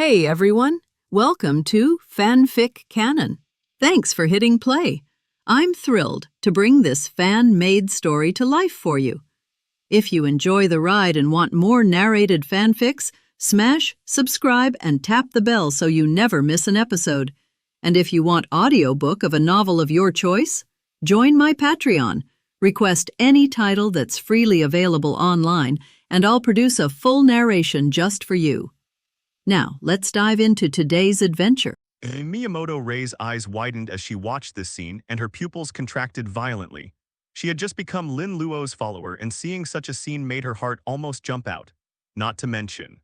Hey everyone, welcome to FanFic Canon. Thanks for hitting play. I'm thrilled to bring this fan-made story to life for you. If you enjoy the ride and want more narrated fanfics, smash, subscribe, and tap the bell so you never miss an episode. And if you want audiobook of a novel of your choice, join my Patreon. Request any title that's freely available online, and I'll produce a full narration just for you. Now, let's dive into today's adventure. Miyamoto Rei's eyes widened as she watched this scene, and her pupils contracted violently. She had just become Lin Luo's follower, and seeing such a scene made her heart almost jump out. Not to mention,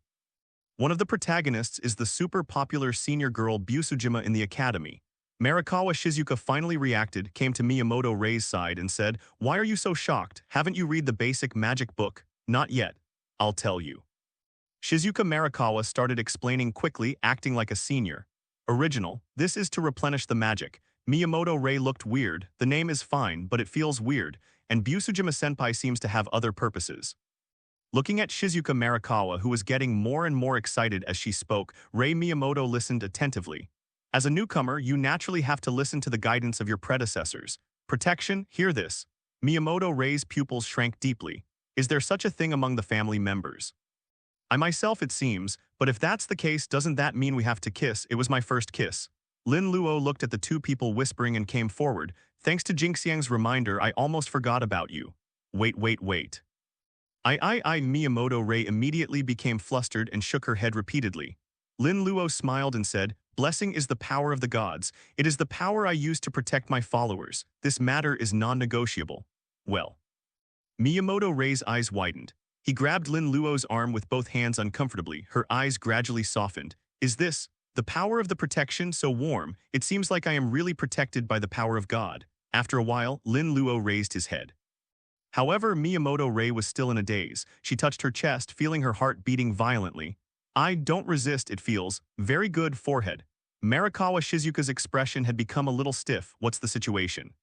one of the protagonists is the super popular senior girl Busujima in the academy. Marikawa Shizuka finally reacted, came to Miyamoto Rei's side and said, "Why are you so shocked? Haven't you read the basic magic book?" "Not yet. I'll tell you." Shizuka Marikawa started explaining quickly, acting like a senior. Original, this is to replenish the magic. Miyamoto Rei looked weird. The name is fine, but it feels weird, and Busujima-senpai seems to have other purposes. Looking at Shizuka Marikawa, who was getting more and more excited as she spoke, Rei Miyamoto listened attentively. As a newcomer, you naturally have to listen to the guidance of your predecessors. Protection, hear this. Miyamoto Rei's pupils shrank deeply. Is there such a thing among the family members? I myself, it seems, but if that's the case, doesn't that mean we have to kiss? It was my first kiss. Lin Luo looked at the two people whispering and came forward. Thanks to Jinxiang's reminder, I almost forgot about you. Wait. Miyamoto Rei immediately became flustered and shook her head repeatedly. Lin Luo smiled and said, "Blessing is the power of the gods. It is the power I use to protect my followers. This matter is non-negotiable." Well. Miyamoto Rei's eyes widened. He grabbed Lin Luo's arm with both hands uncomfortably. Her eyes gradually softened. Is this, the power of the protection, so warm? It seems like I am really protected by the power of God. After a while, Lin Luo raised his head. However, Miyamoto Rei was still in a daze. She touched her chest, feeling her heart beating violently. I don't resist, it feels. Very good, forehead. Marikawa Shizuka's expression had become a little stiff. What's the situation?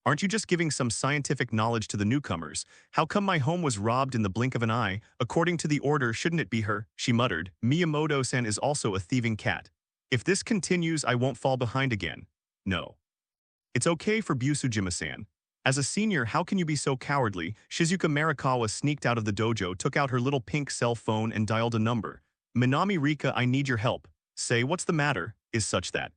Aren't you just giving some scientific knowledge to the newcomers? How come my home was robbed in the blink of an eye? According to the order, shouldn't it be her? She muttered. Miyamoto-san is also a thieving cat. If this continues, I won't fall behind again. No. It's okay for Busujima-san. As a senior, how can you be so cowardly? Shizuka Marikawa sneaked out of the dojo, took out her little pink cell phone and dialed a number. Minami Rika, I need your help. Say, what's the matter? Is such that?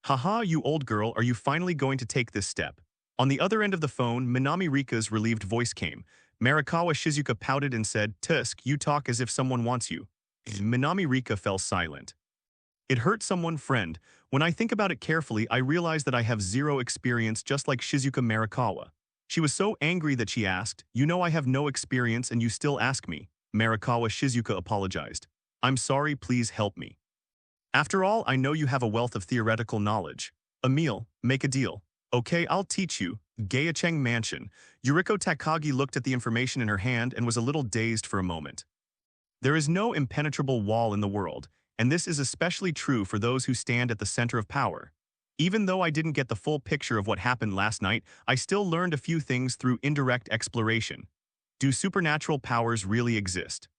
Haha, you old girl, are you finally going to take this step? On the other end of the phone, Minami Rika's relieved voice came. Marikawa Shizuka pouted and said, "Tusk, you talk as if someone wants you." Minami Rika fell silent. It hurt someone, friend. When I think about it carefully, I realize that I have zero experience, just like Shizuka Marikawa. She was so angry that she asked, "You know I have no experience and you still ask me." Marikawa Shizuka apologized. "I'm sorry, please help me. After all, I know you have a wealth of theoretical knowledge. Emil, make a deal. Okay, I'll teach you." Gayacheng Mansion. Yuriko Takagi looked at the information in her hand and was a little dazed for a moment. There is no impenetrable wall in the world, and this is especially true for those who stand at the center of power. Even though I didn't get the full picture of what happened last night, I still learned a few things through indirect exploration. Do supernatural powers really exist?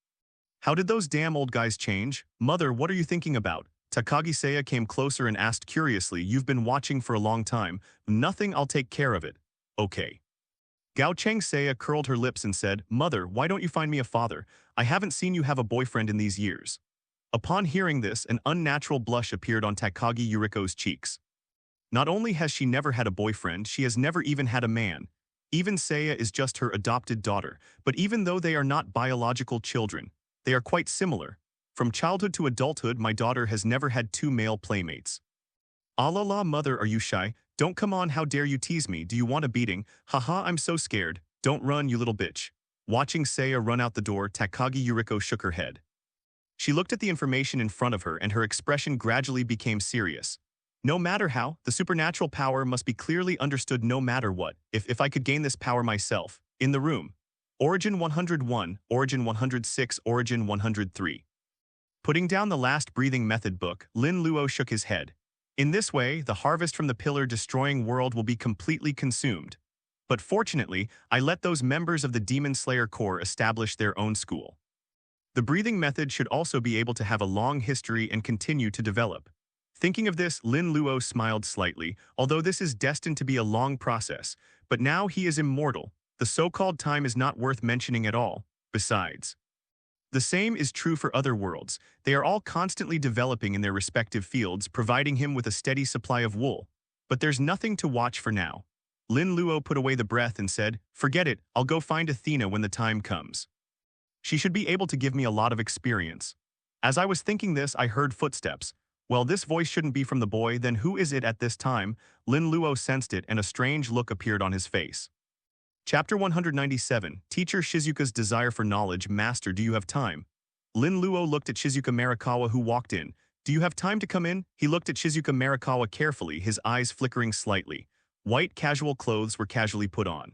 How did those damn old guys change? Mother, what are you thinking about? Takagi Seiya came closer and asked curiously, "You've been watching for a long time." "Nothing, I'll take care of it." "Okay." Gao Cheng Seiya curled her lips and said, "Mother, why don't you find me a father? I haven't seen you have a boyfriend in these years." Upon hearing this, an unnatural blush appeared on Takagi Yuriko's cheeks. Not only has she never had a boyfriend, she has never even had a man. Even Seiya is just her adopted daughter, but even though they are not biological children, they are quite similar. From childhood to adulthood, my daughter has never had two male playmates. "Ah la la, mother, are you shy? Don't come on, how dare you tease me? Do you want a beating? Haha, I'm so scared. Don't run, you little bitch." Watching Seiya run out the door, Takagi Yuriko shook her head. She looked at the information in front of her and her expression gradually became serious. No matter how, the supernatural power must be clearly understood no matter what. If I could gain this power myself. In the room. Origin 101, Origin 106, Origin 103. Putting down the last breathing method book, Lin Luo shook his head. In this way, the harvest from the pillar-destroying world will be completely consumed. But fortunately, I let those members of the Demon Slayer Corps establish their own school. The breathing method should also be able to have a long history and continue to develop. Thinking of this, Lin Luo smiled slightly, although this is destined to be a long process, but now he is immortal. The so-called time is not worth mentioning at all. Besides, the same is true for other worlds. They are all constantly developing in their respective fields, providing him with a steady supply of wool. But there's nothing to watch for now. Lin Luo put away the breath and said, "Forget it, I'll go find Athena when the time comes. She should be able to give me a lot of experience." As I was thinking this, I heard footsteps. Well, this voice shouldn't be from the boy, then who is it at this time? Lin Luo sensed it and a strange look appeared on his face. Chapter 197, Teacher Shizuka's Desire for Knowledge. Master, do you have time? Lin Luo looked at Shizuka Marikawa, who walked in. Do you have time to come in? He looked at Shizuka Marikawa carefully, his eyes flickering slightly. White casual clothes were casually put on.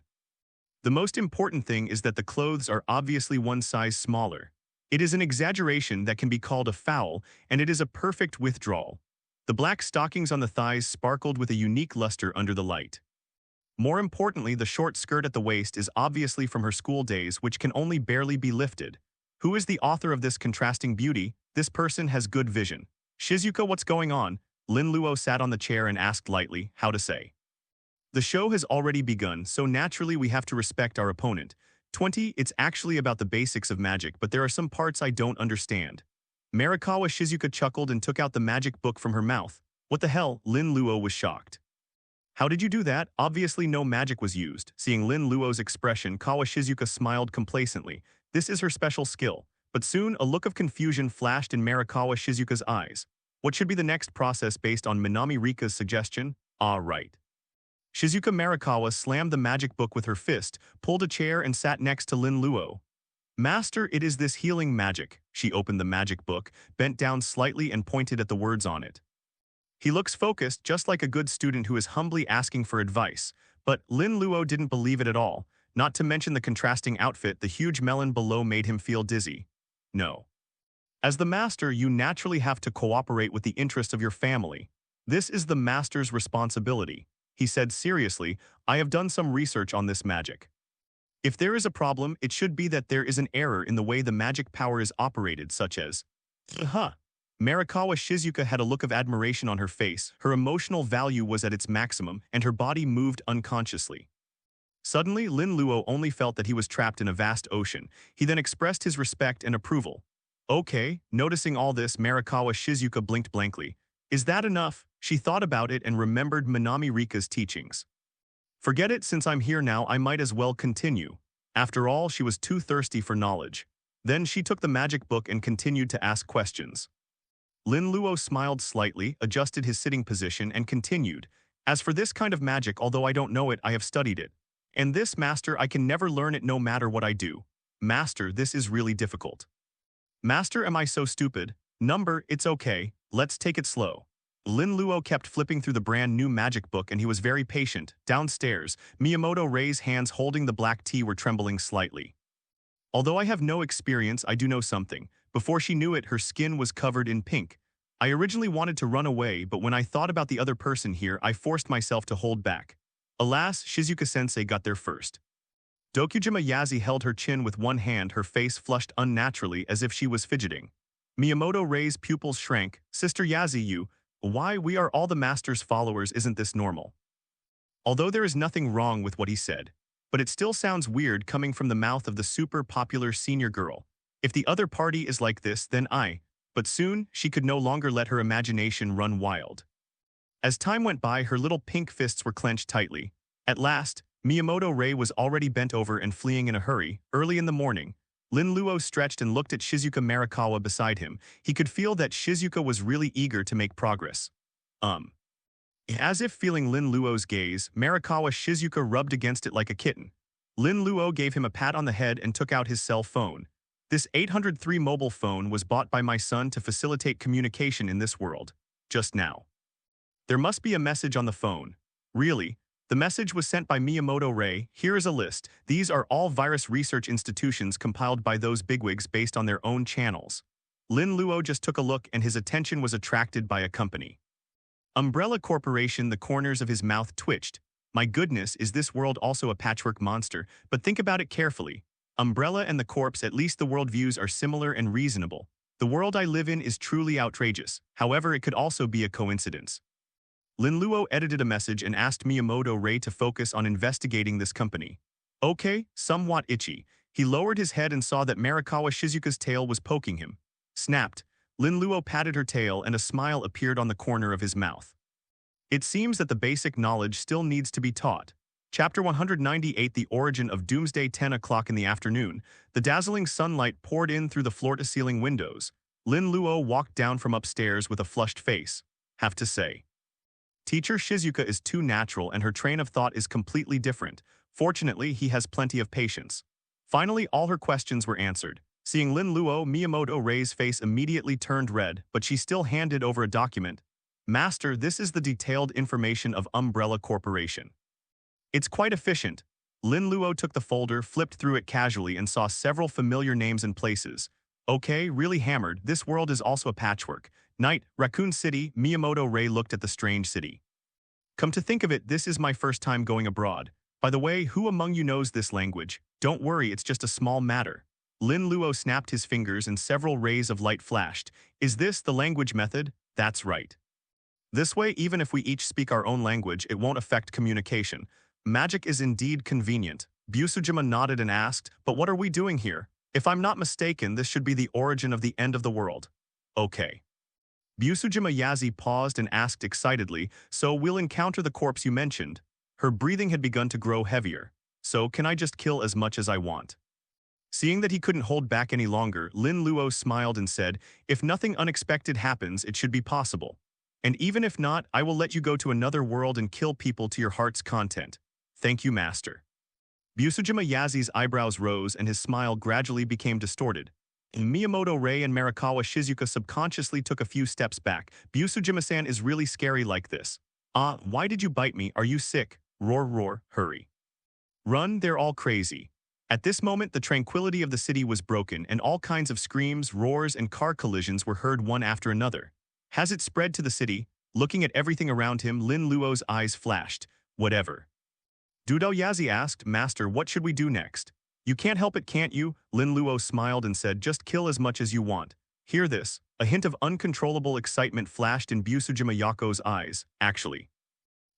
The most important thing is that the clothes are obviously one size smaller. It is an exaggeration that can be called a foul, and it is a perfect withdrawal. The black stockings on the thighs sparkled with a unique luster under the light. More importantly, the short skirt at the waist is obviously from her school days, which can only barely be lifted. Who is the author of this contrasting beauty? This person has good vision. Shizuka, what's going on? Lin Luo sat on the chair and asked lightly, how to say. The show has already begun, so naturally we have to respect our opponent. 20, it's actually about the basics of magic, but there are some parts I don't understand. Marikawa Shizuka chuckled and took out the magic book from her mouth. What the hell? Lin Luo was shocked. How did you do that? Obviously no magic was used. Seeing Lin Luo's expression, Kawa Shizuka smiled complacently. This is her special skill. But soon, a look of confusion flashed in Marikawa Shizuka's eyes. What should be the next process based on Minami Rika's suggestion? Ah, right. Shizuka Marikawa slammed the magic book with her fist, pulled a chair and sat next to Lin Luo. Master, it is this healing magic. She opened the magic book, bent down slightly and pointed at the words on it. He looks focused, just like a good student who is humbly asking for advice. But Lin Luo didn't believe it at all. Not to mention the contrasting outfit, the huge melon below made him feel dizzy. No. As the master, you naturally have to cooperate with the interest of your family. This is the master's responsibility. He said seriously, I have done some research on this magic. If there is a problem, it should be that there is an error in the way the magic power is operated, such as, Marikawa Shizuka had a look of admiration on her face, her emotional value was at its maximum, and her body moved unconsciously. Suddenly, Lin Luo only felt that he was trapped in a vast ocean. He then expressed his respect and approval. Okay, noticing all this, Marikawa Shizuka blinked blankly. Is that enough? She thought about it and remembered Minami Rika's teachings. Forget it, since I'm here now, I might as well continue. After all, she was too thirsty for knowledge. Then she took the magic book and continued to ask questions. Lin Luo smiled slightly, adjusted his sitting position, and continued. As for this kind of magic, although I don't know it, I have studied it. And this, master, I can never learn it no matter what I do. Master, this is really difficult. Master, am I so stupid? Number, it's okay, let's take it slow. Lin Luo kept flipping through the brand new magic book and he was very patient. Downstairs, Miyamoto Rei's hands holding the black tea were trembling slightly. Although I have no experience, I do know something. Before she knew it, her skin was covered in pink. I originally wanted to run away, but when I thought about the other person here, I forced myself to hold back. Alas, Shizuka-sensei got there first. Dokujima Yazi held her chin with one hand, her face flushed unnaturally as if she was fidgeting. Miyamoto Rei's pupils shrank. Sister Yazi, why, we are all the master's followers, isn't this normal? Although there is nothing wrong with what he said, but it still sounds weird coming from the mouth of the super popular senior girl. If the other party is like this, then But soon, she could no longer let her imagination run wild. As time went by, her little pink fists were clenched tightly. At last, Miyamoto Rei was already bent over and fleeing in a hurry. Early in the morning, Lin Luo stretched and looked at Shizuka Marikawa beside him. He could feel that Shizuka was really eager to make progress. As if feeling Lin Luo's gaze, Marikawa Shizuka rubbed against it like a kitten. Lin Luo gave him a pat on the head and took out his cell phone. This 803 mobile phone was bought by my son to facilitate communication in this world. Just now. There must be a message on the phone. Really? The message was sent by Miyamoto Rei. Here is a list. These are all virus research institutions compiled by those bigwigs based on their own channels. Lin Luo just took a look and his attention was attracted by a company. Umbrella Corporation. The corners of his mouth twitched. My goodness, is this world also a patchwork monster? But think about it carefully. Umbrella and the corpse, at least the worldviews are similar and reasonable. The world I live in is truly outrageous. However, it could also be a coincidence. Lin Luo edited a message and asked Miyamoto Ray to focus on investigating this company. Okay, somewhat itchy. He lowered his head and saw that Marikawa Shizuka's tail was poking him. Snapped. Lin Luo patted her tail and a smile appeared on the corner of his mouth. It seems that the basic knowledge still needs to be taught. Chapter 198, The Origin of Doomsday. 10 o'clock in the afternoon. The dazzling sunlight poured in through the floor-to-ceiling windows. Lin Luo walked down from upstairs with a flushed face. Have to say, Teacher Shizuka is too natural and her train of thought is completely different. Fortunately, he has plenty of patience. Finally, all her questions were answered. Seeing Lin Luo, Miyamoto Ray's face immediately turned red, but she still handed over a document. Master, this is the detailed information of Umbrella Corporation. It's quite efficient. Lin Luo took the folder, flipped through it casually, and saw several familiar names and places. Okay, really hammered. This world is also a patchwork. Night, Raccoon City. Miyamoto Ray looked at the strange city. Come to think of it, this is my first time going abroad. By the way, who among you knows this language? Don't worry, it's just a small matter. Lin Luo snapped his fingers and several rays of light flashed. Is this the language method? That's right. This way, even if we each speak our own language, it won't affect communication. Magic is indeed convenient. Busujima nodded and asked, but what are we doing here? If I'm not mistaken, this should be the origin of the end of the world. Okay. Busujima Yazi paused and asked excitedly, so we'll encounter the corpse you mentioned. Her breathing had begun to grow heavier. So can I just kill as much as I want? Seeing that he couldn't hold back any longer, Lin Luo smiled and said, if nothing unexpected happens, it should be possible. And even if not, I will let you go to another world and kill people to your heart's content. Thank you, Master. Busujima Yazi's eyebrows rose and his smile gradually became distorted. Miyamoto Ray and Marikawa Shizuka subconsciously took a few steps back. Busujima-san is really scary like this. Why did you bite me? Are you sick? Roar, roar, hurry. Run, they're all crazy. At this moment, the tranquility of the city was broken and all kinds of screams, roars, and car collisions were heard one after another. Has it spread to the city? Looking at everything around him, Lin Luo's eyes flashed. Whatever. Dudao Yazi asked, Master, what should we do next? You can't help it, can't you? Lin Luo smiled and said, just kill as much as you want. Hear this. A hint of uncontrollable excitement flashed in Busujima Yako's eyes. Actually,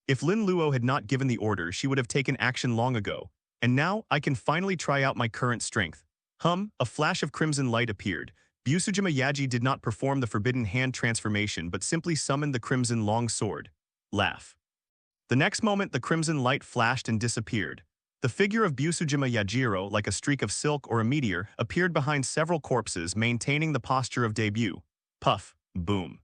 if Lin Luo had not given the order, she would have taken action long ago. And now, I can finally try out my current strength. A flash of crimson light appeared. Busujima Yaji did not perform the forbidden hand transformation but simply summoned the crimson long sword. Laugh. The next moment, the crimson light flashed and disappeared. The figure of Busujima Yajiro, like a streak of silk or a meteor, appeared behind several corpses, maintaining the posture of debut. Puff. Boom.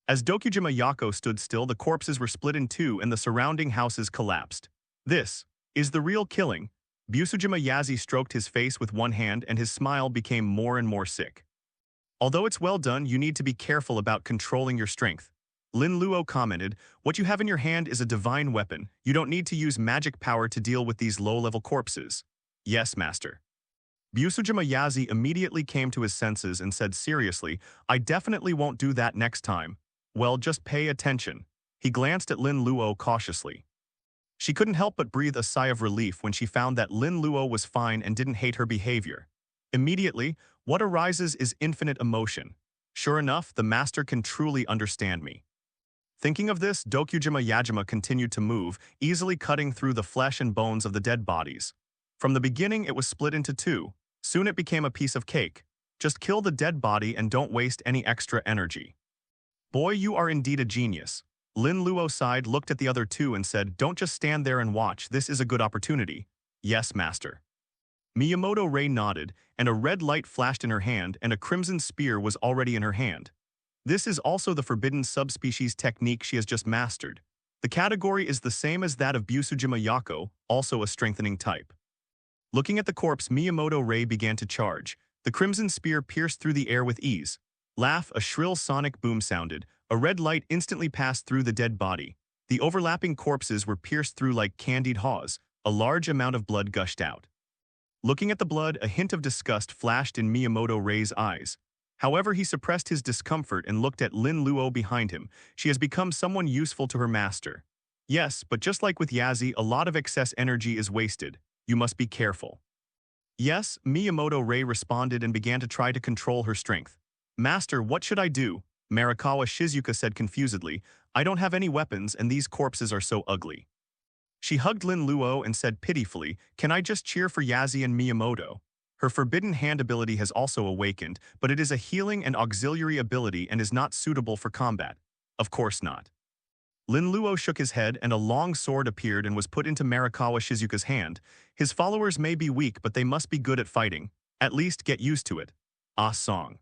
As Dokujima Yako stood still, the corpses were split in two and the surrounding houses collapsed. This is the real killing. Busujima Yazi stroked his face with one hand and his smile became more and more sick. Although it's well done, you need to be careful about controlling your strength. Lin Luo commented, what you have in your hand is a divine weapon. You don't need to use magic power to deal with these low-level corpses. Yes, Master. Busujima Yazi immediately came to his senses and said seriously, I definitely won't do that next time. Well, just pay attention. He glanced at Lin Luo cautiously. She couldn't help but breathe a sigh of relief when she found that Lin Luo was fine and didn't hate her behavior. Immediately, what arises is infinite emotion. Sure enough, the master can truly understand me. Thinking of this, Dokujima Yajima continued to move, easily cutting through the flesh and bones of the dead bodies. From the beginning, it was split into two. Soon it became a piece of cake. Just kill the dead body and don't waste any extra energy. Boy, you are indeed a genius. Lin Luo sighed, looked at the other two and said, don't just stand there and watch, this is a good opportunity. Yes, Master. Miyamoto Ray nodded, and a red light flashed in her hand and a crimson spear was already in her hand. This is also the forbidden subspecies technique she has just mastered. The category is the same as that of Busujima Yako, also a strengthening type. Looking at the corpse, Miyamoto Ray began to charge. The crimson spear pierced through the air with ease. Laugh, a shrill sonic boom sounded. A red light instantly passed through the dead body. The overlapping corpses were pierced through like candied haws. A large amount of blood gushed out. Looking at the blood, a hint of disgust flashed in Miyamoto Ray's eyes. However, he suppressed his discomfort and looked at Lin Luo behind him. She has become someone useful to her master. Yes, but just like with Yazi, a lot of excess energy is wasted. You must be careful. Yes, Miyamoto Rei responded and began to try to control her strength. Master, what should I do? Marikawa Shizuka said confusedly. I don't have any weapons and these corpses are so ugly. She hugged Lin Luo and said pitifully, can I just cheer for Yazi and Miyamoto? Her forbidden hand ability has also awakened, but it is a healing and auxiliary ability and is not suitable for combat. Of course not. Lin Luo shook his head and a long sword appeared and was put into Marikawa Shizuka's hand. His followers may be weak but they must be good at fighting. At least get used to it. Ah song.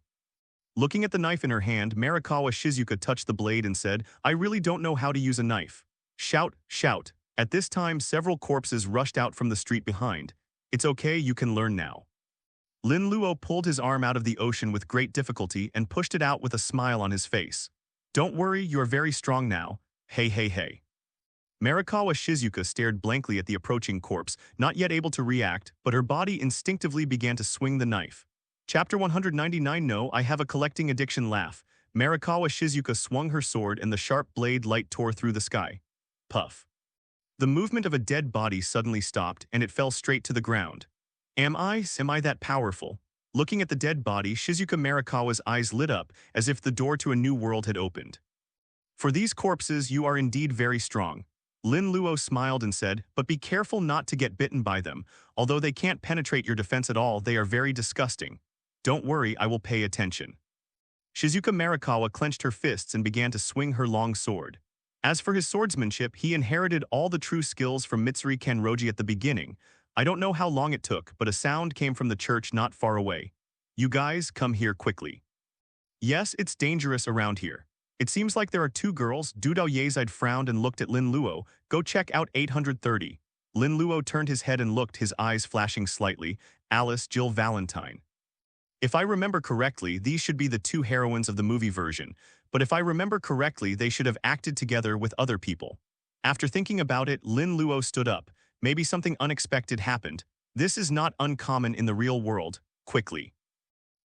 Looking at the knife in her hand, Marikawa Shizuka touched the blade and said, I really don't know how to use a knife. Shout, shout. At this time several corpses rushed out from the street behind. It's okay, you can learn now. Lin Luo pulled his arm out of the ocean with great difficulty and pushed it out with a smile on his face. Don't worry, you're very strong now. Hey hey hey. Marikawa Shizuka stared blankly at the approaching corpse, not yet able to react, but her body instinctively began to swing the knife. Chapter 199 No, I have a collecting addiction laugh. Marikawa Shizuka swung her sword and the sharp blade light tore through the sky. Puff. The movement of a dead body suddenly stopped and it fell straight to the ground. Am I that powerful? Looking at the dead body, Shizuka Marikawa's eyes lit up as if the door to a new world had opened. For these corpses, you are indeed very strong. Lin Luo smiled and said, but be careful not to get bitten by them. Although they can't penetrate your defense at all, they are very disgusting. Don't worry, I will pay attention. Shizuka Marikawa clenched her fists and began to swing her long sword. As for his swordsmanship, he inherited all the true skills from Mitsuri Kanroji at the beginning. I don't know how long it took, but a sound came from the church not far away. You guys, come here quickly. Yes, it's dangerous around here. It seems like there are two girls. Dudao Yazid frowned and looked at Lin Luo. Go check out 830. Lin Luo turned his head and looked, his eyes flashing slightly. Alice, Jill Valentine. If I remember correctly, these should be the two heroines of the movie version. But if I remember correctly, they should have acted together with other people. After thinking about it, Lin Luo stood up. Maybe something unexpected happened. This is not uncommon in the real world. Quickly.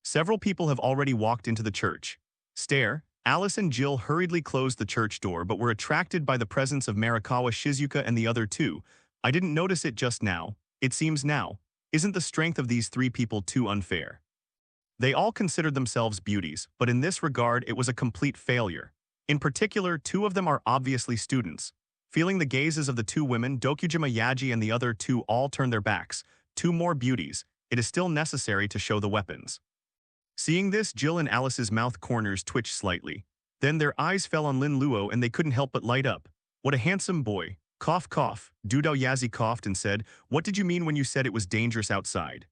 Several people have already walked into the church. Stare. Alice and Jill hurriedly closed the church door but were attracted by the presence of Marikawa Shizuka and the other two. I didn't notice it just now. It seems now. Isn't the strength of these three people too unfair? They all considered themselves beauties, but in this regard it was a complete failure. In particular, two of them are obviously students. Feeling the gazes of the two women, Dokujima Yaji and the other two all turned their backs. Two more beauties. It is still necessary to show the weapons. Seeing this, Jill and Alice's mouth corners twitched slightly. Then their eyes fell on Lin Luo and they couldn't help but light up. What a handsome boy. Cough cough. Dudao Yazi coughed and said, what did you mean when you said it was dangerous outside?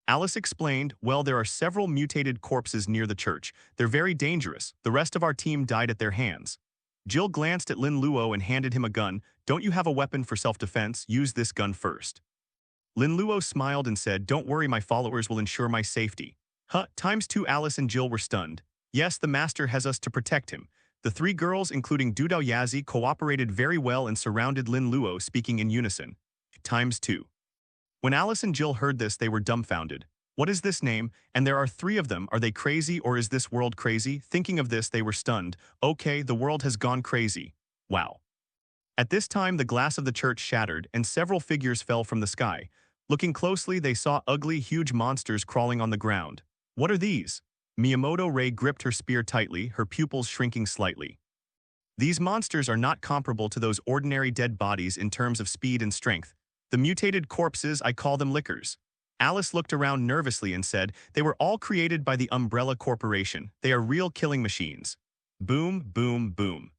Alice explained, well, there are several mutated corpses near the church. They're very dangerous. The rest of our team died at their hands. Jill glanced at Lin Luo and handed him a gun. Don't you have a weapon for self-defense? Use this gun first. Lin Luo smiled and said, don't worry, my followers will ensure my safety. Times two. Alice and Jill were stunned. Yes, the master has us to protect him. The three girls, including Dudao Yazi, cooperated very well and surrounded Lin Luo, speaking in unison. Times two. When Alice and Jill heard this, they were dumbfounded. What is this name? And there are three of them. Are they crazy or is this world crazy? Thinking of this, they were stunned. Okay, the world has gone crazy. Wow. At this time, the glass of the church shattered and several figures fell from the sky. Looking closely, they saw ugly, huge monsters crawling on the ground. What are these? Miyamoto Rei gripped her spear tightly, her pupils shrinking slightly. These monsters are not comparable to those ordinary dead bodies in terms of speed and strength. The mutated corpses, I call them lickers. Alice looked around nervously and said, they were all created by the Umbrella Corporation. They are real killing machines. Boom, boom, boom.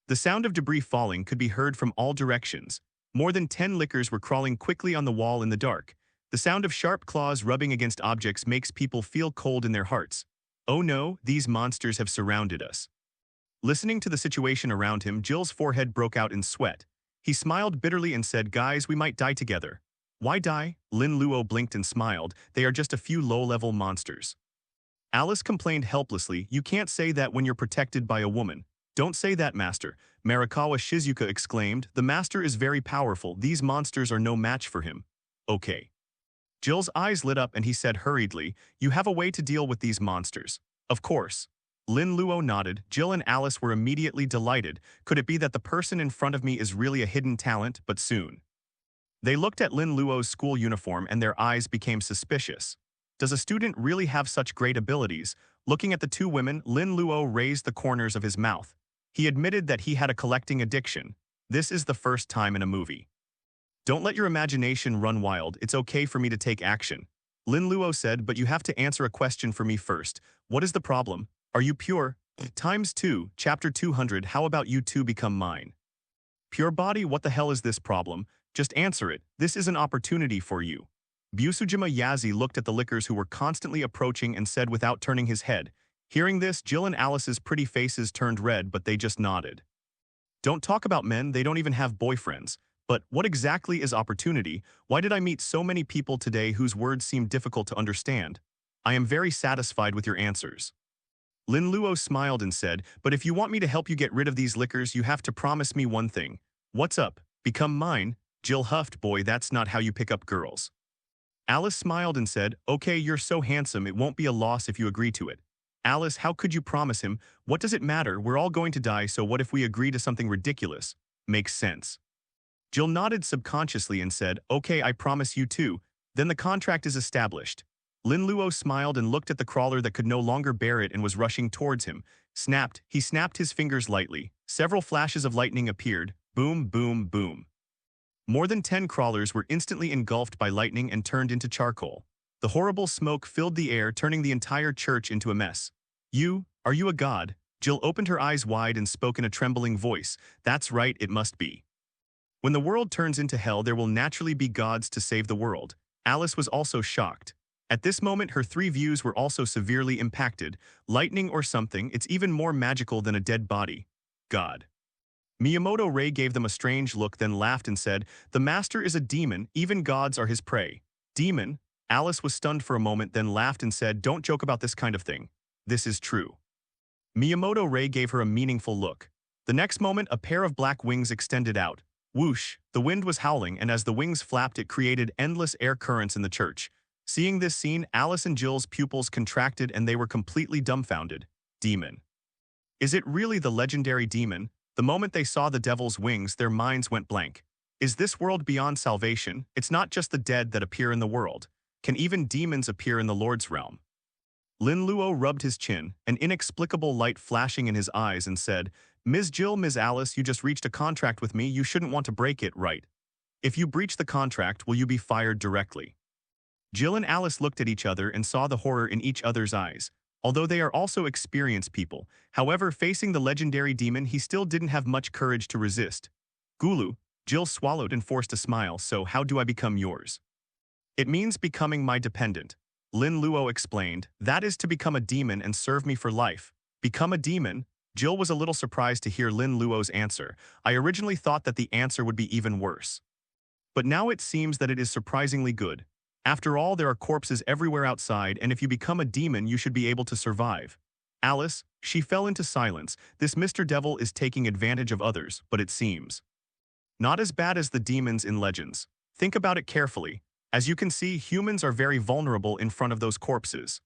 The sound of debris falling could be heard from all directions. More than 10 lickers were crawling quickly on the wall in the dark. The sound of sharp claws rubbing against objects makes people feel cold in their hearts. Oh no, these monsters have surrounded us. Listening to the situation around him, Jill's forehead broke out in sweat. He smiled bitterly and said, guys, we might die together. Why die? Lin Luo blinked and smiled. They are just a few low-level monsters. Alice complained helplessly, you can't say that when you're protected by a woman. Don't say that, master. Marikawa Shizuka exclaimed, the master is very powerful. These monsters are no match for him. Okay. Jill's eyes lit up and he said hurriedly, you have a way to deal with these monsters. Of course. Lin Luo nodded. Jill and Alice were immediately delighted. Could it be that the person in front of me is really a hidden talent, but soon? They looked at Lin Luo's school uniform and their eyes became suspicious. Does a student really have such great abilities? Looking at the two women, Lin Luo raised the corners of his mouth. He admitted that he had a collecting addiction. This is the first time in a movie. Don't let your imagination run wild. It's okay for me to take action. Lin Luo said, but you have to answer a question for me first. What is the problem? Are you pure? Times 2, chapter 200, how about you two become mine? Pure body, what the hell is this problem? Just answer it. This is an opportunity for you. Busujima Yazi looked at the lickers who were constantly approaching and said without turning his head. Hearing this, Jill and Alice's pretty faces turned red, but they just nodded. Don't talk about men, they don't even have boyfriends. But what exactly is opportunity? Why did I meet so many people today whose words seem difficult to understand? I am very satisfied with your answers. Lin Luo smiled and said, but if you want me to help you get rid of these lickers, you have to promise me one thing. What's up? Become mine? Jill huffed, boy, that's not how you pick up girls. Alice smiled and said, okay, you're so handsome, it won't be a loss if you agree to it. Alice, how could you promise him? What does it matter? We're all going to die, so what if we agree to something ridiculous? Makes sense. Jill nodded subconsciously and said, okay, I promise you too. Then the contract is established. Lin Luo smiled and looked at the crawler that could no longer bear it and was rushing towards him. He snapped his fingers lightly. Several flashes of lightning appeared. Boom, boom, boom. More than 10 crawlers were instantly engulfed by lightning and turned into charcoal. The horrible smoke filled the air, turning the entire church into a mess. Are you a god? Jill opened her eyes wide and spoke in a trembling voice. That's right, it must be. When the world turns into hell, there will naturally be gods to save the world. Alice was also shocked. At this moment, her three views were also severely impacted. Lightning or something, it's even more magical than a dead body. God. Miyamoto Ray gave them a strange look, then laughed and said, the master is a demon, even gods are his prey. Demon? Alice was stunned for a moment, then laughed and said, don't joke about this kind of thing. This is true. Miyamoto Ray gave her a meaningful look. The next moment, a pair of black wings extended out. Whoosh, the wind was howling, and as the wings flapped, it created endless air currents in the church. Seeing this scene, Alice and Jill's pupils contracted and they were completely dumbfounded. Demon. Is it really the legendary demon? The moment they saw the devil's wings, their minds went blank. Is this world beyond salvation? It's not just the dead that appear in the world. Can even demons appear in the Lord's realm? Lin Luo rubbed his chin, an inexplicable light flashing in his eyes, and said, Ms. Jill, Ms. Alice, you just reached a contract with me, you shouldn't want to break it, right? If you breach the contract, will you be fired directly? Jill and Alice looked at each other and saw the horror in each other's eyes. Although they are also experienced people, however, facing the legendary demon, he still didn't have much courage to resist. Gulu, Jill swallowed and forced a smile, so how do I become yours? It means becoming my dependent. Lin Luo explained, that is to become a demon and serve me for life. Become a demon? Jill was a little surprised to hear Lin Luo's answer. I originally thought that the answer would be even worse. But now it seems that it is surprisingly good. After all, there are corpses everywhere outside, and if you become a demon, you should be able to survive. Alice, she fell into silence. This Mr. Devil is taking advantage of others, but it seems not as bad as the demons in legends. Think about it carefully. As you can see, humans are very vulnerable in front of those corpses.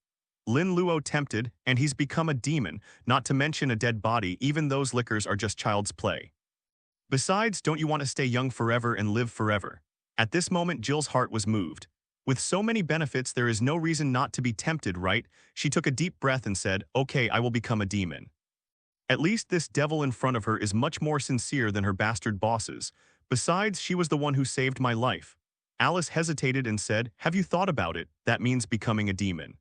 Lin Luo tempted, and he's become a demon, not to mention a dead body. Even those liquors are just child's play. Besides, don't you want to stay young forever and live forever? At this moment, Jill's heart was moved. With so many benefits, there is no reason not to be tempted, right? She took a deep breath and said, okay, I will become a demon. At least this devil in front of her is much more sincere than her bastard bosses. Besides, she was the one who saved my life. Alice hesitated and said, have you thought about it? That means becoming a demon.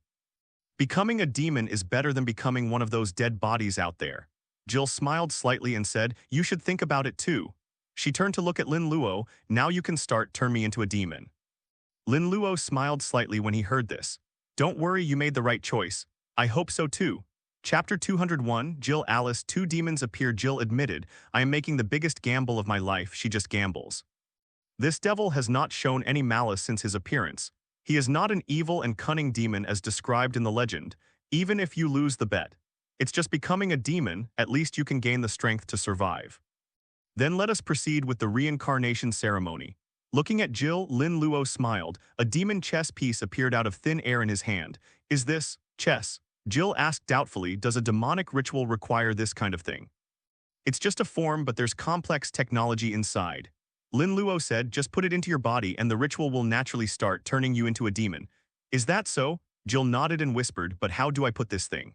Becoming a demon is better than becoming one of those dead bodies out there. Jill smiled slightly and said, you should think about it too. She turned to look at Lin Luo. Now you can turn me into a demon. Lin Luo smiled slightly when he heard this. Don't worry, you made the right choice. I hope so too. Chapter 201, Jill Alice, two demons appear. Jill admitted, I am making the biggest gamble of my life. She just gambles. This devil has not shown any malice since his appearance. He is not an evil and cunning demon as described in the legend, even if you lose the bet. It's just becoming a demon, at least you can gain the strength to survive. Then let us proceed with the reincarnation ceremony. Looking at Jill, Lin Luo smiled. A demon chess piece appeared out of thin air in his hand. Is this chess? Jill asked doubtfully, does a demonic ritual require this kind of thing? It's just a form, but there's complex technology inside. Lin Luo said, just put it into your body and the ritual will naturally start turning you into a demon. Is that so? Jill nodded and whispered, but how do I put this thing?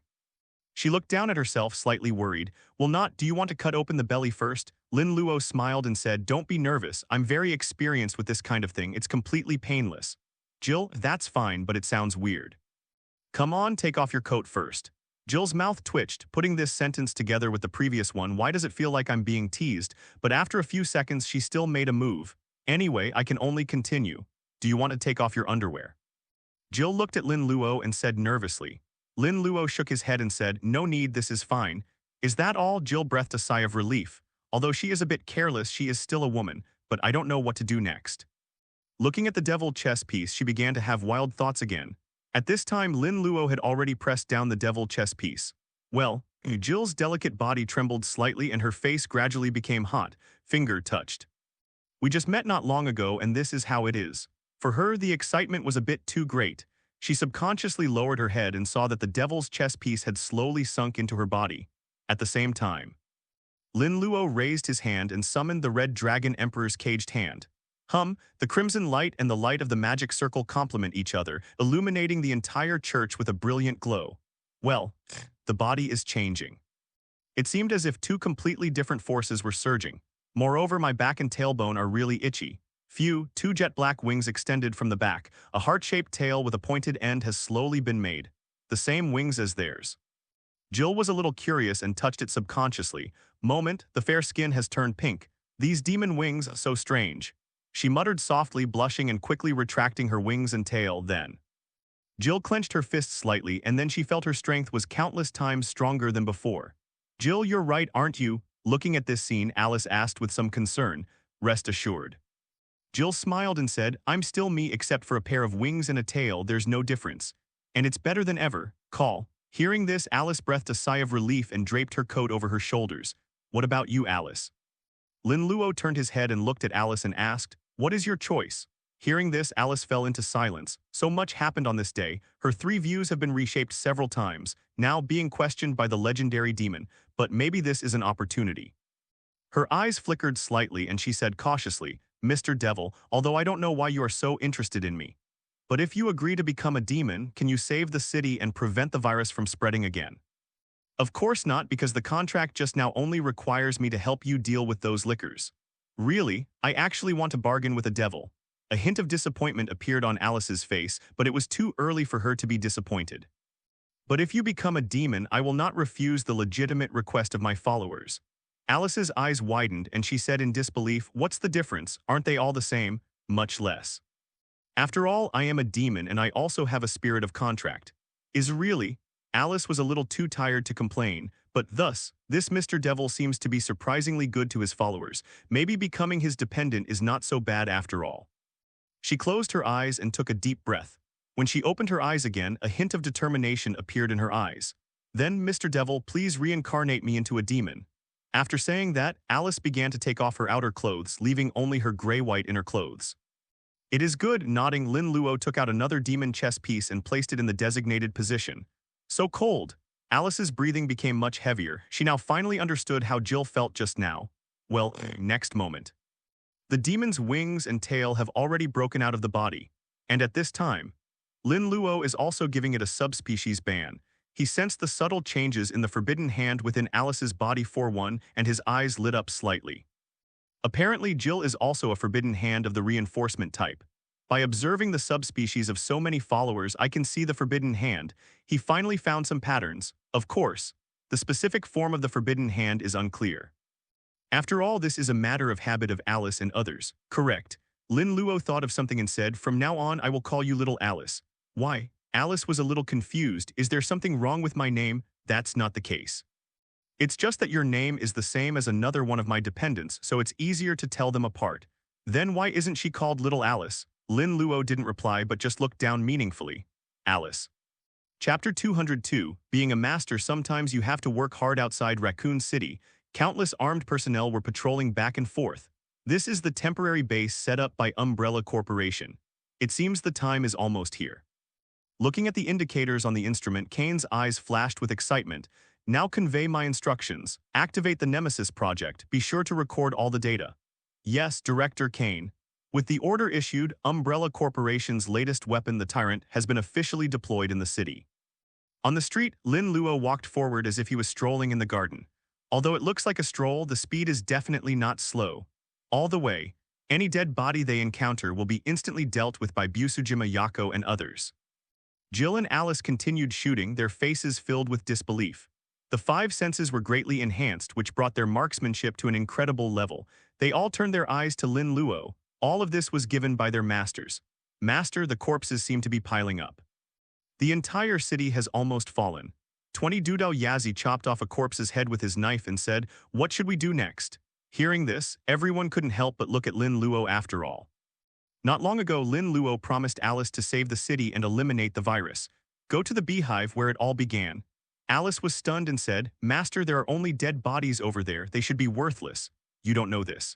She looked down at herself, slightly worried. Well, not, do you want to cut open the belly first? Lin Luo smiled and said, don't be nervous. I'm very experienced with this kind of thing. It's completely painless. Jill, that's fine, but it sounds weird. Come on, take off your coat first. Jill's mouth twitched, putting this sentence together with the previous one. Why does it feel like I'm being teased? But after a few seconds, she still made a move. Anyway, I can only continue. Do you want to take off your underwear? Jill looked at Lin Luo and said nervously. Lin Luo shook his head and said, no need, this is fine. Is that all? Jill breathed a sigh of relief. Although she is a bit careless, she is still a woman, but I don't know what to do next. Looking at the devil chess piece, she began to have wild thoughts again. At this time, Lin Luo had already pressed down the devil chess piece. Well, Jill's delicate body trembled slightly and her face gradually became hot, finger touched. We just met not long ago and this is how it is. For her, the excitement was a bit too great. She subconsciously lowered her head and saw that the devil's chess piece had slowly sunk into her body. At the same time, Lin Luo raised his hand and summoned the Red Dragon Emperor's caged hand. The crimson light and the light of the magic circle complement each other, illuminating the entire church with a brilliant glow. Well, the body is changing. It seemed as if two completely different forces were surging. Moreover, my back and tailbone are really itchy. Two jet black wings extended from the back. A heart-shaped tail with a pointed end has slowly been made. The same wings as theirs. Jill was a little curious and touched it subconsciously. Moment, the fair skin has turned pink. These demon wings, so strange. She muttered softly, blushing and quickly retracting her wings and tail, then. Jill clenched her fists slightly and then she felt her strength was countless times stronger than before. Jill, you're right, aren't you? Looking at this scene, Alice asked with some concern. Rest assured. Jill smiled and said, I'm still me except for a pair of wings and a tail, there's no difference. And it's better than ever. Call. Hearing this, Alice breathed a sigh of relief and draped her coat over her shoulders. What about you, Alice? Lin Luo turned his head and looked at Alice and asked, what is your choice? Hearing this, Alice fell into silence. So much happened on this day. Her three views have been reshaped several times, now being questioned by the legendary demon, but maybe this is an opportunity. Her eyes flickered slightly and she said cautiously, Mr. Devil, although I don't know why you are so interested in me. But if you agree to become a demon, can you save the city and prevent the virus from spreading again? Of course not, because the contract just now only requires me to help you deal with those liquors. Really, I actually want to bargain with a devil. A hint of disappointment appeared on Alice's face, but it was too early for her to be disappointed. But if you become a demon, I will not refuse the legitimate request of my followers. Alice's eyes widened and she said in disbelief, what's the difference? Aren't they all the same? Much less. After all, I am a demon and I also have a spirit of contract. Is really? Alice was a little too tired to complain, but thus, this Mr. Devil seems to be surprisingly good to his followers. Maybe becoming his dependent is not so bad after all. She closed her eyes and took a deep breath. When she opened her eyes again, a hint of determination appeared in her eyes. Then, Mr. Devil, please reincarnate me into a demon. After saying that, Alice began to take off her outer clothes, leaving only her gray-white inner clothes. It is good, nodding, Lin Luo took out another demon chess piece and placed it in the designated position. So cold. Alice's breathing became much heavier. She now finally understood how Jill felt just now. Well, next moment. The demon's wings and tail have already broken out of the body. And at this time, Lin Luo is also giving it a subspecies ban. He sensed the subtle changes in the forbidden hand within Alice's body for one, and his eyes lit up slightly. Apparently, Jill is also a forbidden hand of the reinforcement type. By observing the subspecies of so many followers, I can see the forbidden hand. He finally found some patterns. Of course, the specific form of the forbidden hand is unclear. After all, this is a matter of habit of Alice and others. Correct. Lin Luo thought of something and said, from now on I will call you Little Alice. Why? Alice was a little confused. Is there something wrong with my name? That's not the case. It's just that your name is the same as another one of my dependents, so it's easier to tell them apart. Then why isn't she called Little Alice? Lin Luo didn't reply but just looked down meaningfully. Alice. Chapter 202, Being a master, sometimes you have to work hard outside Raccoon City. Countless armed personnel were patrolling back and forth. This is the temporary base set up by Umbrella Corporation. It seems the time is almost here. Looking at the indicators on the instrument, Kane's eyes flashed with excitement. Now convey my instructions. Activate the Nemesis project. Be sure to record all the data. Yes, Director Kane. With the order issued, Umbrella Corporation's latest weapon, the Tyrant, has been officially deployed in the city. On the street, Lin Luo walked forward as if he was strolling in the garden. Although it looks like a stroll, the speed is definitely not slow. All the way, any dead body they encounter will be instantly dealt with by Busujima Yako and others. Jill and Alice continued shooting, their faces filled with disbelief. The five senses were greatly enhanced, which brought their marksmanship to an incredible level. They all turned their eyes to Lin Luo. All of this was given by their masters. Master, the corpses seem to be piling up. The entire city has almost fallen. 20 Dudao Yazi chopped off a corpse's head with his knife and said, "What should we do next?" Hearing this, everyone couldn't help but look at Lin Luo after all. Not long ago, Lin Luo promised Alice to save the city and eliminate the virus. Go to the beehive where it all began. Alice was stunned and said, "Master, there are only dead bodies over there. They should be worthless. You don't know this."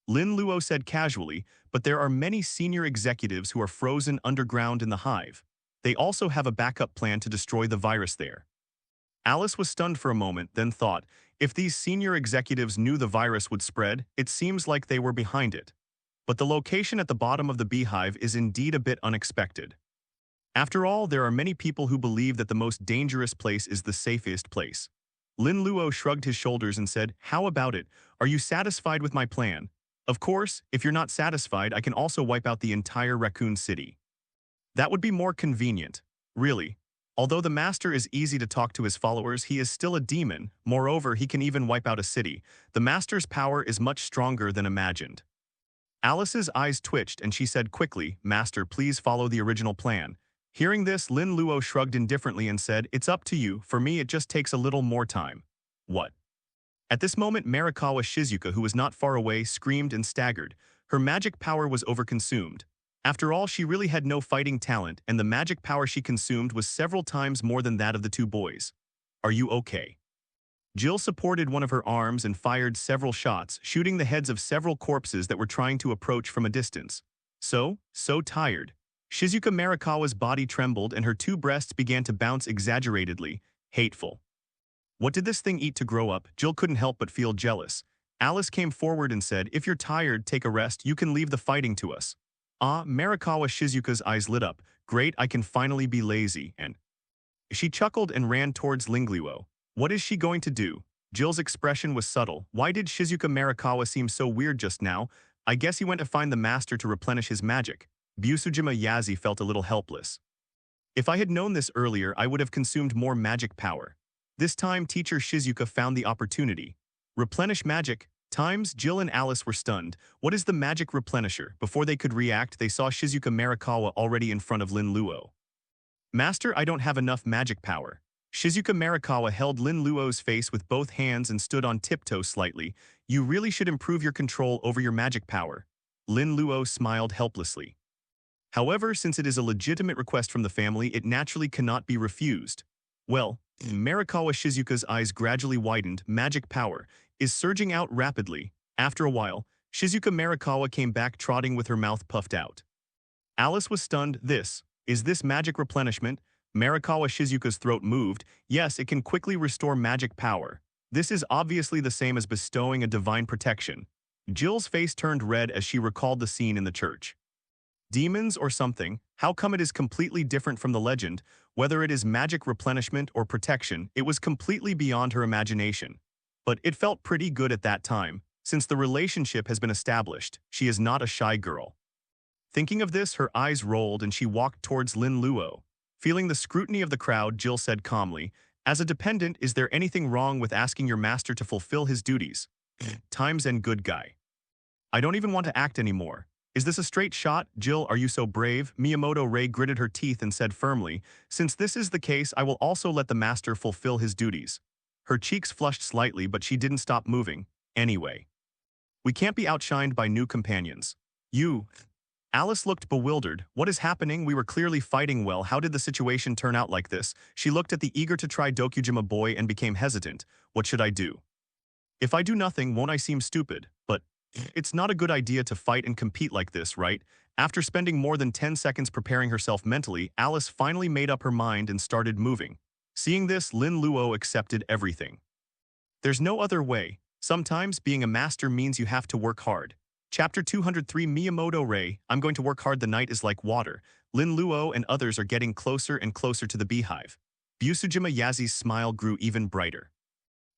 Lin Luo said casually, "But there are many senior executives who are frozen underground in the hive. They also have a backup plan to destroy the virus there." Alice was stunned for a moment, then thought, if these senior executives knew the virus would spread, it seems like they were behind it. But the location at the bottom of the beehive is indeed a bit unexpected. After all, there are many people who believe that the most dangerous place is the safest place. Lin Luo shrugged his shoulders and said, "How about it? Are you satisfied with my plan? Of course, if you're not satisfied, I can also wipe out the entire Raccoon City. That would be more convenient. Really. Although the master is easy to talk to his followers, he is still a demon. Moreover, he can even wipe out a city. The master's power is much stronger than imagined." Alice's eyes twitched and she said quickly, "Master, please follow the original plan." Hearing this, Lin Luo shrugged indifferently and said, "It's up to you. For me, it just takes a little more time." What? At this moment, Marikawa Shizuka, who was not far away, screamed and staggered. Her magic power was overconsumed. After all, she really had no fighting talent, and the magic power she consumed was several times more than that of the two boys. "Are you okay?" Jill supported one of her arms and fired several shots, shooting the heads of several corpses that were trying to approach from a distance. So tired. Shizuka Marikawa's body trembled and her two breasts began to bounce exaggeratedly. Hateful. What did this thing eat to grow up? Jill couldn't help but feel jealous. Alice came forward and said, "If you're tired, take a rest. You can leave the fighting to us." Marikawa Shizuka's eyes lit up. "Great, I can finally be lazy," and she chuckled and ran towards Lin Luo. What is she going to do? Jill's expression was subtle. Why did Shizuka Marikawa seem so weird just now? I guess he went to find the master to replenish his magic. Busujima Yazi felt a little helpless. If I had known this earlier, I would have consumed more magic power. This time, Teacher Shizuka found the opportunity. Replenish magic. Times, Jill and Alice were stunned. What is the magic replenisher? Before they could react, they saw Shizuka Marikawa already in front of Lin Luo. "Master, I don't have enough magic power." Shizuka Marikawa held Lin Luo's face with both hands and stood on tiptoe slightly. "You really should improve your control over your magic power." Lin Luo smiled helplessly. However, since it is a legitimate request from the family, it naturally cannot be refused. Well, Marikawa Shizuka's eyes gradually widened. Magic power is surging out rapidly. After a while, Shizuka Marikawa came back trotting with her mouth puffed out. Alice was stunned. Is this magic replenishment? Marikawa Shizuka's throat moved. Yes, it can quickly restore magic power. This is obviously the same as bestowing a divine protection. Jill's face turned red as she recalled the scene in the church. Demons or something? How come it is completely different from the legend? Whether it is magic replenishment or protection, it was completely beyond her imagination. But it felt pretty good at that time. Since the relationship has been established, she is not a shy girl. Thinking of this, her eyes rolled and she walked towards Lin Luo. Feeling the scrutiny of the crowd, Jill said calmly, "As a dependent, is there anything wrong with asking your master to fulfill his duties?" Times and good guy. "I don't even want to act anymore. Is this a straight shot? Jill, are you so brave?" Miyamoto Rei gritted her teeth and said firmly, "Since this is the case, I will also let the master fulfill his duties." Her cheeks flushed slightly, but she didn't stop moving. "Anyway, we can't be outshined by new companions." Alice looked bewildered. "What is happening? We were clearly fighting well. How did the situation turn out like this?" She looked at the eager-to-try Dokujima boy and became hesitant. "What should I do? If I do nothing, won't I seem stupid? But it's not a good idea to fight and compete like this, right?" After spending more than 10 seconds preparing herself mentally, Alice finally made up her mind and started moving. Seeing this, Lin Luo accepted everything. There's no other way. Sometimes being a master means you have to work hard. Chapter 203 Miyamoto Ray, I'm going to work hard, the night is like water. Lin Luo and others are getting closer and closer to the beehive. Busujima Yazi's smile grew even brighter.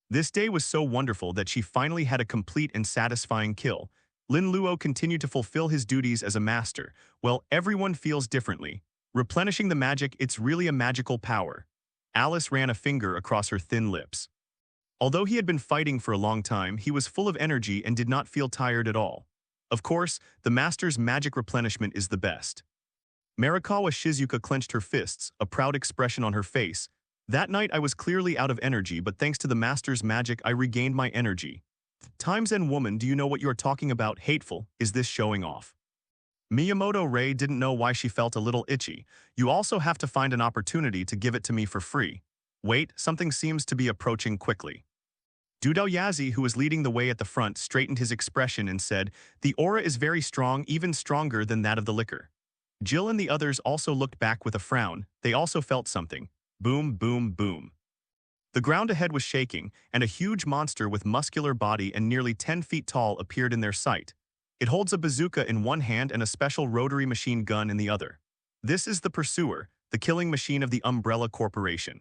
This day was so wonderful that she finally had a complete and satisfying kill. Lin Luo continued to fulfill his duties as a master. Well, everyone feels differently. Replenishing the magic, it's really a magical power. Alice ran a finger across her thin lips. Although he had been fighting for a long time, he was full of energy and did not feel tired at all. Of course, the master's magic replenishment is the best. Marikawa Shizuka clenched her fists, a proud expression on her face. That night I was clearly out of energy, but thanks to the master's magic I regained my energy. Times and woman, do you know what you are talking about? Hateful, is this showing off? Miyamoto Ray didn't know why she felt a little itchy. You also have to find an opportunity to give it to me for free. Wait, something seems to be approaching quickly. Dudao Yazi, who was leading the way at the front, straightened his expression and said, "The aura is very strong, even stronger than that of the liquor." Jill and the others also looked back with a frown. They also felt something. Boom, boom, boom. The ground ahead was shaking, and a huge monster with muscular body and nearly 10 feet tall appeared in their sight. It holds a bazooka in one hand and a special rotary machine gun in the other. This is the Pursuer, the killing machine of the Umbrella Corporation.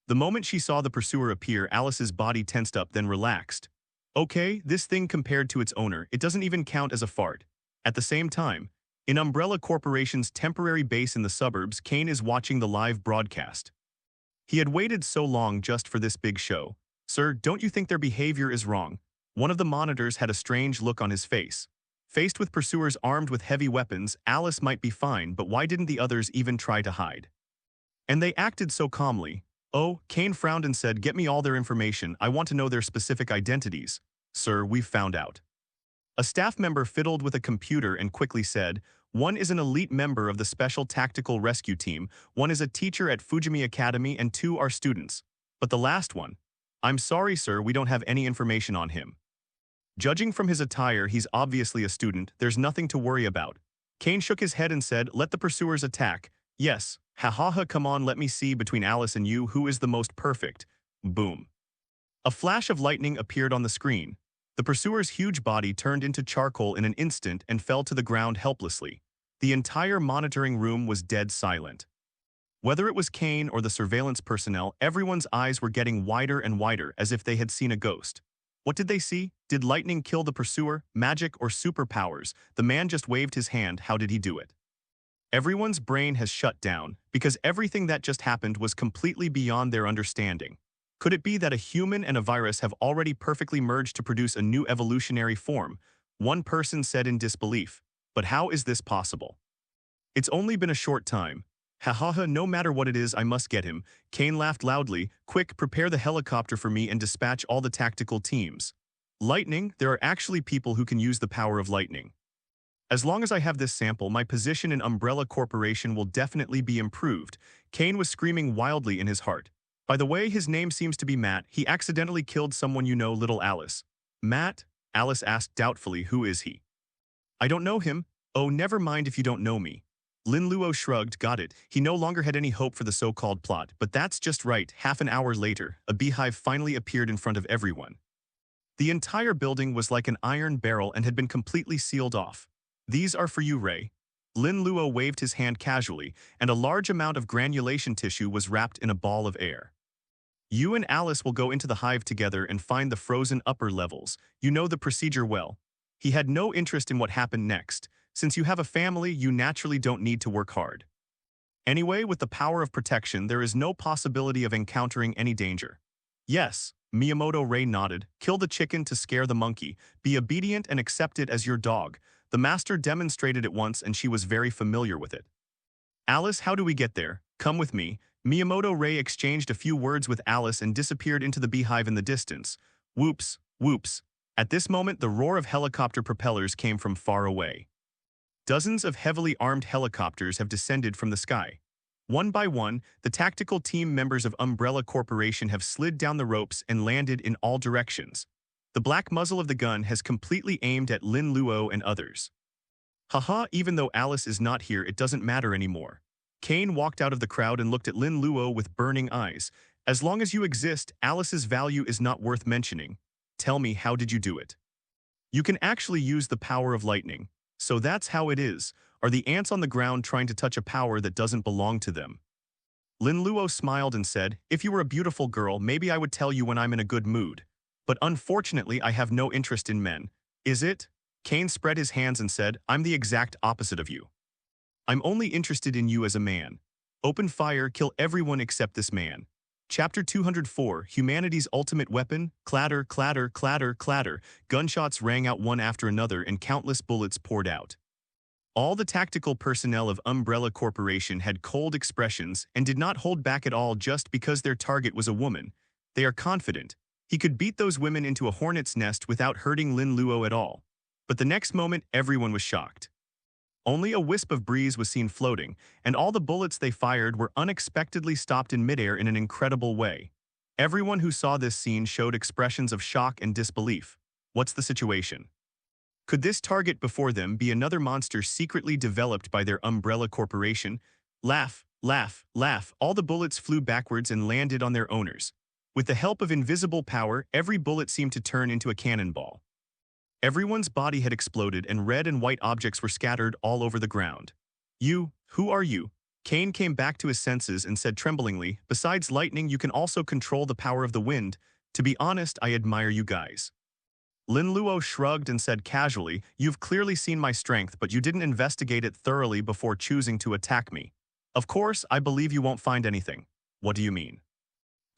The moment she saw the Pursuer appear, Alice's body tensed up, then relaxed. Okay, this thing compared to its owner, it doesn't even count as a fart. At the same time, in Umbrella Corporation's temporary base in the suburbs, Kane is watching the live broadcast. He had waited so long just for this big show. Sir, don't you think their behavior is wrong? One of the monitors had a strange look on his face. Faced with pursuers armed with heavy weapons, Alice might be fine, but why didn't the others even try to hide? And they acted so calmly. Oh, Kane frowned and said, "Get me all their information. I want to know their specific identities." "Sir, we've found out." A staff member fiddled with a computer and quickly said, "One is an elite member of the Special Tactical Rescue Team, one is a teacher at Fujimi Academy, and two are students. But the last one, I'm sorry, sir, we don't have any information on him." Judging from his attire, he's obviously a student. There's nothing to worry about. Kane shook his head and said, "Let the pursuers attack." "Yes, ha, come on, let me see between Alice and you who is the most perfect." Boom. A flash of lightning appeared on the screen. The pursuer's huge body turned into charcoal in an instant and fell to the ground helplessly. The entire monitoring room was dead silent. Whether it was Kane or the surveillance personnel, everyone's eyes were getting wider and wider as if they had seen a ghost. What did they see? Did lightning kill the pursuer, magic, or superpowers? The man just waved his hand. How did he do it? Everyone's brain has shut down because everything that just happened was completely beyond their understanding. Could it be that a human and a virus have already perfectly merged to produce a new evolutionary form? One person said in disbelief. But how is this possible? It's only been a short time. Ha, no matter what it is, I must get him. Kane laughed loudly. Quick, prepare the helicopter for me and dispatch all the tactical teams. Lightning, there are actually people who can use the power of lightning. As long as I have this sample, my position in Umbrella Corporation will definitely be improved. Kane was screaming wildly in his heart. By the way, his name seems to be Matt. He accidentally killed someone you know, little Alice. Matt? Alice asked doubtfully, who is he? I don't know him. Oh, never mind if you don't know me. Lin Luo shrugged. Got it. He no longer had any hope for the so-called plot, but that's just right. Half an hour later, a beehive finally appeared in front of everyone. The entire building was like an iron barrel and had been completely sealed off. These are for you, Ray. Lin Luo waved his hand casually, and a large amount of granulation tissue was wrapped in a ball of air. You and Alice will go into the hive together and find the frozen upper levels. You know the procedure well. He had no interest in what happened next. Since you have a family, you naturally don't need to work hard. Anyway, with the power of protection, there is no possibility of encountering any danger. Yes, Miyamoto Ray nodded. Kill the chicken to scare the monkey. Be obedient and accept it as your dog. The master demonstrated it once and she was very familiar with it. Alice, how do we get there? Come with me. Miyamoto Ray exchanged a few words with Alice and disappeared into the beehive in the distance. Whoops, whoops. At this moment, the roar of helicopter propellers came from far away. Dozens of heavily armed helicopters have descended from the sky. One by one, the tactical team members of Umbrella Corporation have slid down the ropes and landed in all directions. The black muzzle of the gun has completely aimed at Lin Luo and others. Haha, even though Alice is not here, it doesn't matter anymore. Kane walked out of the crowd and looked at Lin Luo with burning eyes. As long as you exist, Alice's value is not worth mentioning. Tell me, how did you do it? You can actually use the power of lightning. So that's how it is. Are the ants on the ground trying to touch a power that doesn't belong to them? Lin Luo smiled and said, if you were a beautiful girl, maybe I would tell you when I'm in a good mood. But unfortunately, I have no interest in men. Is it? Cain spread his hands and said, I'm the exact opposite of you. I'm only interested in you as a man. Open fire, kill everyone except this man. Chapter 204, Humanity's Ultimate Weapon, clatter, clatter, clatter, clatter. Gunshots rang out one after another and countless bullets poured out. All the tactical personnel of Umbrella Corporation had cold expressions and did not hold back at all just because their target was a woman. They are confident. He could beat those women into a hornet's nest without hurting Lin Luo at all. But the next moment, everyone was shocked. Only a wisp of breeze was seen floating, and all the bullets they fired were unexpectedly stopped in midair in an incredible way. Everyone who saw this scene showed expressions of shock and disbelief. What's the situation? Could this target before them be another monster secretly developed by their Umbrella Corporation? Laugh, laugh, laugh. All the bullets flew backwards and landed on their owners. With the help of invisible power, every bullet seemed to turn into a cannonball. Everyone's body had exploded and red and white objects were scattered all over the ground. Who are you? Cain came back to his senses and said tremblingly, besides lightning, you can also control the power of the wind. To be honest, I admire you guys. Lin Luo shrugged and said casually, you've clearly seen my strength, but you didn't investigate it thoroughly before choosing to attack me. Of course, I believe you won't find anything. What do you mean?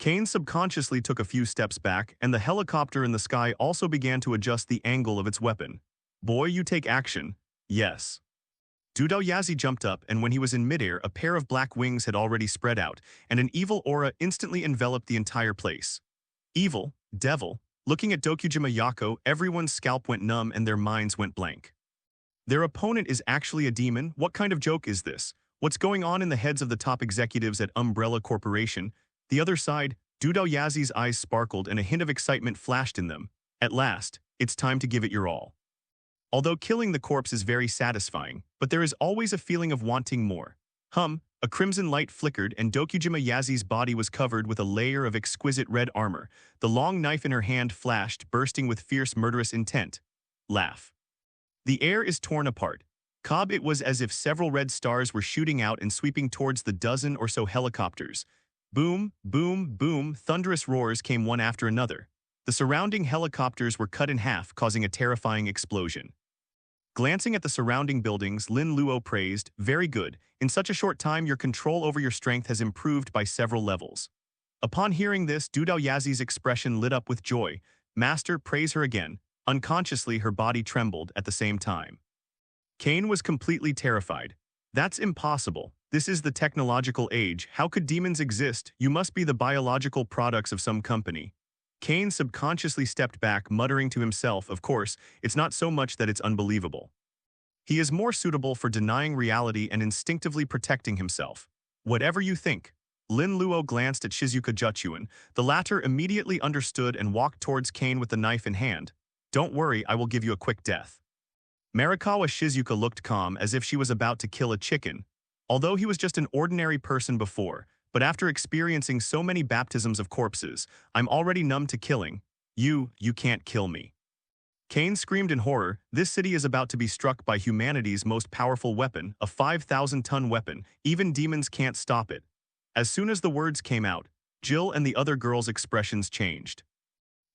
Cain subconsciously took a few steps back, and the helicopter in the sky also began to adjust the angle of its weapon. Boy, you take action. Yes. Dudao Yazi jumped up, and when he was in midair, a pair of black wings had already spread out, and an evil aura instantly enveloped the entire place. Evil, devil. Looking at Dokujima Yako, everyone's scalp went numb and their minds went blank. Their opponent is actually a demon? What kind of joke is this? What's going on in the heads of the top executives at Umbrella Corporation? The other side, Dudao Yazi's eyes sparkled and a hint of excitement flashed in them. At last, it's time to give it your all. Although killing the corpse is very satisfying, but there is always a feeling of wanting more. A crimson light flickered and Dokujima Yazi's body was covered with a layer of exquisite red armor. The long knife in her hand flashed, bursting with fierce murderous intent. Laugh. The air is torn apart. It was as if several red stars were shooting out and sweeping towards the dozen or so helicopters. Boom, boom, boom, thunderous roars came one after another. The surrounding helicopters were cut in half, causing a terrifying explosion. Glancing at the surrounding buildings, Lin Luo praised, very good. In such a short time, your control over your strength has improved by several levels. Upon hearing this, Dudao Yazi's expression lit up with joy. Master, praise her again. Unconsciously, her body trembled at the same time. Cain was completely terrified. That's impossible. This is the technological age. How could demons exist? You must be the biological products of some company. Cain subconsciously stepped back, muttering to himself, of course, it's not so much that it's unbelievable. He is more suitable for denying reality and instinctively protecting himself. Whatever you think. Lin Luo glanced at Shizuka Juchuan. The latter immediately understood and walked towards Cain with the knife in hand. Don't worry, I will give you a quick death. Marikawa Shizuka looked calm as if she was about to kill a chicken. Although he was just an ordinary person before, but after experiencing so many baptisms of corpses, I'm already numb to killing. You can't kill me. Cain screamed in horror. This city is about to be struck by humanity's most powerful weapon, a 5,000-ton weapon. Even demons can't stop it. As soon as the words came out, Jill and the other girls' expressions changed.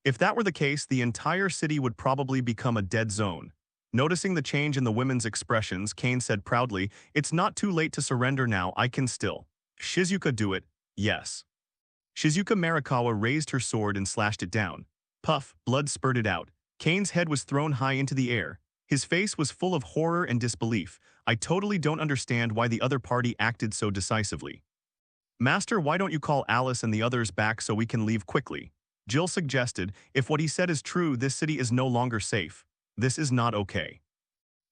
If that were the case, the entire city would probably become a dead zone. Noticing the change in the women's expressions, Cain said proudly, it's not too late to surrender now, I can still. Shizuka, do it. Yes. Shizuka Marikawa raised her sword and slashed it down. Puff, blood spurted out. Cain's head was thrown high into the air. His face was full of horror and disbelief. I totally don't understand why the other party acted so decisively. Master, why don't you call Alice and the others back so we can leave quickly? Jill suggested, if what he said is true, this city is no longer safe. This is not okay.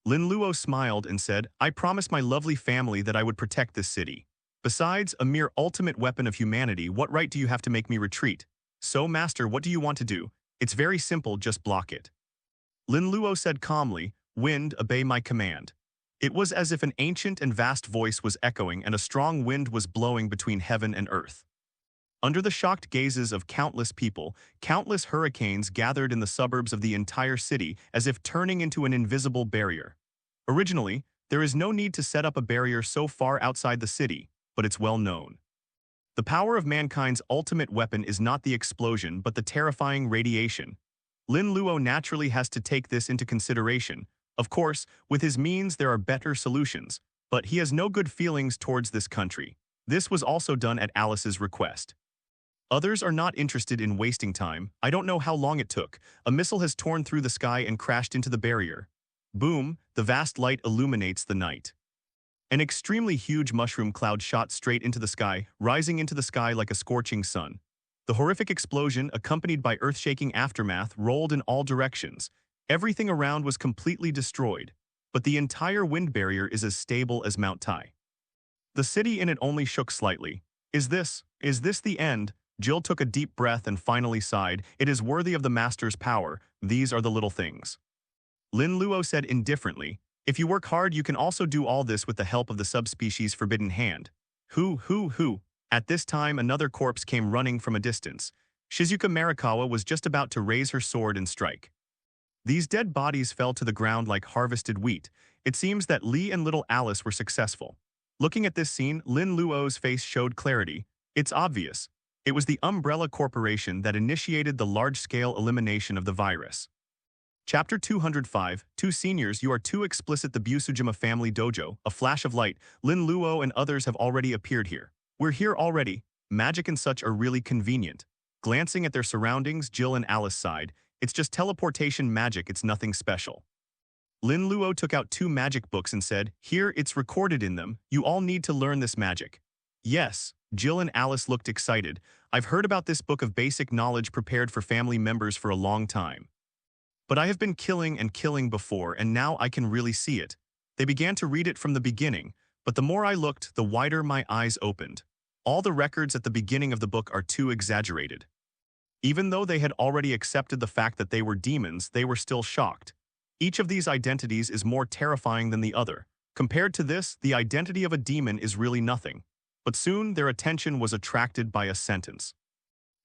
Lin Luo smiled and said, I promised my lovely family that I would protect this city. Besides, a mere ultimate weapon of humanity, what right do you have to make me retreat? So, Master, what do you want to do? It's very simple, just block it. Lin Luo said calmly, Wind, obey my command. It was as if an ancient and vast voice was echoing and a strong wind was blowing between heaven and earth. Under the shocked gazes of countless people, countless hurricanes gathered in the suburbs of the entire city as if turning into an invisible barrier. Originally, there is no need to set up a barrier so far outside the city, but it's well known. The power of mankind's ultimate weapon is not the explosion but the terrifying radiation. Lin Luo naturally has to take this into consideration. Of course, with his means there are better solutions, but he has no good feelings towards this country. This was also done at Alice's request. Others are not interested in wasting time. I don't know how long it took. A missile has torn through the sky and crashed into the barrier. Boom, the vast light illuminates the night. An extremely huge mushroom cloud shot straight into the sky, rising into the sky like a scorching sun. The horrific explosion, accompanied by earth-shaking aftermath, rolled in all directions. Everything around was completely destroyed, but the entire wind barrier is as stable as Mount Tai. The city in it only shook slightly. Is this the end? Jill took a deep breath and finally sighed. It is worthy of the master's power. These are the little things. Lin Luo said indifferently, if you work hard you can also do all this with the help of the subspecies Forbidden Hand. Who? At this time another corpse came running from a distance. Shizuka Marikawa was just about to raise her sword and strike. These dead bodies fell to the ground like harvested wheat. It seems that Lee and little Alice were successful. Looking at this scene, Lin Luo's face showed clarity. It's obvious. It was the Umbrella Corporation that initiated the large-scale elimination of the virus. Chapter 205, Two Seniors, you are too explicit. The Busujima Family Dojo, a flash of light. Lin Luo and others have already appeared here. We're here already. Magic and such are really convenient. Glancing at their surroundings, Jill and Alice sighed. It's just teleportation magic, it's nothing special. Lin Luo took out 2 magic books and said, here, it's recorded in them. You all need to learn this magic. Yes, Jill and Alice looked excited. I've heard about this book of basic knowledge prepared for family members for a long time. But I have been killing and killing before, and now I can really see it. They began to read it from the beginning, but the more I looked, the wider my eyes opened. All the records at the beginning of the book are too exaggerated. Even though they had already accepted the fact that they were demons, they were still shocked. Each of these identities is more terrifying than the other. Compared to this, the identity of a demon is really nothing. But soon their attention was attracted by a sentence.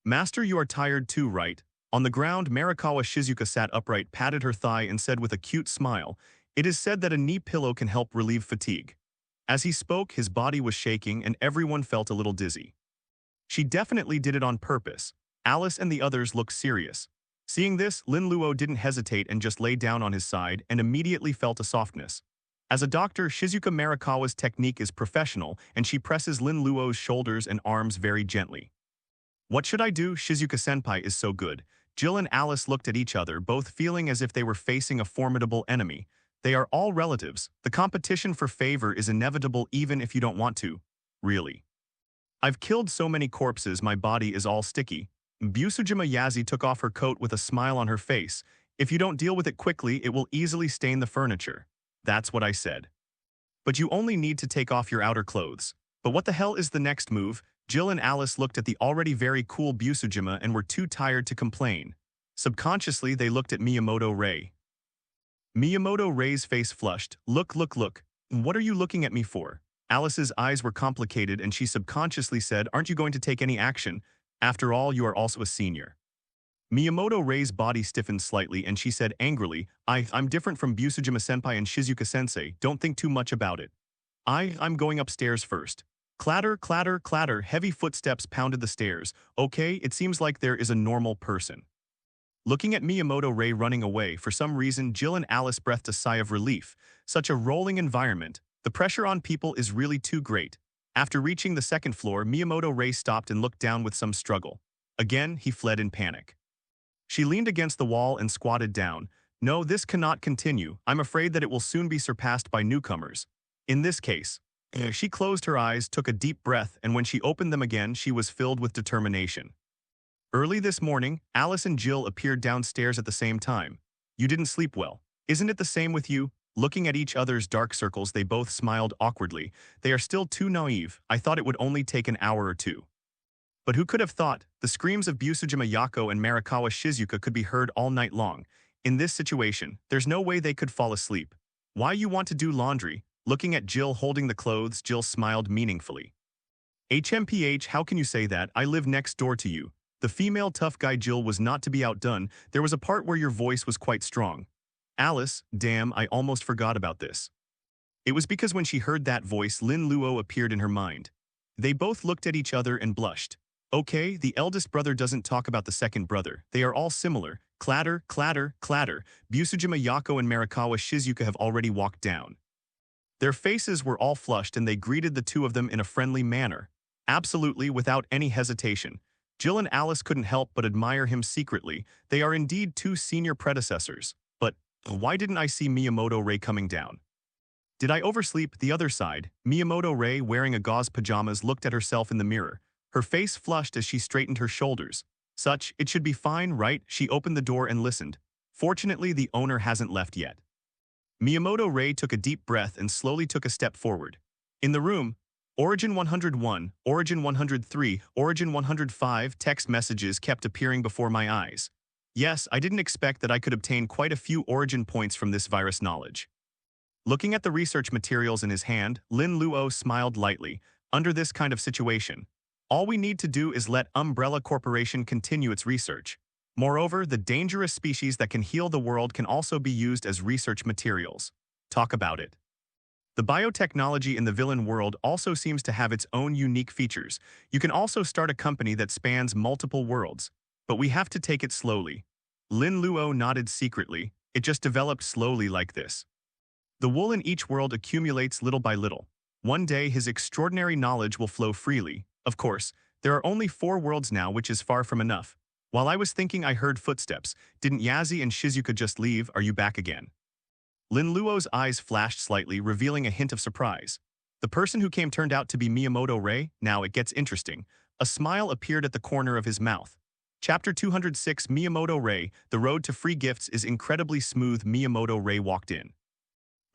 Master, you are tired too, right? On the ground, Marikawa Shizuka sat upright, patted her thigh, and said with a cute smile, it is said that a knee pillow can help relieve fatigue. As he spoke, his body was shaking and everyone felt a little dizzy. She definitely did it on purpose. Alice and the others looked serious. Seeing this, Lin Luo didn't hesitate and just lay down on his side and immediately felt a softness. As a doctor, Shizuka Marikawa's technique is professional and she presses Lin Luo's shoulders and arms very gently. What should I do? Shizuka-senpai is so good. Jill and Alice looked at each other, both feeling as if they were facing a formidable enemy. They are all relatives. The competition for favor is inevitable even if you don't want to. Really. I've killed so many corpses, my body is all sticky. Busujima Yazi took off her coat with a smile on her face. If you don't deal with it quickly, it will easily stain the furniture. That's what I said. But you only need to take off your outer clothes. But what the hell is the next move? Jill and Alice looked at the already very cool Busujima and were too tired to complain. Subconsciously, they looked at Miyamoto Rei. Miyamoto Rei's face flushed. Look. What are you looking at me for? Alice's eyes were complicated and she subconsciously said, aren't you going to take any action? After all, you are also a senior. Miyamoto Rei's body stiffened slightly and she said angrily, I'm different from Busujima-senpai and Shizuka-sensei, don't think too much about it. I'm going upstairs first. Clatter, clatter, clatter, heavy footsteps pounded the stairs. Okay, it seems like there is a normal person. Looking at Miyamoto Rei running away, for some reason Jill and Alice breathed a sigh of relief. Such a rolling environment. The pressure on people is really too great. After reaching the 2nd floor, Miyamoto Rei stopped and looked down with some struggle. Again, he fled in panic. She leaned against the wall and squatted down. No, this cannot continue. I'm afraid that it will soon be surpassed by newcomers. In this case, she closed her eyes, took a deep breath, and when she opened them again, she was filled with determination. Early this morning, Alice and Jill appeared downstairs at the same time. You didn't sleep well. Isn't it the same with you? Looking at each other's dark circles, they both smiled awkwardly. They are still too naive. I thought it would only take an hour or two. But who could have thought? The screams of Busujima Yako and Marikawa Shizuka could be heard all night long. In this situation, there's no way they could fall asleep. Why you want to do laundry? Looking at Jill holding the clothes, Jill smiled meaningfully. HMPH, how can you say that? I live next door to you. The female tough guy Jill was not to be outdone. There was a part where your voice was quite strong. Alice, damn, I almost forgot about this. It was because when she heard that voice, Lin Luo appeared in her mind. They both looked at each other and blushed. Okay, the eldest brother doesn't talk about the second brother. They are all similar. Clatter, clatter, clatter. Busujima Yako and Marikawa Shizuka have already walked down. Their faces were all flushed and they greeted the two of them in a friendly manner. Absolutely, without any hesitation. Jill and Alice couldn't help but admire him secretly. They are indeed two senior predecessors. But why didn't I see Miyamoto Rei coming down? Did I oversleep? The other side, Miyamoto Rei, wearing a gauze pajamas, looked at herself in the mirror. Her face flushed as she straightened her shoulders. It should be fine, right? She opened the door and listened. Fortunately, the owner hasn't left yet. Miyamoto Rei took a deep breath and slowly took a step forward. In the room, Origin 101, Origin 103, Origin 105 text messages kept appearing before my eyes. Yes, I didn't expect that I could obtain quite a few origin points from this virus knowledge. Looking at the research materials in his hand, Lin Luo smiled lightly. Under this kind of situation, all we need to do is let Umbrella Corporation continue its research. Moreover, the dangerous species that can heal the world can also be used as research materials. Talk about it. The biotechnology in the villain world also seems to have its own unique features. You can also start a company that spans multiple worlds. But we have to take it slowly. Lin Luo nodded secretly. It just developed slowly like this. The wool in each world accumulates little by little. One day his extraordinary knowledge will flow freely. Of course, there are only 4 worlds now, which is far from enough. While I was thinking I heard footsteps. Didn't Yazi and Shizuka just leave? Are you back again? Lin Luo's eyes flashed slightly, revealing a hint of surprise. The person who came turned out to be Miyamoto Rei. Now it gets interesting. A smile appeared at the corner of his mouth. Chapter 206, Miyamoto Rei. The road to free gifts is incredibly smooth. Miyamoto Rei walked in.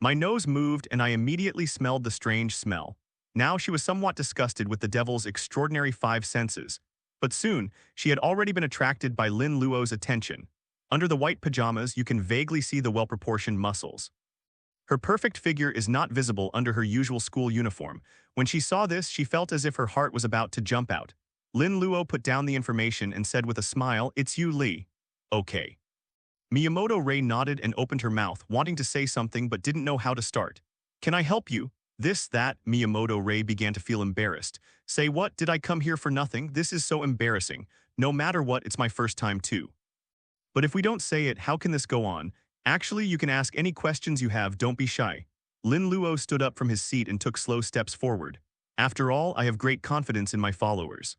My nose moved and I immediately smelled the strange smell. Now she was somewhat disgusted with the devil's extraordinary 5 senses. But soon, she had already been attracted by Lin Luo's attention. Under the white pajamas, you can vaguely see the well-proportioned muscles. Her perfect figure is not visible under her usual school uniform. When she saw this, she felt as if her heart was about to jump out. Lin Luo put down the information and said with a smile, "It's you, Li." Okay. Miyamoto Rei nodded and opened her mouth, wanting to say something but didn't know how to start. "Can I help you?" This, that, Miyamoto Rei began to feel embarrassed. "Say what? Did I come here for nothing? This is so embarrassing. No matter what, it's my first time too. But if we don't say it, how can this go on? Actually, you can ask any questions you have, don't be shy." Lin Luo stood up from his seat and took slow steps forward. "After all, I have great confidence in my followers.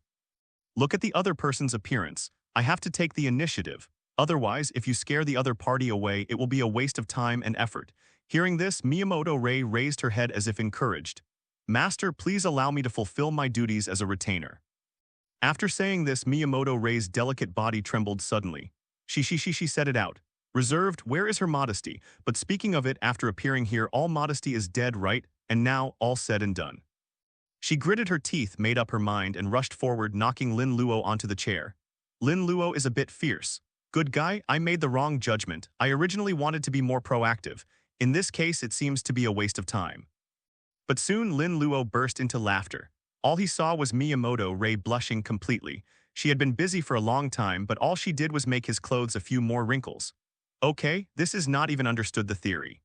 Look at the other person's appearance. I have to take the initiative. Otherwise, if you scare the other party away, it will be a waste of time and effort." Hearing this, Miyamoto Rei raised her head as if encouraged. "Master, please allow me to fulfill my duties as a retainer." After saying this, Miyamoto Rei's delicate body trembled suddenly. She said it out. Reserved, where is her modesty? But speaking of it, after appearing here, all modesty is dead, right? And now, all said and done. She gritted her teeth, made up her mind, and rushed forward, knocking Lin Luo onto the chair. "Lin Luo is a bit fierce. Good guy, I made the wrong judgment. I originally wanted to be more proactive. In this case, it seems to be a waste of time." But soon Lin Luo burst into laughter. All he saw was Miyamoto Rei blushing completely. She had been busy for a long time, but all she did was make his clothes a few more wrinkles. Okay, this is not even understood the theory.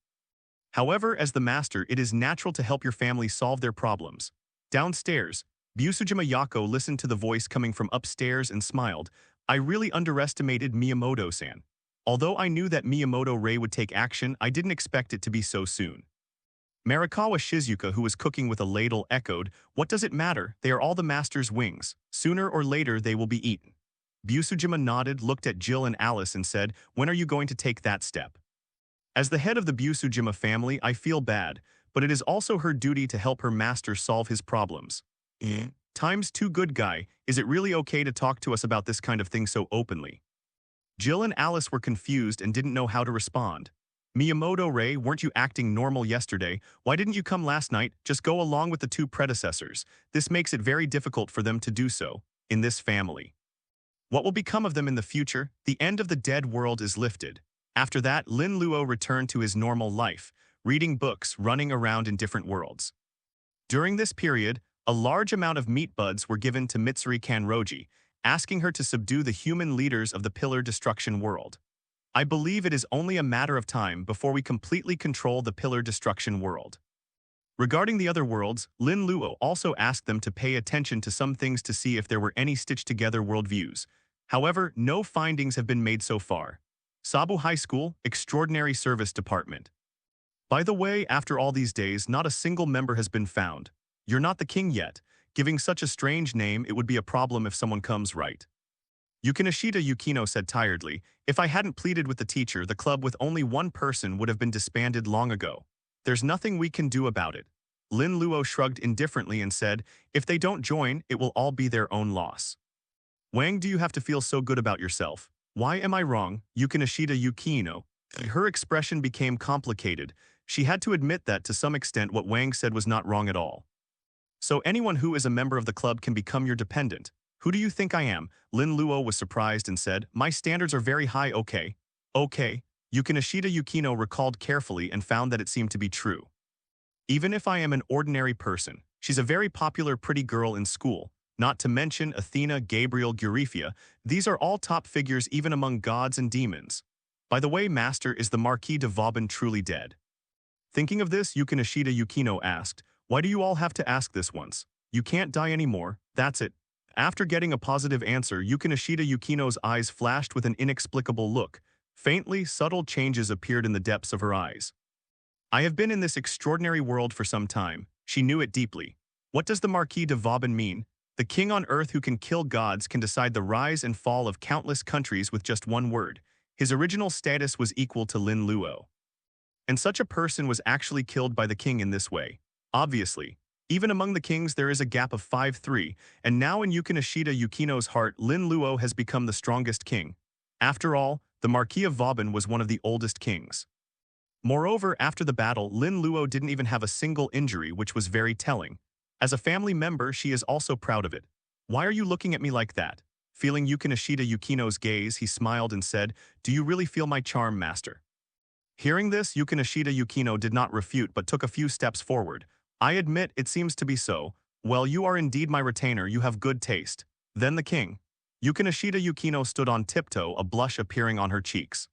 However, as the master, it is natural to help your family solve their problems. Downstairs, Busujima Yako listened to the voice coming from upstairs and smiled. "I really underestimated Miyamoto-san. Although I knew that Miyamoto Rei would take action, I didn't expect it to be so soon." Marikawa Shizuka, who was cooking with a ladle, echoed, "What does it matter? They are all the master's wings. Sooner or later they will be eaten." Busujima nodded, looked at Jill and Alice and said, "When are you going to take that step?" As the head of the Busujima family, I feel bad, but it is also her duty to help her master solve his problems. Times 2 good guy, is it really okay to talk to us about this kind of thing so openly? Jill and Alice were confused and didn't know how to respond. "Miyamoto Rei, weren't you acting normal yesterday? Why didn't you come last night? Just go along with the 2 predecessors. This makes it very difficult for them to do so, in this family. What will become of them in the future? The end of the dead world is lifted." After that, Lin Luo returned to his normal life, reading books, running around in different worlds. During this period, A large amount of meat buds were given to Mitsuri Kanroji, asking her to subdue the human leaders of the Pillar Destruction world. I believe it is only a matter of time before we completely control the Pillar Destruction world. Regarding the other worlds, Lin Luo also asked them to pay attention to some things to see if there were any stitched-together worldviews. However, no findings have been made so far. Sabu High School, Extraordinary Service Department. By the way, after all these days, not a single member has been found. You're not the king yet. Giving such a strange name, it would be a problem if someone comes right. Yukinashita Yukino said tiredly, if I hadn't pleaded with the teacher, the club with only one person would have been disbanded long ago. There's nothing we can do about it. Lin Luo shrugged indifferently and said, if they don't join, it will all be their own loss. Wang, do you have to feel so good about yourself? Why am I wrong, Yukinashita Yukino? Her expression became complicated. She had to admit that to some extent what Wang said was not wrong at all. So anyone who is a member of the club can become your dependent. Who do you think I am? Lin Luo was surprised and said, my standards are very high, okay. Okay. Yukinashita Yukino recalled carefully and found that it seemed to be true. Even if I am an ordinary person, she's a very popular pretty girl in school, not to mention Athena, Gabriel, Gurifia, these are all top figures even among gods and demons. By the way, Master, is the Marquis de Vauban truly dead? Thinking of this, Yukinashita Yukino asked, why do you all have to ask this once? You can't die anymore, that's it. After getting a positive answer, Yukinashita Yukino's eyes flashed with an inexplicable look. Faintly, subtle changes appeared in the depths of her eyes. I have been in this extraordinary world for some time. She knew it deeply. What does the Marquis de Vauban mean? The king on earth who can kill gods can decide the rise and fall of countless countries with just one word. His original status was equal to Lin Luo. And such a person was actually killed by the king in this way. Obviously, even among the kings there is a gap of 5-3, and now in Yukinashita Yukino's heart, Lin Luo has become the strongest king. After all, the Marquis of Vauban was one of the oldest kings. Moreover, after the battle, Lin Luo didn't even have a single injury, which was very telling. As a family member, she is also proud of it. Why are you looking at me like that? Feeling Yukinashita Yukino's gaze, he smiled and said, do you really feel my charm, master? Hearing this, Yukinashita Yukino did not refute but took a few steps forward. I admit it seems to be so. Well, you are indeed my retainer, you have good taste. Then the king. Yukinashita Yukino stood on tiptoe, a blush appearing on her cheeks.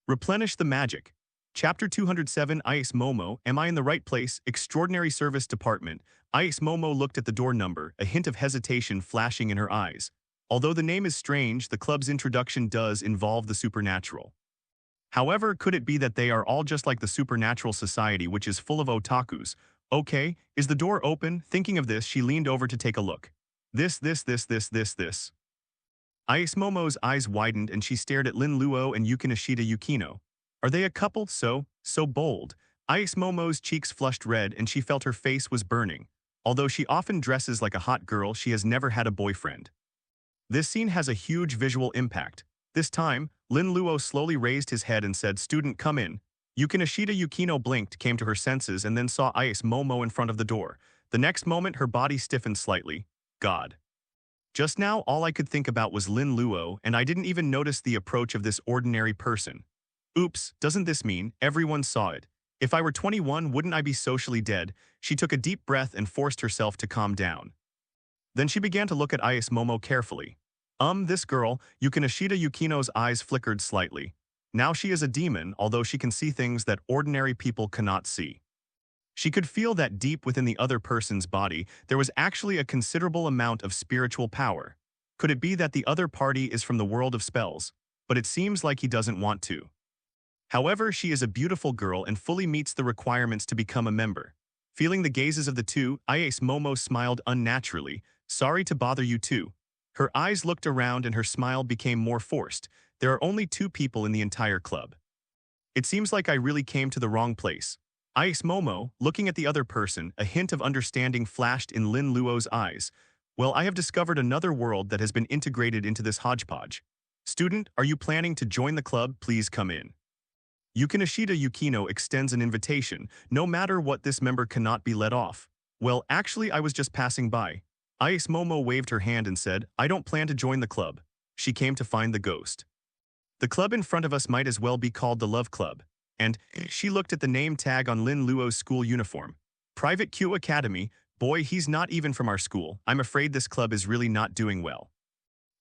Replenish the magic. Chapter 207 Ice Momo, am I in the right place? Extraordinary Service Department. Ice Momo looked at the door number, a hint of hesitation flashing in her eyes. Although the name is strange, the club's introduction does involve the supernatural. However, could it be that they are all just like the supernatural society which is full of otakus? Okay, is the door open? Thinking of this, she leaned over to take a look. This. Ice Momo's eyes widened and she stared at Lin Luo and Yukinashita Yukino. Are they a couple? So bold. Ice Momo's cheeks flushed red and she felt her face was burning. Although she often dresses like a hot girl, she has never had a boyfriend. This scene has a huge visual impact. This time, Lin Luo slowly raised his head and said, student, come in. Yukinashita Yukino blinked, came to her senses, and then saw Ice Momo in front of the door. The next moment, her body stiffened slightly. God. Just now, all I could think about was Lin Luo, and I didn't even notice the approach of this ordinary person. Oops, doesn't this mean everyone saw it? If I were 21, wouldn't I be socially dead? She took a deep breath and forced herself to calm down. Then she began to look at Ice Momo carefully. This girl, Yukinashita Yukino's eyes flickered slightly. Now she is a demon, although she can see things that ordinary people cannot see. She could feel that deep within the other person's body, there was actually a considerable amount of spiritual power. Could it be that the other party is from the world of spells? But it seems like he doesn't want to. However, she is a beautiful girl and fully meets the requirements to become a member. Feeling the gazes of the two, Ice Momo smiled unnaturally. Sorry to bother you too. Her eyes looked around and her smile became more forced. There are only 2 people in the entire club. It seems like I really came to the wrong place. Ice Momo, looking at the other person, a hint of understanding flashed in Lin Luo's eyes. Well, I have discovered another world that has been integrated into this hodgepodge. Student, are you planning to join the club? Please come in. Yukinashita Yukino extends an invitation. No matter what, this member cannot be let off. Well, actually, I was just passing by. Ice Momo waved her hand and said, I don't plan to join the club. She came to find the ghost. The club in front of us might as well be called the Love Club. And she looked at the name tag on Lin Luo's school uniform. Private Q Academy, Boy, he's not even from our school. I'm afraid this club is really not doing well.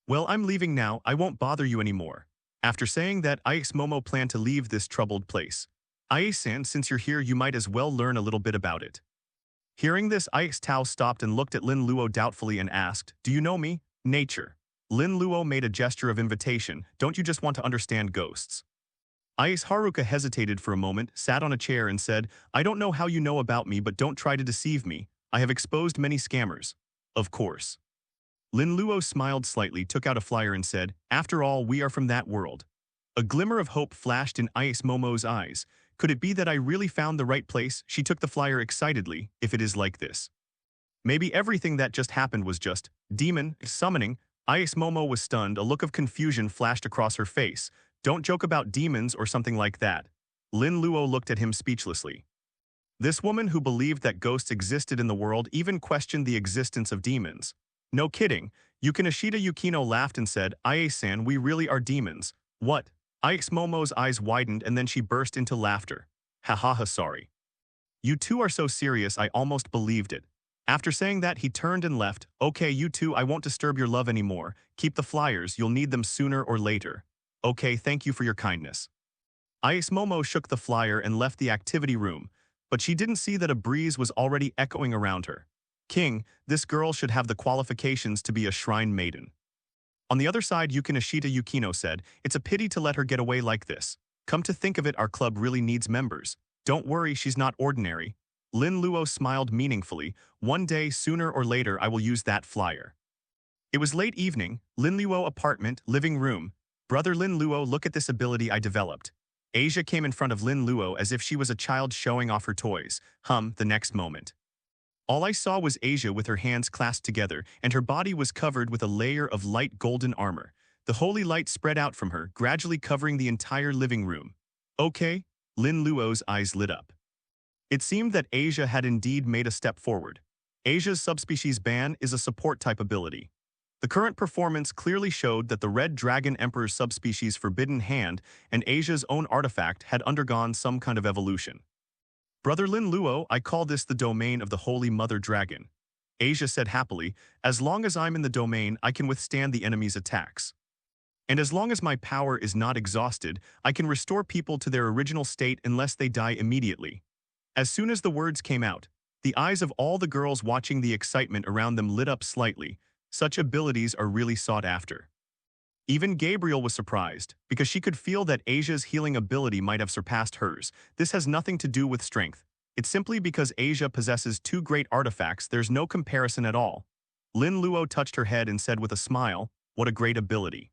Well, I'm leaving now. I won't bother you anymore. After saying that, Ix Momo planned to leave this troubled place. Ie-san, since you're here, you might as well learn a little bit about it. Hearing this, Ix Tao stopped and looked at Lin Luo doubtfully and asked, "Do you know me? Nature." Lin Luo made a gesture of invitation. "Don't you just want to understand ghosts?" Ix Haruka hesitated for a moment, sat on a chair and said, "I don't know how you know about me, but don't try to deceive me. I have exposed many scammers." "Of course." Lin Luo smiled slightly, took out a flyer and said, "After all, we are from that world." A glimmer of hope flashed in Ix Momo's eyes. "Could it be that I really found the right place?" She took the flyer excitedly. "If it is like this, maybe everything that just happened was just demon summoning." Ix Momo was stunned. A look of confusion flashed across her face. "Don't joke about demons or something like that." Lin Luo looked at him speechlessly. This woman who believed that ghosts existed in the world even questioned the existence of demons. "No kidding." Yukinishita Yukino laughed and said, "Ie-san, we really are demons." "What?" Ix Momo's eyes widened and then she burst into laughter. "Ha ha ha, sorry. You two are so serious I almost believed it." After saying that, he turned and left. "Okay, you two, I won't disturb your love anymore. Keep the flyers, you'll need them sooner or later." "Okay, thank you for your kindness." Ix Momo shook the flyer and left the activity room, but she didn't see that a breeze was already echoing around her. "King, this girl should have the qualifications to be a shrine maiden." On the other side, Yukinishita Yukino said, "It's a pity to let her get away like this. Come to think of it, our club really needs members. Don't worry, she's not ordinary." Lin Luo smiled meaningfully. "One day, sooner or later, I will use that flyer." It was late evening. Lin Luo apartment, living room. "Brother Lin Luo, look at this ability I developed." Asia came in front of Lin Luo as if she was a child showing off her toys. The next moment, all I saw was Asia with her hands clasped together, and her body was covered with a layer of light golden armor. The holy light spread out from her, gradually covering the entire living room. "Okay." Lin Luo's eyes lit up. It seemed that Asia had indeed made a step forward. Asia's subspecies ban is a support-type ability. The current performance clearly showed that the Red Dragon Emperor's subspecies Forbidden Hand and Asia's own artifact had undergone some kind of evolution. "Brother Lin Luo, I call this the domain of the Holy Mother Dragon." Asia said happily, "As long as I'm in the domain, I can withstand the enemy's attacks. And as long as my power is not exhausted, I can restore people to their original state unless they die immediately." As soon as the words came out, the eyes of all the girls watching the excitement around them lit up slightly. Such abilities are really sought after. Even Gabriel was surprised, because she could feel that Asia's healing ability might have surpassed hers. This has nothing to do with strength. It's simply because Asia possesses two great artifacts, there's no comparison at all. Lin Luo touched her head and said with a smile, "What a great ability.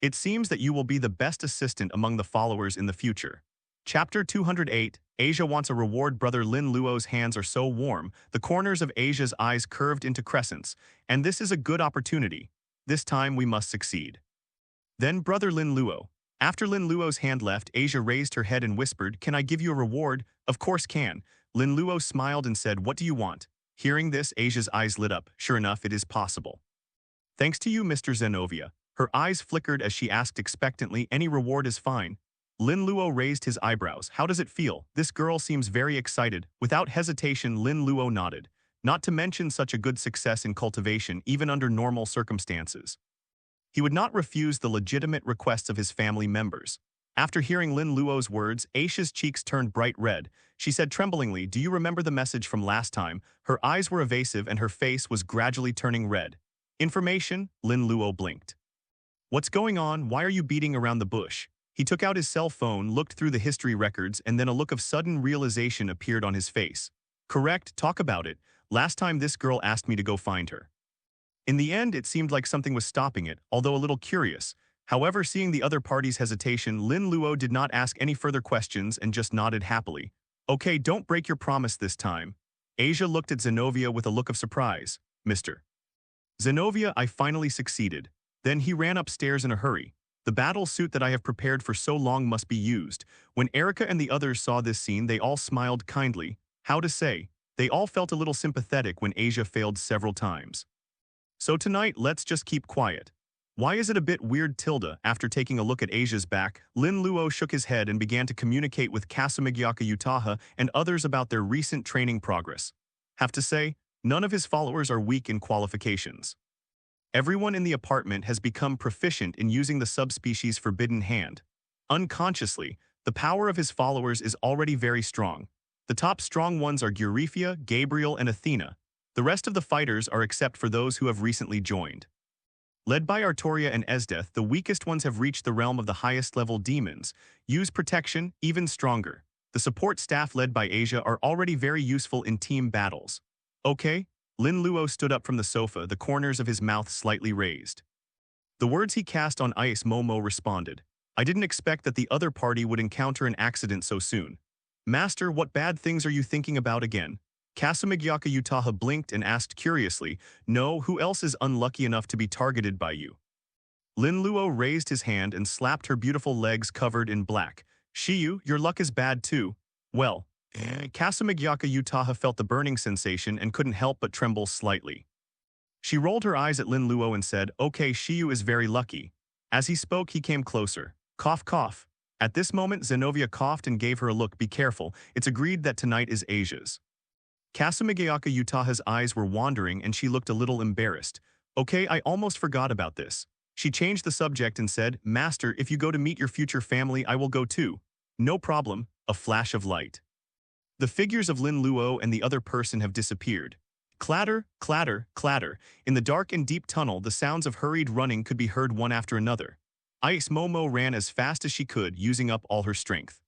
It seems that you will be the best assistant among the followers in the future." Chapter 208, Asia wants a reward. Brother Lin Luo's hands are so warm, the corners of Asia's eyes curved into crescents, and this is a good opportunity. This time we must succeed. Then Brother Lin Luo. After Lin Luo's hand left, Asia raised her head and whispered, "Can I give you a reward?" "Of course can." Lin Luo smiled and said, "What do you want?" Hearing this, Asia's eyes lit up. "Sure enough, it is possible." "Thanks to you, Mr. Zenovia." Her eyes flickered as she asked expectantly, "Any reward is fine." Lin Luo raised his eyebrows. "How does it feel? This girl seems very excited." Without hesitation, Lin Luo nodded. Not to mention such a good success in cultivation, even under normal circumstances. He would not refuse the legitimate requests of his family members. After hearing Lin Luo's words, Aisha's cheeks turned bright red. She said tremblingly, "Do you remember the message from last time?" Her eyes were evasive and her face was gradually turning red. "Information?" Lin Luo blinked. "What's going on? Why are you beating around the bush?" He took out his cell phone, looked through the history records, and then a look of sudden realization appeared on his face. "Correct, talk about it. Last time this girl asked me to go find her." In the end, it seemed like something was stopping it, although a little curious. However, seeing the other party's hesitation, Lin Luo did not ask any further questions and just nodded happily. "Okay, don't break your promise this time." Asia looked at Zenovia with a look of surprise. "Mr. Zenovia, I finally succeeded." Then he ran upstairs in a hurry. "The battle suit that I have prepared for so long must be used." When Erica and the others saw this scene, they all smiled kindly. How to say? They all felt a little sympathetic when Asia failed several times. "So tonight, let's just keep quiet." "Why is it a bit weird, Tilda?" After taking a look at Asia's back, Lin Luo shook his head and began to communicate with Kasumigyaka Utaha and others about their recent training progress. "Have to say, None of his followers are weak in qualifications. Everyone in the apartment has become proficient in using the subspecies Forbidden Hand. Unconsciously, the power of his followers is already very strong. The top strong ones are Gurifia, Gabriel, and Athena. The rest of the fighters are except for those who have recently joined. Led by Artoria and Esdeth, the weakest ones have reached the realm of the highest-level demons. Use protection, even stronger. The support staff led by Asia are already very useful in team battles. Okay? Lin Luo stood up from the sofa, the corners of his mouth slightly raised. The words he cast on Ice Momo responded. I didn't expect that the other party would encounter an accident so soon. Master, what bad things are you thinking about again? Kasamigyaka Utaha blinked and asked curiously, No, who else is unlucky enough to be targeted by you? Lin Luo raised his hand and slapped her beautiful legs covered in black. Shiyu, your luck is bad too. Well, Kasamigyaka Utaha felt the burning sensation and couldn't help but tremble slightly. She rolled her eyes at Lin Luo and said, Okay, Shiyu is very lucky. As he spoke, he came closer. Cough, cough. At this moment, Zenobia coughed and gave her a look. Be careful, it's agreed that tonight is Asia's. Kasamigyaka Utaha's eyes were wandering and she looked a little embarrassed. Okay, I almost forgot about this. She changed the subject and said, Master, if you go to meet your future family, I will go too. No problem, a flash of light. The figures of Lin Luo and the other person have disappeared. Clatter, clatter, clatter. In the dark and deep tunnel, the sounds of hurried running could be heard one after another. Ice Momo ran as fast as she could, using up all her strength.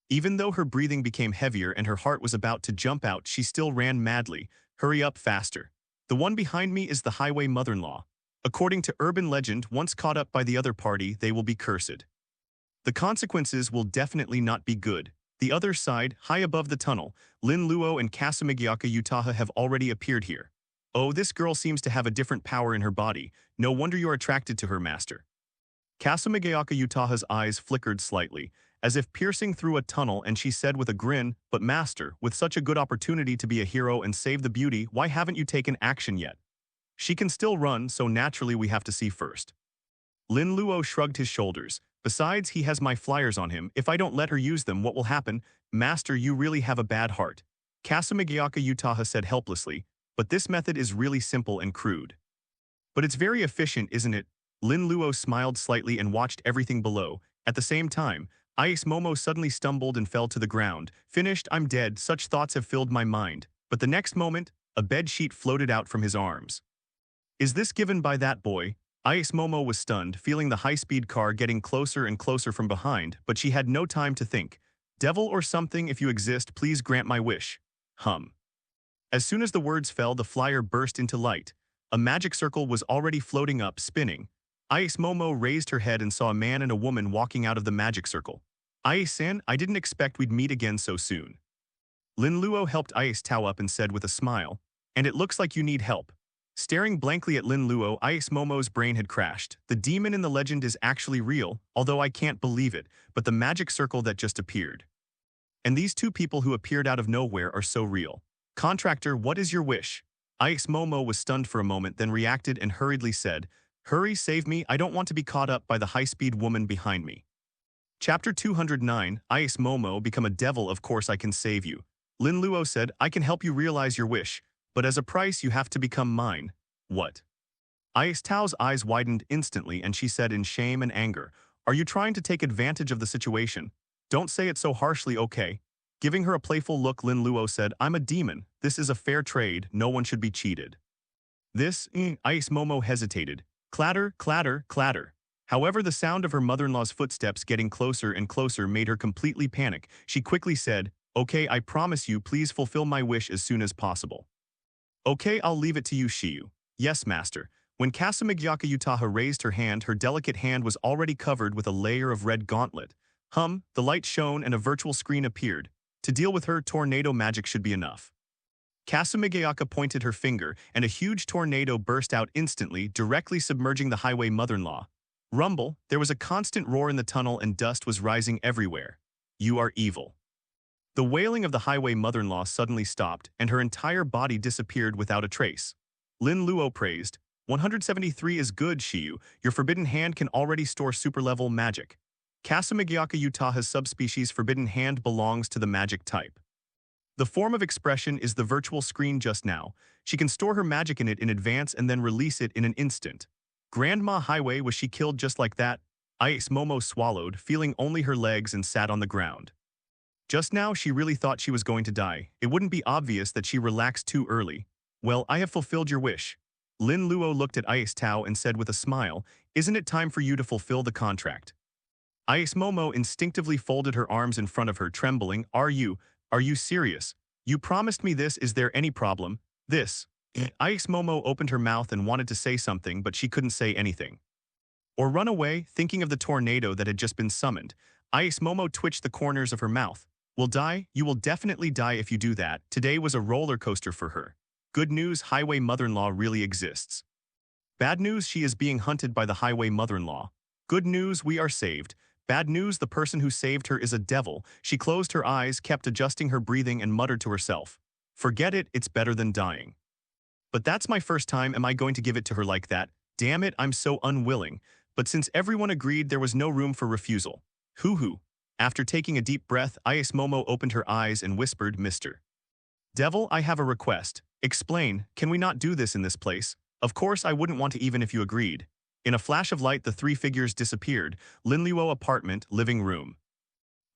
Even though her breathing became heavier and her heart was about to jump out, she still ran madly. Hurry up faster. The one behind me is the highway mother-in-law. According to urban legend, once caught up by the other party, they will be cursed. The consequences will definitely not be good. The other side, high above the tunnel, Lin Luo and Kasamigyaka Utaha have already appeared here. Oh, this girl seems to have a different power in her body. No wonder you're attracted to her, master. Kasamigyaka Utaha's eyes flickered slightly, as if piercing through a tunnel, and she said with a grin, But master, with such a good opportunity to be a hero and save the beauty, why haven't you taken action yet? She can still run, so naturally we have to see first. Lin Luo shrugged his shoulders. Besides, he has my flyers on him. If I don't let her use them, what will happen? Master, you really have a bad heart. Kasamigyaka Utaha said helplessly, but this method is really simple and crude. But it's very efficient, isn't it? Lin Luo smiled slightly and watched everything below. At the same time, Ice Momo suddenly stumbled and fell to the ground. Finished, I'm dead, such thoughts have filled my mind. But the next moment, a bed sheet floated out from his arms. Is this given by that boy? Ice Momo was stunned, feeling the high-speed car getting closer and closer from behind, but she had no time to think. Devil or something, if you exist, please grant my wish. Hum. As soon as the words fell, the flyer burst into light. A magic circle was already floating up, spinning. Ice Momo raised her head and saw a man and a woman walking out of the magic circle. Ice-san, I didn't expect we'd meet again so soon. Lin Luo helped Ice Tao up and said with a smile, And it looks like you need help. Staring blankly at Lin Luo, Ice Momo's brain had crashed. The demon in the legend is actually real, although I can't believe it, but the magic circle that just appeared. And these two people who appeared out of nowhere are so real. Contractor, what is your wish? Ice Momo was stunned for a moment, then reacted and hurriedly said, Hurry, save me, I don't want to be caught up by the high-speed woman behind me. Chapter 209, Ice Momo, become a devil, of course I can save you. Lin Luo said, I can help you realize your wish, but as a price you have to become mine. What? Ice Tao's eyes widened instantly and she said in shame and anger, Are you trying to take advantage of the situation? Don't say it so harshly, okay? Giving her a playful look, Lin Luo said, I'm a demon. This is a fair trade. No one should be cheated. Ice Momo hesitated. Clatter, clatter, clatter. However, the sound of her mother-in-law's footsteps getting closer and closer made her completely panic. She quickly said, Okay, I promise you, please fulfill my wish as soon as possible. Okay, I'll leave it to you, Shiyu. Yes, master. When Kasamigyaka Utaha raised her hand, her delicate hand was already covered with a layer of red gauntlet. The light shone and a virtual screen appeared. To deal with her, tornado magic should be enough. Kasamigyaka pointed her finger, and a huge tornado burst out instantly, directly submerging the highway mother-in-law. Rumble, there was a constant roar in the tunnel and dust was rising everywhere. You are evil. The wailing of the highway mother-in-law suddenly stopped, and her entire body disappeared without a trace. Lin Luo praised, 173 is good, Shiyu. Your forbidden hand can already store super-level magic. Kasamigyaka Utaha's subspecies forbidden hand belongs to the magic type. The form of expression is the virtual screen just now. She can store her magic in it in advance and then release it in an instant. Grandma Highway, was she killed just like that? Ice Momo swallowed, feeling only her legs, and sat on the ground. Just now she really thought she was going to die. It wouldn't be obvious that she relaxed too early. Well, I have fulfilled your wish. Lin Luo looked at Ice Tao and said with a smile, isn't it time for you to fulfill the contract? Ice Momo instinctively folded her arms in front of her, trembling. Are you serious? You promised me this. Is there any problem? This. Ice Momo opened her mouth and wanted to say something, but she couldn't say anything. Or run away, thinking of the tornado that had just been summoned. Ice Momo twitched the corners of her mouth. Will die? You will definitely die if you do that. Today was a roller coaster for her. Good news, Highway Mother-in-Law really exists. Bad news, she is being hunted by the Highway Mother-in-Law. Good news, we are saved. Bad news, the person who saved her is a devil. She closed her eyes, kept adjusting her breathing, and muttered to herself. Forget it, it's better than dying. But that's my first time. Am I going to give it to her like that? Damn it, I'm so unwilling. But since everyone agreed, there was no room for refusal. Hoo-hoo. After taking a deep breath, Ice Momo opened her eyes and whispered, Mr. Devil, I have a request. Explain, can we not do this in this place? Of course I wouldn't want to even if you agreed. In a flash of light, the three figures disappeared. Lin Luo apartment, living room.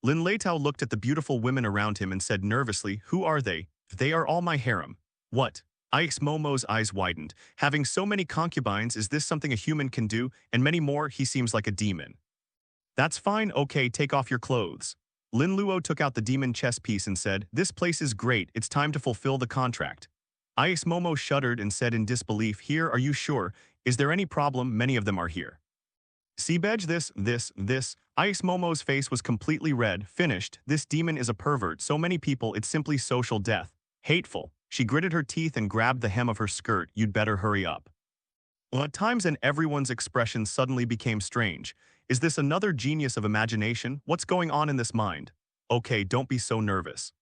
Lin Leitao looked at the beautiful women around him and said nervously, who are they? They are all my harem. What? Ice Momo's eyes widened. Having so many concubines, is this something a human can do? And many more, he seems like a demon. That's fine, okay, take off your clothes. Lin Luo took out the demon chess piece and said, this place is great, it's time to fulfill the contract. Ice Momo shuddered and said in disbelief, here, are you sure? Is there any problem? Many of them are here. Seebej, this. Ice Momo's face was completely red. Finished. This demon is a pervert. So many people, it's simply social death. Hateful. She gritted her teeth and grabbed the hem of her skirt. You'd better hurry up. Well, at times, and everyone's expression suddenly became strange. Is this another genius of imagination? What's going on in this mind? Okay, don't be so nervous.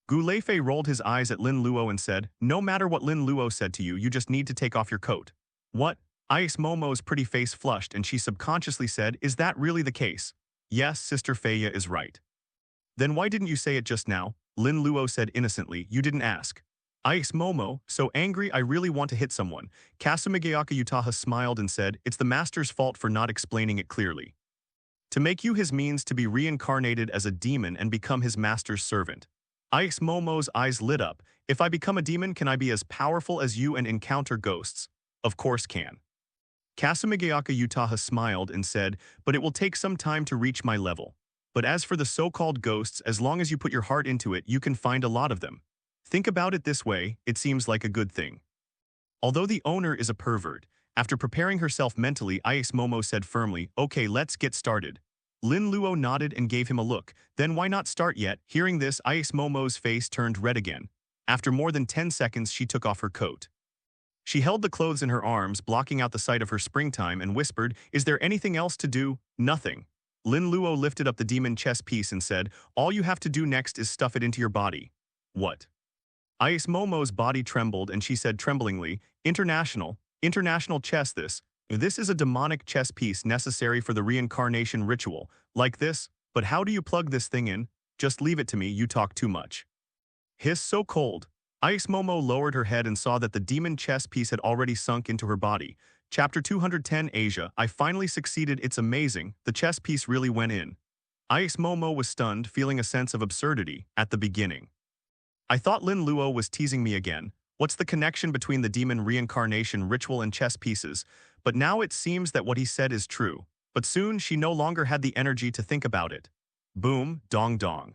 Gu Leifei rolled his eyes at Lin Luo and said, no matter what Lin Luo said to you, you just need to take off your coat. What? Ice Momo's pretty face flushed and she subconsciously said, is that really the case? Yes, Sister Feiya is right. Then why didn't you say it just now? Lin Luo said innocently, you didn't ask. Ice Momo, so angry I really want to hit someone. Kasumigayaka Utaha smiled and said, it's the master's fault for not explaining it clearly. To make you his means to be reincarnated as a demon and become his master's servant. Ice Momo's eyes lit up. If I become a demon, can I be as powerful as you and encounter ghosts? Of course can. Kasumigayaka Utaha smiled and said, but it will take some time to reach my level. But as for the so-called ghosts, as long as you put your heart into it, you can find a lot of them. Think about it this way, it seems like a good thing. Although the owner is a pervert, after preparing herself mentally, Ice Momo said firmly, okay, let's get started. Lin Luo nodded and gave him a look. Then why not start yet? Hearing this, Ice Momo's face turned red again. After more than 10 seconds, she took off her coat. She held the clothes in her arms, blocking out the sight of her springtime, and whispered, is there anything else to do? Nothing. Lin Luo lifted up the demon chess piece and said, all you have to do next is stuff it into your body. What? Ice Momo's body trembled and she said tremblingly, international chess This is a demonic chess piece necessary for the reincarnation ritual, like this, but how do you plug this thing in? Just leave it to me, you talk too much. Hiss, so cold. Ice Momo lowered her head and saw that the demon chess piece had already sunk into her body. Chapter 210 Asia, I finally succeeded, it's amazing, the chess piece really went in. Ice Momo was stunned, feeling a sense of absurdity at the beginning. I thought Lin Luo was teasing me again. What's the connection between the demon reincarnation ritual and chess pieces? But now it seems that what he said is true. But soon she no longer had the energy to think about it. Boom, dong dong.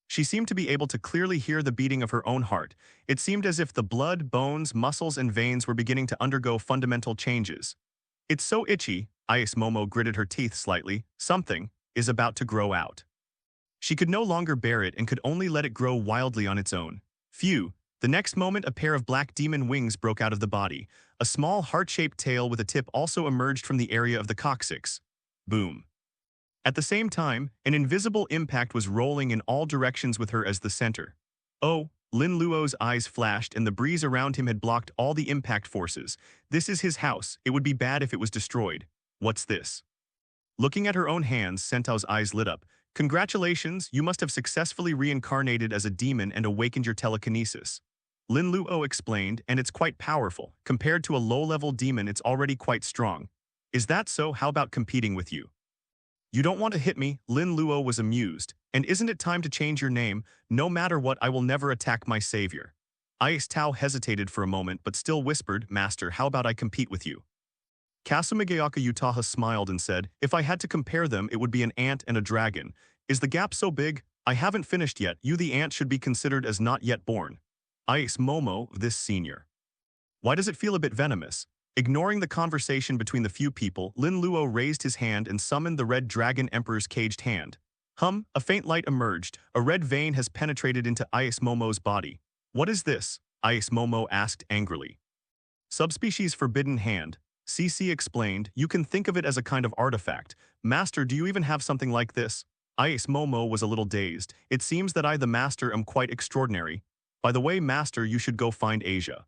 She seemed to be able to clearly hear the beating of her own heart. It seemed as if the blood, bones, muscles, and veins were beginning to undergo fundamental changes. It's so itchy, Ice Momo gritted her teeth slightly. Something is about to grow out. She could no longer bear it and could only let it grow wildly on its own. Phew. The next moment, a pair of black demon wings broke out of the body. A small heart-shaped tail with a tip also emerged from the area of the coccyx. Boom. At the same time, an invisible impact was rolling in all directions with her as the center. Oh, Lin Luo's eyes flashed and the breeze around him had blocked all the impact forces. This is his house. It would be bad if it was destroyed. What's this? Looking at her own hands, Sentao's eyes lit up. Congratulations, you must have successfully reincarnated as a demon and awakened your telekinesis. Lin Luo explained, and it's quite powerful. Compared to a low-level demon, it's already quite strong. Is that so? How about competing with you? You don't want to hit me, Lin Luo was amused. And isn't it time to change your name? No matter what, I will never attack my savior. Ice Tao hesitated for a moment but still whispered, Master, how about I compete with you? Kasumigayaka Utaha smiled and said, if I had to compare them, it would be an ant and a dragon. Is the gap so big? I haven't finished yet. You the ant should be considered as not yet born. Ice Momo, this senior. Why does it feel a bit venomous? Ignoring the conversation between the few people, Lin Luo raised his hand and summoned the red dragon emperor's caged hand. A faint light emerged. A red vein has penetrated into Ice Momo's body. What is this? Ice Momo asked angrily. Subspecies forbidden hand. CC explained, you can think of it as a kind of artifact. Master, do you even have something like this? Ice Momo was a little dazed. It seems that I, the master, am quite extraordinary. By the way, master, you should go find Asia.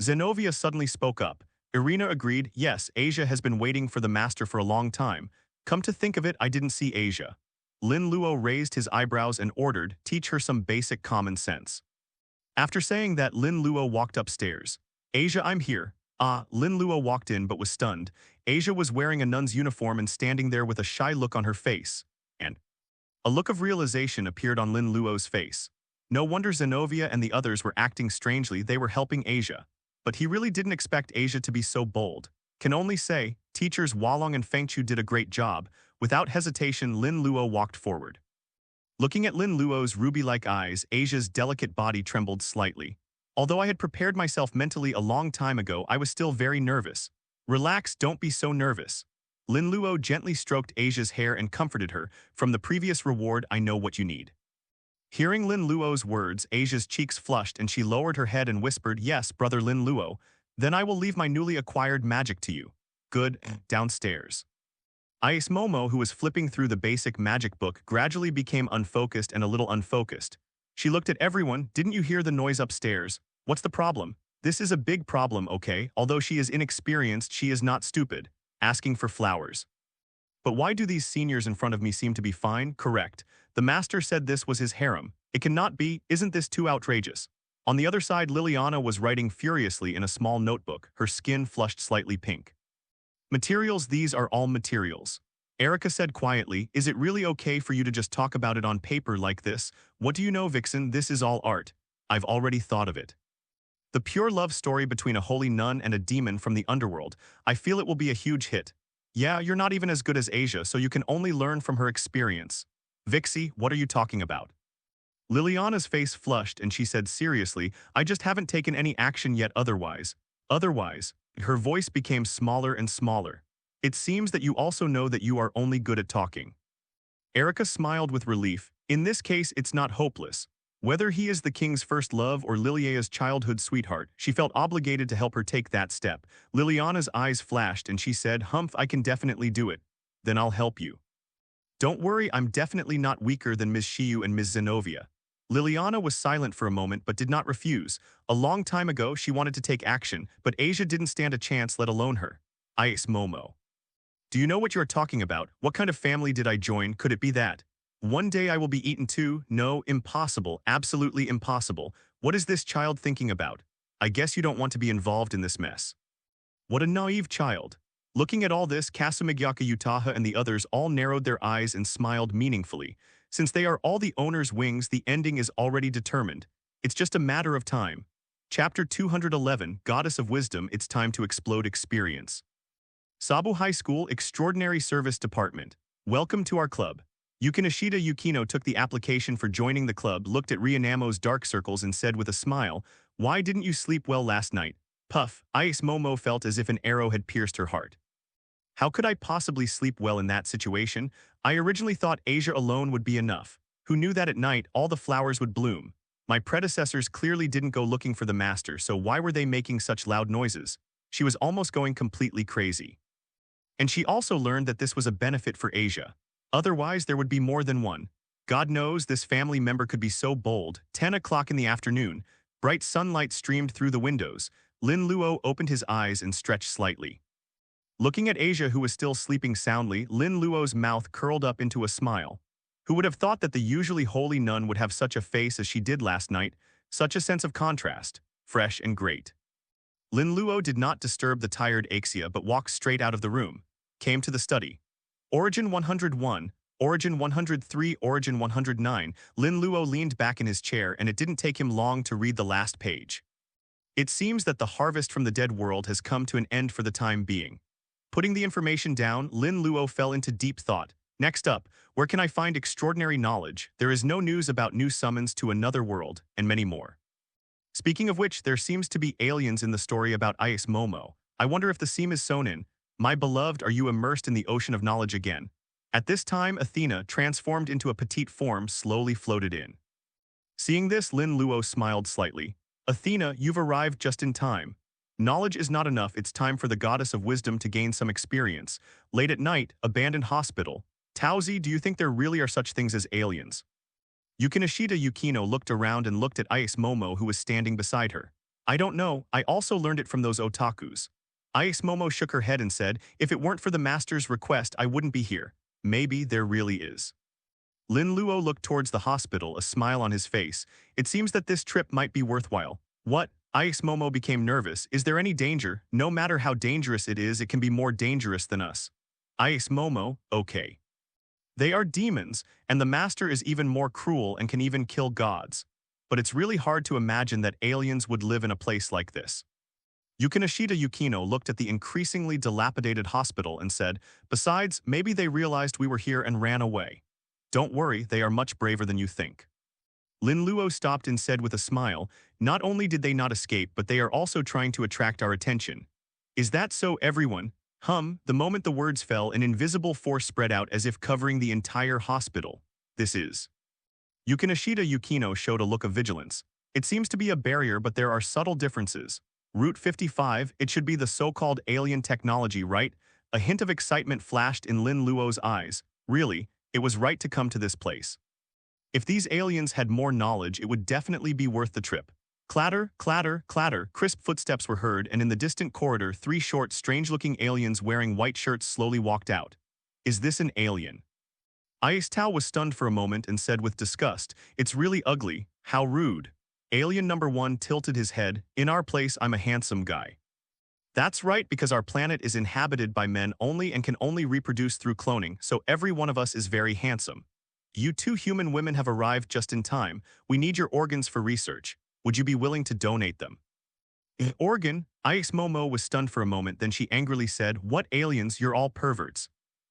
Zenobia suddenly spoke up. Irina agreed, yes, Asia has been waiting for the master for a long time. Come to think of it, I didn't see Asia. Lin Luo raised his eyebrows and ordered, teach her some basic common sense. After saying that, Lin Luo walked upstairs. Asia, I'm here. Lin Luo walked in but was stunned. Asia was wearing a nun's uniform and standing there with a shy look on her face. And a look of realization appeared on Lin Luo's face. No wonder Zenobia and the others were acting strangely, they were helping Asia. But he really didn't expect Asia to be so bold. Can only say, teachers Walong and Fengchu did a great job. Without hesitation, Lin Luo walked forward. Looking at Lin Luo's ruby-like eyes, Asia's delicate body trembled slightly. Although I had prepared myself mentally a long time ago, I was still very nervous. Relax, don't be so nervous. Lin Luo gently stroked Asia's hair and comforted her. From the previous reward, I know what you need. Hearing Lin Luo's words, Asia's cheeks flushed and she lowered her head and whispered, yes, brother Lin Luo, then I will leave my newly acquired magic to you. Good, downstairs. Ice Momo, who was flipping through the basic magic book, gradually became unfocused and a little unfocused. She looked at everyone, didn't you hear the noise upstairs? What's the problem? This is a big problem, okay? Although she is inexperienced, she is not stupid. Asking for flowers. But why do these seniors in front of me seem to be fine? Correct. The master said this was his harem. It cannot be, isn't this too outrageous? On the other side, Liliana was writing furiously in a small notebook, her skin flushed slightly pink. Materials, these are all materials. Erica said quietly, is it really okay for you to just talk about it on paper like this? What do you know, Vixen? This is all art. I've already thought of it. The pure love story between a holy nun and a demon from the underworld. I feel it will be a huge hit. Yeah, you're not even as good as Asia, so you can only learn from her experience. Vixie, what are you talking about? Liliana's face flushed and she said seriously, I just haven't taken any action yet otherwise. Her voice became smaller and smaller. It seems that you also know that you are only good at talking. Erica smiled with relief. In this case, it's not hopeless. Whether he is the king's first love or Lilia's childhood sweetheart, she felt obligated to help her take that step. Liliana's eyes flashed and she said, Humph, I can definitely do it. Then I'll help you. Don't worry, I'm definitely not weaker than Ms. Shiyu and Ms. Zenobia. Liliana was silent for a moment but did not refuse. A long time ago, she wanted to take action, but Asia didn't stand a chance, let alone her. Ice Momo. Do you know what you're talking about? What kind of family did I join? Could it be that? One day I will be eaten too? No, impossible, absolutely impossible. What is this child thinking about? I guess you don't want to be involved in this mess. What a naive child. Looking at all this, Kasumigyaka Utaha and the others all narrowed their eyes and smiled meaningfully. Since they are all the owner's wings, the ending is already determined. It's just a matter of time. Chapter 211, Goddess of Wisdom, It's Time to Explode Experience. Sabu High School Extraordinary Service Department. Welcome to our club. Yukinishida Yukino took the application for joining the club, looked at Ryunamo's dark circles and said with a smile, why didn't you sleep well last night? Puff, Ice Momo felt as if an arrow had pierced her heart. How could I possibly sleep well in that situation? I originally thought Asia alone would be enough. Who knew that at night all the flowers would bloom? My predecessors clearly didn't go looking for the master, so why were they making such loud noises? She was almost going completely crazy. And she also learned that this was a benefit for Asia. Otherwise, there would be more than one. God knows this family member could be so bold. 10 o'clock in the afternoon. Bright sunlight streamed through the windows. Lin Luo opened his eyes and stretched slightly. Looking at Asia, who was still sleeping soundly, Lin Luo's mouth curled up into a smile. Who would have thought that the usually holy nun would have such a face as she did last night, such a sense of contrast, fresh and great. Lin Luo did not disturb the tired Axia but walked straight out of the room, came to the study. Origin 101, Origin 103, Origin 109, Lin Luo leaned back in his chair and it didn't take him long to read the last page. It seems that the harvest from the dead world has come to an end for the time being. Putting the information down, Lin Luo fell into deep thought. Next up, where can I find extraordinary knowledge? There is no news about new summons to another world, and many more. Speaking of which, there seems to be aliens in the story about Rias Momo. I wonder if the seam is sewn in. My beloved, are you immersed in the ocean of knowledge again? At this time, Athena, transformed into a petite form, slowly floated in. Seeing this, Lin Luo smiled slightly. Athena, you've arrived just in time. Knowledge is not enough, it's time for the goddess of wisdom to gain some experience. Late at night, abandoned hospital. Taozi, do you think there really are such things as aliens? Yukinishita Yukino looked around and looked at Rias Momo who was standing beside her. I don't know, I also learned it from those otakus. Rias Momo shook her head and said, if it weren't for the master's request, I wouldn't be here. Maybe there really is. Lin Luo looked towards the hospital, a smile on his face. It seems that this trip might be worthwhile. What? Rias Momo became nervous. Is there any danger? No matter how dangerous it is, it can be more dangerous than us. Rias Momo, okay. They are demons, and the master is even more cruel and can even kill gods. But it's really hard to imagine that aliens would live in a place like this. Yukinishita Yukino looked at the increasingly dilapidated hospital and said, besides, maybe they realized we were here and ran away. Don't worry, they are much braver than you think. Lin Luo stopped and said with a smile, not only did they not escape, but they are also trying to attract our attention. Is that so, everyone? The moment the words fell, an invisible force spread out as if covering the entire hospital. This is. Yukinishita Yukino showed a look of vigilance. It seems to be a barrier, but there are subtle differences. Route 55, it should be the so-called alien technology, right? A hint of excitement flashed in Lin Luo's eyes. Really, it was right to come to this place. If these aliens had more knowledge, it would definitely be worth the trip. Clatter, clatter, clatter, crisp footsteps were heard, and in the distant corridor, three short, strange-looking aliens wearing white shirts slowly walked out. Is this an alien? Rias Tao was stunned for a moment and said with disgust, it's really ugly, how rude. Alien number 1 tilted his head, in our place I'm a handsome guy. That's right, because our planet is inhabited by men only and can only reproduce through cloning, so every one of us is very handsome. You two human women have arrived just in time. We need your organs for research. Would you be willing to donate them? Organ? Rias Momo was stunned for a moment, then she angrily said, what aliens, you're all perverts.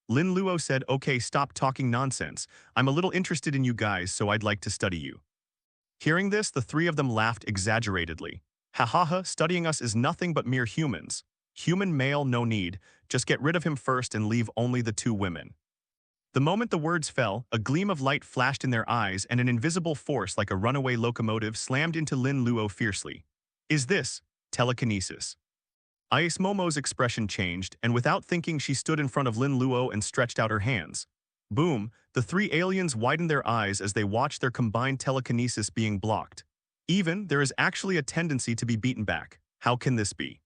Lin Luo said, okay, stop talking nonsense. I'm a little interested in you guys, so I'd like to study you. Hearing this, the three of them laughed exaggeratedly. Ha ha ha, studying us is nothing but mere humans. Human male, no need. Just get rid of him first and leave only the two women. The moment the words fell, a gleam of light flashed in their eyes and an invisible force like a runaway locomotive slammed into Lin Luo fiercely. Is this telekinesis? Rias Momo's expression changed, and without thinking she stood in front of Lin Luo and stretched out her hands. Boom, the three aliens widened their eyes as they watched their combined telekinesis being blocked. There is actually a tendency to be beaten back. How can this be?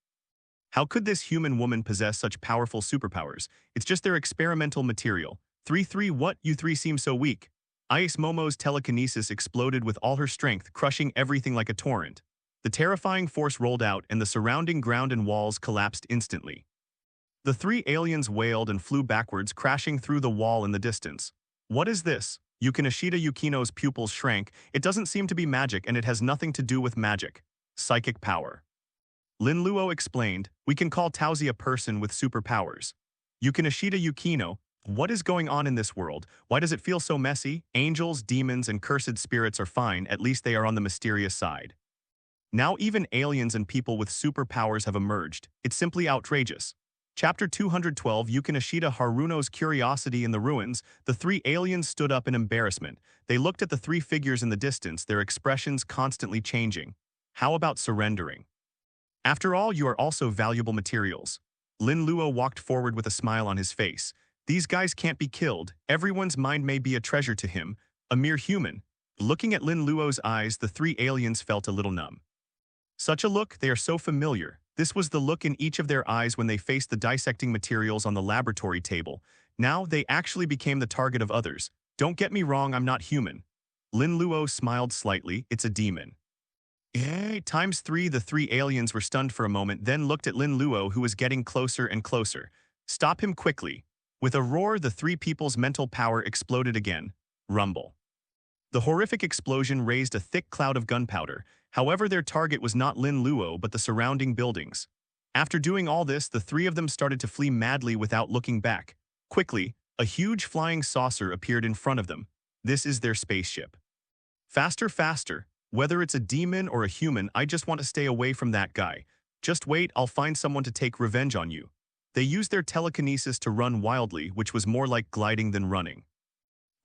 How could this human woman possess such powerful superpowers? It's just their experimental material. 3-3 what? You three seem so weak. Rias Momo's telekinesis exploded with all her strength, crushing everything like a torrent. The terrifying force rolled out and the surrounding ground and walls collapsed instantly. The three aliens wailed and flew backwards, crashing through the wall in the distance. What is this? Yukinishita Yukino's pupils shrank. It doesn't seem to be magic, and it has nothing to do with magic. Psychic power. Lin Luo explained, we can call Taozi a person with superpowers. Yukinishita Yukino, what is going on in this world? Why does it feel so messy? Angels, demons, and cursed spirits are fine, at least they are on the mysterious side. Now even aliens and people with superpowers have emerged. It's simply outrageous. Chapter 212, Yukinishita Haruno's Curiosity in the Ruins. The three aliens stood up in embarrassment. They looked at the three figures in the distance, their expressions constantly changing. How about surrendering? After all, you are also valuable materials. Lin Luo walked forward with a smile on his face. These guys can't be killed. Everyone's mind may be a treasure to him, a mere human. Looking at Lin Luo's eyes, the three aliens felt a little numb. Such a look, they are so familiar. This was the look in each of their eyes when they faced the dissecting materials on the laboratory table. Now, they actually became the target of others. Don't get me wrong, I'm not human. Lin Luo smiled slightly. It's a demon. Times three, the three aliens were stunned for a moment, then looked at Lin Luo, who was getting closer and closer. Stop him quickly. With a roar, the three people's mental power exploded again. Rumble. The horrific explosion raised a thick cloud of gunpowder. However, their target was not Lin Luo but the surrounding buildings. After doing all this, the three of them started to flee madly without looking back. Quickly, a huge flying saucer appeared in front of them. This is their spaceship. Faster, faster. Whether it's a demon or a human, I just want to stay away from that guy. Just wait, I'll find someone to take revenge on you. They used their telekinesis to run wildly, which was more like gliding than running.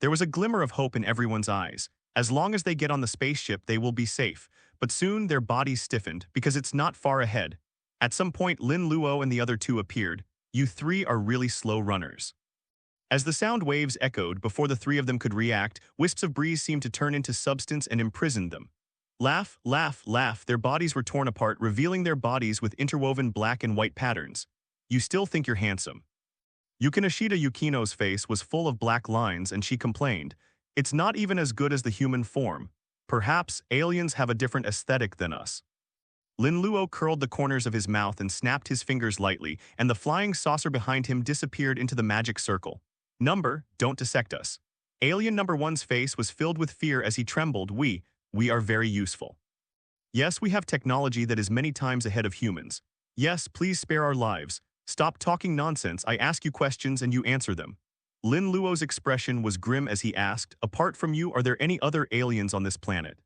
There was a glimmer of hope in everyone's eyes. As long as they get on the spaceship, they will be safe. But soon their bodies stiffened, because it's not far ahead. At some point, Lin Luo and the other two appeared. You three are really slow runners. As the sound waves echoed, before the three of them could react, wisps of breeze seemed to turn into substance and imprisoned them. Laugh, laugh, laugh, their bodies were torn apart, revealing their bodies with interwoven black and white patterns. You still think you're handsome. Yukinashita Yukino's face was full of black lines and she complained, it's not even as good as the human form. Perhaps aliens have a different aesthetic than us. Lin Luo curled the corners of his mouth and snapped his fingers lightly, and the flying saucer behind him disappeared into the magic circle. Don't dissect us. Alien number one's face was filled with fear as he trembled. We are very useful. Yes, we have technology that is many times ahead of humans. Yes, please spare our lives. Stop talking nonsense, I ask you questions and you answer them. Lin Luo's expression was grim as he asked, apart from you, are there any other aliens on this planet?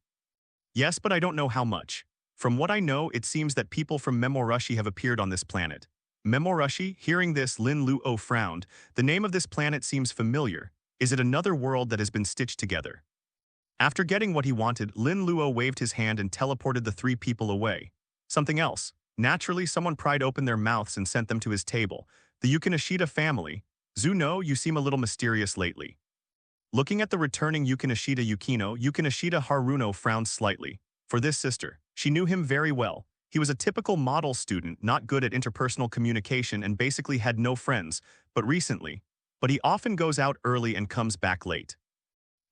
Yes, but I don't know how much. From what I know, it seems that people from Memorushi have appeared on this planet. Memorushi? Hearing this, Lin Luo frowned. The name of this planet seems familiar. Is it another world that has been stitched together? After getting what he wanted, Lin Luo waved his hand and teleported the three people away. Something else. Naturally, someone pried open their mouths and sent them to his table. The Yukinashita family. Zuno, you seem a little mysterious lately. Looking at the returning Yukinashita Yukino, Yukinashita Haruno frowned slightly. For this sister, she knew him very well. He was a typical model student, not good at interpersonal communication and basically had no friends, but he often goes out early and comes back late.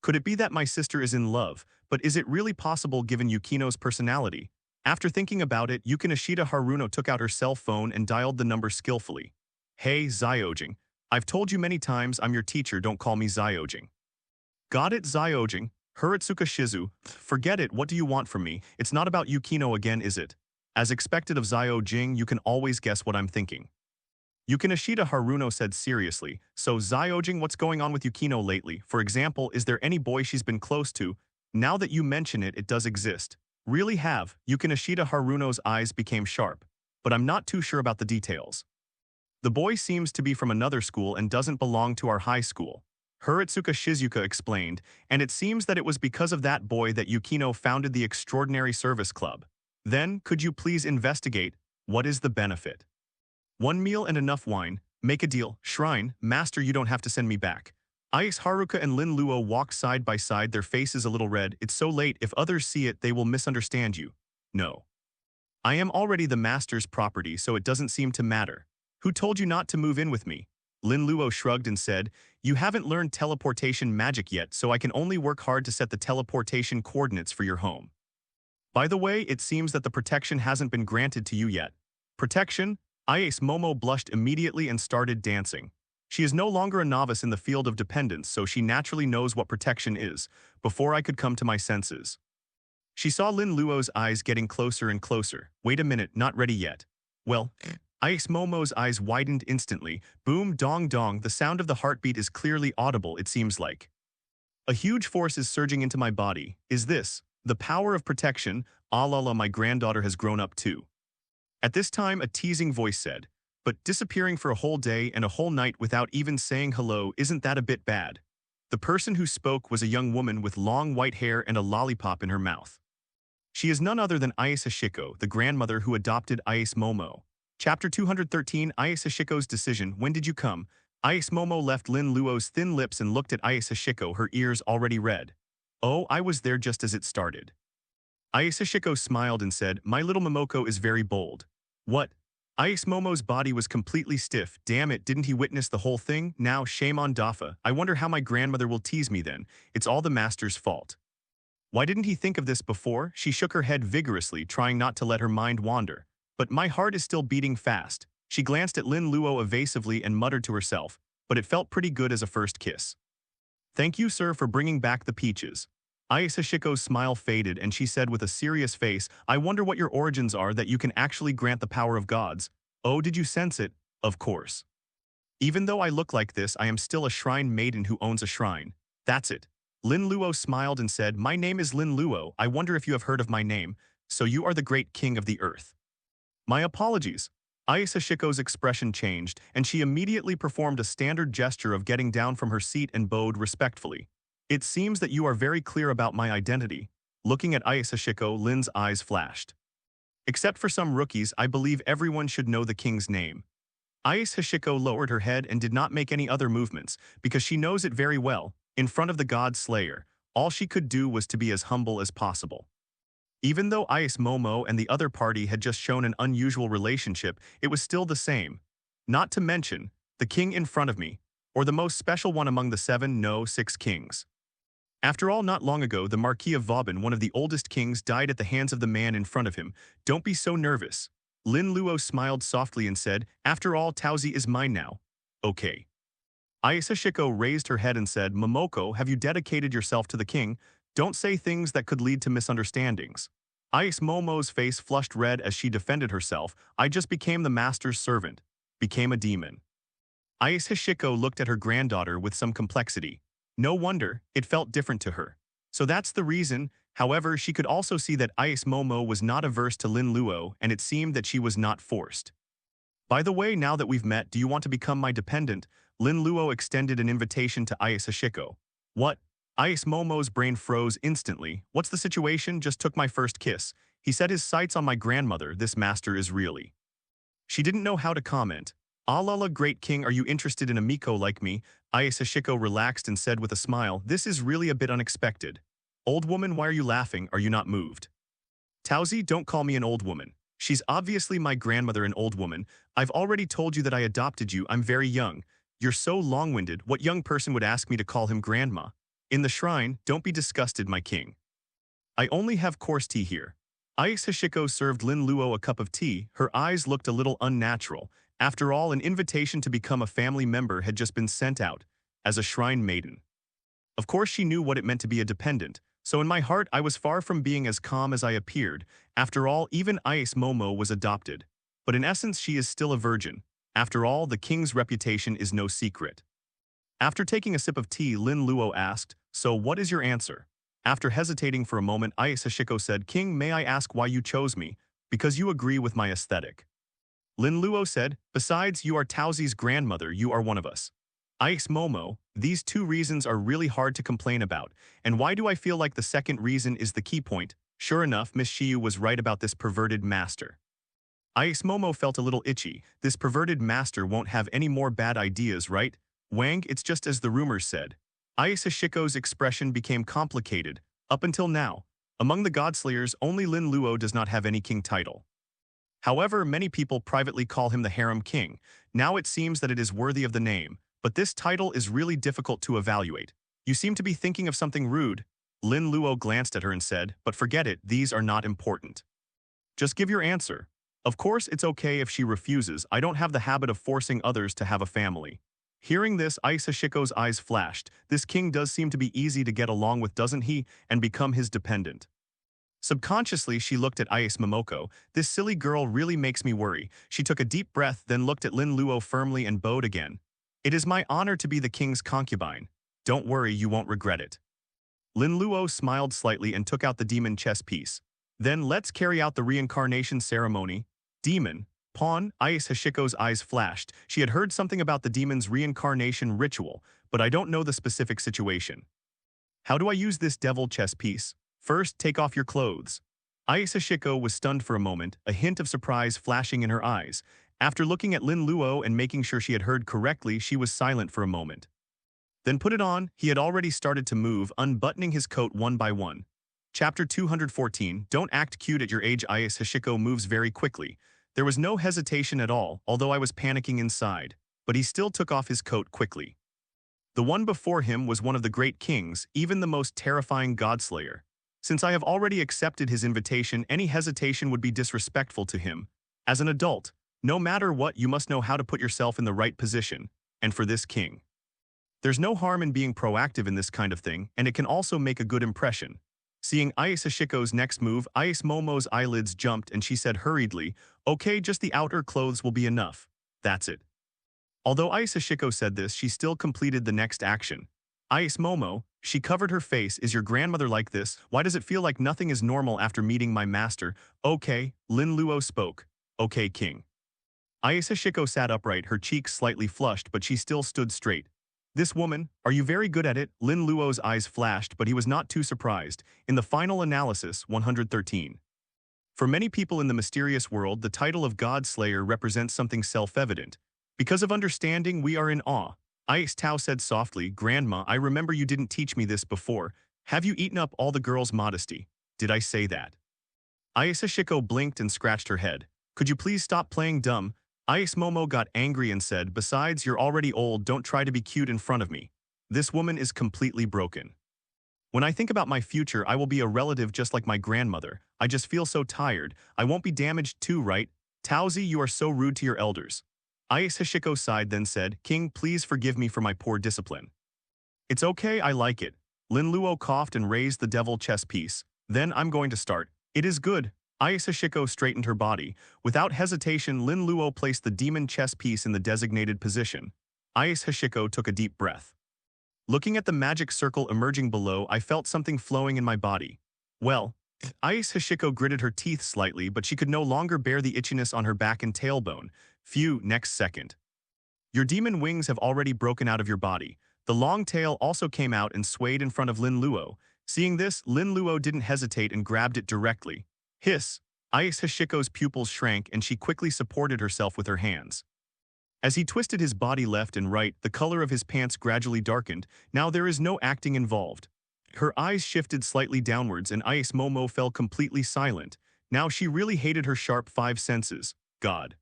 Could it be that my sister is in love, but is it really possible given Yukino's personality? After thinking about it, Yukinashita Haruno took out her cell phone and dialed the number skillfully. Hey, Zyojing. I've told you many times I'm your teacher, don't call me Zyojing. Got it, Zyojing. Hiratsuka Shizu. Forget it, what do you want from me? It's not about Yukino again, is it? As expected of Zyojing, you can always guess what I'm thinking. Yukinashita Haruno said seriously, so Zyojing, what's going on with Yukino lately? For example, is there any boy she's been close to? Now that you mention it, it does exist. Really have. Yukinashita Haruno's eyes became sharp. But I'm not too sure about the details. The boy seems to be from another school and doesn't belong to our high school. Hiratsuka Shizuka explained, and it seems that it was because of that boy that Yukino founded the Extraordinary Service Club. Then, could you please investigate, what is the benefit? 1 meal and enough wine, make a deal, shrine, master, you don't have to send me back. Ais Haruka and Lin Luo walk side by side, their faces a little red. It's so late, if others see it, they will misunderstand you. No. I am already the master's property, so it doesn't seem to matter. Who told you not to move in with me? Lin Luo shrugged and said, you haven't learned teleportation magic yet, so I can only work hard to set the teleportation coordinates for your home. By the way, it seems that the protection hasn't been granted to you yet. Protection? Ais Momo blushed immediately and started dancing. She is no longer a novice in the field of dependence, so she naturally knows what protection is, before I could come to my senses. She saw Lin Luo's eyes getting closer and closer. Wait a minute, not ready yet. Well, Ais Momo's eyes widened instantly. Boom, dong, dong, the sound of the heartbeat is clearly audible, it seems like. A huge force is surging into my body. Is this the power of protection? Ah la la, my granddaughter has grown up too. At this time, a teasing voice said, but disappearing for a whole day and a whole night without even saying hello, isn't that a bit bad? The person who spoke was a young woman with long white hair and a lollipop in her mouth. She is none other than Ais Hashiko, the grandmother who adopted Ais Momo. Chapter 213, Ais Hashiko's decision. When did you come? Ais Momo left Lin Luo's thin lips and looked at Ais Hashiko, her ears already red. Oh, I was there just as it started. Ais Hashiko smiled and said, my little Momoko is very bold. What? Ice Momo's body was completely stiff. Damn it, didn't he witness the whole thing? Now, shame on Dafa. I wonder how my grandmother will tease me then. It's all the master's fault. Why didn't he think of this before? She shook her head vigorously, trying not to let her mind wander. But my heart is still beating fast. She glanced at Lin Luo evasively and muttered to herself, but it felt pretty good as a first kiss. Thank you, sir, for bringing back the peaches. Aya Sashiko's smile faded and she said with a serious face, I wonder what your origins are that you can actually grant the power of gods. Oh, did you sense it? Of course. Even though I look like this, I am still a shrine maiden who owns a shrine. That's it. Lin Luo smiled and said, My name is Lin Luo. I wonder if you have heard of my name. So you are the great king of the earth. My apologies. Aya Sashiko's expression changed, and she immediately performed a standard gesture of getting down from her seat and bowed respectfully. It seems that you are very clear about my identity. Looking at Aya Sashiko, Lin's eyes flashed. Except for some rookies, I believe everyone should know the king's name. Aya Sashiko lowered her head and did not make any other movements, because she knows it very well. In front of the god slayer, all she could do was to be as humble as possible. Even though Ice Momo and the other party had just shown an unusual relationship, it was still the same. Not to mention, the king in front of me, or the most special one among the 6 kings. After all, not long ago, the Marquis of Vauban, one of the oldest kings, died at the hands of the man in front of him. Don't be so nervous. Lin Luo smiled softly and said, After all, Taozi is mine now. Okay. Aya Sashiko raised her head and said, Momoko, have you dedicated yourself to the king? Don't say things that could lead to misunderstandings. Ice Momo's face flushed red as she defended herself. I just became the master's servant. Became a demon. Ice Hashiko looked at her granddaughter with some complexity. No wonder, it felt different to her. So that's the reason. However, she could also see that Ice Momo was not averse to Lin Luo, and it seemed that she was not forced. By the way, now that we've met, do you want to become my dependent? Lin Luo extended an invitation to Ice Hashiko. What? Ice Momo's brain froze instantly. What's the situation? Just took my first kiss. He set his sights on my grandmother. This master is really. She didn't know how to comment. Alala, great king, are you interested in a Miko like me? Ice Hashiko relaxed and said with a smile, This is really a bit unexpected. Old woman, why are you laughing? Are you not moved? Taozi, don't call me an old woman. She's obviously my grandmother, an old woman. I've already told you that I adopted you. I'm very young. You're so long-winded. What young person would ask me to call him grandma? In the shrine, don't be disgusted, my king. I only have coarse tea here. Ice Hashiko served Lin Luo a cup of tea. Her eyes looked a little unnatural. After all, an invitation to become a family member had just been sent out, as a shrine maiden. Of course she knew what it meant to be a dependent, so in my heart I was far from being as calm as I appeared. After all, even Ice Momo was adopted. But in essence she is still a virgin. After all, the king's reputation is no secret. After taking a sip of tea, Lin Luo asked, So what is your answer? After hesitating for a moment, Ice Hashiko said, King, may I ask why you chose me? Because you agree with my aesthetic. Lin Luo said, Besides, you are Taozi's grandmother, you are one of us. Ice Momo, these two reasons are really hard to complain about, and why do I feel like the second reason is the key point? Sure enough, Miss Shiyu was right about this perverted master. Ice Momo felt a little itchy. This perverted master won't have any more bad ideas, right? Wang, it's just as the rumors said. Ice Hashiko's expression became complicated. Up until now, among the Godslayers, only Lin Luo does not have any king title. However, many people privately call him the Harem King. Now it seems that it is worthy of the name, but this title is really difficult to evaluate. You seem to be thinking of something rude. Lin Luo glanced at her and said, But forget it, these are not important. Just give your answer. Of course, it's okay if she refuses. I don't have the habit of forcing others to have a family. Hearing this, Ice Hashiko's eyes flashed. This king does seem to be easy to get along with, doesn't he? And become his dependent. Subconsciously, she looked at Ice Momoko. This silly girl really makes me worry. She took a deep breath, then looked at Lin Luo firmly and bowed again. It is my honor to be the king's concubine. Don't worry, you won't regret it. Lin Luo smiled slightly and took out the demon chess piece. Then let's carry out the reincarnation ceremony. Demon. Pawn. Ice Hashiko's eyes flashed. She had heard something about the demon's reincarnation ritual, but I don't know the specific situation. How do I use this devil chess piece? First, take off your clothes. Ice Hashiko was stunned for a moment, a hint of surprise flashing in her eyes. After looking at Lin Luo and making sure she had heard correctly, she was silent for a moment. Then put it on. He had already started to move, unbuttoning his coat one by one. Chapter 214, Don't act cute at your age. Ice Hashiko moves very quickly. There was no hesitation at all, although I was panicking inside, but he still took off his coat quickly. The one before him was one of the great kings, even the most terrifying godslayer. Since I have already accepted his invitation, any hesitation would be disrespectful to him. As an adult, no matter what, you must know how to put yourself in the right position, and for this king. There's no harm in being proactive in this kind of thing, and it can also make a good impression. Seeing Ayase Hashiko's next move, Ayase Momo's eyelids jumped and she said hurriedly, "Okay, just the outer clothes will be enough. That's it." Although Ayase Hashiko said this, she still completed the next action. "Ayase Momo," she covered her face, "is your grandmother like this? Why does it feel like nothing is normal after meeting my master?" "Okay," Lin Luo spoke. "Okay, king." Ayase Hashiko sat upright, her cheeks slightly flushed, but she still stood straight. "This woman, are you very good at it?" Lin Luo's eyes flashed, but he was not too surprised. In the final analysis, 113. For many people in the mysterious world, the title of God Slayer represents something self-evident. Because of understanding, we are in awe. Ayase Tao said softly, "Grandma, I remember you didn't teach me this before. Have you eaten up all the girls' modesty? Did I say that?" Ayase Hashiko blinked and scratched her head. "Could you please stop playing dumb?" Ayase Momo got angry and said, "Besides, you're already old, don't try to be cute in front of me. This woman is completely broken. When I think about my future, I will be a relative just like my grandmother. I just feel so tired. I won't be damaged too, right? Taozi, you are so rude to your elders." Ayase Hashiko sighed, then said, "King, please forgive me for my poor discipline." "It's okay, I like it." Lin Luo coughed and raised the devil chess piece. "Then I'm going to start." "It is good." Ayase Hashiko straightened her body. Without hesitation, Lin Luo placed the demon chess piece in the designated position. Ayase Hashiko took a deep breath. Looking at the magic circle emerging below, I felt something flowing in my body. Well, Ayase Hashiko gritted her teeth slightly, but she could no longer bear the itchiness on her back and tailbone. Phew, next second. "Your demon wings have already broken out of your body." The long tail also came out and swayed in front of Lin Luo. Seeing this, Lin Luo didn't hesitate and grabbed it directly. Hiss! Ayase Hashiko's pupils shrank and she quickly supported herself with her hands. As he twisted his body left and right, the color of his pants gradually darkened. Now there is no acting involved. Her eyes shifted slightly downwards and Ayase Momo fell completely silent. Now she really hated her sharp five senses. God.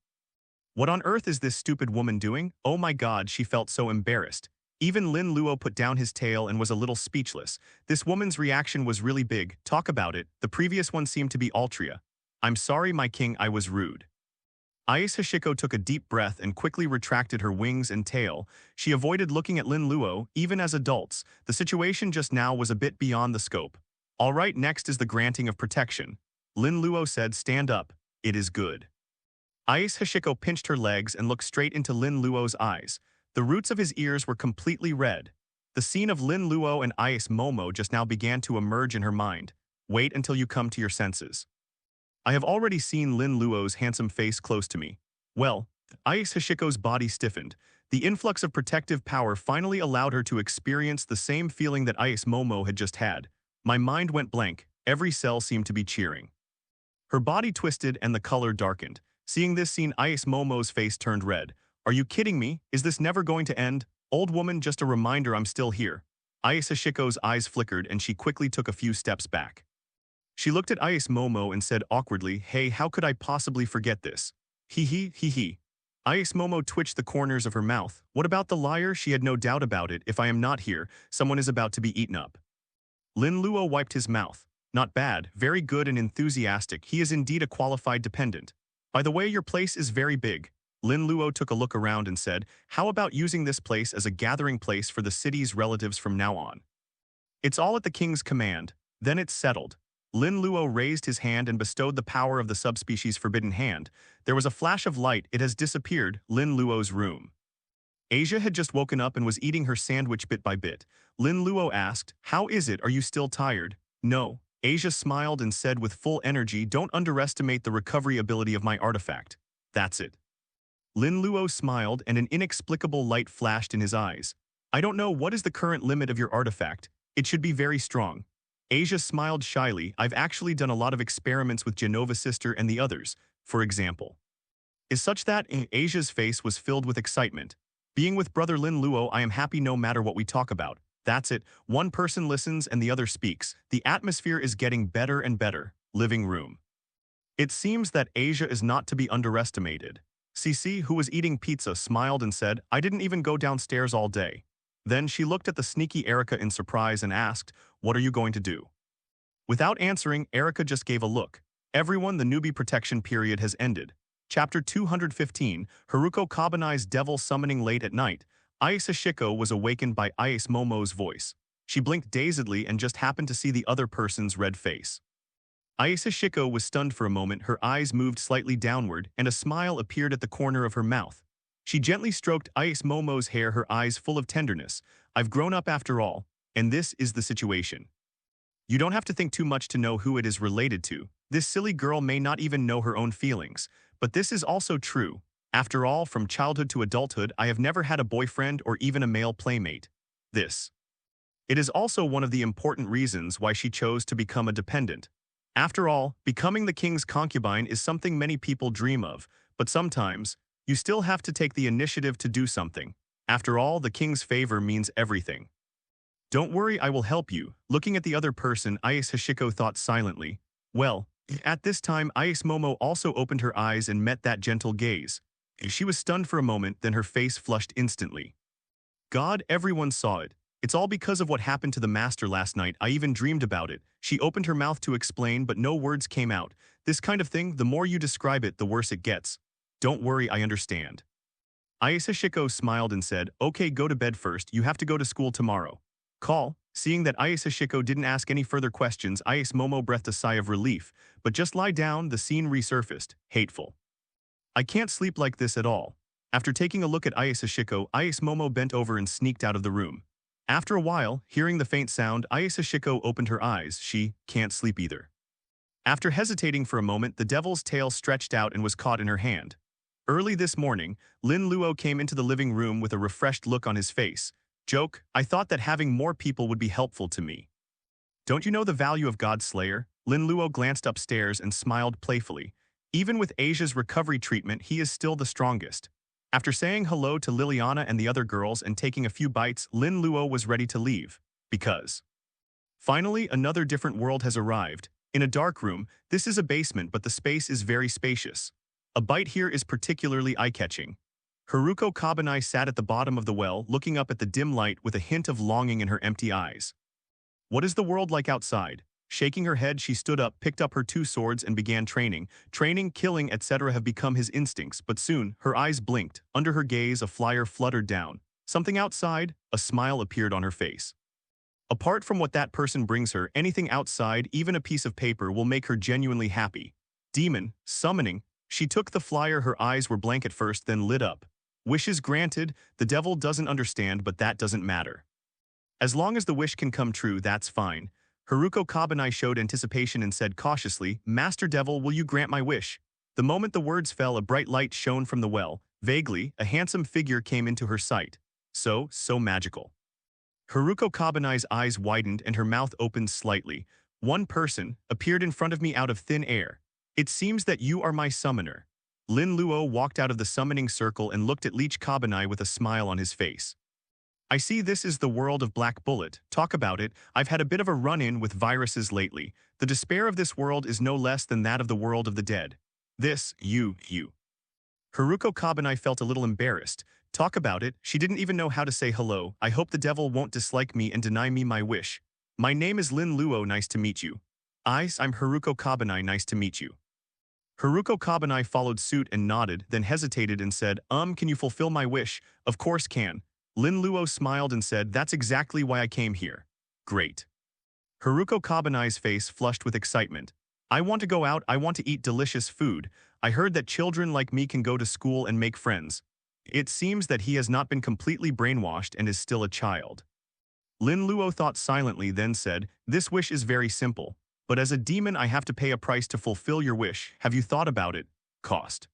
What on earth is this stupid woman doing? Oh my god, she felt so embarrassed. Even Lin Luo put down his tail and was a little speechless. This woman's reaction was really big. Talk about it. The previous one seemed to be Altria. "I'm sorry, my king, I was rude." Ayase Hashiko took a deep breath and quickly retracted her wings and tail. She avoided looking at Lin Luo. Even as adults, the situation just now was a bit beyond the scope. "All right, next is the granting of protection." Lin Luo said, "Stand up. It is good." Ayase Hashiko pinched her legs and looked straight into Lin Luo's eyes. The roots of his ears were completely red. The scene of Lin Luo and Ayase Momo just now began to emerge in her mind. Wait until you come to your senses. I have already seen Lin Luo's handsome face close to me. Well, Ayase Hashiko's body stiffened. The influx of protective power finally allowed her to experience the same feeling that Ayase Momo had just had. My mind went blank. Every cell seemed to be cheering. Her body twisted and the color darkened. Seeing this scene, Ayase Momo's face turned red. "Are you kidding me? Is this never going to end? Old woman, just a reminder I'm still here." Ayase Hashiko's eyes flickered and she quickly took a few steps back. She looked at Ayase Momo and said awkwardly, "Hey, how could I possibly forget this?" Hee hee, hee hee. Ayase Momo twitched the corners of her mouth. What about the liar? She had no doubt about it. If I am not here, someone is about to be eaten up. Lin Luo wiped his mouth. Not bad, very good and enthusiastic. He is indeed a qualified dependent. By the way, your place is very big. Lin Luo took a look around and said, "How about using this place as a gathering place for the city's relatives from now on? It's all at the king's command. Then it's settled." Lin Luo raised his hand and bestowed the power of the subspecies Forbidden Hand. There was a flash of light. It has disappeared. Lin Luo's room. Asia had just woken up and was eating her sandwich bit by bit. Lin Luo asked, "How is it? Are you still tired?" "No." Asia smiled and said with full energy, "Don't underestimate the recovery ability of my artifact. That's it." Lin Luo smiled and an inexplicable light flashed in his eyes. "I don't know, what is the current limit of your artifact? It should be very strong." Asia smiled shyly. "I've actually done a lot of experiments with Genova's sister and the others, for example." "Is such that?" Asia's face was filled with excitement. "Being with brother Lin Luo, I am happy no matter what we talk about. That's it. One person listens and the other speaks. The atmosphere is getting better and better." Living room. It seems that Asia is not to be underestimated. Cici, who was eating pizza, smiled and said, I didn't even go downstairs all day. Then she looked at the sneaky Erica in surprise and asked, what are you going to do? Without answering, Erica just gave a look. Everyone, the newbie protection period has ended. Chapter 215, Haruko Kabanai's devil summoning late at night. Ayase Hashiko was awakened by Ayase Momo's voice. She blinked dazedly and just happened to see the other person's red face. Ayase Hashiko was stunned for a moment, her eyes moved slightly downward, and a smile appeared at the corner of her mouth. She gently stroked Ayase Momo's hair, her eyes full of tenderness. I've grown up after all, and this is the situation. You don't have to think too much to know who it is related to. This silly girl may not even know her own feelings, but this is also true. After all, from childhood to adulthood, I have never had a boyfriend or even a male playmate. It is also one of the important reasons why she chose to become a dependent. After all, becoming the king's concubine is something many people dream of, but sometimes, you still have to take the initiative to do something. After all, the king's favor means everything. Don't worry, I will help you. Looking at the other person, Ayase Hashiko thought silently. Well, at this time, Ayase Momo also opened her eyes and met that gentle gaze. She was stunned for a moment, then her face flushed instantly. God, everyone saw it. It's all because of what happened to the master last night. I even dreamed about it. She opened her mouth to explain, but no words came out. This kind of thing, the more you describe it, the worse it gets. Don't worry, I understand. Ayase Hashiko smiled and said, okay, go to bed first. You have to go to school tomorrow. Seeing that Ayase Hashiko didn't ask any further questions, Ayase Momo breathed a sigh of relief, but just lie down, the scene resurfaced. Hateful. I can't sleep like this at all. After taking a look at Ayase Hashiko, Ayase Momo bent over and sneaked out of the room. After a while, hearing the faint sound, Ayase Hashiko opened her eyes. She can't sleep either. After hesitating for a moment, the devil's tail stretched out and was caught in her hand. Early this morning, Lin Luo came into the living room with a refreshed look on his face. Joke, I thought that having more people would be helpful to me. Don't you know the value of God's Slayer? Lin Luo glanced upstairs and smiled playfully. Even with Asia's recovery treatment, he is still the strongest. After saying hello to Liliana and the other girls and taking a few bites, Lin Luo was ready to leave. Because finally, another different world has arrived. In a dark room, this is a basement, but the space is very spacious. A bite here is particularly eye-catching. Haruko Kabanai sat at the bottom of the well, looking up at the dim light with a hint of longing in her empty eyes. What is the world like outside? Shaking her head, she stood up, picked up her 2 swords and began training. Training, killing, etc. have become his instincts, but soon, her eyes blinked. Under her gaze, a flyer fluttered down. Something outside? A smile appeared on her face. Apart from what that person brings her, anything outside, even a piece of paper, will make her genuinely happy. Demon, summoning. She took the flyer, her eyes were blank at first, then lit up. Wishes granted, the devil doesn't understand, but that doesn't matter. As long as the wish can come true, that's fine. Haruko Kabanai showed anticipation and said cautiously, Master Devil, will you grant my wish? The moment the words fell, a bright light shone from the well. Vaguely, a handsome figure came into her sight. So magical. Haruko Kabanai's eyes widened and her mouth opened slightly. One person appeared in front of me out of thin air. It seems that you are my summoner. Lin Luo walked out of the summoning circle and looked at Leech Kabanai with a smile on his face. I see this is the world of Black Bullet. Talk about it, I've had a bit of a run-in with viruses lately. The despair of this world is no less than that of the world of the dead. You. Haruko Kabanai felt a little embarrassed. Talk about it, she didn't even know how to say hello. I hope the devil won't dislike me and deny me my wish. My name is Lin Luo, nice to meet you. I'm Haruko Kabanai, nice to meet you. Haruko Kabanai followed suit and nodded, then hesitated and said, can you fulfill my wish? Of course can. Lin Luo smiled and said, that's exactly why I came here. Great. Haruko Kabanai's face flushed with excitement. I want to go out, I want to eat delicious food. I heard that children like me can go to school and make friends. It seems that he has not been completely brainwashed and is still a child. Lin Luo thought silently, then said, this wish is very simple. But as a demon, I have to pay a price to fulfill your wish. Have you thought about it? Cost.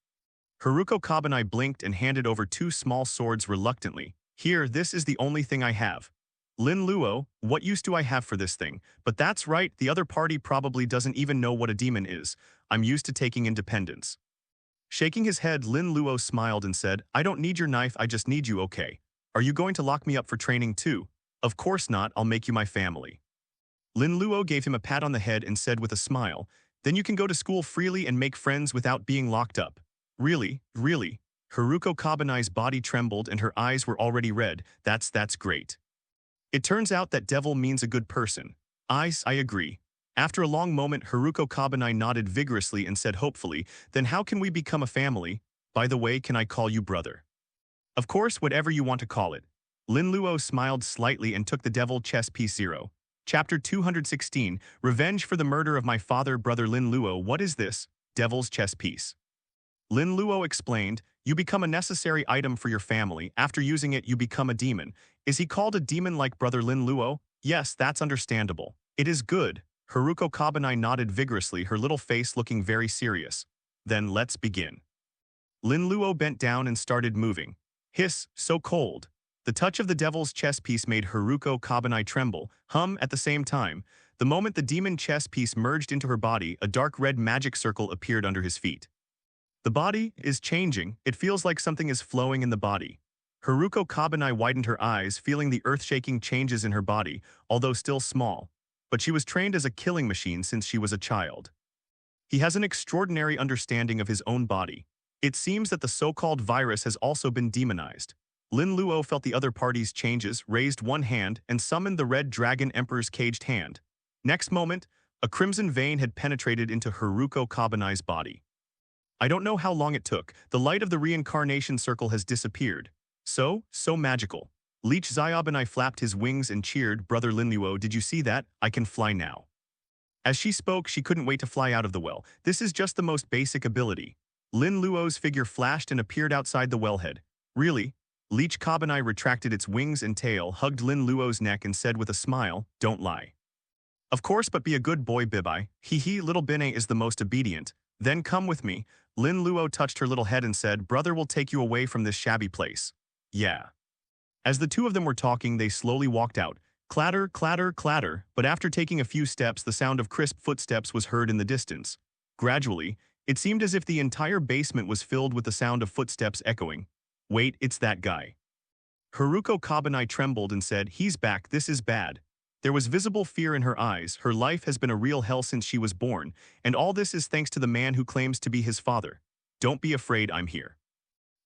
Haruko Kabanai blinked and handed over 2 small swords reluctantly. Here, this is the only thing I have. Lin Luo, what use do I have for this thing? But that's right, the other party probably doesn't even know what a demon is. I'm used to taking independence. Shaking his head, Lin Luo smiled and said, I don't need your knife, I just need you, okay? Are you going to lock me up for training too? Of course not, I'll make you my family. Lin Luo gave him a pat on the head and said with a smile, Then you can go to school freely and make friends without being locked up. Really, really. Haruko Kabanai's body trembled and her eyes were already red. That's great. It turns out that devil means a good person. I agree. After a long moment, Haruko Kabanai nodded vigorously and said hopefully, then how can we become a family? By the way, can I call you brother? Of course, whatever you want to call it. Lin Luo smiled slightly and took the devil chess piece 0. Chapter 216, Revenge for the Murder of My Father, Brother Lin Luo. What is this? Devil's chess piece. Lin Luo explained, you become a necessary item for your family. After using it, you become a demon. Is he called a demon like Brother Lin Luo? Yes, that's understandable. It is good. Haruko Kabanai nodded vigorously, her little face looking very serious. Then let's begin. Lin Luo bent down and started moving. Hiss, so cold. The touch of the devil's chess piece made Haruko Kabanai tremble, hum at the same time. The moment the demon chess piece merged into her body, a dark red magic circle appeared under his feet. The body is changing. It feels like something is flowing in the body. Haruko Kabanai widened her eyes, feeling the earth-shaking changes in her body, although still small. But she was trained as a killing machine since she was a child. He has an extraordinary understanding of his own body. It seems that the so-called virus has also been demonized. Lin Luo felt the other party's changes, raised one hand, and summoned the Red Dragon Emperor's caged hand. Next moment, a crimson vein had penetrated into Haruko Kabanai's body. I don't know how long it took. The light of the reincarnation circle has disappeared. So magical. Leech Xiaobanai flapped his wings and cheered, Brother Lin Luo, did you see that? I can fly now. As she spoke, she couldn't wait to fly out of the well. This is just the most basic ability. Lin Luo's figure flashed and appeared outside the wellhead. Really? Leech Kabanai retracted its wings and tail, hugged Lin Luo's neck and said with a smile, don't lie. Of course, but be a good boy, Bibai. Hee, little Bine is the most obedient. Then come with me. Lin Luo touched her little head and said, brother will take you away from this shabby place. Yeah. As the two of them were talking, they slowly walked out. Clatter, clatter, clatter, but after taking a few steps, the sound of crisp footsteps was heard in the distance. Gradually, it seemed as if the entire basement was filled with the sound of footsteps echoing. Wait, it's that guy. Haruko Kabanai trembled and said, he's back, this is bad. There was visible fear in her eyes. Her life has been a real hell since she was born, and all this is thanks to the man who claims to be his father. Don't be afraid, I'm here.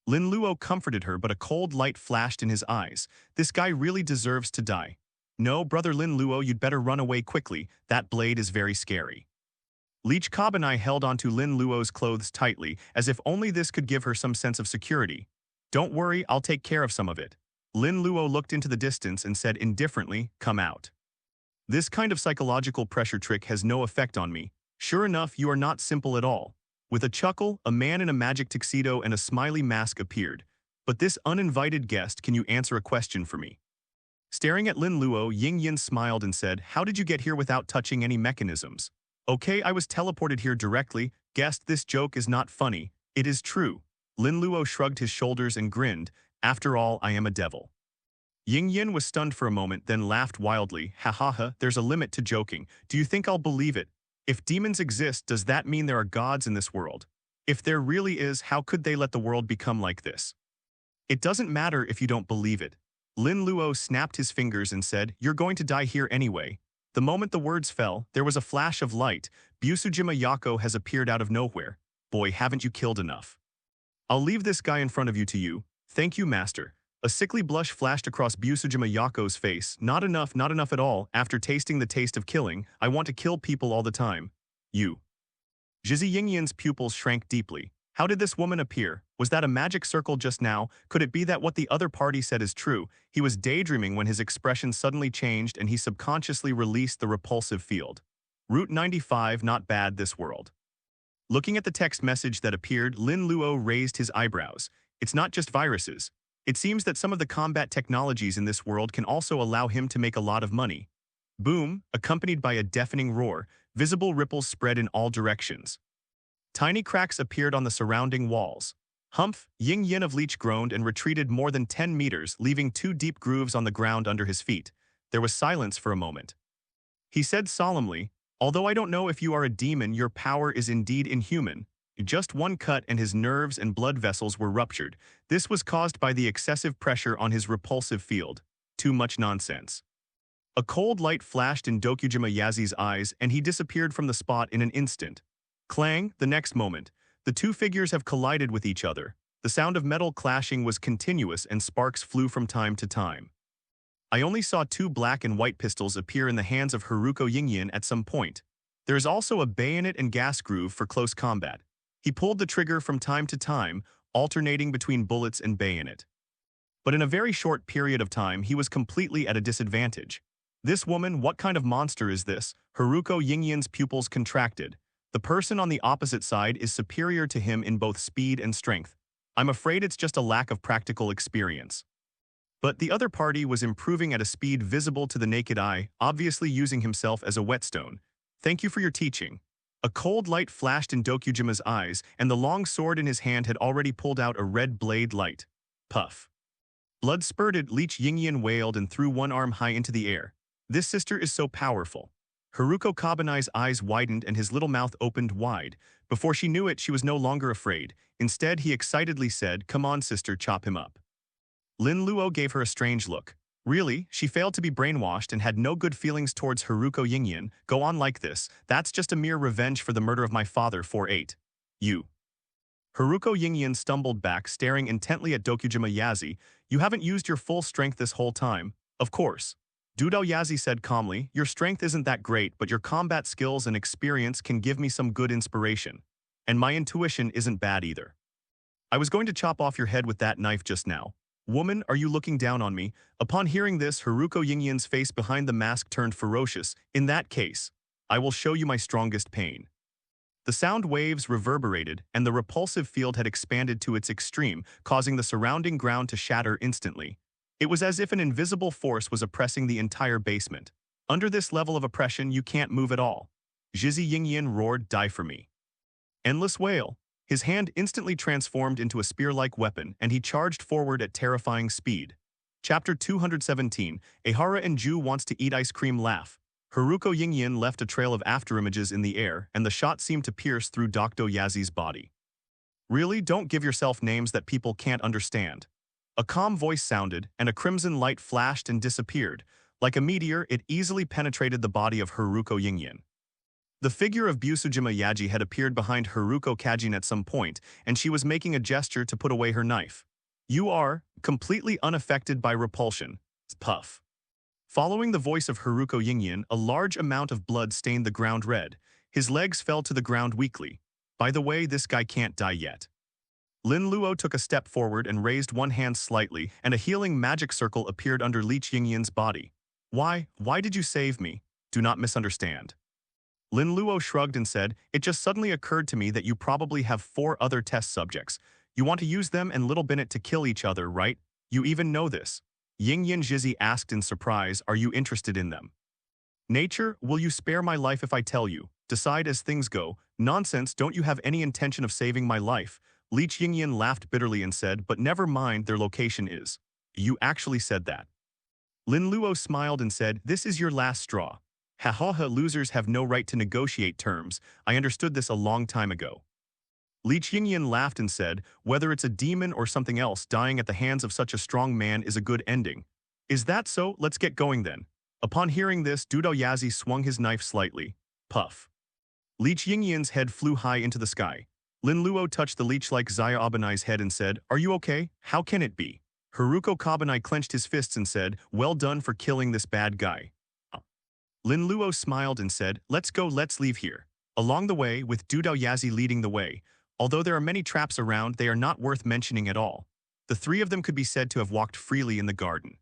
Lin Luo comforted her, but a cold light flashed in his eyes. This guy really deserves to die. No, Brother Lin Luo, you'd better run away quickly. That blade is very scary. Leech Kabanai held onto Lin Luo's clothes tightly, as if only this could give her some sense of security. Don't worry, I'll take care of some of it. Lin Luo looked into the distance and said indifferently, come out. This kind of psychological pressure trick has no effect on me. Sure enough, you are not simple at all. With a chuckle, a man in a magic tuxedo and a smiley mask appeared. But this uninvited guest, can you answer a question for me? Staring at Lin Luo, Ying Yin smiled and said, how did you get here without touching any mechanisms? Okay, I was teleported here directly. Guest, this joke is not funny. It is true. Lin Luo shrugged his shoulders and grinned. After all, I am a devil. Ying Yin was stunned for a moment, then laughed wildly. Ha ha ha, there's a limit to joking. Do you think I'll believe it? If demons exist, does that mean there are gods in this world? If there really is, how could they let the world become like this? It doesn't matter if you don't believe it. Lin Luo snapped his fingers and said, you're going to die here anyway. The moment the words fell, there was a flash of light. Busujima Yako has appeared out of nowhere. Boy, haven't you killed enough. I'll leave this guy in front of you to you. Thank you, master. A sickly blush flashed across Busujima Yako's face. Not enough at all. After tasting the taste of killing, I want to kill people all the time. You. Zhizi Yingyin's pupils shrank deeply. How did this woman appear? Was that a magic circle just now? Could it be that what the other party said is true? He was daydreaming when his expression suddenly changed and he subconsciously released the repulsive field. Route 95, not bad this world. Looking at the text message that appeared, Lin Luo raised his eyebrows. It's not just viruses. It seems that some of the combat technologies in this world can also allow him to make a lot of money. Boom, accompanied by a deafening roar, visible ripples spread in all directions. Tiny cracks appeared on the surrounding walls. Humph, Ying Yin of Leech groaned and retreated more than 10 meters, leaving 2 deep grooves on the ground under his feet. There was silence for a moment. He said solemnly, although I don't know if you are a demon, your power is indeed inhuman. Just one cut and his nerves and blood vessels were ruptured. This was caused by the excessive pressure on his repulsive field. Too much nonsense. A cold light flashed in Dokujima Yazi's eyes and he disappeared from the spot in an instant. Clang, the next moment. The two figures have collided with each other. The sound of metal clashing was continuous and sparks flew from time to time. I only saw two black and white pistols appear in the hands of Haruko Yingyan at some point. There is also a bayonet and gas groove for close combat. He pulled the trigger from time to time, alternating between bullets and bayonet. But in a very short period of time, he was completely at a disadvantage. This woman, what kind of monster is this? Haruko Yingyan's pupils contracted. The person on the opposite side is superior to him in both speed and strength. I'm afraid it's just a lack of practical experience. But the other party was improving at a speed visible to the naked eye, obviously using himself as a whetstone. Thank you for your teaching. A cold light flashed in Dokujima's eyes, and the long sword in his hand had already pulled out a red blade light. Puff. Blood spurted, Leech Yingyan wailed and threw one arm high into the air. This sister is so powerful. Haruko Kabanai's eyes widened and his little mouth opened wide. Before she knew it, she was no longer afraid. Instead, he excitedly said, "Come on, sister, chop him up." Lin Luo gave her a strange look. Really, she failed to be brainwashed and had no good feelings towards Haruko Yingyan. Go on like this. That's just a mere revenge for the murder of my father, 4-8. You. Haruko Yingyan stumbled back, staring intently at Dokujima Yazi. You haven't used your full strength this whole time. Of course. Dudao Yazi said calmly, your strength isn't that great, but your combat skills and experience can give me some good inspiration. And my intuition isn't bad either. I was going to chop off your head with that knife just now. Woman, are you looking down on me? Upon hearing this, Haruko Yingyan's face behind the mask turned ferocious. In that case, I will show you my strongest pain. The sound waves reverberated, and the repulsive field had expanded to its extreme, causing the surrounding ground to shatter instantly. It was as if an invisible force was oppressing the entire basement. Under this level of oppression, you can't move at all. Zhizi Yingyan roared, "Die for me." Endless wail. His hand instantly transformed into a spear-like weapon, and he charged forward at terrifying speed. Chapter 217, Ehara and Ju wants to eat ice cream laugh. Haruko Yingyan left a trail of afterimages in the air, and the shot seemed to pierce through Dr. Yazi's body. Really, don't give yourself names that people can't understand. A calm voice sounded, and a crimson light flashed and disappeared. Like a meteor, it easily penetrated the body of Haruko Yingyan. The figure of Busujima Yaji had appeared behind Haruko Kajin at some point, and she was making a gesture to put away her knife. You are completely unaffected by repulsion. Puff. Following the voice of Haruko Yingyan, a large amount of blood stained the ground red. His legs fell to the ground weakly. By the way, this guy can't die yet. Lin Luo took a step forward and raised one hand slightly, and a healing magic circle appeared under Leech Yingyan's body. Why did you save me? Do not misunderstand. Lin Luo shrugged and said, it just suddenly occurred to me that you probably have 4 other test subjects. You want to use them and Little Bennett to kill each other, right? You even know this. Yingyan Zhizi asked in surprise, are you interested in them? Nature, will you spare my life if I tell you? Decide as things go. Nonsense, don't you have any intention of saving my life? Leech Yingyan laughed bitterly and said, but never mind, their location is. You actually said that. Lin Luo smiled and said, this is your last straw. Ha ha ha, losers have no right to negotiate terms. I understood this a long time ago. Leech Yingyan laughed and said, whether it's a demon or something else, dying at the hands of such a strong man is a good ending. Is that so? Let's get going then. Upon hearing this, Dudao Yazi swung his knife slightly. Puff. Leech Yingyan's head flew high into the sky. Lin Luo touched the leech-like Zaya Abanai's head and said, are you okay? How can it be? Haruko Kabanai clenched his fists and said, well done for killing this bad guy. Lin Luo smiled and said, let's leave here. Along the way, with Dudao Yazi leading the way, although there are many traps around, they are not worth mentioning at all. The 3 of them could be said to have walked freely in the garden.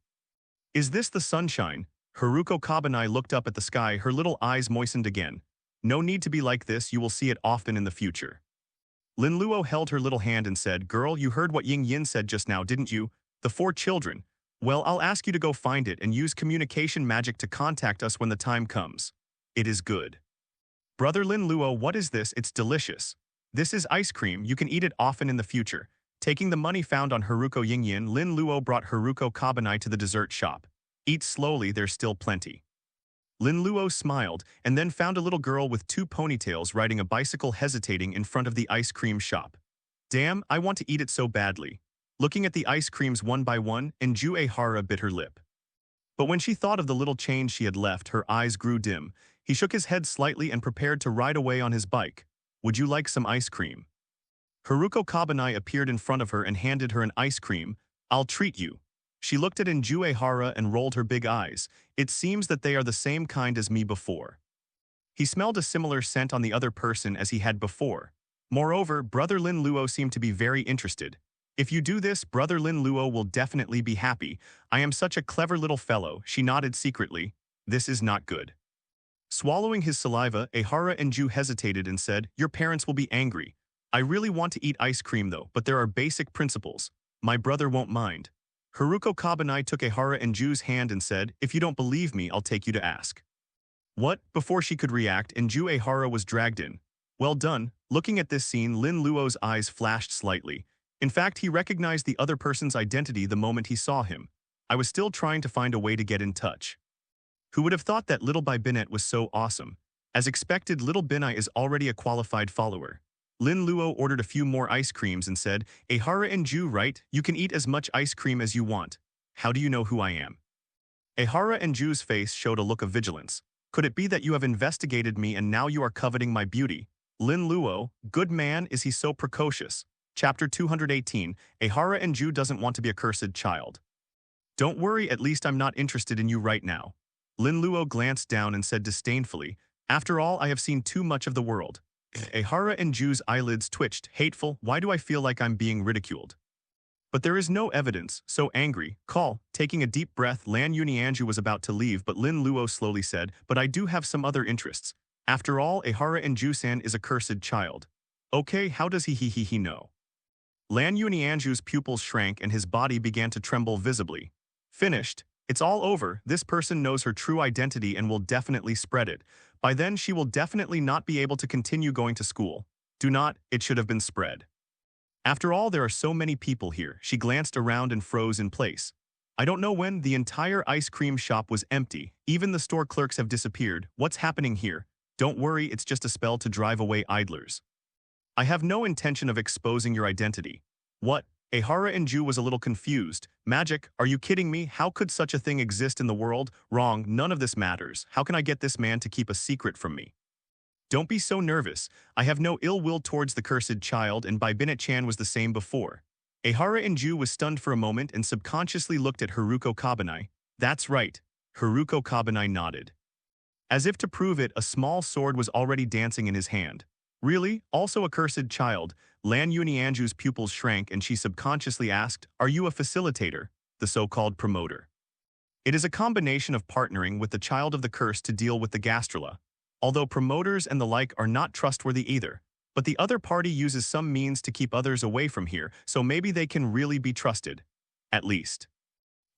Is this the sunshine? Haruko Kabanai looked up at the sky, her little eyes moistened again. No need to be like this, you will see it often in the future. Lin Luo held her little hand and said, girl, you heard what Ying Yin said just now, didn't you? The 4 children. Well, I'll ask you to go find it and use communication magic to contact us when the time comes. It is good. Brother Lin Luo, what is this? It's delicious. This is ice cream, you can eat it often in the future. Taking the money found on Haruko Yingyan, Lin Luo brought Haruko Kabanai to the dessert shop. Eat slowly, there's still plenty. Lin Luo smiled and then found a little girl with 2 ponytails riding a bicycle hesitating in front of the ice cream shop. Damn, I want to eat it so badly. Looking at the ice creams one by one, Enju Ehara bit her lip. But when she thought of the little change she had left, her eyes grew dim. He shook his head slightly and prepared to ride away on his bike. Would you like some ice cream? Haruko Kabanai appeared in front of her and handed her an ice cream. I'll treat you. She looked at Inju Ehara and rolled her big eyes. It seems that they are the same kind as me before. He smelled a similar scent on the other person as he had before. Moreover, Brother Lin Luo seemed to be very interested. If you do this, Brother Lin Luo will definitely be happy. I am such a clever little fellow, she nodded secretly. This is not good. Swallowing his saliva, Ehara Inju hesitated and said, your parents will be angry. I really want to eat ice cream though, but there are basic principles. My brother won't mind. Haruko Kabanai took Ehara Inju's hand and said, if you don't believe me, I'll take you to ask. What? Before she could react, Inju Ehara was dragged in. Well done. Looking at this scene, Lin Luo's eyes flashed slightly. In fact, he recognized the other person's identity the moment he saw him. I was still trying to find a way to get in touch. Who would have thought that Little Bai Binet was so awesome? As expected, Little Binai is already a qualified follower. Lin Luo ordered a few more ice creams and said, Ehara Inju, right? You can eat as much ice cream as you want. How do you know who I am? Ehara Inju's face showed a look of vigilance. Could it be that you have investigated me and now you are coveting my beauty? Lin Luo, good man, is he so precocious? Chapter 218, Ehara Inju doesn't want to be a cursed child. Don't worry, at least I'm not interested in you right now. Lin Luo glanced down and said disdainfully, after all, I have seen too much of the world. Ehara Inju's eyelids twitched, hateful, why do I feel like I'm being ridiculed? But there is no evidence, so angry, call. Taking a deep breath, Lan Unianju was about to leave, but Lin Luo slowly said, but I do have some other interests. After all, Ehara Inju-san is a cursed child. Okay, how does he know? Lan Unianju's pupils shrank and his body began to tremble visibly. Finished. It's all over. This person knows her true identity and will definitely spread it. By then, she will definitely not be able to continue going to school. Do not, it should have been spread. After all, there are so many people here. She glanced around and froze in place. I don't know when, the entire ice cream shop was empty. Even the store clerks have disappeared. What's happening here? Don't worry, it's just a spell to drive away idlers. I have no intention of exposing your identity. What? Ehara Inju was a little confused. Magic? Are you kidding me? How could such a thing exist in the world? Wrong, none of this matters. How can I get this man to keep a secret from me? Don't be so nervous. I have no ill will towards the cursed child, and Bai Binet-chan was the same before. Ehara Inju was stunned for a moment and subconsciously looked at Haruko Kabanai. That's right. Haruko Kabanai nodded. As if to prove it, a small sword was already dancing in his hand. Really? Also a cursed child? Lan Unianju's pupils shrank and she subconsciously asked, are you a facilitator, the so-called promoter? It is a combination of partnering with the child of the curse to deal with the gastrula. Although promoters and the like are not trustworthy either, but the other party uses some means to keep others away from here, so maybe they can really be trusted. At least.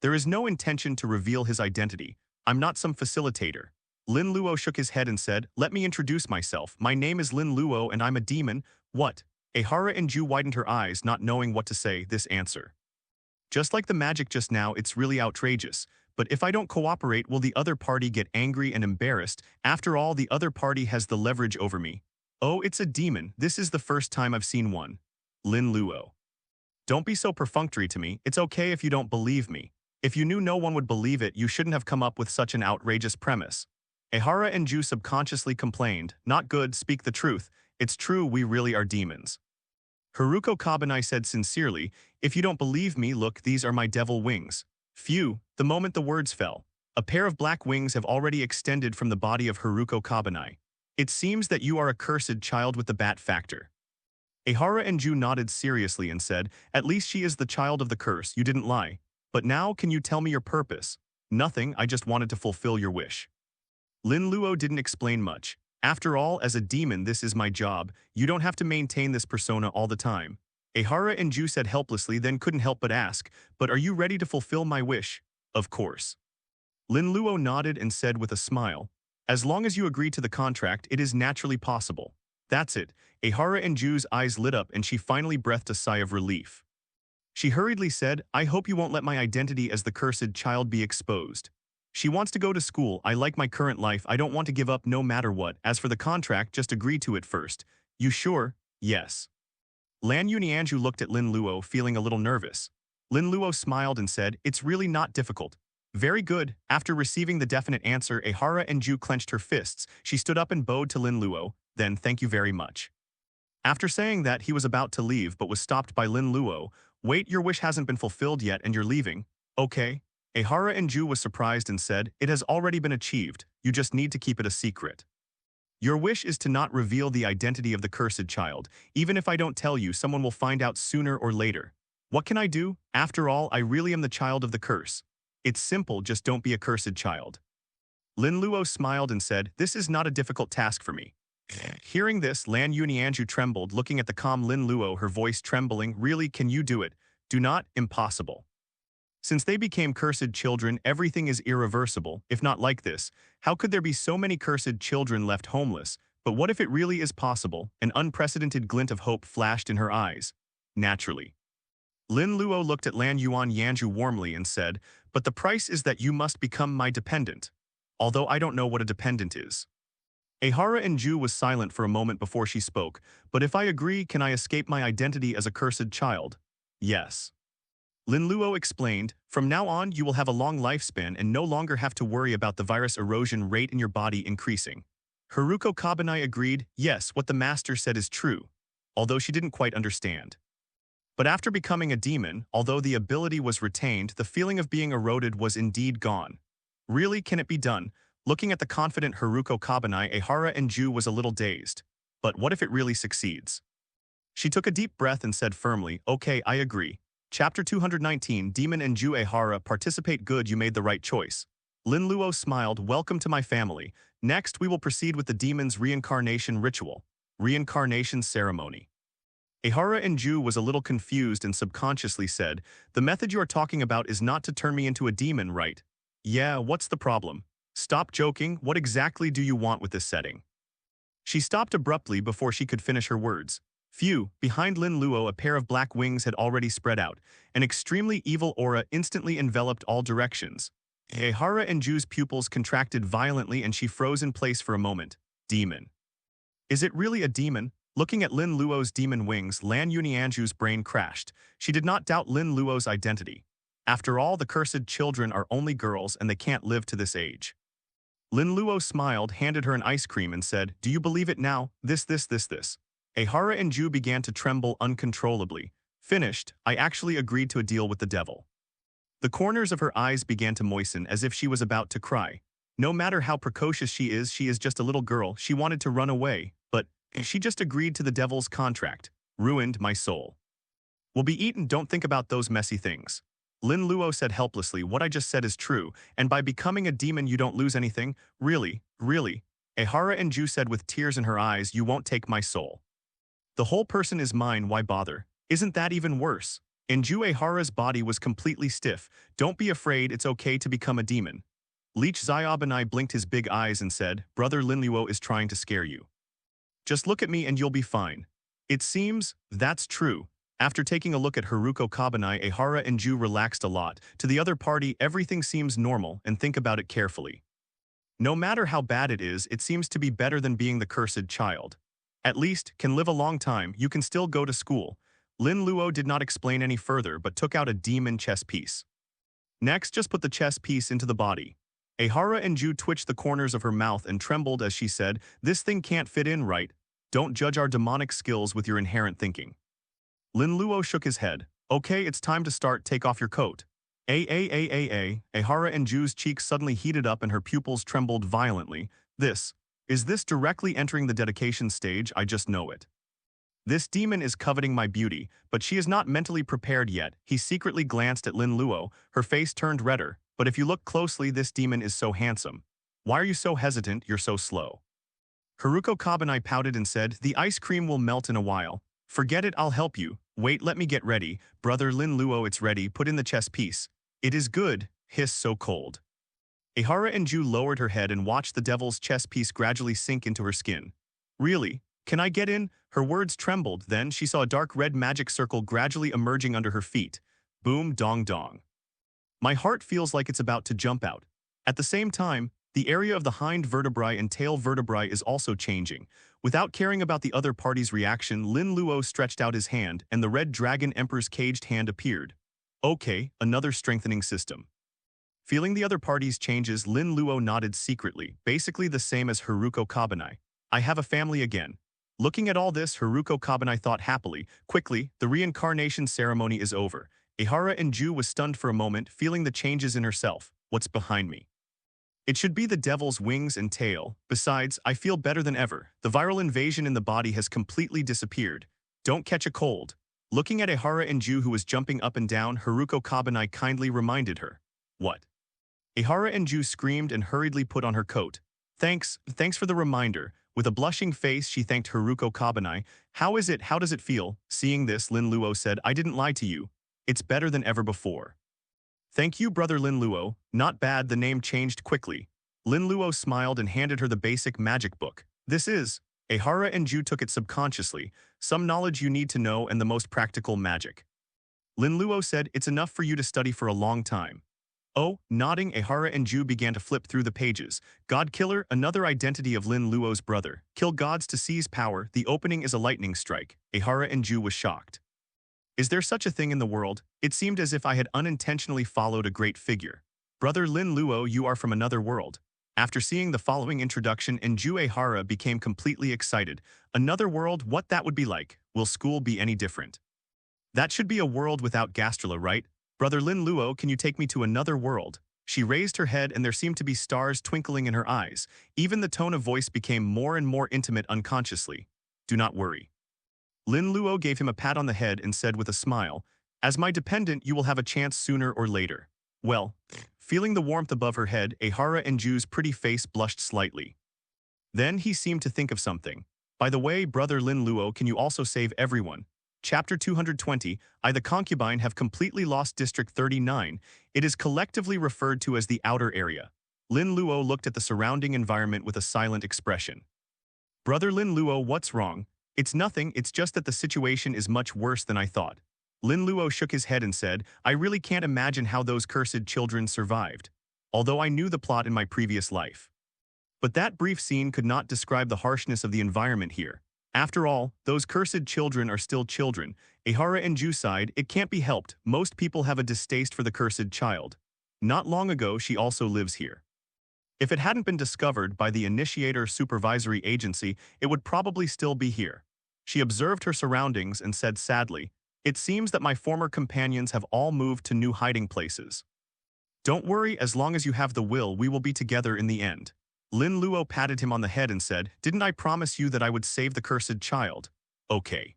There is no intention to reveal his identity. I'm not some facilitator. Lin Luo shook his head and said, let me introduce myself. My name is Lin Luo and I'm a demon. What? Ehara Inju widened her eyes, not knowing what to say this answer. Just like the magic just now, it's really outrageous. But if I don't cooperate, will the other party get angry and embarrassed? After all, the other party has the leverage over me. Oh, it's a demon. This is the first time I've seen one. Lin Luo. Don't be so perfunctory to me. It's okay if you don't believe me. If you knew no one would believe it, you shouldn't have come up with such an outrageous premise. Ehara Inju subconsciously complained, not good, speak the truth. It's true, we really are demons. Haruko Kabanai said sincerely, if you don't believe me, look, these are my devil wings. Phew, the moment the words fell, a pair of black wings have already extended from the body of Haruko Kabanai. It seems that you are a cursed child with the bat factor. Ehara Inju nodded seriously and said, at least she is the child of the curse, you didn't lie. But now, can you tell me your purpose? Nothing, I just wanted to fulfill your wish. Lin Luo didn't explain much. After all, as a demon, this is my job. You don't have to maintain this persona all the time. Ehara Inju said helplessly, then couldn't help but ask, but are you ready to fulfill my wish? Of course. Lin Luo nodded and said with a smile, as long as you agree to the contract, it is naturally possible. That's it. Ehara Inju's eyes lit up and she finally breathed a sigh of relief. She hurriedly said, I hope you won't let my identity as the cursed child be exposed. She wants to go to school. I like my current life. I don't want to give up no matter what. As for the contract, just agree to it first. You sure? Yes. Lan Unianju looked at Lin Luo, feeling a little nervous. Lin Luo smiled and said, it's really not difficult. Very good. After receiving the definite answer, Ehara Inju clenched her fists. She stood up and bowed to Lin Luo. Then, thank you very much. After saying that, he was about to leave but was stopped by Lin Luo. Wait, your wish hasn't been fulfilled yet and you're leaving? Okay. Ahara and Ju was surprised and said, it has already been achieved, you just need to keep it a secret. Your wish is to not reveal the identity of the cursed child. Even if I don't tell you, someone will find out sooner or later. What can I do? After all, I really am the child of the curse. It's simple, just don't be a cursed child. Lin Luo smiled and said, this is not a difficult task for me. Hearing this, Lan Yunianju trembled, looking at the calm Lin Luo, her voice trembling. Really, can you do it? Do not, impossible. Since they became cursed children, everything is irreversible. If not like this, how could there be so many cursed children left homeless? But what if it really is possible? An unprecedented glint of hope flashed in her eyes. Naturally. Lin Luo looked at Lan Yuan Yanju warmly and said, but the price is that you must become my dependent. Although I don't know what a dependent is. Ahara and Ju was silent for a moment before she spoke, but if I agree, can I escape my identity as a cursed child? Yes. Lin Luo explained, from now on you will have a long lifespan and no longer have to worry about the virus erosion rate in your body increasing. Haruko Kabanai agreed, yes, what the master said is true, although she didn't quite understand. But after becoming a demon, although the ability was retained, the feeling of being eroded was indeed gone. Really, can it be done? Looking at the confident Haruko Kabanai, Ahara and Ju was a little dazed. But what if it really succeeds? She took a deep breath and said firmly, okay, I agree. Chapter 219, Demon and Ju. Ahara, participate. Good, you made the right choice. Lin Luo smiled, welcome to my family. Next, we will proceed with the demon's reincarnation ritual. Reincarnation ceremony. Ahara and Ju was a little confused and subconsciously said, the method you are talking about is not to turn me into a demon, right? Yeah, what's the problem? Stop joking, what exactly do you want with this setting? She stopped abruptly before she could finish her words. Phew, behind Lin Luo a pair of black wings had already spread out. An extremely evil aura instantly enveloped all directions. Ahara and Ju's pupils contracted violently and she froze in place for a moment. Demon. Is it really a demon? Looking at Lin Luo's demon wings, Lan Yunianju's brain crashed. She did not doubt Lin Luo's identity. After all, the cursed children are only girls and they can't live to this age. Lin Luo smiled, handed her an ice cream and said, do you believe it now? This. Ahara and Ju began to tremble uncontrollably. Finished, I actually agreed to a deal with the devil. The corners of her eyes began to moisten as if she was about to cry. No matter how precocious she is just a little girl. She wanted to run away, but she just agreed to the devil's contract. Ruined my soul. Will be eaten, don't think about those messy things. Lin Luo said helplessly, what I just said is true, and by becoming a demon you don't lose anything? Really? Ahara and Ju said with tears in her eyes, you won't take my soul. The whole person is mine, why bother? Isn't that even worse? In Ju, Ahara's body was completely stiff. Don't be afraid, it's okay to become a demon. Leech Xiaobanai blinked his big eyes and said, brother Lin Luo is trying to scare you. Just look at me and you'll be fine. It seems, that's true. After taking a look at Haruko Kabanai, Ahara and Ju relaxed a lot. To the other party, everything seems normal, and think about it carefully. No matter how bad it is, it seems to be better than being the cursed child. At least, can live a long time, you can still go to school. Lin Luo did not explain any further but took out a demon chess piece. Next, just put the chess piece into the body. Ahara and Ju twitched the corners of her mouth and trembled as she said, this thing can't fit in right. Don't judge our demonic skills with your inherent thinking. Lin Luo shook his head. Okay, it's time to start, take off your coat. Ahara and Ju's cheeks suddenly heated up and her pupils trembled violently. Is this directly entering the dedication stage? I just know it. This demon is coveting my beauty, but she is not mentally prepared yet. He secretly glanced at Lin Luo, her face turned redder, but if you look closely, this demon is so handsome. Why are you so hesitant? You're so slow. Haruko Kabanai pouted and said, the ice cream will melt in a while. Forget it, I'll help you. Wait, let me get ready. Brother Lin Luo, it's ready, put in the chess piece. It is good, hiss so cold. Ahara and Ju lowered her head and watched the devil's chess piece gradually sink into her skin. Really? Can I get in? Her words trembled, then she saw a dark red magic circle gradually emerging under her feet. Boom, dong dong. My heart feels like it's about to jump out. At the same time, the area of the hind vertebrae and tail vertebrae is also changing. Without caring about the other party's reaction, Lin Luo stretched out his hand and the red dragon emperor's caged hand appeared. Okay, another strengthening system. Feeling the other party's changes, Lin Luo nodded secretly, basically the same as Haruko Kabanai. I have a family again. Looking at all this, Haruko Kabanai thought happily. Quickly, the reincarnation ceremony is over. Ehara Enju was stunned for a moment, feeling the changes in herself. What's behind me? It should be the devil's wings and tail. Besides, I feel better than ever. The viral invasion in the body has completely disappeared. Don't catch a cold. Looking at Ehara Enju, who was jumping up and down, Haruko Kabanai kindly reminded her. What? Ehara Enju screamed and hurriedly put on her coat. Thanks for the reminder. With a blushing face, she thanked Haruko Kabanai. How does it feel? Seeing this, Lin Luo said, I didn't lie to you. It's better than ever before. Thank you, brother Lin Luo. Not bad. The name changed quickly. Lin Luo smiled and handed her the basic magic book. This is. Ehara Enju took it subconsciously. Some knowledge you need to know and the most practical magic. Lin Luo said, it's enough for you to study for a long time. Oh, nodding, Ehara Enju began to flip through the pages. God Killer, another identity of Lin Luo's brother. Kill gods to seize power. The opening is a lightning strike. Ehara Enju was shocked. Is there such a thing in the world? It seemed as if I had unintentionally followed a great figure. Brother Lin Luo, you are from another world. After seeing the following introduction, Enju Ehara became completely excited. Another world? What that would be like? Will school be any different? That should be a world without Gastrula, right? Brother Lin Luo, can you take me to another world? She raised her head and there seemed to be stars twinkling in her eyes. Even the tone of voice became more and more intimate unconsciously. Do not worry. Lin Luo gave him a pat on the head and said with a smile, as my dependent, you will have a chance sooner or later. Well, feeling the warmth above her head, Ehara Enju's pretty face blushed slightly. Then he seemed to think of something. By the way, brother Lin Luo, can you also save everyone? Chapter 220, I the concubine have completely lost District 39. It is collectively referred to as the outer area. Lin Luo looked at the surrounding environment with a silent expression. Brother Lin Luo, what's wrong? It's nothing, it's just that the situation is much worse than I thought. Lin Luo shook his head and said, I really can't imagine how those cursed children survived. Although I knew the plot in my previous life. But that brief scene could not describe the harshness of the environment here. After all, those cursed children are still children. Ehara Enju sighed, it can't be helped. Most people have a distaste for the cursed child. Not long ago, she also lives here. If it hadn't been discovered by the Initiator Supervisory Agency, it would probably still be here. She observed her surroundings and said sadly, it seems that my former companions have all moved to new hiding places. Don't worry, as long as you have the will, we will be together in the end. Lin Luo patted him on the head and said, didn't I promise you that I would save the cursed child? Okay.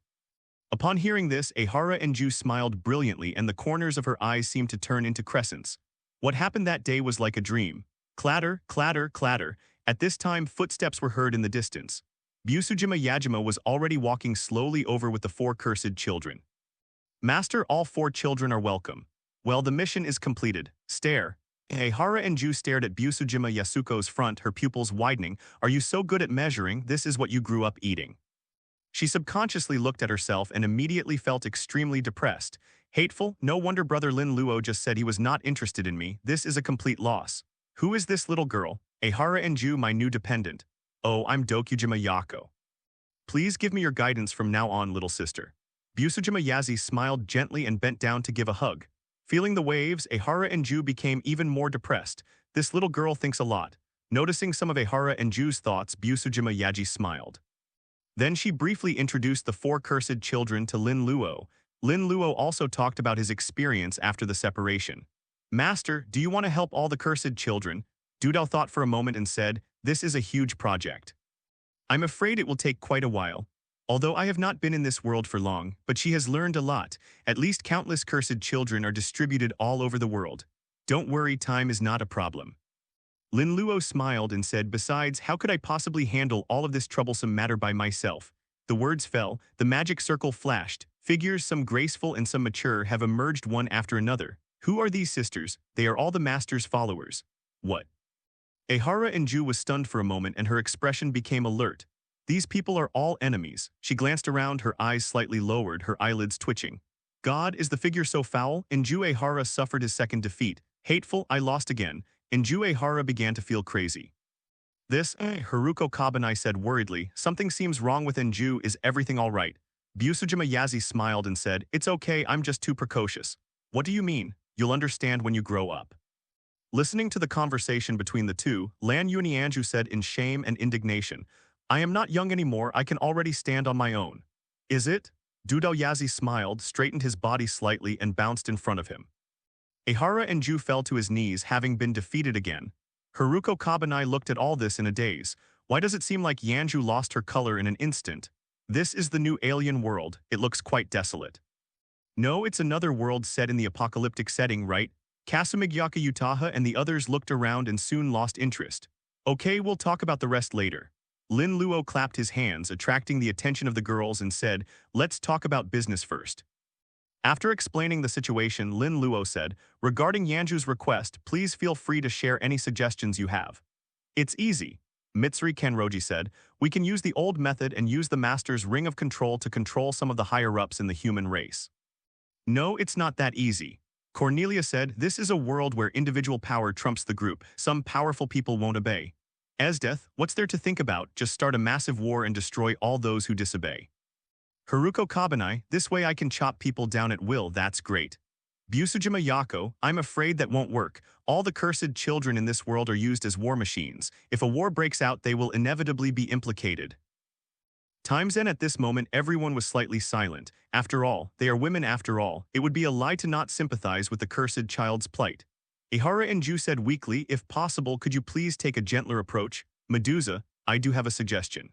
Upon hearing this, Ehara Enju smiled brilliantly and the corners of her eyes seemed to turn into crescents. What happened that day was like a dream. Clatter, clatter, clatter. At this time, footsteps were heard in the distance. Busujima Yajima was already walking slowly over with the 4 cursed children. Master, all 4 children are welcome. Well, the mission is completed. Stare. Ehara Enju stared at Busujima Yasuko's front, her pupils widening. Are you so good at measuring? This is what you grew up eating. She subconsciously looked at herself and immediately felt extremely depressed. Hateful, no wonder brother Lin Luo just said he was not interested in me. This is a complete loss. Who is this little girl? Ehara Enju, my new dependent. Oh, I'm Dokujima Yako. Please give me your guidance from now on, little sister. Busujima Yazi smiled gently and bent down to give a hug. Feeling the waves, Ehara Enju became even more depressed. This little girl thinks a lot. Noticing some of Ehara Enju's thoughts, Busujima Yaji smiled. Then she briefly introduced the 4 cursed children to Lin Luo. Lin Luo also talked about his experience after the separation. Master, do you want to help all the cursed children? Dudao thought for a moment and said, this is a huge project. I'm afraid it will take quite a while. Although I have not been in this world for long, but she has learned a lot. At least countless cursed children are distributed all over the world. Don't worry, time is not a problem. Lin Luo smiled and said, besides, how could I possibly handle all of this troublesome matter by myself? The words fell, the magic circle flashed. Figures, some graceful and some mature, have emerged one after another. Who are these sisters? They are all the master's followers. What? Ehara Enju was stunned for a moment and her expression became alert. These people are all enemies. She glanced around, her eyes slightly lowered, her eyelids twitching. God, is the figure so foul? Enju Ehara suffered his second defeat. Hateful, I lost again. Enju Ehara began to feel crazy. Haruko Kabanai said worriedly, something seems wrong with Enju, is everything all right? Busujima Yazi smiled and said, it's okay, I'm just too precocious. What do you mean? You'll understand when you grow up. Listening to the conversation between the two, Lan Yunianju said in shame and indignation, I am not young anymore, I can already stand on my own. Is it? Dudaoyazi smiled, straightened his body slightly, and bounced in front of him. Ehara and Ju fell to his knees, having been defeated again. Haruko Kabanai looked at all this in a daze. Why does it seem like Yanju lost her color in an instant? This is the new alien world, it looks quite desolate. No, it's another world set in the apocalyptic setting, right? Kasumigyaka Utaha and the others looked around and soon lost interest. Okay, we'll talk about the rest later. Lin Luo clapped his hands, attracting the attention of the girls, and said, let's talk about business first. After explaining the situation, Lin Luo said, regarding Yanju's request, please feel free to share any suggestions you have. It's easy. Mitsuri Kenroji said, we can use the old method and use the Master's Ring of Control to control some of the higher-ups in the human race. No, it's not that easy. Cornelia said, this is a world where individual power trumps the group. Some powerful people won't obey. Esdeath, what's there to think about? Just start a massive war and destroy all those who disobey. Haruko Kabanai, this way I can chop people down at will, that's great. Busujima Yako, I'm afraid that won't work. All the cursed children in this world are used as war machines. If a war breaks out, they will inevitably be implicated. Timezen at this moment everyone was slightly silent. After all, they are women after all. It would be a lie to not sympathize with the cursed child's plight. Ihara and Ju said weakly, if possible, could you please take a gentler approach? Medusa, I do have a suggestion.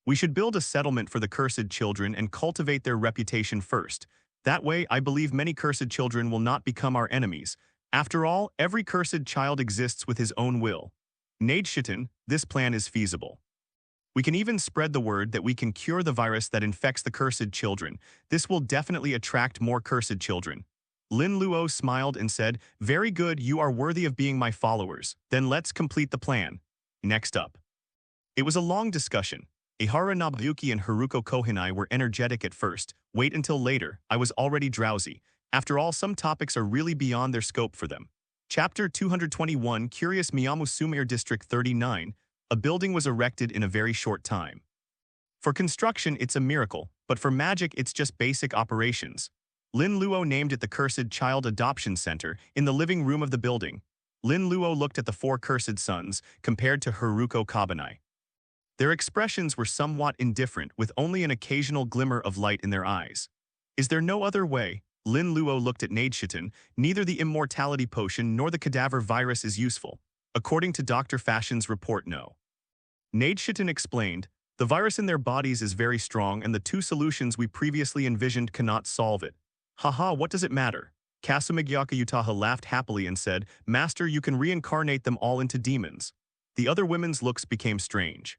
We should build a settlement for the cursed children and cultivate their reputation first. That way, I believe many cursed children will not become our enemies. After all, every cursed child exists with his own will. Nadeshitan, this plan is feasible. We can even spread the word that we can cure the virus that infects the cursed children. This will definitely attract more cursed children. Lin Luo smiled and said, very good, you are worthy of being my followers. Then let's complete the plan. Next up. It was a long discussion. Ihara Nobuyuki and Haruko Kohinai were energetic at first. Wait until later, I was already drowsy. After all, some topics are really beyond their scope for them. Chapter 221, Curious Miyamu Sumer District 39. A building was erected in a very short time. For construction, it's a miracle, but for magic, it's just basic operations. Lin Luo named it the Cursed Child Adoption Center in the living room of the building. Lin Luo looked at the four cursed sons, compared to Haruko Kabanai. Their expressions were somewhat indifferent, with only an occasional glimmer of light in their eyes. Is there no other way? Lin Luo looked at Nadeshitan. Neither the immortality potion nor the cadaver virus is useful. According to Dr. Fashion's report, no. Nadeshitan explained, the virus in their bodies is very strong and the two solutions we previously envisioned cannot solve it. Haha, what does it matter? Kasumigyaka Utaha laughed happily and said, Master, you can reincarnate them all into demons. The other women's looks became strange.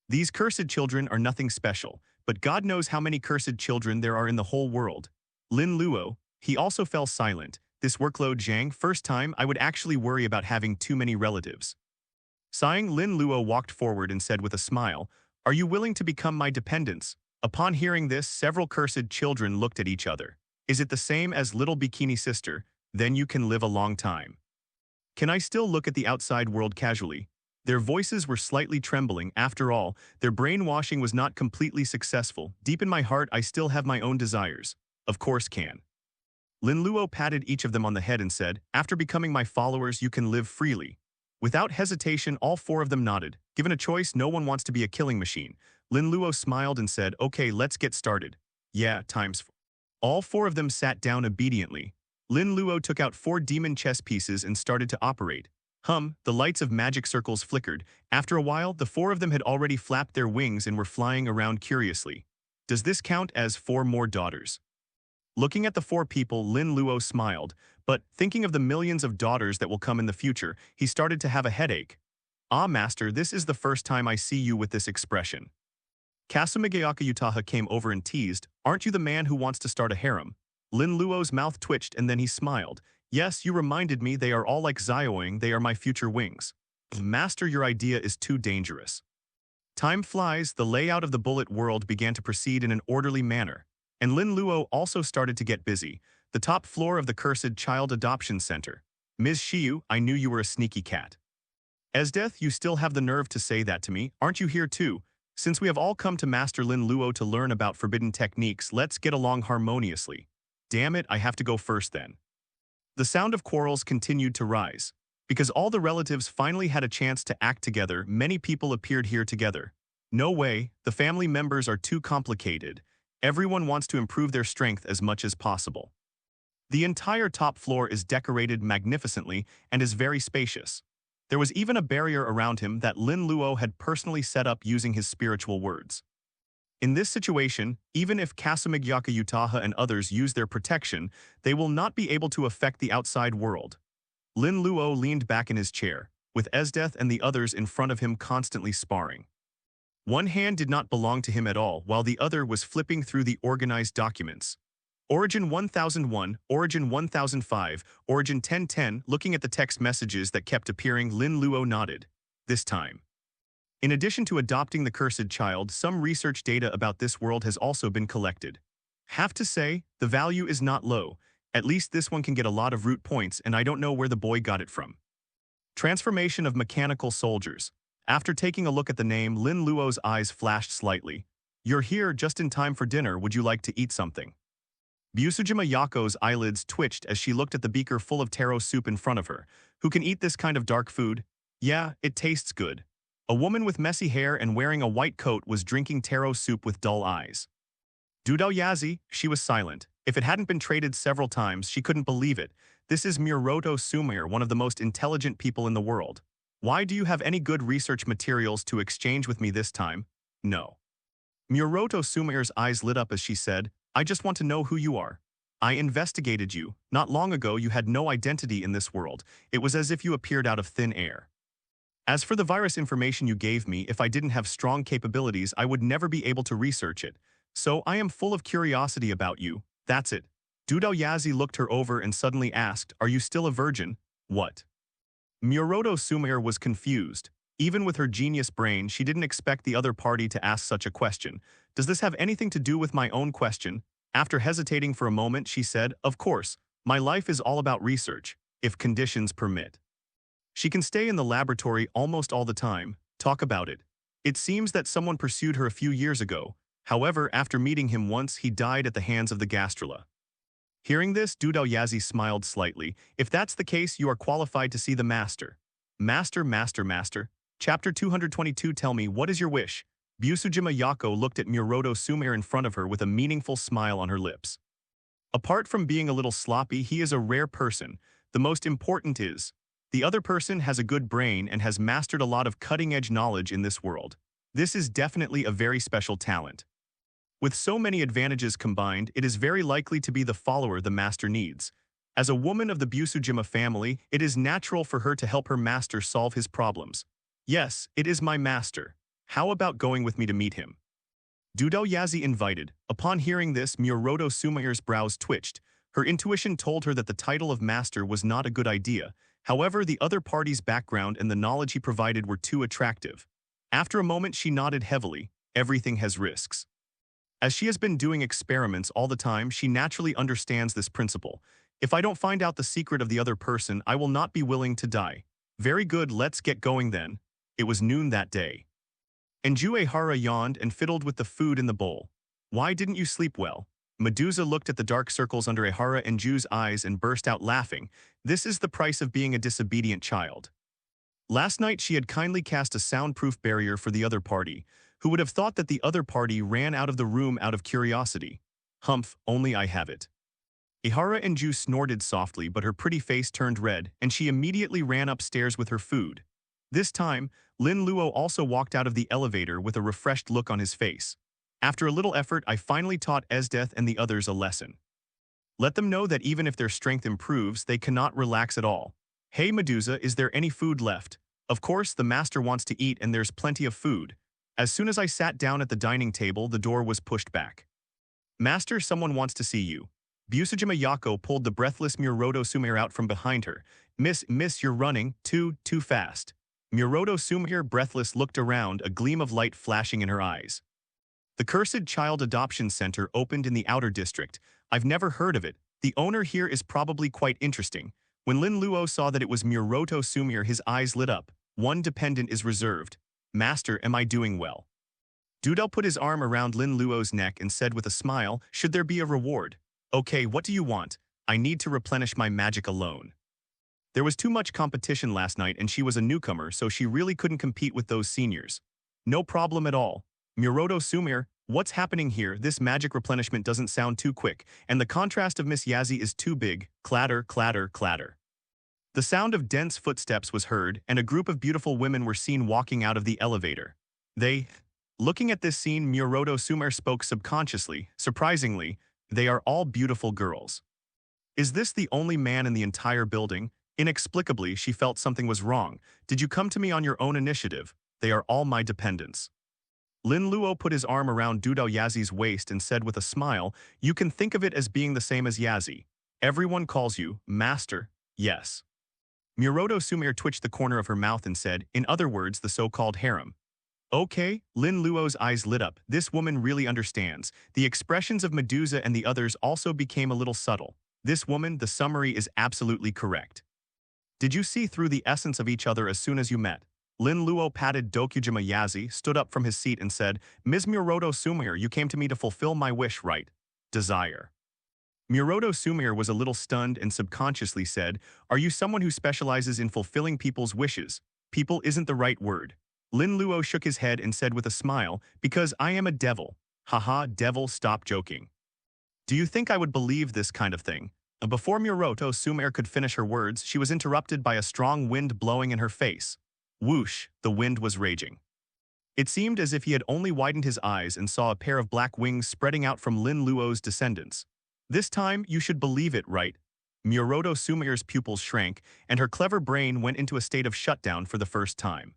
These cursed children are nothing special, but God knows how many cursed children there are in the whole world. Lin Luo, he also fell silent. This workload, Zhang, first time I would actually worry about having too many relatives. Sighing, Lin Luo walked forward and said with a smile, are you willing to become my dependents? Upon hearing this, several cursed children looked at each other. Is it the same as little bikini sister? Then you can live a long time. Can I still look at the outside world casually? Their voices were slightly trembling. After all, their brainwashing was not completely successful. Deep in my heart, I still have my own desires. Of course can. Lin Luo patted each of them on the head and said, after becoming my followers, you can live freely. Without hesitation, all four of them nodded. Given a choice, no one wants to be a killing machine. Lin Luo smiled and said, okay, let's get started. Yeah, times 4. All four of them sat down obediently. Lin Luo took out 4 demon chess pieces and started to operate. The lights of magic circles flickered. After a while, the 4 of them had already flapped their wings and were flying around curiously. Does this count as 4 more daughters? Looking at the 4 people, Lin Luo smiled, but thinking of the millions of daughters that will come in the future, he started to have a headache. Ah, Master, this is the first time I see you with this expression. Kasumigyaka Utaha came over and teased, aren't you the man who wants to start a harem? Lin Luo's mouth twitched and then he smiled. Yes, you reminded me they are all like Zioing, they are my future wings. Master, your idea is too dangerous. Time flies, the layout of the bullet world began to proceed in an orderly manner. And Lin Luo also started to get busy. The top floor of the Cursed Child Adoption Center. Ms. Shiyu, I knew you were a sneaky cat. Esdeath, you still have the nerve to say that to me, aren't you here too? Since we have all come to Master Lin Luo to learn about forbidden techniques, let's get along harmoniously. Damn it, I have to go first then. The sound of quarrels continued to rise. Because all the relatives finally had a chance to act together, many people appeared here together. No way, the family members are too complicated. Everyone wants to improve their strength as much as possible. The entire top floor is decorated magnificently and is very spacious. There was even a barrier around him that Lin Luo had personally set up using his spiritual words. In this situation, even if Kasumegyaka Utaha and others use their protection, they will not be able to affect the outside world. Lin Luo leaned back in his chair, with Esdeth and the others in front of him constantly sparring. One hand did not belong to him at all, while the other was flipping through the organized documents. Origin 1001, Origin 1005, Origin 1010, looking at the text messages that kept appearing, Lin Luo nodded. This time. In addition to adopting the cursed child, some research data about this world has also been collected. Have to say, the value is not low. At least this one can get a lot of root points, and I don't know where the boy got it from. Transformation of mechanical soldiers. After taking a look at the name, Lin Luo's eyes flashed slightly. You're here just in time for dinner. Would you like to eat something? Busujima Yako's eyelids twitched as she looked at the beaker full of taro soup in front of her. Who can eat this kind of dark food? Yeah, it tastes good. A woman with messy hair and wearing a white coat was drinking taro soup with dull eyes. Dudao Yazi, she was silent. If it hadn't been traded several times, she couldn't believe it. This is Muroto Sumire, one of the most intelligent people in the world. Why do you have any good research materials to exchange with me this time? No. Muroto Sumire's eyes lit up as she said, I just want to know who you are. I investigated you. Not long ago you had no identity in this world. It was as if you appeared out of thin air. As for the virus information you gave me, if I didn't have strong capabilities, I would never be able to research it. So I am full of curiosity about you. That's it. Dudao Yazi looked her over and suddenly asked, Are you still a virgin? What? Muroto Sumire was confused. Even with her genius brain, she didn't expect the other party to ask such a question. Does this have anything to do with my own question? After hesitating for a moment, she said, Of course, my life is all about research, if conditions permit. She can stay in the laboratory almost all the time. Talk about it. It seems that someone pursued her a few years ago. However, after meeting him once, he died at the hands of the Gastrula. Hearing this, Dudao Yazi smiled slightly. If that's the case, you are qualified to see the master. Master. Chapter 222. Tell me, what is your wish? Busujima Yako looked at Muroto Sumire in front of her with a meaningful smile on her lips. Apart from being a little sloppy, he is a rare person. The most important is, the other person has a good brain and has mastered a lot of cutting-edge knowledge in this world. This is definitely a very special talent. With so many advantages combined, it is very likely to be the follower the master needs. As a woman of the Busujima family, it is natural for her to help her master solve his problems. Yes, it is my master. How about going with me to meet him? Dudao Yazi invited. Upon hearing this, Muroto Sumire's brows twitched. Her intuition told her that the title of master was not a good idea. However, the other party's background and the knowledge he provided were too attractive. After a moment, she nodded heavily. Everything has risks. As she has been doing experiments all the time, she naturally understands this principle. If I don't find out the secret of the other person, I will not be willing to die. Very good, let's get going then. It was noon that day. Enjuehara yawned and fiddled with the food in the bowl. Why didn't you sleep well? Medusa looked at the dark circles under Ehara Enju's eyes and burst out laughing. This is the price of being a disobedient child. Last night she had kindly cast a soundproof barrier for the other party. Who would have thought that the other party ran out of the room out of curiosity? Humph, only I have it. Ehara Enju snorted softly, but her pretty face turned red, and she immediately ran upstairs with her food. This time, Lin Luo also walked out of the elevator with a refreshed look on his face. After a little effort, I finally taught Esdeth and the others a lesson. Let them know that even if their strength improves, they cannot relax at all. Hey Medusa, is there any food left? Of course, the master wants to eat and there's plenty of food. As soon as I sat down at the dining table, the door was pushed back. Master, someone wants to see you. Busujima Yako pulled the breathless Muroto Sumire out from behind her. Miss, you're running too fast. Muroto Sumire, breathless, looked around, a gleam of light flashing in her eyes. The Cursed Child Adoption Center opened in the outer district. I've never heard of it. The owner here is probably quite interesting. When Lin Luo saw that it was Muroto Sumire, his eyes lit up. One dependent is reserved. Master, am I doing well? Dudao put his arm around Lin Luo's neck and said with a smile, should there be a reward? Okay, what do you want? I need to replenish my magic alone. There was too much competition last night and she was a newcomer, so she really couldn't compete with those seniors. No problem at all. Muroto Sumir, what's happening here? This magic replenishment doesn't sound too quick, and the contrast of Miss Yazzie is too big. Clatter, clatter, clatter. The sound of dense footsteps was heard, and a group of beautiful women were seen walking out of the elevator. Looking at this scene, Muroto Sumir spoke subconsciously. Surprisingly, they are all beautiful girls. Is this the only man in the entire building? Inexplicably, she felt something was wrong. Did you come to me on your own initiative? They are all my dependents. Lin Luo put his arm around Dudao Yazzie's waist and said with a smile, you can think of it as being the same as Yazzie. Everyone calls you Master, yes. Muroto Sumir twitched the corner of her mouth and said, in other words, the so-called harem. Okay, Lin Luo's eyes lit up. This woman really understands. The expressions of Medusa and the others also became a little subtle. This woman, the summary is absolutely correct. Did you see through the essence of each other as soon as you met? Lin Luo patted Dokujima Yazzie, stood up from his seat and said, Ms. Muroto Sumir, you came to me to fulfill my wish, right? Desire. Muroto Sumir was a little stunned and subconsciously said, are you someone who specializes in fulfilling people's wishes? People isn't the right word. Lin Luo shook his head and said with a smile, because I am a devil. Haha, devil, stop joking. Do you think I would believe this kind of thing? Before Muroto Sumir could finish her words, she was interrupted by a strong wind blowing in her face. Whoosh, the wind was raging. It seemed as if he had only widened his eyes and saw a pair of black wings spreading out from Lin Luo's descendants. This time, you should believe it, right? Muroto Sumir's pupils shrank, and her clever brain went into a state of shutdown for the first time.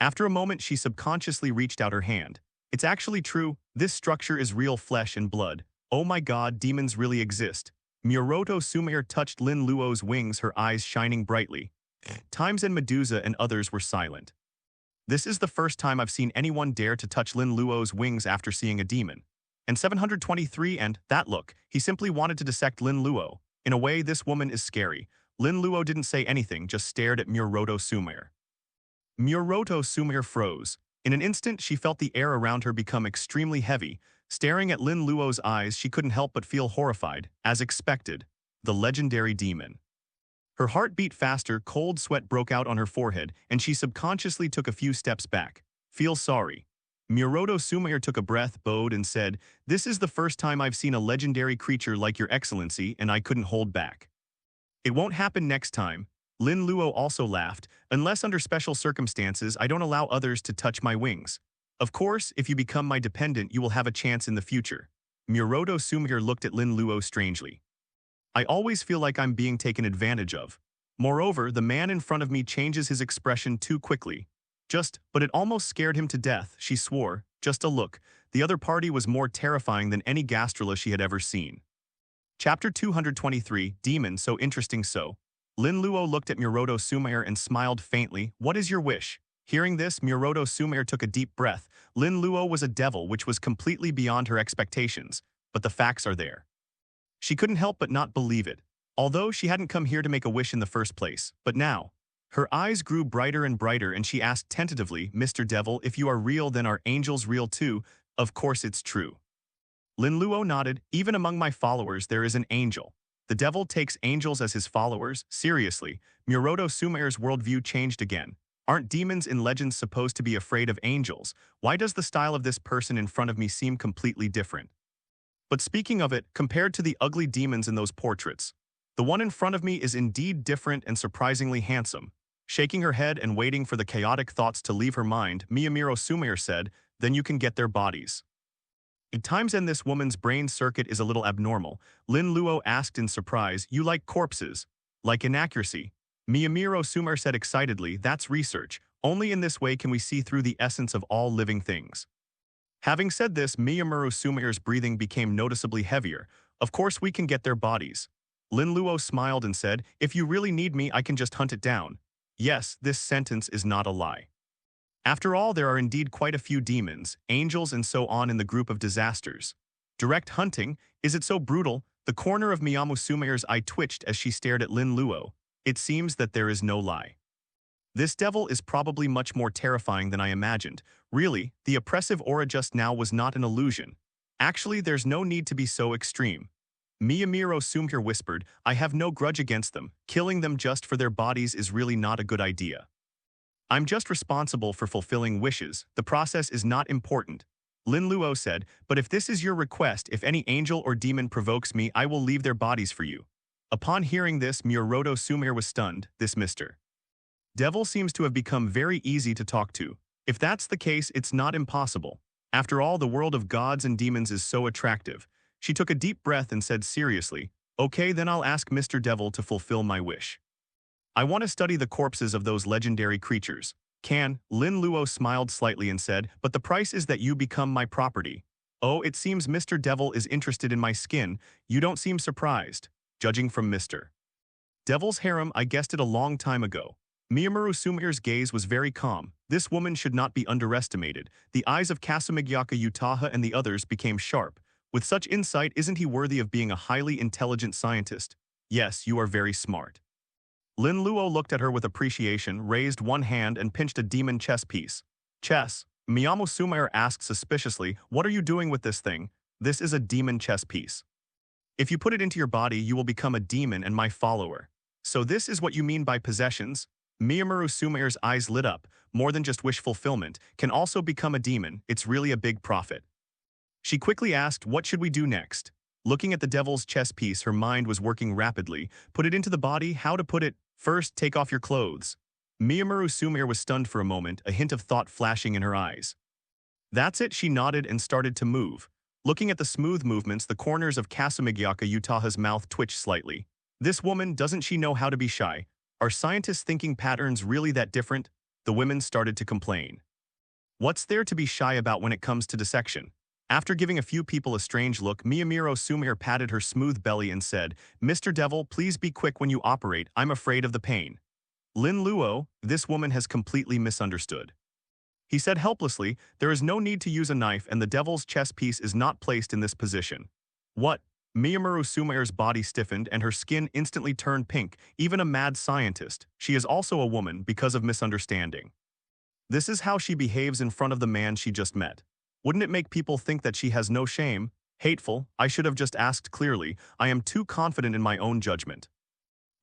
After a moment, she subconsciously reached out her hand. It's actually true, this structure is real flesh and blood. Oh my god, demons really exist. Muroto Sumir touched Lin Luo's wings, her eyes shining brightly. Times and Medusa and others were silent. This is the first time I've seen anyone dare to touch Lin Luo's wings after seeing a demon. And 723 and, that look, he simply wanted to dissect Lin Luo. In a way, this woman is scary. Lin Luo didn't say anything, just stared at Muroto Sumir. Muroto Sumir froze. In an instant, she felt the air around her become extremely heavy. Staring at Lin Luo's eyes, she couldn't help but feel horrified. As expected, the legendary demon. Her heart beat faster, cold sweat broke out on her forehead, and she subconsciously took a few steps back. Feel sorry. Muroto Sumir took a breath, bowed, and said, this is the first time I've seen a legendary creature like your excellency, and I couldn't hold back. It won't happen next time. Lin Luo also laughed. Unless under special circumstances, I don't allow others to touch my wings. Of course, if you become my dependent, you will have a chance in the future. Muroto Sumir looked at Lin Luo strangely. I always feel like I'm being taken advantage of. Moreover, the man in front of me changes his expression too quickly. But it almost scared him to death, she swore. Just a look. The other party was more terrifying than any gastrula she had ever seen. Chapter 223, Demon, so interesting so. Lin Luo looked at Muroto Sumir and smiled faintly. What is your wish? Hearing this, Muroto Sumir took a deep breath. Lin Luo was a devil, which was completely beyond her expectations. But the facts are there. She couldn't help but not believe it. Although she hadn't come here to make a wish in the first place. But now, her eyes grew brighter and brighter and she asked tentatively, Mr. Devil, if you are real, then are angels real too? Of course it's true. Lin Luo nodded. Even among my followers there is an angel. The devil takes angels as his followers? Seriously, Muroto Sumir's worldview changed again. Aren't demons in legends supposed to be afraid of angels? Why does the style of this person in front of me seem completely different? But speaking of it, compared to the ugly demons in those portraits, the one in front of me is indeed different and surprisingly handsome. Shaking her head and waiting for the chaotic thoughts to leave her mind, Miyamiro Sumir said, then you can get their bodies. At times and this woman's brain circuit is a little abnormal. Lin Luo asked in surprise, you like corpses? Like inaccuracy? Miyamiro Sumir said excitedly, that's research. Only in this way can we see through the essence of all living things. Having said this, Miyamiro Sumir's breathing became noticeably heavier. Of course we can get their bodies. Lin Luo smiled and said, if you really need me, I can just hunt it down. Yes, this sentence is not a lie. After all, there are indeed quite a few demons, angels and so on in the group of disasters. Direct hunting? Is it so brutal? The corner of Miyamu Sumir's eye twitched as she stared at Lin Luo. It seems that there is no lie. This devil is probably much more terrifying than I imagined. Really, the oppressive aura just now was not an illusion. Actually, there's no need to be so extreme. Miyamiro Sumir whispered, I have no grudge against them. Killing them just for their bodies is really not a good idea. I'm just responsible for fulfilling wishes. The process is not important. Lin Luo said, but if this is your request, if any angel or demon provokes me, I will leave their bodies for you. Upon hearing this, Muroto Sumir was stunned. This Mr. Devil seems to have become very easy to talk to. If that's the case, it's not impossible. After all, the world of gods and demons is so attractive. She took a deep breath and said seriously, okay, then I'll ask Mr. Devil to fulfill my wish. I want to study the corpses of those legendary creatures. Lin Luo smiled slightly and said, but the price is that you become my property. Oh, it seems Mr. Devil is interested in my skin. You don't seem surprised. Judging from Mr. Devil's harem, I guessed it a long time ago. Miyamaru Sumir's gaze was very calm. This woman should not be underestimated. The eyes of Kasumigyaka Utaha and the others became sharp. With such insight, isn't he worthy of being a highly intelligent scientist? Yes, you are very smart. Lin Luo looked at her with appreciation, raised one hand and pinched a demon chess piece. Chess? Miyamoto Sumire asked suspiciously, what are you doing with this thing? This is a demon chess piece. If you put it into your body, you will become a demon and my follower. So this is what you mean by possessions? Miyamaru Sumire's eyes lit up. More than just wish fulfillment, can also become a demon. It's really a big profit. She quickly asked, what should we do next? Looking at the devil's chess piece, her mind was working rapidly. Put it into the body, how to put it? First, take off your clothes. Miyamaru Sumire was stunned for a moment, a hint of thought flashing in her eyes. That's it, she nodded and started to move. Looking at the smooth movements, the corners of Kasumigyaka Utaha's mouth twitched slightly. This woman, doesn't she know how to be shy? Are scientists' thinking patterns really that different? The women started to complain. What's there to be shy about when it comes to dissection? After giving a few people a strange look, Miyamiro Sumire patted her smooth belly and said, Mr. Devil, please be quick when you operate. I'm afraid of the pain. Lin Luo, this woman has completely misunderstood. He said helplessly, there is no need to use a knife and the devil's chess piece is not placed in this position. What? Miyamaru Sumire's body stiffened and her skin instantly turned pink. Even a mad scientist, she is also a woman because of misunderstanding. This is how she behaves in front of the man she just met. Wouldn't it make people think that she has no shame? Hateful, I should have just asked clearly. I am too confident in my own judgment.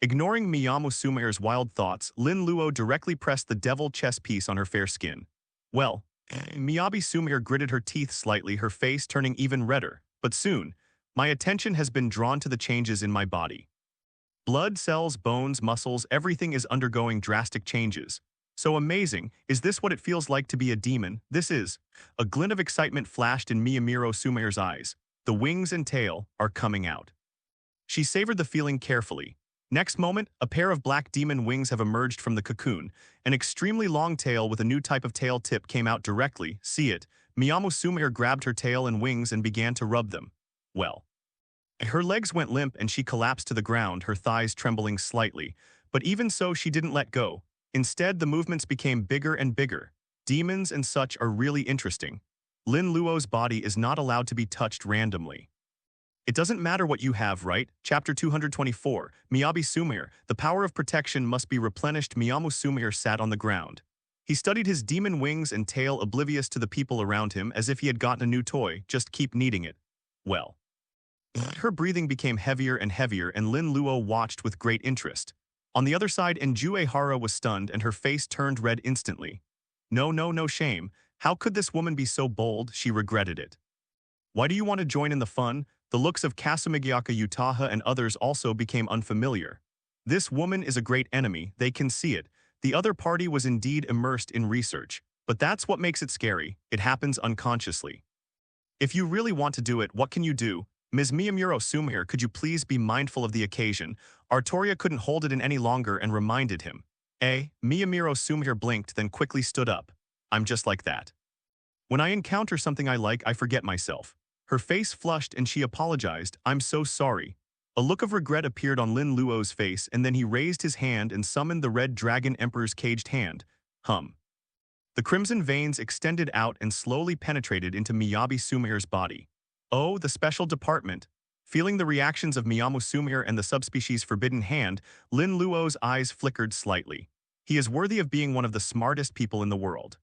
Ignoring Miyamoto Sumire's wild thoughts, Lin Luo directly pressed the devil chess piece on her fair skin. Well, Miyabi Sumire gritted her teeth slightly, her face turning even redder. But soon, my attention has been drawn to the changes in my body. Blood, cells, bones, muscles, everything is undergoing drastic changes. So amazing, is this what it feels like to be a demon? This is. A glint of excitement flashed in Miyamiro Sumire's eyes. The wings and tail are coming out. She savored the feeling carefully. Next moment, a pair of black demon wings have emerged from the cocoon. An extremely long tail with a new type of tail tip came out directly. See it? Miyamo Sumire grabbed her tail and wings and began to rub them. Well. Her legs went limp and she collapsed to the ground, her thighs trembling slightly. But even so, she didn't let go. Instead, the movements became bigger and bigger. Demons and such are really interesting. Lin Luo's body is not allowed to be touched randomly. It doesn't matter what you have, right? Chapter 224, Miyabi Sumire, the power of protection must be replenished. Miyamoto Sumire sat on the ground. He studied his demon wings and tail, oblivious to the people around him, as if he had gotten a new toy, just keep needing it. Well. Her breathing became heavier and heavier and Lin Luo watched with great interest. On the other side, Enju Hara was stunned and her face turned red instantly. No shame. How could this woman be so bold? She regretted it. Why do you want to join in the fun? The looks of Kasumigyaka Utaha and others also became unfamiliar. This woman is a great enemy, they can see it. The other party was indeed immersed in research. But that's what makes it scary, it happens unconsciously. If you really want to do it, what can you do? Ms. Miyamuro Sumire, could you please be mindful of the occasion? Artoria couldn't hold it in any longer and reminded him. Miyamuro Sumire blinked, then quickly stood up. I'm just like that. When I encounter something I like, I forget myself. Her face flushed and she apologized. I'm so sorry. A look of regret appeared on Lin Luo's face and then he raised his hand and summoned the Red Dragon Emperor's caged hand. The crimson veins extended out and slowly penetrated into Miyabi Sumire's body. Oh, the special department. Feeling the reactions of Miyamoto Sumire and the subspecies Forbidden Hand, Lin Luo's eyes flickered slightly. He is worthy of being one of the smartest people in the world.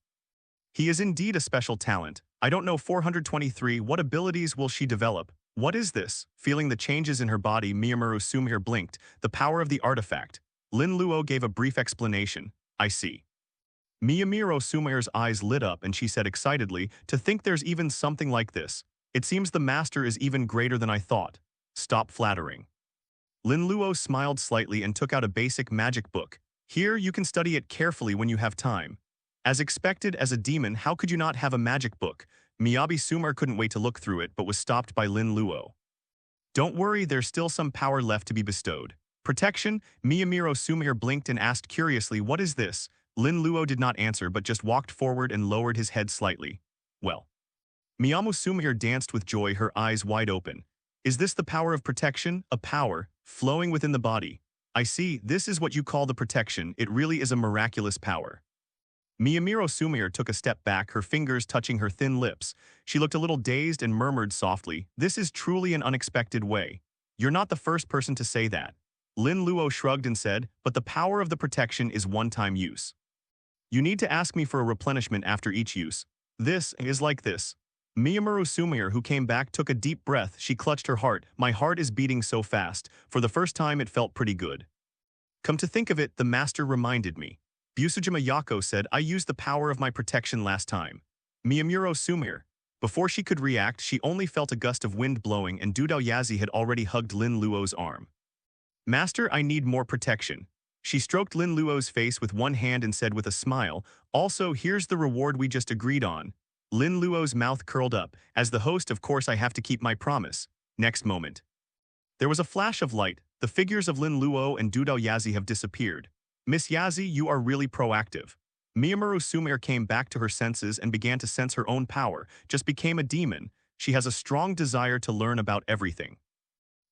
He is indeed a special talent. I don't know 423, what abilities will she develop? What is this? Feeling the changes in her body, Miyamuro Sumire blinked. The power of the artifact. Lin Luo gave a brief explanation. I see. Miyamiro Sumayor's eyes lit up and she said excitedly, to think there's even something like this. It seems the master is even greater than I thought. Stop flattering. Lin Luo smiled slightly and took out a basic magic book. Here you can study it carefully when you have time. As expected as a demon, how could you not have a magic book? Miyabi Sumar couldn't wait to look through it but was stopped by Lin Luo. Don't worry, there's still some power left to be bestowed. Protection? Miyamiro Sumayor blinked and asked curiously, what is this? Lin Luo did not answer but just walked forward and lowered his head slightly. Well. Miyamu Sumayor danced with joy, her eyes wide open. Is this the power of protection? A power, flowing within the body. I see, this is what you call the protection. It really is a miraculous power. Miyamiro Sumayor took a step back, her fingers touching her thin lips. She looked a little dazed and murmured softly, this is truly an unexpected way. You're not the first person to say that. Lin Luo shrugged and said, but the power of the protection is one-time use. You need to ask me for a replenishment after each use. This is like this. Miyamiro Sumayor, who came back, took a deep breath. She clutched her heart. My heart is beating so fast. For the first time, it felt pretty good. Come to think of it, the master reminded me. Busujima Yako said, I used the power of my protection last time. Miyamiro Sumayor. Before she could react, she only felt a gust of wind blowing and Dudao Yazi had already hugged Lin Luo's arm. Master, I need more protection. She stroked Lin Luo's face with one hand and said with a smile, also, here's the reward we just agreed on. Lin Luo's mouth curled up. As the host, of course I have to keep my promise. Next moment. There was a flash of light. The figures of Lin Luo and Dudao Yazi have disappeared. Miss Yazi, you are really proactive. Miyamiro Sumayor came back to her senses and began to sense her own power, just became a demon. She has a strong desire to learn about everything.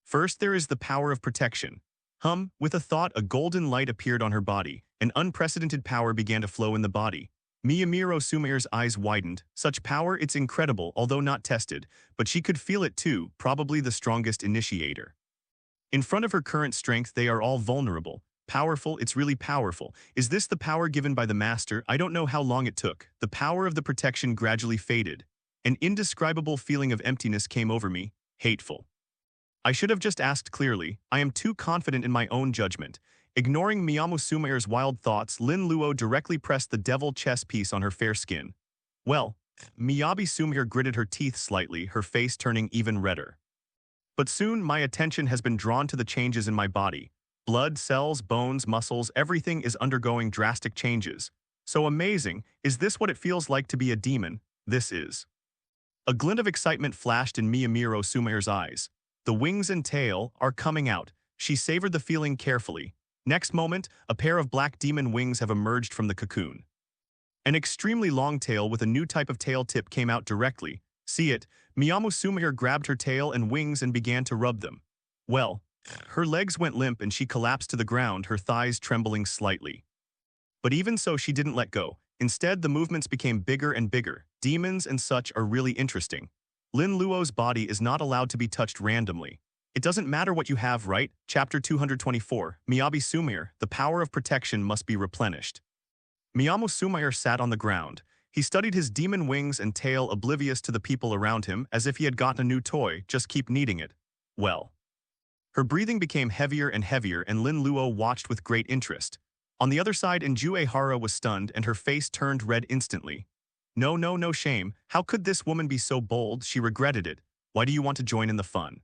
First, there is the power of protection. With a thought, a golden light appeared on her body. An unprecedented power began to flow in the body. Miyamiro Sumayor's eyes widened. Such power, it's incredible, although not tested, but she could feel it too, probably the strongest initiator. In front of her current strength, they are all vulnerable. Powerful, it's really powerful. Is this the power given by the master? I don't know how long it took. The power of the protection gradually faded. An indescribable feeling of emptiness came over me. Hateful. I should have just asked clearly. I am too confident in my own judgment. Ignoring Miyamu Sumayor's wild thoughts, Lin Luo directly pressed the devil chess piece on her fair skin. Well, Miyabi Sumayor gritted her teeth slightly, her face turning even redder. But soon my attention has been drawn to the changes in my body. Blood, cells, bones, muscles, everything is undergoing drastic changes. So amazing, is this what it feels like to be a demon? This is. A glint of excitement flashed in Miyamiro Sumayor's eyes. The wings and tail are coming out. She savored the feeling carefully. Next moment, a pair of black demon wings have emerged from the cocoon. An extremely long tail with a new type of tail tip came out directly. See it, Miyamu Sumayor grabbed her tail and wings and began to rub them. Well, her legs went limp and she collapsed to the ground, her thighs trembling slightly. But even so, she didn't let go. Instead, the movements became bigger and bigger. Demons and such are really interesting. Lin Luo's body is not allowed to be touched randomly. It doesn't matter what you have, right? Chapter 224, Miyabi Sumayor, the power of protection must be replenished. Miyamu Sumayor sat on the ground. He studied his demon wings and tail, oblivious to the people around him, as if he had gotten a new toy, just keep needing it. Well. Her breathing became heavier and heavier and Lin Luo watched with great interest. On the other side, Enju Ehara was stunned and her face turned red instantly. No shame. How could this woman be so bold? She regretted it. Why do you want to join in the fun?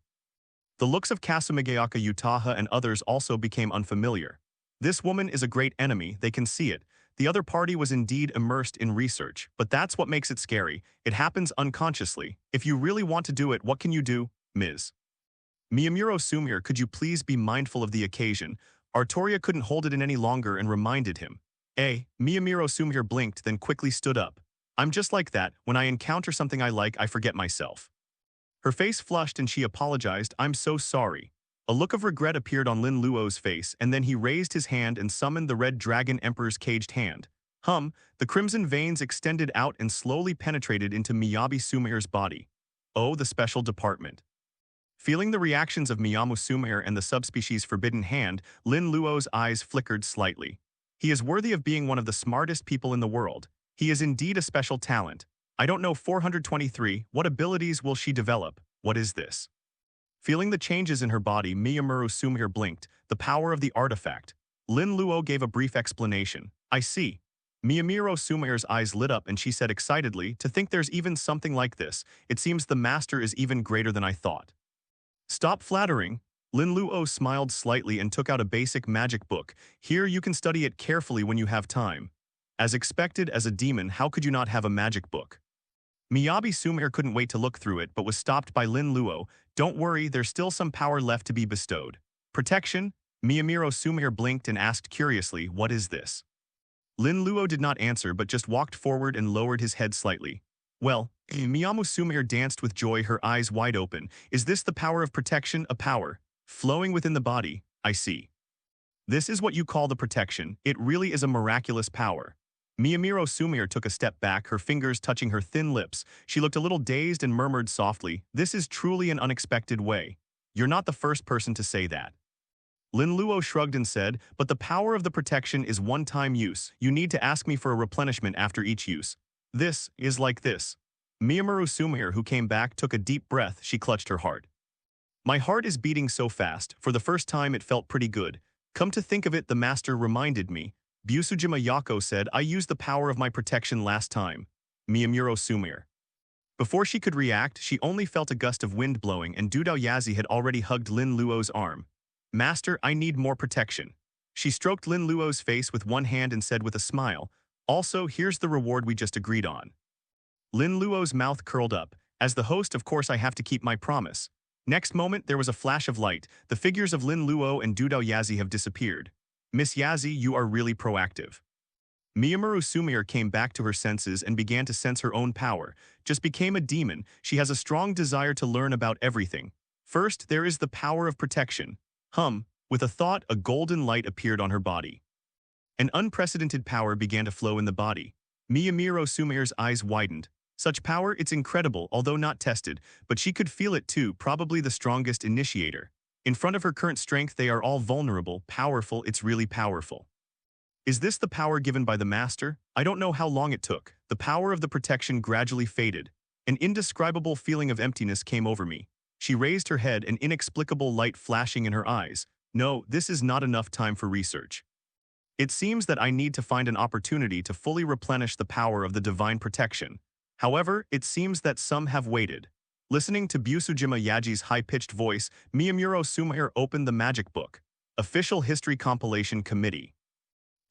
The looks of Kasumigeaka Utaha and others also became unfamiliar. This woman is a great enemy, they can see it. The other party was indeed immersed in research, but that's what makes it scary. It happens unconsciously. If you really want to do it, what can you do, Ms. Miyamiro Sumayor, could you please be mindful of the occasion? Artoria couldn't hold it in any longer and reminded him. Miyamiro Sumayor blinked, then quickly stood up. I'm just like that. When I encounter something I like, I forget myself. Her face flushed and she apologized. I'm so sorry. A look of regret appeared on Lin Luo's face and then he raised his hand and summoned the Red Dragon Emperor's caged hand. The crimson veins extended out and slowly penetrated into Miyabi Sumayor's body. Oh, the special department. Feeling the reactions of Miyamu Sumayor and the subspecies Forbidden Hand, Lin Luo's eyes flickered slightly. He is worthy of being one of the smartest people in the world. He is indeed a special talent. I don't know 423, what abilities will she develop? What is this? Feeling the changes in her body, Miyamuro Sumayor blinked. The power of the artifact. Lin Luo gave a brief explanation. I see. Miyamiro Sumair's eyes lit up and she said excitedly, to think there's even something like this. It seems the master is even greater than I thought. Stop flattering. Lin Luo smiled slightly and took out a basic magic book. Here you can study it carefully when you have time. As expected, as a demon, how could you not have a magic book? Miyabi Sumair couldn't wait to look through it but was stopped by Lin Luo. Don't worry, there's still some power left to be bestowed. Protection? Miyamiro Sumair blinked and asked curiously, what is this? Lin Luo did not answer but just walked forward and lowered his head slightly. Well, Miyamu Sumair danced with joy, her eyes wide open. Is this the power of protection? A power flowing within the body? I see. This is what you call the protection. It really is a miraculous power. Miyamiro Sumair took a step back, her fingers touching her thin lips. She looked a little dazed and murmured softly, this is truly an unexpected way. You're not the first person to say that. Lin Luo shrugged and said, but the power of the protection is one-time use. You need to ask me for a replenishment after each use. This is like this. Miyamiro Sumair, who came back, took a deep breath. She clutched her heart. My heart is beating so fast. For the first time it felt pretty good. Come to think of it, the master reminded me. Busujima Yako said, I used the power of my protection last time. Miyamiro Sumair. Before she could react, she only felt a gust of wind blowing and Dudao Yazi had already hugged Lin Luo's arm. Master, I need more protection. She stroked Lin Luo's face with one hand and said with a smile, also, here's the reward we just agreed on. Lin Luo's mouth curled up. As the host, of course I have to keep my promise. Next moment, there was a flash of light. The figures of Lin Luo and Dudao Yazi have disappeared. Miss Yazi, you are really proactive. Miyamiro Sumair came back to her senses and began to sense her own power. Just became a demon. She has a strong desire to learn about everything. First, there is the power of protection. With a thought, a golden light appeared on her body. An unprecedented power began to flow in the body. Miyamiro Sumair's eyes widened. Such power, it's incredible, although not tested, but she could feel it too, probably the strongest initiator. In front of her current strength, they are all vulnerable, powerful, it's really powerful. Is this the power given by the master? I don't know how long it took. The power of the protection gradually faded. An indescribable feeling of emptiness came over me. She raised her head, an inexplicable light flashing in her eyes. No, this is not enough time for research. It seems that I need to find an opportunity to fully replenish the power of the divine protection. However, it seems that some have waited. Listening to Busujima Yaji's high-pitched voice, Miyamiro Sumair opened the magic book. Official History Compilation Committee.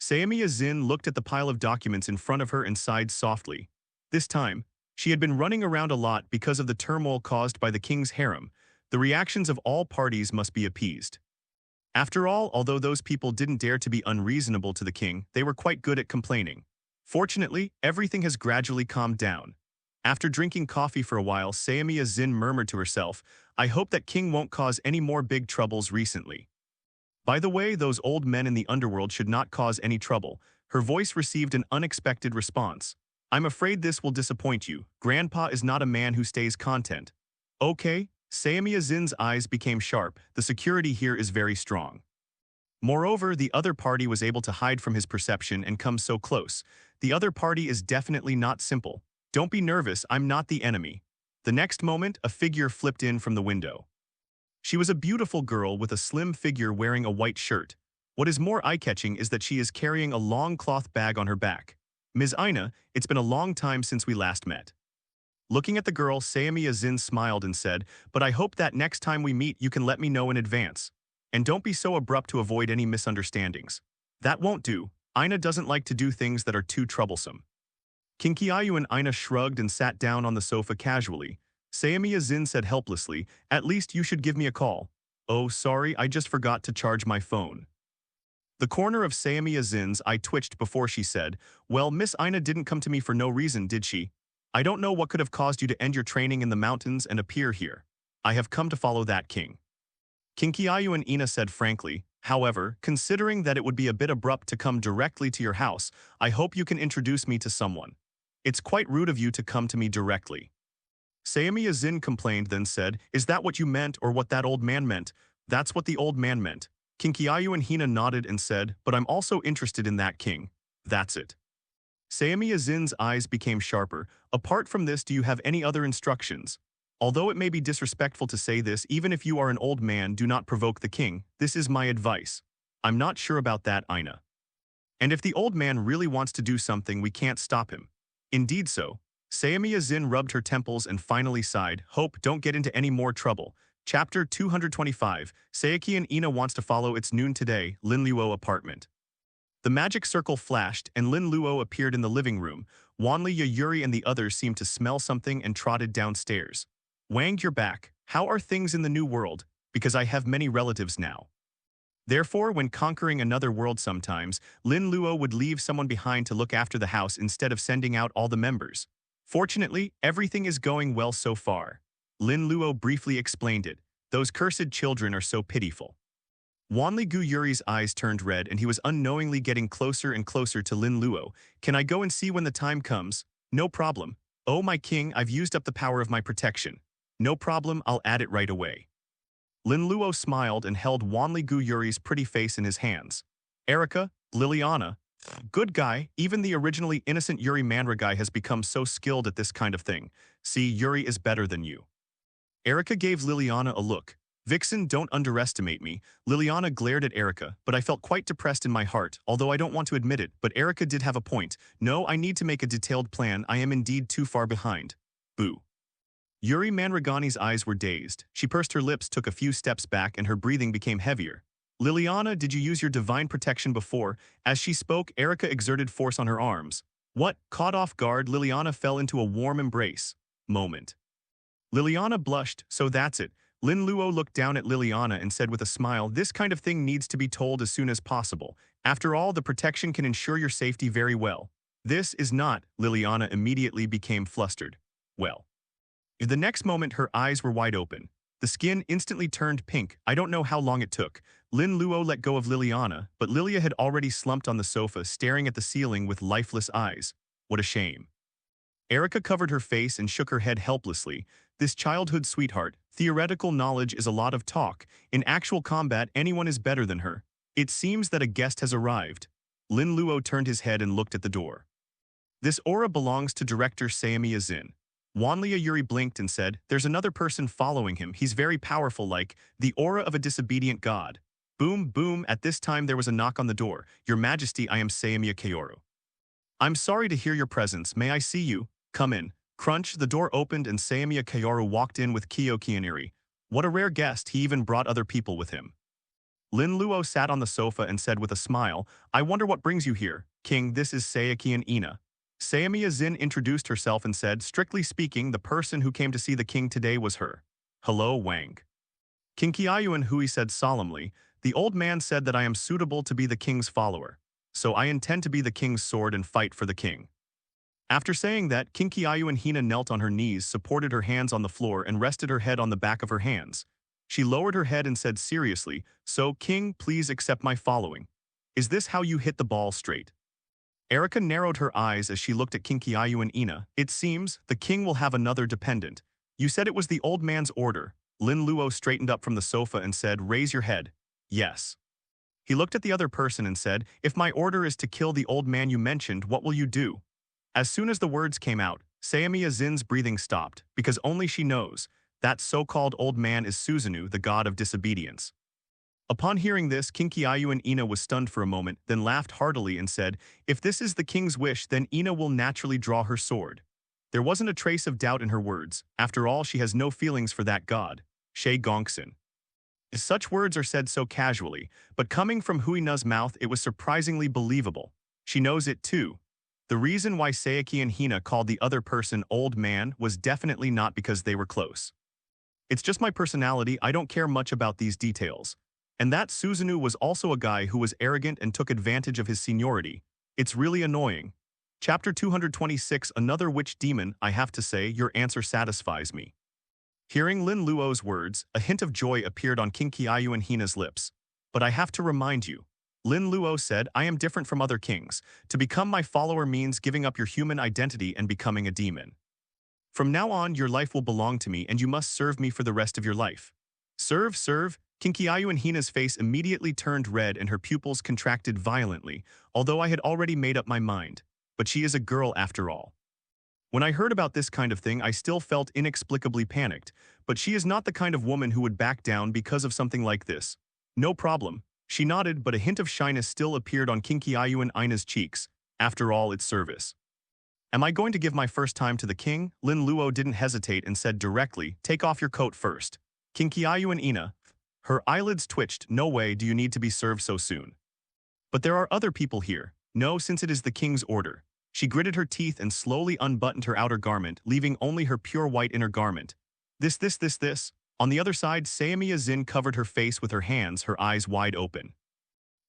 Sayamiya Zin looked at the pile of documents in front of her and sighed softly. This time, she had been running around a lot because of the turmoil caused by the king's harem. The reactions of all parties must be appeased. After all, although those people didn't dare to be unreasonable to the king, they were quite good at complaining. Fortunately, everything has gradually calmed down. After drinking coffee for a while, Sayamiya Zin murmured to herself, I hope that king won't cause any more big troubles recently. By the way, those old men in the underworld should not cause any trouble. Her voice received an unexpected response. I'm afraid this will disappoint you. Grandpa is not a man who stays content. Okay. Sayamiya Zin's eyes became sharp. The security here is very strong. Moreover, the other party was able to hide from his perception and come so close. The other party is definitely not simple. Don't be nervous, I'm not the enemy. The next moment, a figure flipped in from the window. She was a beautiful girl with a slim figure wearing a white shirt. What is more eye-catching is that she is carrying a long cloth bag on her back. Ms. Aina, it's been a long time since we last met. Looking at the girl, Sayamiya Zin smiled and said, but I hope that next time we meet you can let me know in advance. And don't be so abrupt to avoid any misunderstandings. That won't do. Aina doesn't like to do things that are too troublesome. Kinkiayu and Aina shrugged and sat down on the sofa casually. Sayamiya Zin said helplessly, at least you should give me a call. Oh, sorry, I just forgot to charge my phone. The corner of Sayamiya Zin's eye twitched before she said, well, Miss Aina didn't come to me for no reason, did she? I don't know what could have caused you to end your training in the mountains and appear here. I have come to follow that king. Kinkiayu and Ina said frankly, however, considering that it would be a bit abrupt to come directly to your house, I hope you can introduce me to someone. It's quite rude of you to come to me directly. Sayamiya Zin complained, then said, is that what you meant or what that old man meant? That's what the old man meant. Kinkiayu and Hina nodded and said, but I'm also interested in that king. That's it. Sayamiya Zin's eyes became sharper. Apart from this, do you have any other instructions? Although it may be disrespectful to say this, even if you are an old man, do not provoke the king. This is my advice. I'm not sure about that, Aina. And if the old man really wants to do something, we can't stop him. Indeed so. Sayamiya Zin rubbed her temples and finally sighed, Hope, don't get into any more trouble. Chapter 225, Sayaki and Ina wants to follow its noon today, Lin Luo apartment. The magic circle flashed and Lin Luo appeared in the living room. Wanli, Yuri and the others seemed to smell something and trotted downstairs. Wang, you're back. How are things in the new world? Because I have many relatives now. Therefore, when conquering another world sometimes, Lin Luo would leave someone behind to look after the house instead of sending out all the members. Fortunately, everything is going well so far. Lin Luo briefly explained it. Those cursed children are so pitiful. Wanli Gu Yuri's eyes turned red and he was unknowingly getting closer and closer to Lin Luo. Can I go and see when the time comes? No problem. Oh my king, I've used up the power of my protection. No problem, I'll add it right away. Lin Luo smiled and held Wanli Gu Yuri's pretty face in his hands. Erica, Liliana, good guy, even the originally innocent Yuri Manra guy has become so skilled at this kind of thing. See, Yuri is better than you. Erica gave Liliana a look. Vixen, don't underestimate me. Liliana glared at Erica, but I felt quite depressed in my heart, although I don't want to admit it, but Erica did have a point. No, I need to make a detailed plan, I am indeed too far behind. Boo. Yuri Manragani's eyes were dazed. She pursed her lips, took a few steps back, and her breathing became heavier. Liliana, did you use your divine protection before? As she spoke, Erica exerted force on her arms. What? Caught off guard, Liliana fell into a warm embrace. Moment. Liliana blushed, so that's it. Lin Luo looked down at Liliana and said with a smile, this kind of thing needs to be told as soon as possible. After all, the protection can ensure your safety very well. This is not, Liliana immediately became flustered. Well. The next moment her eyes were wide open. The skin instantly turned pink. I don't know how long it took. Lin Luo let go of Liliana, but Lilia had already slumped on the sofa staring at the ceiling with lifeless eyes. What a shame. Erica covered her face and shook her head helplessly. This childhood sweetheart, theoretical knowledge is a lot of talk. In actual combat, anyone is better than her. It seems that a guest has arrived. Lin Luo turned his head and looked at the door. This aura belongs to director Sayamiya Zin. Wanli Yuri blinked and said, there's another person following him. He's very powerful, like the aura of a disobedient god. Boom, boom. At this time there was a knock on the door. Your Majesty, I am Sayamiya Kaoru. I'm sorry to hear your presence. May I see you? Come in. Crunch, the door opened and Sayamiya Kaoru walked in with Kyo Kianiri. What a rare guest, he even brought other people with him. Lin Luo sat on the sofa and said with a smile, I wonder what brings you here. King, this is Sayaki and Ina. Sayamiya Zin introduced herself and said, strictly speaking, the person who came to see the king today was her. Hello, Wang. King Qiayuan Hui said solemnly, the old man said that I am suitable to be the king's follower. So I intend to be the king's sword and fight for the king. After saying that, King Qiayuan Hina knelt on her knees, supported her hands on the floor, and rested her head on the back of her hands. She lowered her head and said seriously, so, King, please accept my following. Is this how you hit the ball straight? Erica narrowed her eyes as she looked at King Qiayuan Ina. It seems the king will have another dependent. You said it was the old man's order. Lin Luo straightened up from the sofa and said, raise your head. Yes. He looked at the other person and said, if my order is to kill the old man you mentioned, what will you do? As soon as the words came out, Sayamiya Zin's breathing stopped, because only she knows, that so-called old man is Susanoo, the god of disobedience. Upon hearing this, King Qiayuan Ina was stunned for a moment, then laughed heartily and said, if this is the king's wish, then Ina will naturally draw her sword. There wasn't a trace of doubt in her words. After all, she has no feelings for that god, Shay Gongsun. Such words are said so casually, but coming from Huina's mouth, it was surprisingly believable. She knows it too. The reason why Sayaki and Hina called the other person old man was definitely not because they were close. It's just my personality, I don't care much about these details. And that Susanoo was also a guy who was arrogant and took advantage of his seniority. It's really annoying. Chapter 226, Another Witch Demon, I have to say, your answer satisfies me. Hearing Lin Luo's words, a hint of joy appeared on King Qiayuan Hina's lips. But I have to remind you. Lin Luo said, I am different from other kings. To become my follower means giving up your human identity and becoming a demon. From now on, your life will belong to me and you must serve me for the rest of your life. Serve, serve. King Qiayuan Hina's face immediately turned red and her pupils contracted violently, although I had already made up my mind. But she is a girl after all. When I heard about this kind of thing, I still felt inexplicably panicked, but she is not the kind of woman who would back down because of something like this. No problem. She nodded, but a hint of shyness still appeared on Kinky Ayu and Ina's cheeks. After all, it's service. Am I going to give my first time to the king? Lin Luo didn't hesitate and said directly, take off your coat first. Kinky Ayu and Ina. Her eyelids twitched. No way do you need to be served so soon. But there are other people here. No, since it is the king's order. She gritted her teeth and slowly unbuttoned her outer garment, leaving only her pure white inner garment. This. On the other side, Sayamiya Zin covered her face with her hands, her eyes wide open.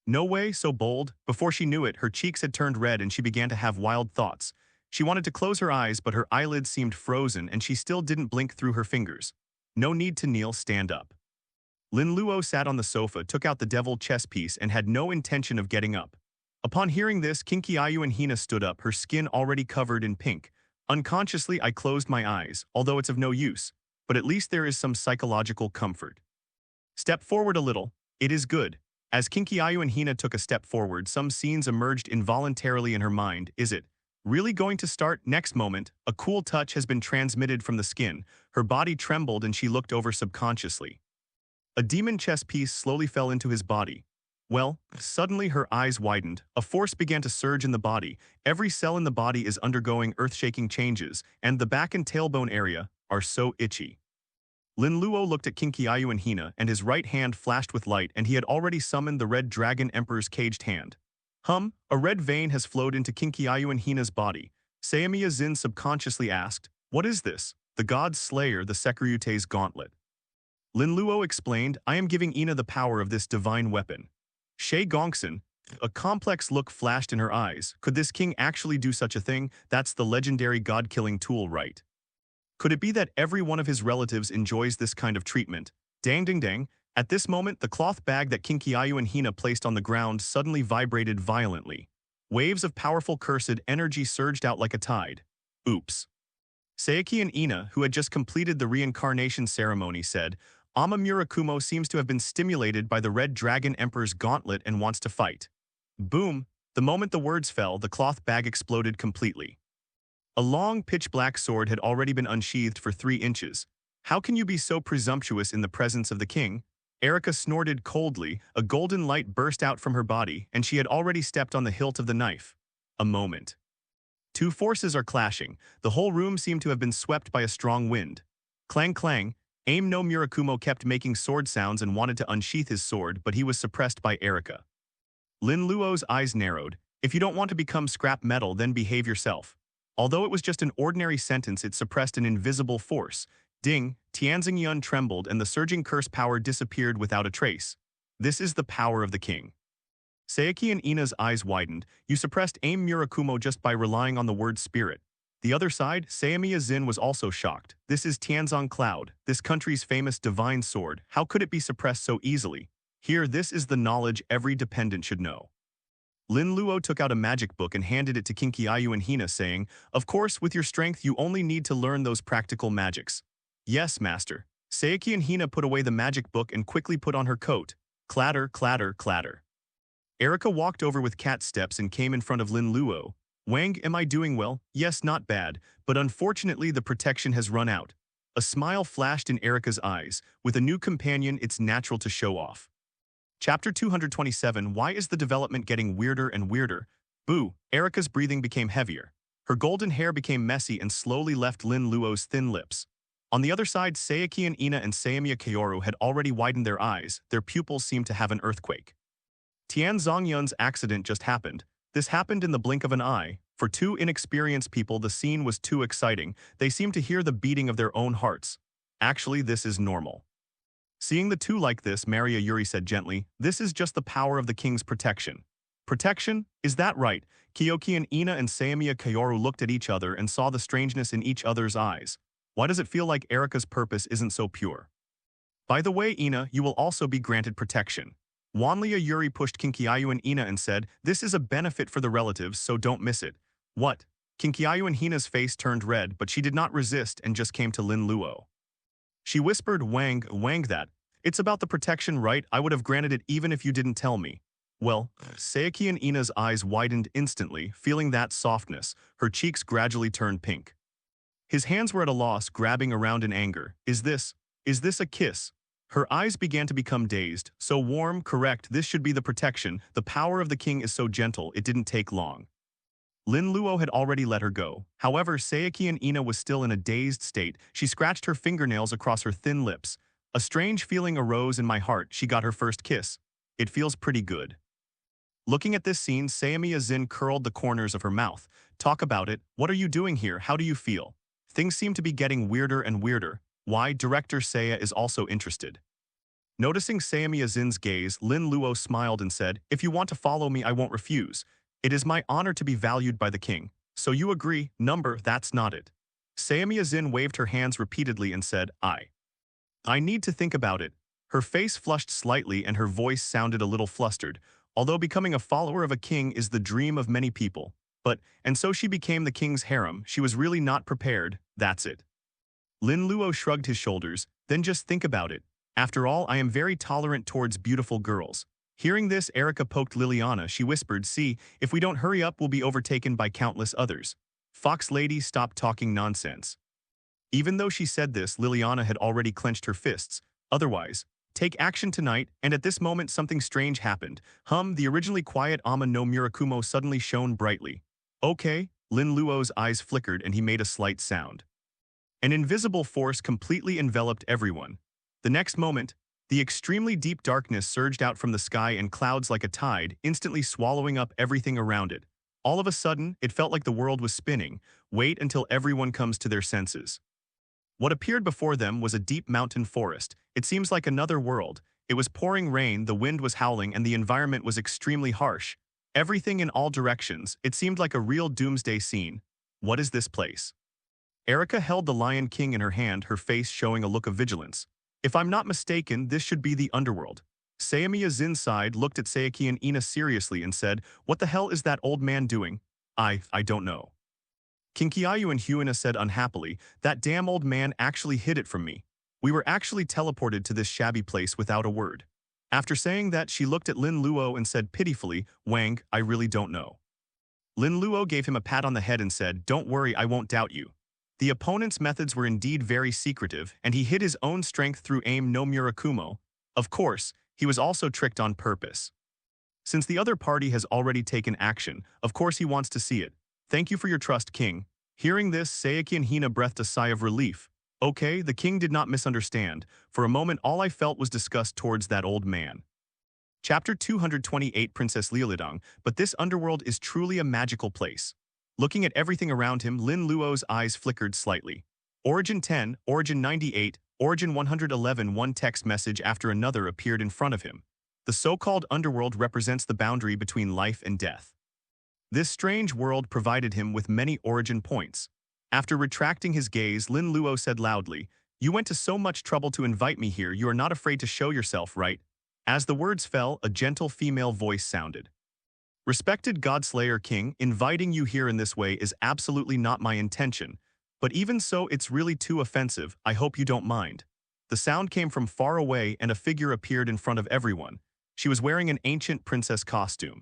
No way, so bold. Before she knew it, her cheeks had turned red and she began to have wild thoughts. She wanted to close her eyes, but her eyelids seemed frozen and she still didn't blink through her fingers. No need to kneel, stand up. Lin Luo sat on the sofa, took out the devil chess piece and had no intention of getting up. Upon hearing this, Kinky Ayu and Hina stood up, her skin already covered in pink. Unconsciously, I closed my eyes, although it's of no use, but at least there is some psychological comfort. Step forward a little. It is good. As Kinky Ayu and Hina took a step forward, some scenes emerged involuntarily in her mind. Is it really going to start? Next moment, a cool touch has been transmitted from the skin. Her body trembled and she looked over subconsciously. A demon chess piece slowly fell into his body. Well, suddenly her eyes widened. A force began to surge in the body. Every cell in the body is undergoing earth-shaking changes, and the back and tailbone area are so itchy. Lin Luo looked at Kinky Ayu and Hina, and his right hand flashed with light, and he had already summoned the Red Dragon Emperor's caged hand. A red vein has flowed into Kinky Ayu and Hina's body. Sayamiya Zin subconsciously asked, what is this? The God's Slayer, the Sekiryute's gauntlet. Lin Luo explained, I am giving Ina the power of this divine weapon. Shay Gongsun, a complex look flashed in her eyes. Could this king actually do such a thing? That's the legendary god-killing tool, right? Could it be that every one of his relatives enjoys this kind of treatment? Dang. At this moment, the cloth bag that Kinky Ayu and Hina placed on the ground suddenly vibrated violently. Waves of powerful cursed energy surged out like a tide. Oops. Sayaki and Ina, who had just completed the reincarnation ceremony, said, Ama Murakumo seems to have been stimulated by the Red Dragon Emperor's gauntlet and wants to fight. Boom! The moment the words fell, the cloth bag exploded completely. A long, pitch-black sword had already been unsheathed for 3 inches. How can you be so presumptuous in the presence of the king? Erica snorted coldly, a golden light burst out from her body, and she had already stepped on the hilt of the knife. A moment. 2 forces are clashing. The whole room seemed to have been swept by a strong wind. Clang clang. Aim no Murakumo kept making sword sounds and wanted to unsheath his sword, but he was suppressed by Erica. Lin Luo's eyes narrowed. If you don't want to become scrap metal, then behave yourself. Although it was just an ordinary sentence, it suppressed an invisible force. Ding, Tianzing Yun trembled and the surging curse power disappeared without a trace. This is the power of the king. Sayaki and Ina's eyes widened. You suppressed Aim Murakumo just by relying on the word spirit. The other side, Sayamiya Zin was also shocked. This is Tianzong Cloud, this country's famous divine sword. How could it be suppressed so easily? Here, this is the knowledge every dependent should know. Lin Luo took out a magic book and handed it to Kinky Ayu and Hina, saying, Of course, with your strength, you only need to learn those practical magics. Yes, master. Sayaki and Hina put away the magic book and quickly put on her coat. Clatter, clatter, clatter. Erica walked over with cat steps and came in front of Lin Luo. Wang, am I doing well? Yes, not bad, but unfortunately the protection has run out. A smile flashed in Erica's eyes. With a new companion, it's natural to show off. Chapter 227, Why is the development getting weirder and weirder? Boo, Erica's breathing became heavier. Her golden hair became messy and slowly left Lin Luo's thin lips. On the other side, Sayaki and Ina and Sayamiya Kaoru had already widened their eyes. Their pupils seemed to have an earthquake. Tian Zongyun's accident just happened. This happened in the blink of an eye. For 2 inexperienced people, the scene was too exciting. They seemed to hear the beating of their own hearts. Actually, this is normal. Seeing the 2 like this, Maria Yuri said gently, This is just the power of the king's protection. Protection? Is that right? Kyoki and Ina and Sayamiya Kaoru looked at each other and saw the strangeness in each other's eyes. Why does it feel like Erica's purpose isn't so pure? By the way, Ina, you will also be granted protection. Wanlia Yuri pushed Kinky Ayu and Ina and said, This is a benefit for the relatives, so don't miss it. What? Kinky Ayu and Hina's face turned red, but she did not resist and just came to Lin Luo. She whispered, Wang that. It's about the protection, right? I would have granted it even if you didn't tell me. Well, Sayaki and Ina's eyes widened instantly, feeling that softness. Her cheeks gradually turned pink. His hands were at a loss, grabbing around in anger. Is this a kiss? Her eyes began to become dazed. So warm, correct, this should be the protection. The power of the king is so gentle, it didn't take long. Lin Luo had already let her go. However, Sayakian Ina was still in a dazed state. She scratched her fingernails across her thin lips. A strange feeling arose in my heart. She got her first kiss. It feels pretty good. Looking at this scene, Sayamiya Zin curled the corners of her mouth. Talk about it. What are you doing here? How do you feel? Things seem to be getting weirder and weirder. Why? Director Saya is also interested. Noticing Sayamiya Zin's gaze, Lin Luo smiled and said, if you want to follow me, I won't refuse. It is my honor to be valued by the king. So you agree? Number, that's not it. Sayamiya Zin waved her hands repeatedly and said, I need to think about it. Her face flushed slightly and her voice sounded a little flustered. Although becoming a follower of a king is the dream of many people. And so she became the king's harem. She was really not prepared. That's it. Lin Luo shrugged his shoulders. Then just think about it. After all, I am very tolerant towards beautiful girls. Hearing this, Erica poked Liliana. She whispered, see, if we don't hurry up, we'll be overtaken by countless others. Fox Lady, stop talking nonsense. Even though she said this, Liliana had already clenched her fists. Otherwise, take action tonight, and at this moment something strange happened. The originally quiet Ama no Murakumo suddenly shone brightly. Okay, Lin Luo's eyes flickered and he made a slight sound. An invisible force completely enveloped everyone. The next moment, the extremely deep darkness surged out from the sky and clouds like a tide, instantly swallowing up everything around it. All of a sudden, it felt like the world was spinning. Wait until everyone comes to their senses. What appeared before them was a deep mountain forest. It seems like another world. It was pouring rain, the wind was howling, and the environment was extremely harsh. Everything in all directions. It seemed like a real doomsday scene. What is this place? Erica held the Lion King in her hand, her face showing a look of vigilance. If I'm not mistaken, this should be the underworld. Sayamiya Zin sighed, looked at Sayaki and Ina seriously and said, what the hell is that old man doing? I don't know. Kinkiayu and Huina said unhappily, that damn old man actually hid it from me. We were actually teleported to this shabby place without a word. After saying that, she looked at Lin Luo and said pitifully, Wang, I really don't know. Lin Luo gave him a pat on the head and said, don't worry, I won't doubt you. The opponent's methods were indeed very secretive, and he hid his own strength through aim no Murakumo. Of course, he was also tricked on purpose. Since the other party has already taken action, of course he wants to see it. Thank you for your trust, King. Hearing this, Sayaki and Hina breathed a sigh of relief. Okay, the king did not misunderstand. For a moment, all I felt was disgust towards that old man. Chapter 228, Princess Lialidang, but this underworld is truly a magical place. Looking at everything around him, Lin Luo's eyes flickered slightly. Origin 10, Origin 98, Origin 111, one text message after another appeared in front of him. The so-called underworld represents the boundary between life and death. This strange world provided him with many origin points. After retracting his gaze, Lin Luo said loudly, you went to so much trouble to invite me here, you are not afraid to show yourself, right? As the words fell, a gentle female voice sounded. Respected Godslayer King, inviting you here in this way is absolutely not my intention. But even so, it's really too offensive. I hope you don't mind. The sound came from far away and a figure appeared in front of everyone. She was wearing an ancient princess costume.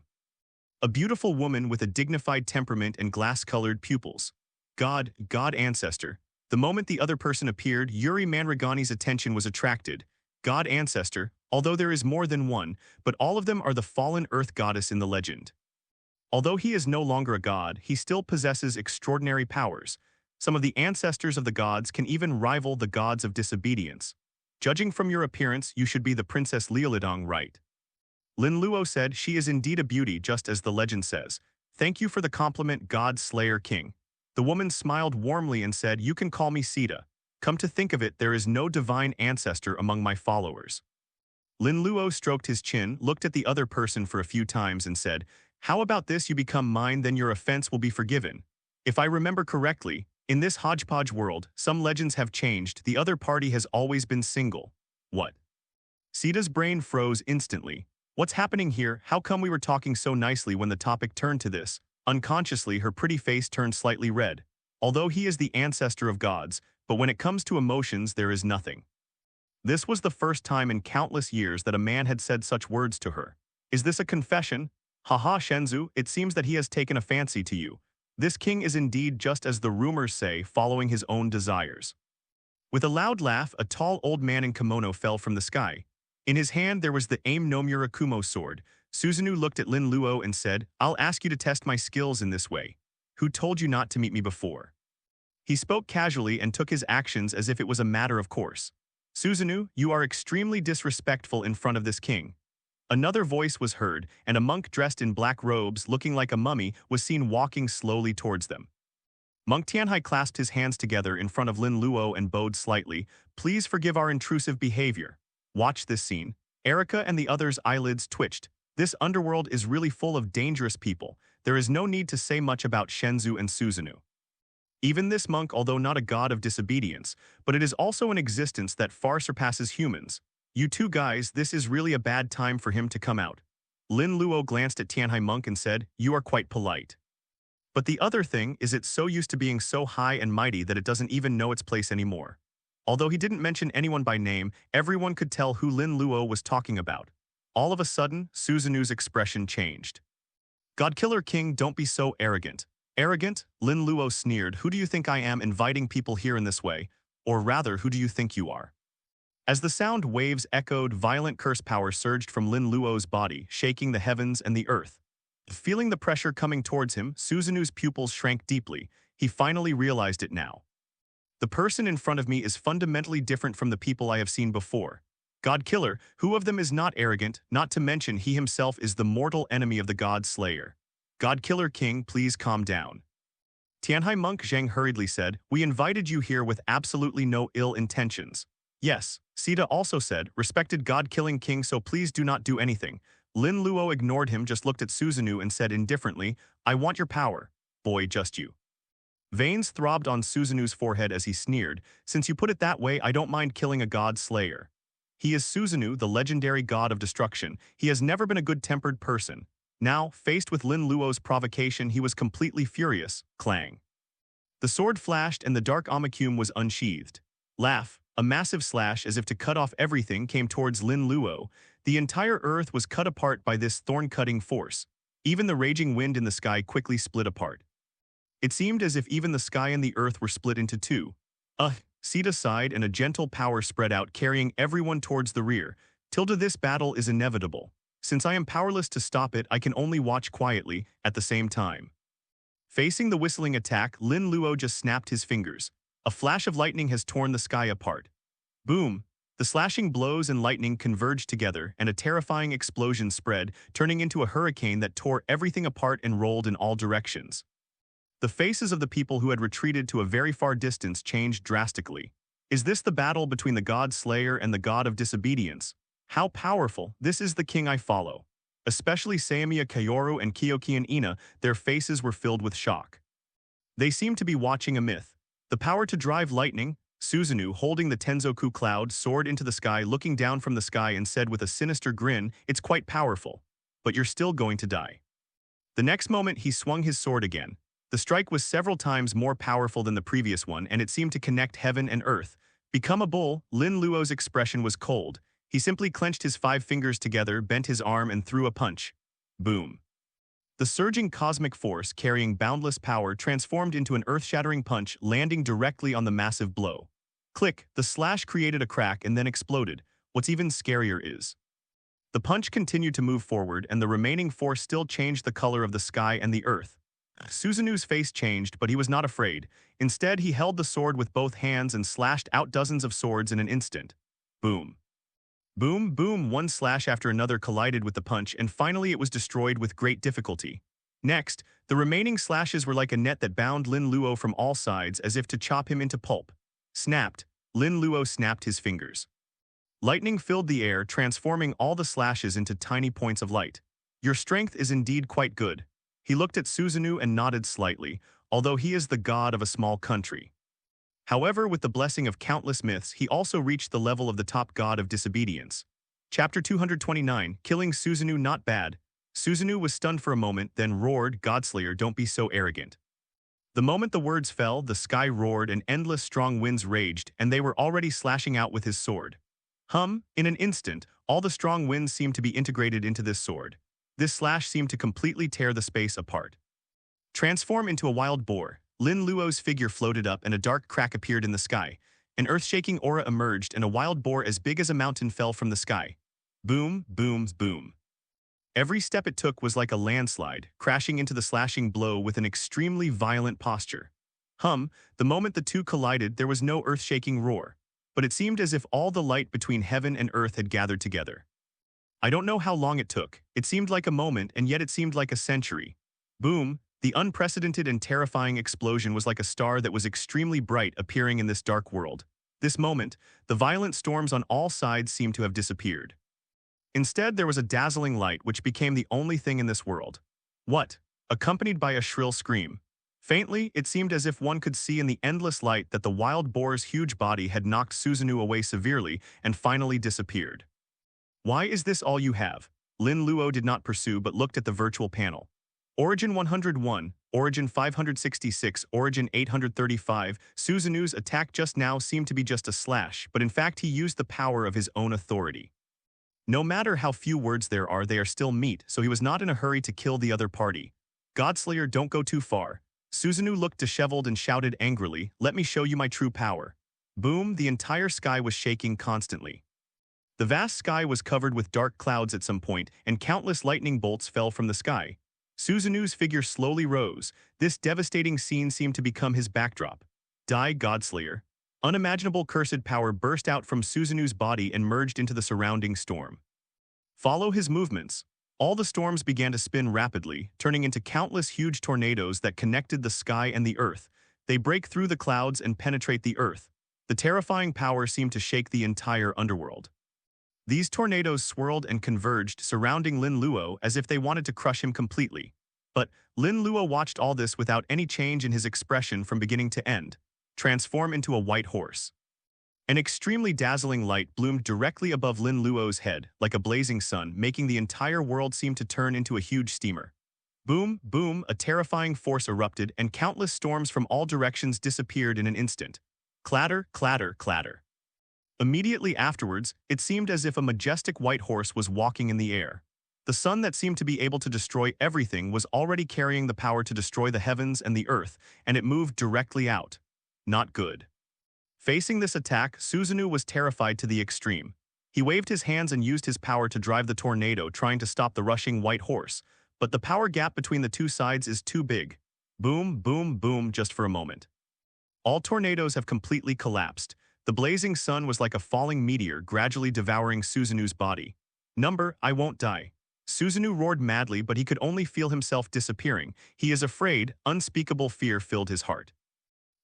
A beautiful woman with a dignified temperament and glass-colored pupils. God Ancestor. The moment the other person appeared, Yuri Manrigani's attention was attracted. God Ancestor, although there is more than one, but all of them are the fallen earth goddess in the legend. Although he is no longer a god, he still possesses extraordinary powers. Some of the ancestors of the gods can even rival the gods of disobedience. Judging from your appearance, you should be the Princess Lialidang, right? Lin Luo said, she is indeed a beauty, just as the legend says. Thank you for the compliment, God Slayer King. The woman smiled warmly and said, you can call me Sita. Come to think of it, there is no divine ancestor among my followers. Lin Luo stroked his chin, looked at the other person for a few times and said, how about this, you become mine, then your offense will be forgiven. If I remember correctly, in this hodgepodge world, some legends have changed, the other party has always been single. What? Sita's brain froze instantly. What's happening here? How come we were talking so nicely when the topic turned to this? Unconsciously, her pretty face turned slightly red. Although he is the ancestor of gods, but when it comes to emotions, there is nothing. This was the first time in countless years that a man had said such words to her. Is this a confession? Haha, Shenzu, it seems that he has taken a fancy to you. This king is indeed just as the rumors say, following his own desires. With a loud laugh, a tall old man in kimono fell from the sky. In his hand there was the Aim no Murakumo sword. Susanoo looked at Lin Luo and said, "I'll ask you to test my skills in this way. Who told you not to meet me before?" He spoke casually and took his actions as if it was a matter of course. "Susanoo, you are extremely disrespectful in front of this king." Another voice was heard, and a monk dressed in black robes, looking like a mummy, was seen walking slowly towards them. Monk Tianhai clasped his hands together in front of Lin Luo and bowed slightly. "Please forgive our intrusive behavior." Watch this scene. Erica and the others' eyelids twitched. This underworld is really full of dangerous people. There is no need to say much about Shenzhou and Susanoo. Even this monk, although not a god of disobedience, but it is also an existence that far surpasses humans. "You two guys, this is really a bad time for him to come out." Lin Luo glanced at Tianhai monk and said, "You are quite polite. But the other thing is it's so used to being so high and mighty that it doesn't even know its place anymore." Although he didn't mention anyone by name, everyone could tell who Lin Luo was talking about. All of a sudden, Susanoo's expression changed. "Godkiller King, don't be so arrogant." "Arrogant?" Lin Luo sneered. "Who do you think I am inviting people here in this way? Or rather, who do you think you are?" As the sound waves echoed, violent curse power surged from Lin Luo's body, shaking the heavens and the earth. Feeling the pressure coming towards him, Susanoo's pupils shrank deeply. He finally realized it now. The person in front of me is fundamentally different from the people I have seen before. Godkiller, who of them is not arrogant, not to mention he himself is the mortal enemy of the God Slayer. "Godkiller King, please calm down." Tianhai monk Zhang hurriedly said, "We invited you here with absolutely no ill intentions." "Yes," Sita also said, "Respected God-killing king, so please do not do anything." Lin Luo ignored him, just looked at Susanoo and said indifferently, "I want your power. Boy, just you." Veins throbbed on Susanoo's forehead as he sneered, "Since you put it that way, I don't mind killing a god slayer." He is Susanoo, the legendary god of destruction. He has never been a good-tempered person. Now, faced with Lin Luo's provocation, he was completely furious. Clang. The sword flashed and the dark Amakume was unsheathed. Laugh. A massive slash, as if to cut off everything, came towards Lin Luo. The entire earth was cut apart by this thorn-cutting force. Even the raging wind in the sky quickly split apart. It seemed as if even the sky and the earth were split into two. Sita sighed and a gentle power spread out, carrying everyone towards the rear. This battle is inevitable. Since I am powerless to stop it, I can only watch quietly at the same time. Facing the whistling attack, Lin Luo just snapped his fingers. A flash of lightning has torn the sky apart. Boom! The slashing blows and lightning converged together, and a terrifying explosion spread, turning into a hurricane that tore everything apart and rolled in all directions. The faces of the people who had retreated to a very far distance changed drastically. Is this the battle between the God Slayer and the God of Disobedience? How powerful! This is the king I follow. Especially Sayamiya Kayoru and Kyokian Ina, their faces were filled with shock. They seemed to be watching a myth. The power to drive lightning. Susanoo, holding the Tenzoku cloud, soared into the sky, looking down from the sky and said with a sinister grin, "It's quite powerful. But you're still going to die." The next moment he swung his sword again. The strike was several times more powerful than the previous one, and it seemed to connect heaven and earth. Become a bull. Lin Luo's expression was cold. He simply clenched his 5 fingers together, bent his arm, and threw a punch. Boom. The surging cosmic force, carrying boundless power, transformed into an earth-shattering punch, landing directly on the massive blow. Click, the slash created a crack and then exploded. What's even scarier is, the punch continued to move forward, and the remaining force still changed the color of the sky and the earth. Susanoo's face changed, but he was not afraid. Instead, he held the sword with both hands and slashed out dozens of swords in an instant. Boom. Boom, boom, one slash after another collided with the punch, and finally it was destroyed with great difficulty. Next, the remaining slashes were like a net that bound Lin Luo from all sides as if to chop him into pulp. Snapped. Lin Luo snapped his fingers. Lightning filled the air, transforming all the slashes into tiny points of light. Your strength is indeed quite good. He looked at Susanoo and nodded slightly, although he is the god of a small country. However, with the blessing of countless myths, he also reached the level of the top god of disobedience. Chapter 229, Killing Susanoo Not Bad. Susanoo was stunned for a moment, then roared, "Godslayer, don't be so arrogant." The moment the words fell, the sky roared and endless strong winds raged, and they were already slashing out with his sword. In an instant, all the strong winds seemed to be integrated into this sword. This slash seemed to completely tear the space apart. Transform into a wild boar. Lin Luo's figure floated up and a dark crack appeared in the sky. An earth-shaking aura emerged and a wild boar as big as a mountain fell from the sky. Boom, boom, boom. Every step it took was like a landslide, crashing into the slashing blow with an extremely violent posture. The moment the two collided, there was no earth-shaking roar, but it seemed as if all the light between heaven and earth had gathered together. I don't know how long it took. It seemed like a moment, and yet it seemed like a century. Boom, the unprecedented and terrifying explosion was like a star that was extremely bright appearing in this dark world. This moment, the violent storms on all sides seemed to have disappeared. Instead, there was a dazzling light which became the only thing in this world. What? Accompanied by a shrill scream. Faintly, it seemed as if one could see in the endless light that the wild boar's huge body had knocked Susanoo away severely and finally disappeared. Why is this all you have? Lin Luo did not pursue but looked at the virtual panel. Origin 101, Origin 566, Origin 835, Susanoo's attack just now seemed to be just a slash, but in fact he used the power of his own authority. No matter how few words there are, they are still meat, so he was not in a hurry to kill the other party. Godslayer, don't go too far. Susanoo looked disheveled and shouted angrily, let me show you my true power. Boom, the entire sky was shaking constantly. The vast sky was covered with dark clouds at some point, and countless lightning bolts fell from the sky. Susanoo's figure slowly rose. This devastating scene seemed to become his backdrop. Die, Godslayer. Unimaginable cursed power burst out from Susanoo's body and merged into the surrounding storm. Follow his movements. All the storms began to spin rapidly, turning into countless huge tornadoes that connected the sky and the earth. They break through the clouds and penetrate the earth. The terrifying power seemed to shake the entire underworld. These tornadoes swirled and converged, surrounding Lin Luo as if they wanted to crush him completely. But Lin Luo watched all this without any change in his expression from beginning to end. Transform into a white horse. An extremely dazzling light bloomed directly above Lin Luo's head, like a blazing sun, making the entire world seem to turn into a huge steamer. Boom, boom, a terrifying force erupted, and countless storms from all directions disappeared in an instant. Clatter, clatter, clatter. Immediately afterwards, it seemed as if a majestic white horse was walking in the air. The sun that seemed to be able to destroy everything was already carrying the power to destroy the heavens and the earth, and it moved directly out. Not good. Facing this attack, Susanoo was terrified to the extreme. He waved his hands and used his power to drive the tornado, trying to stop the rushing white horse. But the power gap between the two sides is too big. Boom, boom, boom, just for a moment. All tornadoes have completely collapsed. The blazing sun was like a falling meteor, gradually devouring Susanoo's body. I won't die. Susanoo roared madly, but he could only feel himself disappearing. He is afraid. Unspeakable fear filled his heart.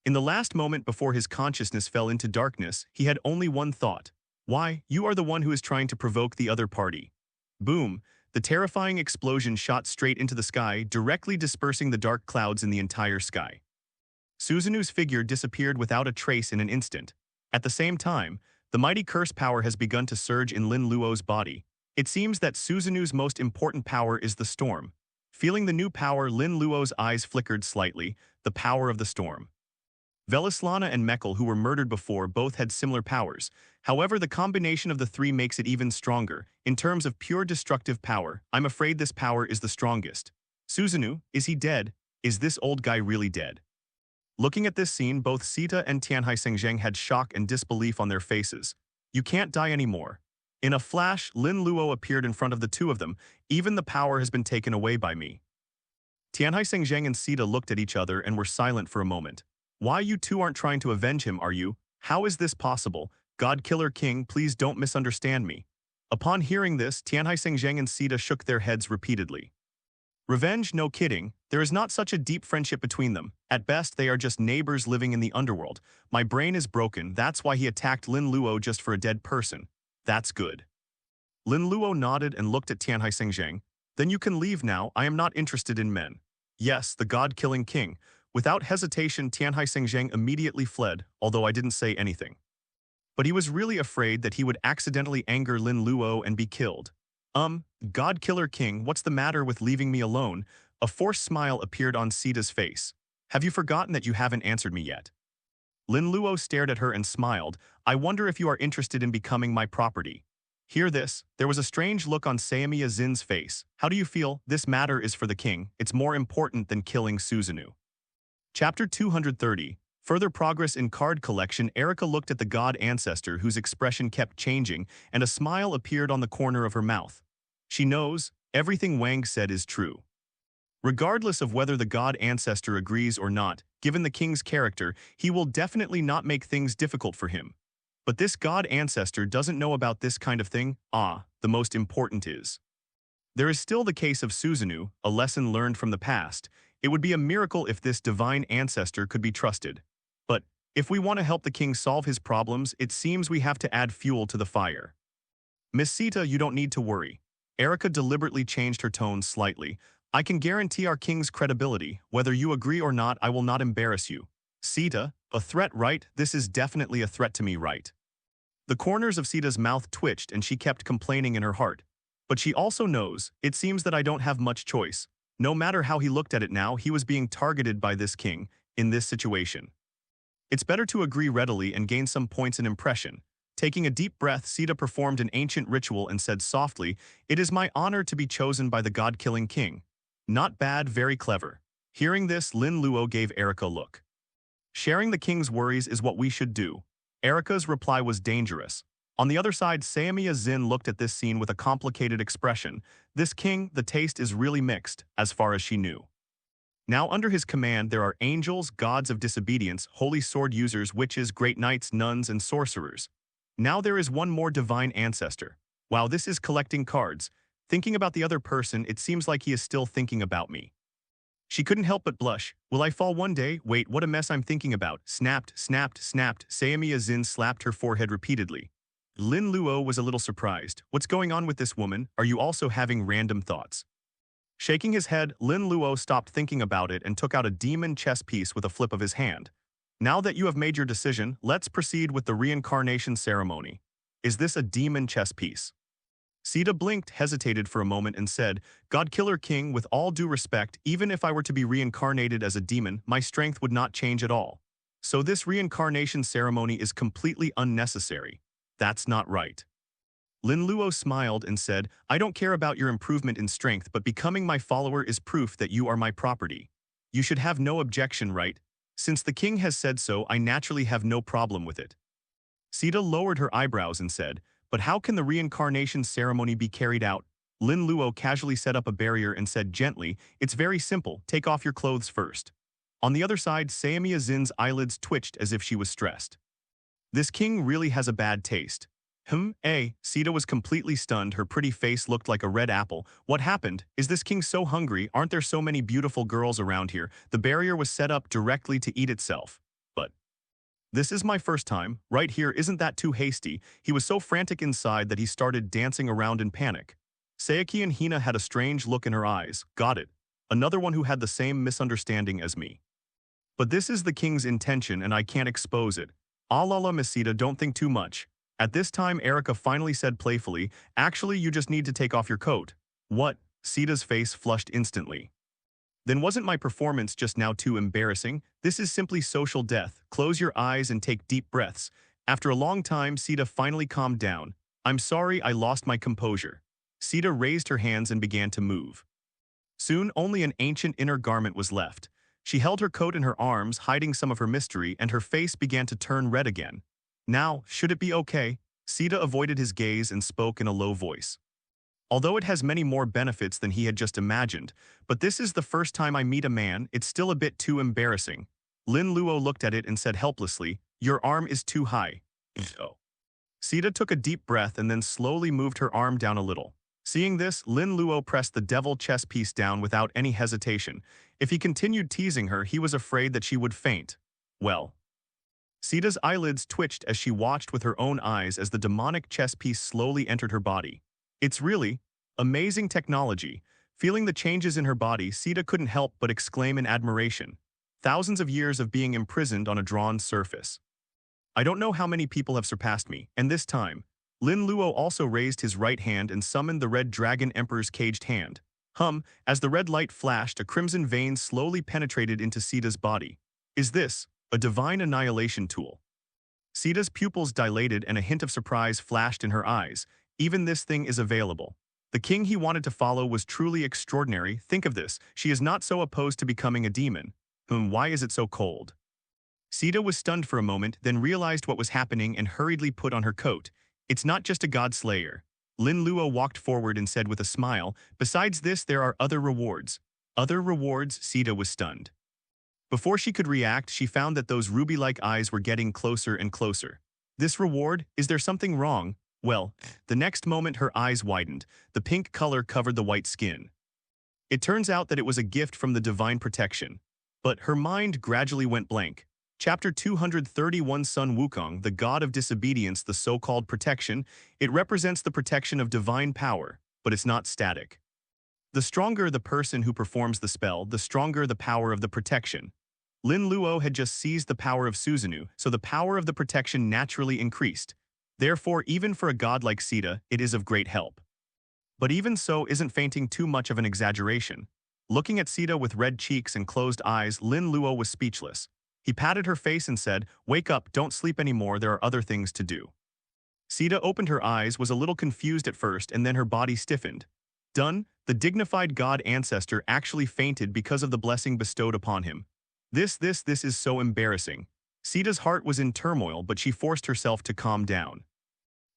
In the last moment before his consciousness fell into darkness, he had only one thought. Why, you are the one who is trying to provoke the other party. Boom, the terrifying explosion shot straight into the sky, directly dispersing the dark clouds in the entire sky. Susanoo's figure disappeared without a trace in an instant. At the same time, the mighty curse power has begun to surge in Lin Luo's body. It seems that Susanoo's most important power is the storm. Feeling the new power, Lin Luo's eyes flickered slightly, the power of the storm. Velislana and Mekkel, who were murdered before, both had similar powers. However, the combination of the three makes it even stronger. In terms of pure destructive power, I'm afraid this power is the strongest. Susanoo, is he dead? Is this old guy really dead? Looking at this scene, both Sita and Tianhai Sengzheng had shock and disbelief on their faces. You can't die anymore. In a flash, Lin Luo appeared in front of the two of them. Even the power has been taken away by me. Tianhai Sengzheng and Sita looked at each other and were silent for a moment. Why, you two aren't trying to avenge him, are you? How is this possible? God Killer King, please don't misunderstand me. Upon hearing this, Tianhai Sengzheng and Sita shook their heads repeatedly. Revenge? No kidding. There is not such a deep friendship between them. At best, they are just neighbors living in the underworld. My brain is broken. That's why he attacked Lin Luo just for a dead person. That's good. Lin Luo nodded and looked at Tianhai Sengzheng. Then you can leave now. I am not interested in men. Yes, the God-killing king. Without hesitation, Tianhai Sengzheng immediately fled, although I didn't say anything. But he was really afraid that he would accidentally anger Lin Luo and be killed. God Killer King, what's the matter with leaving me alone? A forced smile appeared on Sita's face. Have you forgotten that you haven't answered me yet? Lin Luo stared at her and smiled. I wonder if you are interested in becoming my property. Hear this? There was a strange look on Sayamiya Zin's face. How do you feel? This matter is for the king. It's more important than killing Susanoo. Chapter 230, Further progress in card collection. Erica looked at the god ancestor whose expression kept changing, and a smile appeared on the corner of her mouth. She knows, everything Wang said is true. Regardless of whether the god ancestor agrees or not, given the king's character, he will definitely not make things difficult for him. But this god ancestor doesn't know about this kind of thing. The most important is. There is still the case of Susanoo, a lesson learned from the past. It would be a miracle if this divine ancestor could be trusted. But if we want to help the king solve his problems, it seems we have to add fuel to the fire. Miss Sita, you don't need to worry. Erica deliberately changed her tone slightly. I can guarantee our king's credibility. Whether you agree or not, I will not embarrass you. Sita, a threat, right? This is definitely a threat to me, right? The corners of Sita's mouth twitched and she kept complaining in her heart. But she also knows, it seems that I don't have much choice. No matter how he looked at it now, he was being targeted by this king, in this situation. It's better to agree readily and gain some points in impression. Taking a deep breath, Sita performed an ancient ritual and said softly, "It is my honor to be chosen by the god-killing king." Not bad, very clever. Hearing this, Lin Luo gave Erica a look. Sharing the king's worries is what we should do. Erica's reply was dangerous. On the other side, Samia Zin looked at this scene with a complicated expression. This king, the taste is really mixed, as far as she knew. Now under his command there are angels, gods of disobedience, holy sword users, witches, great knights, nuns, and sorcerers. Now there is one more divine ancestor. Wow, this is collecting cards. Thinking about the other person, it seems like he is still thinking about me. She couldn't help but blush. Will I fall one day? Wait, what a mess I'm thinking about. Snapped, snapped, snapped. Samia Zin slapped her forehead repeatedly. Lin Luo was a little surprised. What's going on with this woman? Are you also having random thoughts? Shaking his head, Lin Luo stopped thinking about it and took out a demon chess piece with a flip of his hand. Now that you have made your decision, let's proceed with the reincarnation ceremony. Is this a demon chess piece? Sita blinked, hesitated for a moment and said, God-killer king, with all due respect, even if I were to be reincarnated as a demon, my strength would not change at all. So this reincarnation ceremony is completely unnecessary. That's not right. Lin Luo smiled and said, I don't care about your improvement in strength, but becoming my follower is proof that you are my property. You should have no objection, right? Since the king has said so, I naturally have no problem with it. Sita lowered her eyebrows and said, but how can the reincarnation ceremony be carried out? Lin Luo casually set up a barrier and said gently, it's very simple, take off your clothes first. On the other side, Samia Zin's eyelids twitched as if she was stressed. This king really has a bad taste. Sita was completely stunned, her pretty face looked like a red apple. What happened? Is this king so hungry? Aren't there so many beautiful girls around here? The barrier was set up directly to eat itself. But this is my first time, right here, isn't that too hasty? He was so frantic inside that he started dancing around in panic. Sayaki and Hina had a strange look in her eyes. Got it. Another one who had the same misunderstanding as me. But this is the king's intention and I can't expose it. Alala Masita, don't think too much. At this time, Erica finally said playfully, actually, you just need to take off your coat. What? Sita's face flushed instantly. Then wasn't my performance just now too embarrassing? This is simply social death. Close your eyes and take deep breaths. After a long time, Sita finally calmed down. I'm sorry, I lost my composure. Sita raised her hands and began to move. Soon, only an ancient inner garment was left. She held her coat in her arms, hiding some of her mystery, and her face began to turn red again. Now, should it be okay? Sita avoided his gaze and spoke in a low voice. Although it has many more benefits than he had just imagined, but this is the first time I meet a man, it's still a bit too embarrassing. Lin Luo looked at it and said helplessly, your arm is too high. Oh. Sita took a deep breath and then slowly moved her arm down a little. Seeing this, Lin Luo pressed the devil chess piece down without any hesitation. If he continued teasing her, he was afraid that she would faint. Well. Sita's eyelids twitched as she watched with her own eyes as the demonic chess piece slowly entered her body. It's really amazing technology. Feeling the changes in her body, Sita couldn't help but exclaim in admiration. Thousands of years of being imprisoned on a drawn surface. I don't know how many people have surpassed me, and this time, Lin Luo also raised his right hand and summoned the Red Dragon Emperor's caged hand. As the red light flashed, a crimson vein slowly penetrated into Sita's body. Is this a divine annihilation tool? Sita's pupils dilated and a hint of surprise flashed in her eyes. Even this thing is available. The king he wanted to follow was truly extraordinary. Think of this, she is not so opposed to becoming a demon. Why is it so cold? Sita was stunned for a moment, then realized what was happening and hurriedly put on her coat. It's not just a god slayer. Lin Luo walked forward and said with a smile, besides this there are other rewards. Other rewards? Sita was stunned. Before she could react, she found that those ruby-like eyes were getting closer and closer. This reward? Is there something wrong? Well, the next moment her eyes widened. The pink color covered the white skin. It turns out that it was a gift from the divine protection. But her mind gradually went blank. Chapter 231 Sun Wukong, the god of disobedience, the so-called protection. It represents the protection of divine power, but it's not static. The stronger the person who performs the spell, the stronger the power of the protection. Lin Luo had just seized the power of Susanoo, so the power of the protection naturally increased. Therefore, even for a god like Sita, it is of great help. But even so, isn't fainting too much of an exaggeration? Looking at Sita with red cheeks and closed eyes, Lin Luo was speechless. He patted her face and said, "Wake up, don't sleep anymore, there are other things to do." Sita opened her eyes, was a little confused at first, and then her body stiffened. Done, the dignified god ancestor actually fainted because of the blessing bestowed upon him. This is so embarrassing. Sita's heart was in turmoil, but she forced herself to calm down.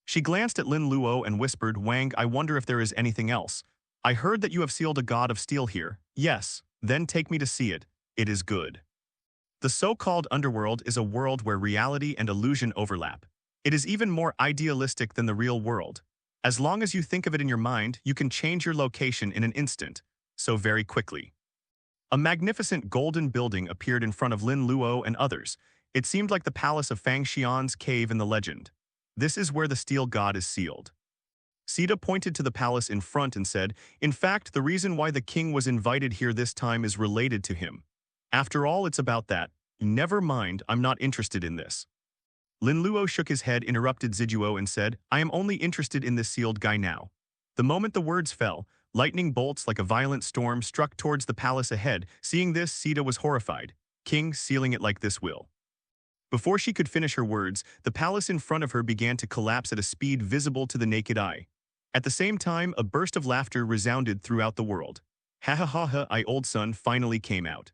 She glanced at Lin Luo and whispered, "Wang, I wonder if there is anything else. I heard that you have sealed a god of steel here." "Yes, then take me to see it. It is good." The so-called underworld is a world where reality and illusion overlap. It is even more idealistic than the real world. As long as you think of it in your mind, you can change your location in an instant, so very quickly. A magnificent golden building appeared in front of Lin Luo and others. It seemed like the palace of Fang Xian's cave in the legend. This is where the steel god is sealed. Sita pointed to the palace in front and said, "In fact, the reason why the king was invited here this time is related to him. After all, it's about that. Never mind, I'm not interested in this." Lin Luo shook his head, interrupted Zijuo and said, "I am only interested in this sealed guy now." The moment the words fell, lightning bolts like a violent storm struck towards the palace ahead. Seeing this, Sita was horrified. King sealing it like this will. Before she could finish her words, the palace in front of her began to collapse at a speed visible to the naked eye. At the same time, a burst of laughter resounded throughout the world. "Ha ha ha ha, I old son," finally came out.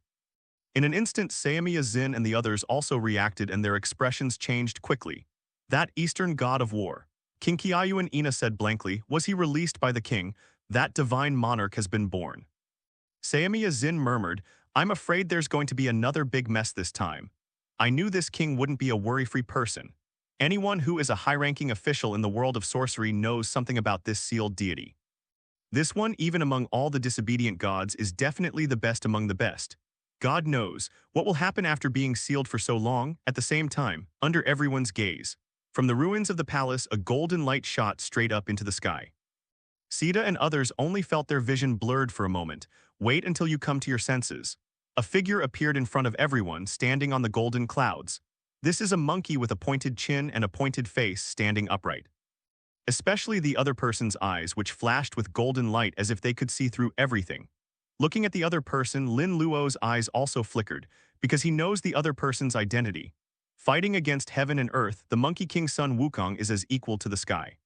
In an instant, Saemia Zin and the others also reacted and their expressions changed quickly. "That Eastern god of war." King Qiayuan Ina said blankly, "Was he released by the king? That divine monarch has been born." Saemia Zin murmured, "I'm afraid there's going to be another big mess this time. I knew this king wouldn't be a worry-free person. Anyone who is a high-ranking official in the world of sorcery knows something about this sealed deity. This one, even among all the disobedient gods, is definitely the best among the best. God knows what will happen after being sealed for so long." At the same time, under everyone's gaze, from the ruins of the palace, a golden light shot straight up into the sky. Sita and others only felt their vision blurred for a moment. "Wait until you come to your senses." A figure appeared in front of everyone, standing on the golden clouds. This is a monkey with a pointed chin and a pointed face, standing upright. Especially the other person's eyes, which flashed with golden light as if they could see through everything. Looking at the other person, Lin Luo's eyes also flickered, because he knows the other person's identity. Fighting against heaven and earth, the Monkey King Sun Wukong is as equal to the sky.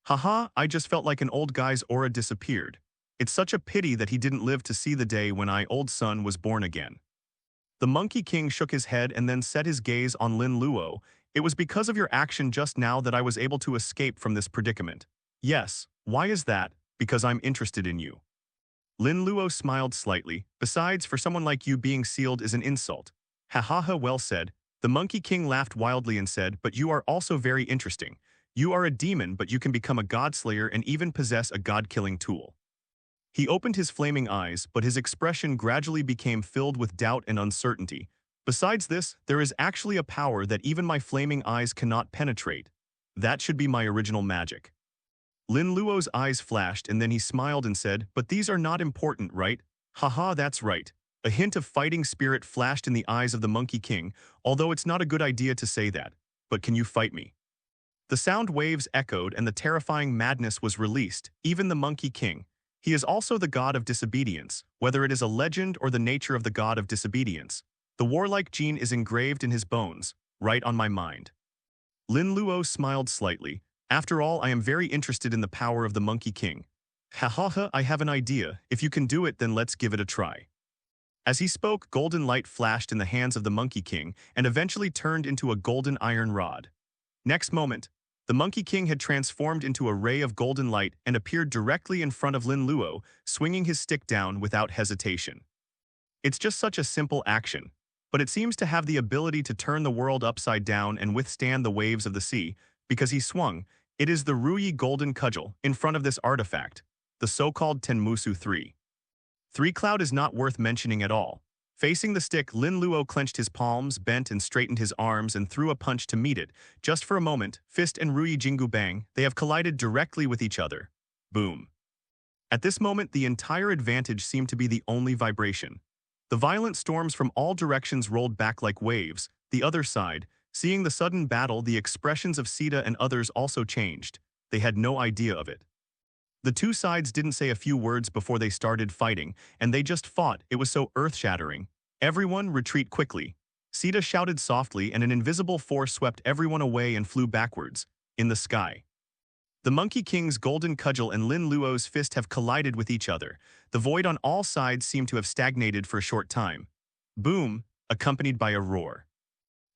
"Haha, I just felt like an old guy's aura disappeared. It's such a pity that he didn't live to see the day when I, old son, was born again." The Monkey King shook his head and then set his gaze on Lin Luo. "It was because of your action just now that I was able to escape from this predicament." "Yes, why is that?" "Because I'm interested in you." Lin Luo smiled slightly. "Besides, for someone like you, being sealed is an insult." "Ha ha ha, well said." The Monkey King laughed wildly and said, "But you are also very interesting. You are a demon, but you can become a god-slayer and even possess a god-killing tool." He opened his flaming eyes, but his expression gradually became filled with doubt and uncertainty. "Besides this, there is actually a power that even my flaming eyes cannot penetrate. That should be my original magic." Lin Luo's eyes flashed and then he smiled and said, "But these are not important, right?" "Haha, that's right." A hint of fighting spirit flashed in the eyes of the Monkey King, although it's not a good idea to say that. "But can you fight me?" The sound waves echoed and the terrifying madness was released, even the Monkey King. He is also the god of disobedience, whether it is a legend or the nature of the god of disobedience. The warlike gene is engraved in his bones, right on my mind. Lin Luo smiled slightly. "After all, I am very interested in the power of the Monkey King." "Ha ha ha, I have an idea. If you can do it, then let's give it a try." As he spoke, golden light flashed in the hands of the Monkey King and eventually turned into a golden iron rod. Next moment, the Monkey King had transformed into a ray of golden light and appeared directly in front of Lin Luo, swinging his stick down without hesitation. It's just such a simple action, but it seems to have the ability to turn the world upside down and withstand the waves of the sea, because he swung. It is the Ruyi golden cudgel in front of this artifact, the so-called Tenmusu 3. 3 Cloud is not worth mentioning at all. Facing the stick, Lin Luo clenched his palms, bent and straightened his arms and threw a punch to meet it. Just for a moment, fist and Ruyi Jingu bang, they have collided directly with each other. Boom. At this moment, the entire advantage seemed to be the only vibration. The violent storms from all directions rolled back like waves. The other side, seeing the sudden battle, the expressions of Sita and others also changed. They had no idea of it. The two sides didn't say a few words before they started fighting, and they just fought. It was so earth-shattering. Everyone, retreat quickly. Sita shouted softly, and an invisible force swept everyone away and flew backwards, in the sky. The Monkey King's golden cudgel and Lin Luo's fist have collided with each other. The void on all sides seemed to have stagnated for a short time. Boom, accompanied by a roar.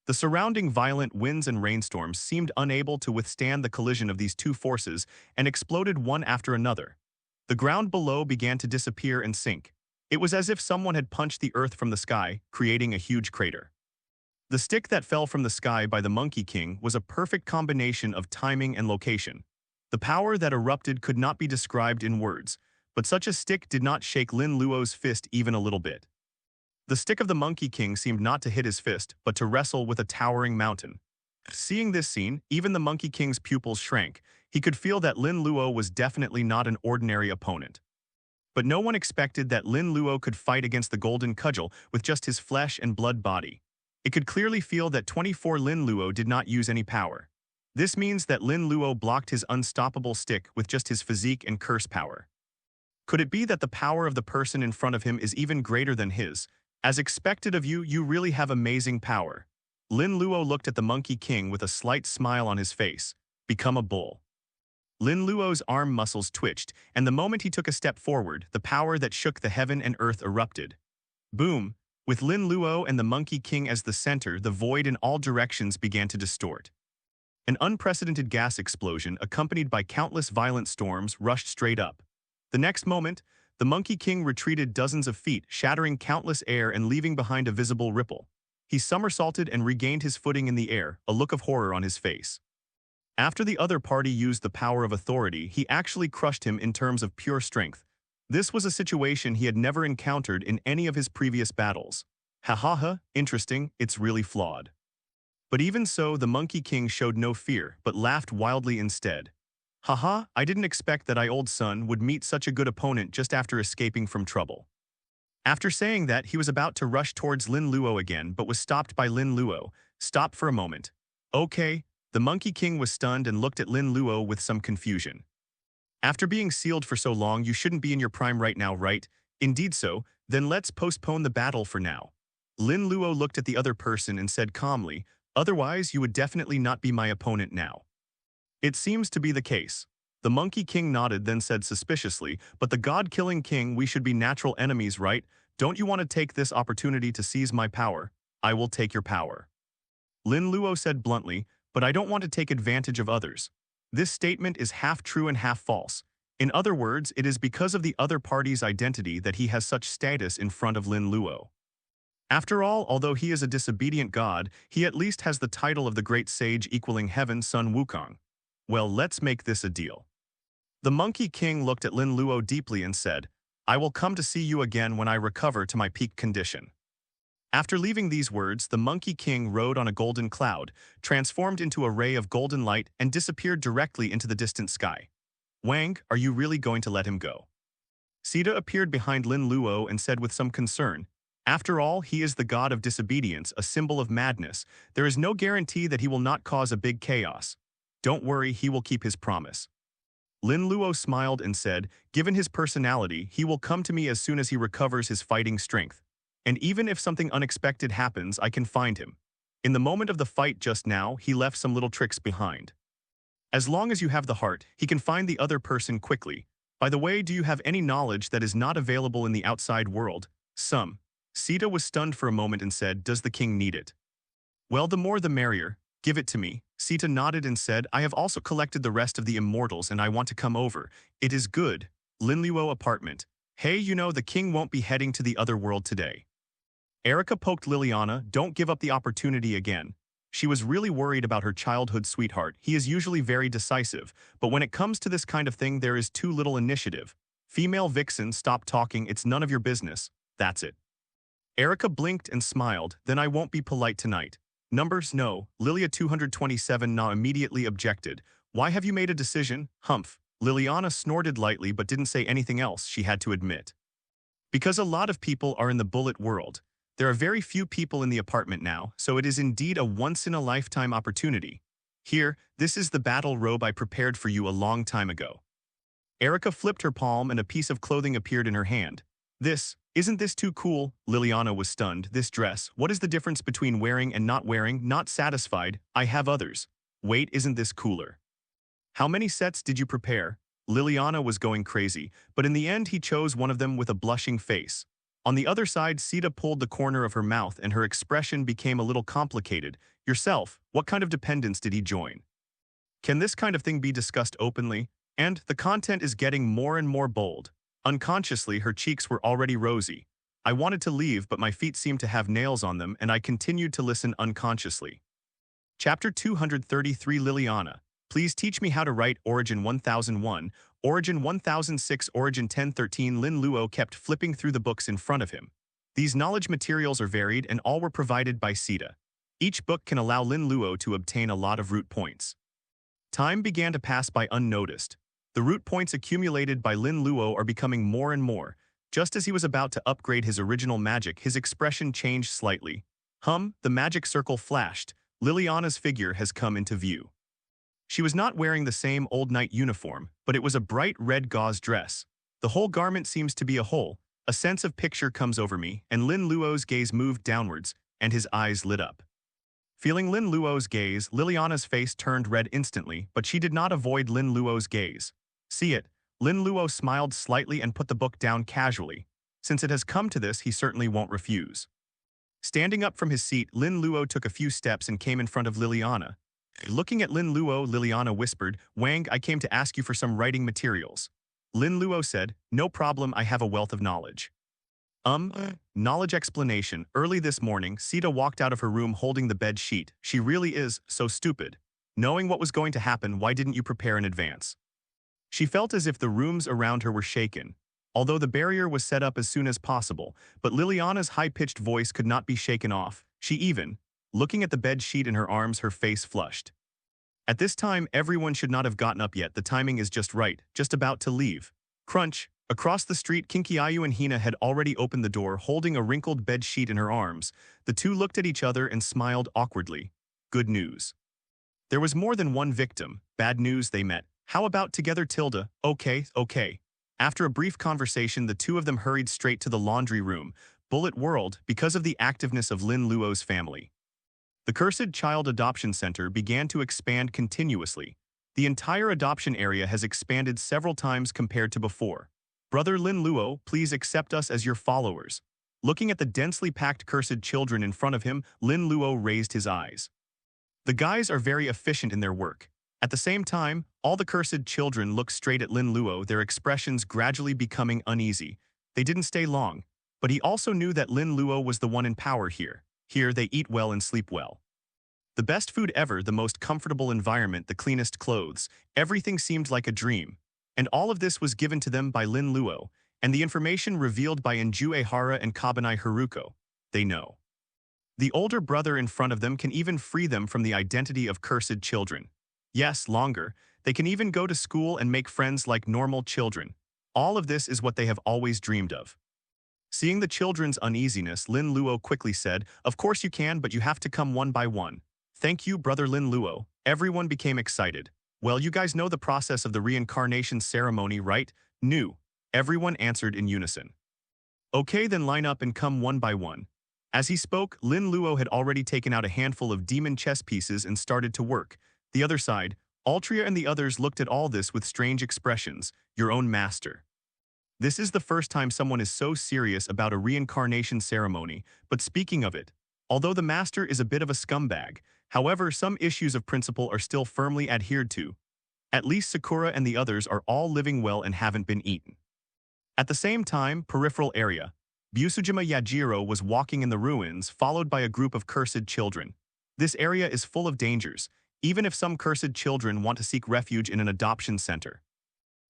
The surrounding violent winds and rainstorms seemed unable to withstand the collision of these two forces and exploded one after another. The ground below began to disappear and sink. It was as if someone had punched the earth from the sky, creating a huge crater. The stick that fell from the sky by the Monkey King was a perfect combination of timing and location. The power that erupted could not be described in words, but such a stick did not shake Lin Luo's fist even a little bit. The stick of the Monkey King seemed not to hit his fist, but to wrestle with a towering mountain. Seeing this scene, even the Monkey King's pupils shrank. He could feel that Lin Luo was definitely not an ordinary opponent. But no one expected that Lin Luo could fight against the golden cudgel with just his flesh and blood body. It could clearly feel that 24 Lin Luo did not use any power. This means that Lin Luo blocked his unstoppable stick with just his physique and curse power. Could it be that the power of the person in front of him is even greater than his? As expected of you, you really have amazing power. Lin Luo looked at the Monkey King with a slight smile on his face. Become a bull. Lin Luo's arm muscles twitched, and the moment he took a step forward, the power that shook the heaven and earth erupted. Boom! With Lin Luo and the Monkey King as the center, the void in all directions began to distort. An unprecedented gas explosion, accompanied by countless violent storms, rushed straight up. The next moment, the Monkey King retreated dozens of feet, shattering countless air and leaving behind a visible ripple. He somersaulted and regained his footing in the air, a look of horror on his face. After the other party used the power of authority, he actually crushed him in terms of pure strength. This was a situation he had never encountered in any of his previous battles. Ha ha ha, interesting, it's really flawed. But even so, the Monkey King showed no fear, but laughed wildly instead. Haha, I didn't expect that old son would meet such a good opponent just after escaping from trouble. After saying that, he was about to rush towards Lin Luo again, but was stopped by Lin Luo. Stop for a moment. Okay, the Monkey King was stunned and looked at Lin Luo with some confusion. After being sealed for so long, you shouldn't be in your prime right now, right? Indeed so, then let's postpone the battle for now. Lin Luo looked at the other person and said calmly, otherwise you would definitely not be my opponent now. It seems to be the case. The Monkey King nodded, then said suspiciously, but the God-killing king, we should be natural enemies, right? Don't you want to take this opportunity to seize my power? I will take your power. Lin Luo said bluntly, but I don't want to take advantage of others. This statement is half true and half false. In other words, it is because of the other party's identity that he has such status in front of Lin Luo. After all, although he is a disobedient god, he at least has the title of the great sage equaling heaven Sun Wukong. Well, let's make this a deal. The Monkey King looked at Lin Luo deeply and said, I will come to see you again when I recover to my peak condition. After leaving these words, the Monkey King rode on a golden cloud, transformed into a ray of golden light, and disappeared directly into the distant sky. Wang, are you really going to let him go? Sita appeared behind Lin Luo and said with some concern, after all, he is the god of disobedience, a symbol of madness. There is no guarantee that he will not cause a big chaos. Don't worry, he will keep his promise. Lin Luo smiled and said, given his personality, he will come to me as soon as he recovers his fighting strength. And even if something unexpected happens, I can find him. In the moment of the fight just now, he left some little tricks behind. As long as you have the heart, he can find the other person quickly. By the way, do you have any knowledge that is not available in the outside world? Some. Sita was stunned for a moment and said, "Does the king need it?" "Well, the more the merrier. Give it to me." Sita nodded and said, "I have also collected the rest of the immortals and I want to come over. It is good. Lin Luo apartment. Hey, the king won't be heading to the other world today." Erica poked Liliana, "Don't give up the opportunity again." She was really worried about her childhood sweetheart. He is usually very decisive, but when it comes to this kind of thing there is too little initiative. Female vixen, stop talking, it's none of your business. That's it. Erica blinked and smiled, "Then I won't be polite tonight." Numbers, no. Lilia 227 now immediately objected. "Why have you made a decision?" Humph. Liliana snorted lightly but didn't say anything else, she had to admit. "Because a lot of people are in the bullet world. There are very few people in the apartment now, so it is indeed a once-in-a-lifetime opportunity. Here, this is the battle robe I prepared for you a long time ago." Erica flipped her palm and a piece of clothing appeared in her hand. Isn't this too cool?" Liliana was stunned. "This dress, what is the difference between wearing and not wearing?" "Not satisfied, I have others." "Wait, isn't this cooler?" "How many sets did you prepare?" Liliana was going crazy, but in the end he chose one of them with a blushing face. On the other side, Sita pulled the corner of her mouth and her expression became a little complicated. "Yourself, what kind of dependence did he join?" "Can this kind of thing be discussed openly?" And the content is getting more and more bold. Unconsciously, her cheeks were already rosy. "I wanted to leave, but my feet seemed to have nails on them, and I continued to listen unconsciously." Chapter 233 Liliana. Please teach me how to write Origin 1001, Origin 1006, Origin 1013. Lin Luo kept flipping through the books in front of him. These knowledge materials are varied and all were provided by Sita. Each book can allow Lin Luo to obtain a lot of root points. Time began to pass by unnoticed. The root points accumulated by Lin Luo are becoming more and more. Just as he was about to upgrade his original magic, his expression changed slightly. The magic circle flashed. Liliana's figure has come into view. She was not wearing the same old knight uniform, but it was a bright red gauze dress. The whole garment seems to be a whole. A sense of picture comes over me, and Lin Luo's gaze moved downwards, and his eyes lit up. Feeling Lin Luo's gaze, Liliana's face turned red instantly, but she did not avoid Lin Luo's gaze. "See it." Lin Luo smiled slightly and put the book down casually. Since it has come to this, he certainly won't refuse. Standing up from his seat, Lin Luo took a few steps and came in front of Liliana. Looking at Lin Luo, Liliana whispered, "Wang, I came to ask you for some writing materials." Lin Luo said, "No problem, I have a wealth of knowledge." Knowledge explanation. Early this morning, Sita walked out of her room holding the bed sheet. She really is so stupid. Knowing what was going to happen, why didn't you prepare in advance? She felt as if the rooms around her were shaken. Although the barrier was set up as soon as possible, but Liliana's high-pitched voice could not be shaken off. Looking at the bed sheet in her arms, her face flushed. At this time, everyone should not have gotten up yet. The timing is just right, just about to leave. Crunch. Across the street, Kinkiayu and Hina had already opened the door, holding a wrinkled bed sheet in her arms. The two looked at each other and smiled awkwardly. Good news. There was more than one victim. Bad news, they met. How about together, Tilda? Okay. After a brief conversation, the two of them hurried straight to the laundry room. Bullet World, because of the activeness of Lin Luo's family. The Cursed Child Adoption Center began to expand continuously. The entire adoption area has expanded several times compared to before. Brother Lin Luo, please accept us as your followers. Looking at the densely packed cursed children in front of him, Lin Luo raised his eyes. The guys are very efficient in their work. At the same time, all the cursed children look straight at Lin Luo, their expressions gradually becoming uneasy. They didn't stay long, but he also knew that Lin Luo was the one in power here. Here they eat well and sleep well. The best food ever, the most comfortable environment, the cleanest clothes, everything seemed like a dream. And all of this was given to them by Lin Luo, and the information revealed by Enju Ehara and Kabanai Haruko. They know. The older brother in front of them can even free them from the identity of cursed children. Yes, longer. They can even go to school and make friends like normal children. All of this is what they have always dreamed of. Seeing the children's uneasiness, Lin Luo quickly said, "Of course you can, but you have to come one by one." "Thank you, Brother Lin Luo." Everyone became excited. "Well, you guys know the process of the reincarnation ceremony, right?" "No." Everyone answered in unison. "Okay, then line up and come one by one." As he spoke, Lin Luo had already taken out a handful of demon chess pieces and started to work. The other side, Altria and the others looked at all this with strange expressions. "Your own master." This is the first time someone is so serious about a reincarnation ceremony, but speaking of it, although the master is a bit of a scumbag, however, some issues of principle are still firmly adhered to. At least Sakura and the others are all living well and haven't been eaten. At the same time, peripheral area, Busujima Yajiro was walking in the ruins, followed by a group of cursed children. This area is full of dangers, even if some cursed children want to seek refuge in an adoption center.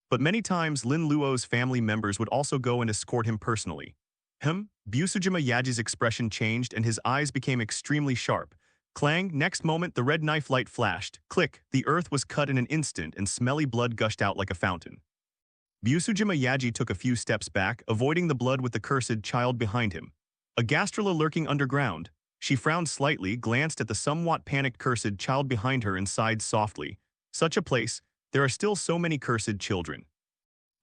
But many times, Lin Luo's family members would also go and escort him personally. Busujima Yaji's expression changed and his eyes became extremely sharp. Clang, next moment the red knife light flashed. Click, the earth was cut in an instant and smelly blood gushed out like a fountain. Busujima Yaji took a few steps back, avoiding the blood with the cursed child behind him. A gastrula lurking underground. She frowned slightly, glanced at the somewhat panicked cursed child behind her and sighed softly. Such a place, there are still so many cursed children.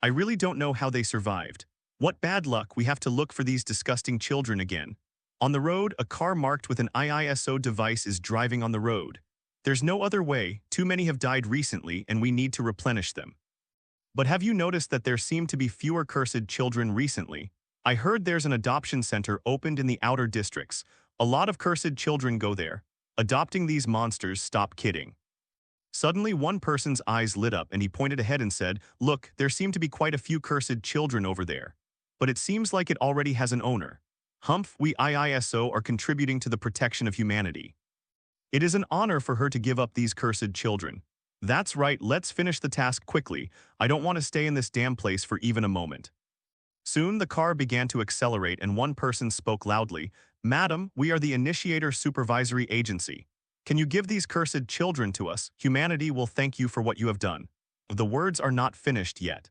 I really don't know how they survived. What bad luck, we have to look for these disgusting children again. On the road, a car marked with an IISO device is driving on the road. There's no other way, too many have died recently and we need to replenish them. But have you noticed that there seem to be fewer cursed children recently? I heard there's an adoption center opened in the outer districts. A lot of cursed children go there. Adopting these monsters, stop kidding. Suddenly one person's eyes lit up and he pointed ahead and said, "Look, there seem to be quite a few cursed children over there. But it seems like it already has an owner. We IISO are contributing to the protection of humanity. It is an honor for her to give up these cursed children. That's right, let's finish the task quickly. I don't want to stay in this damn place for even a moment." Soon the car began to accelerate and one person spoke loudly, "Madam, we are the Initiator Supervisory Agency. Can you give these cursed children to us? Humanity will thank you for what you have done." The words are not finished yet.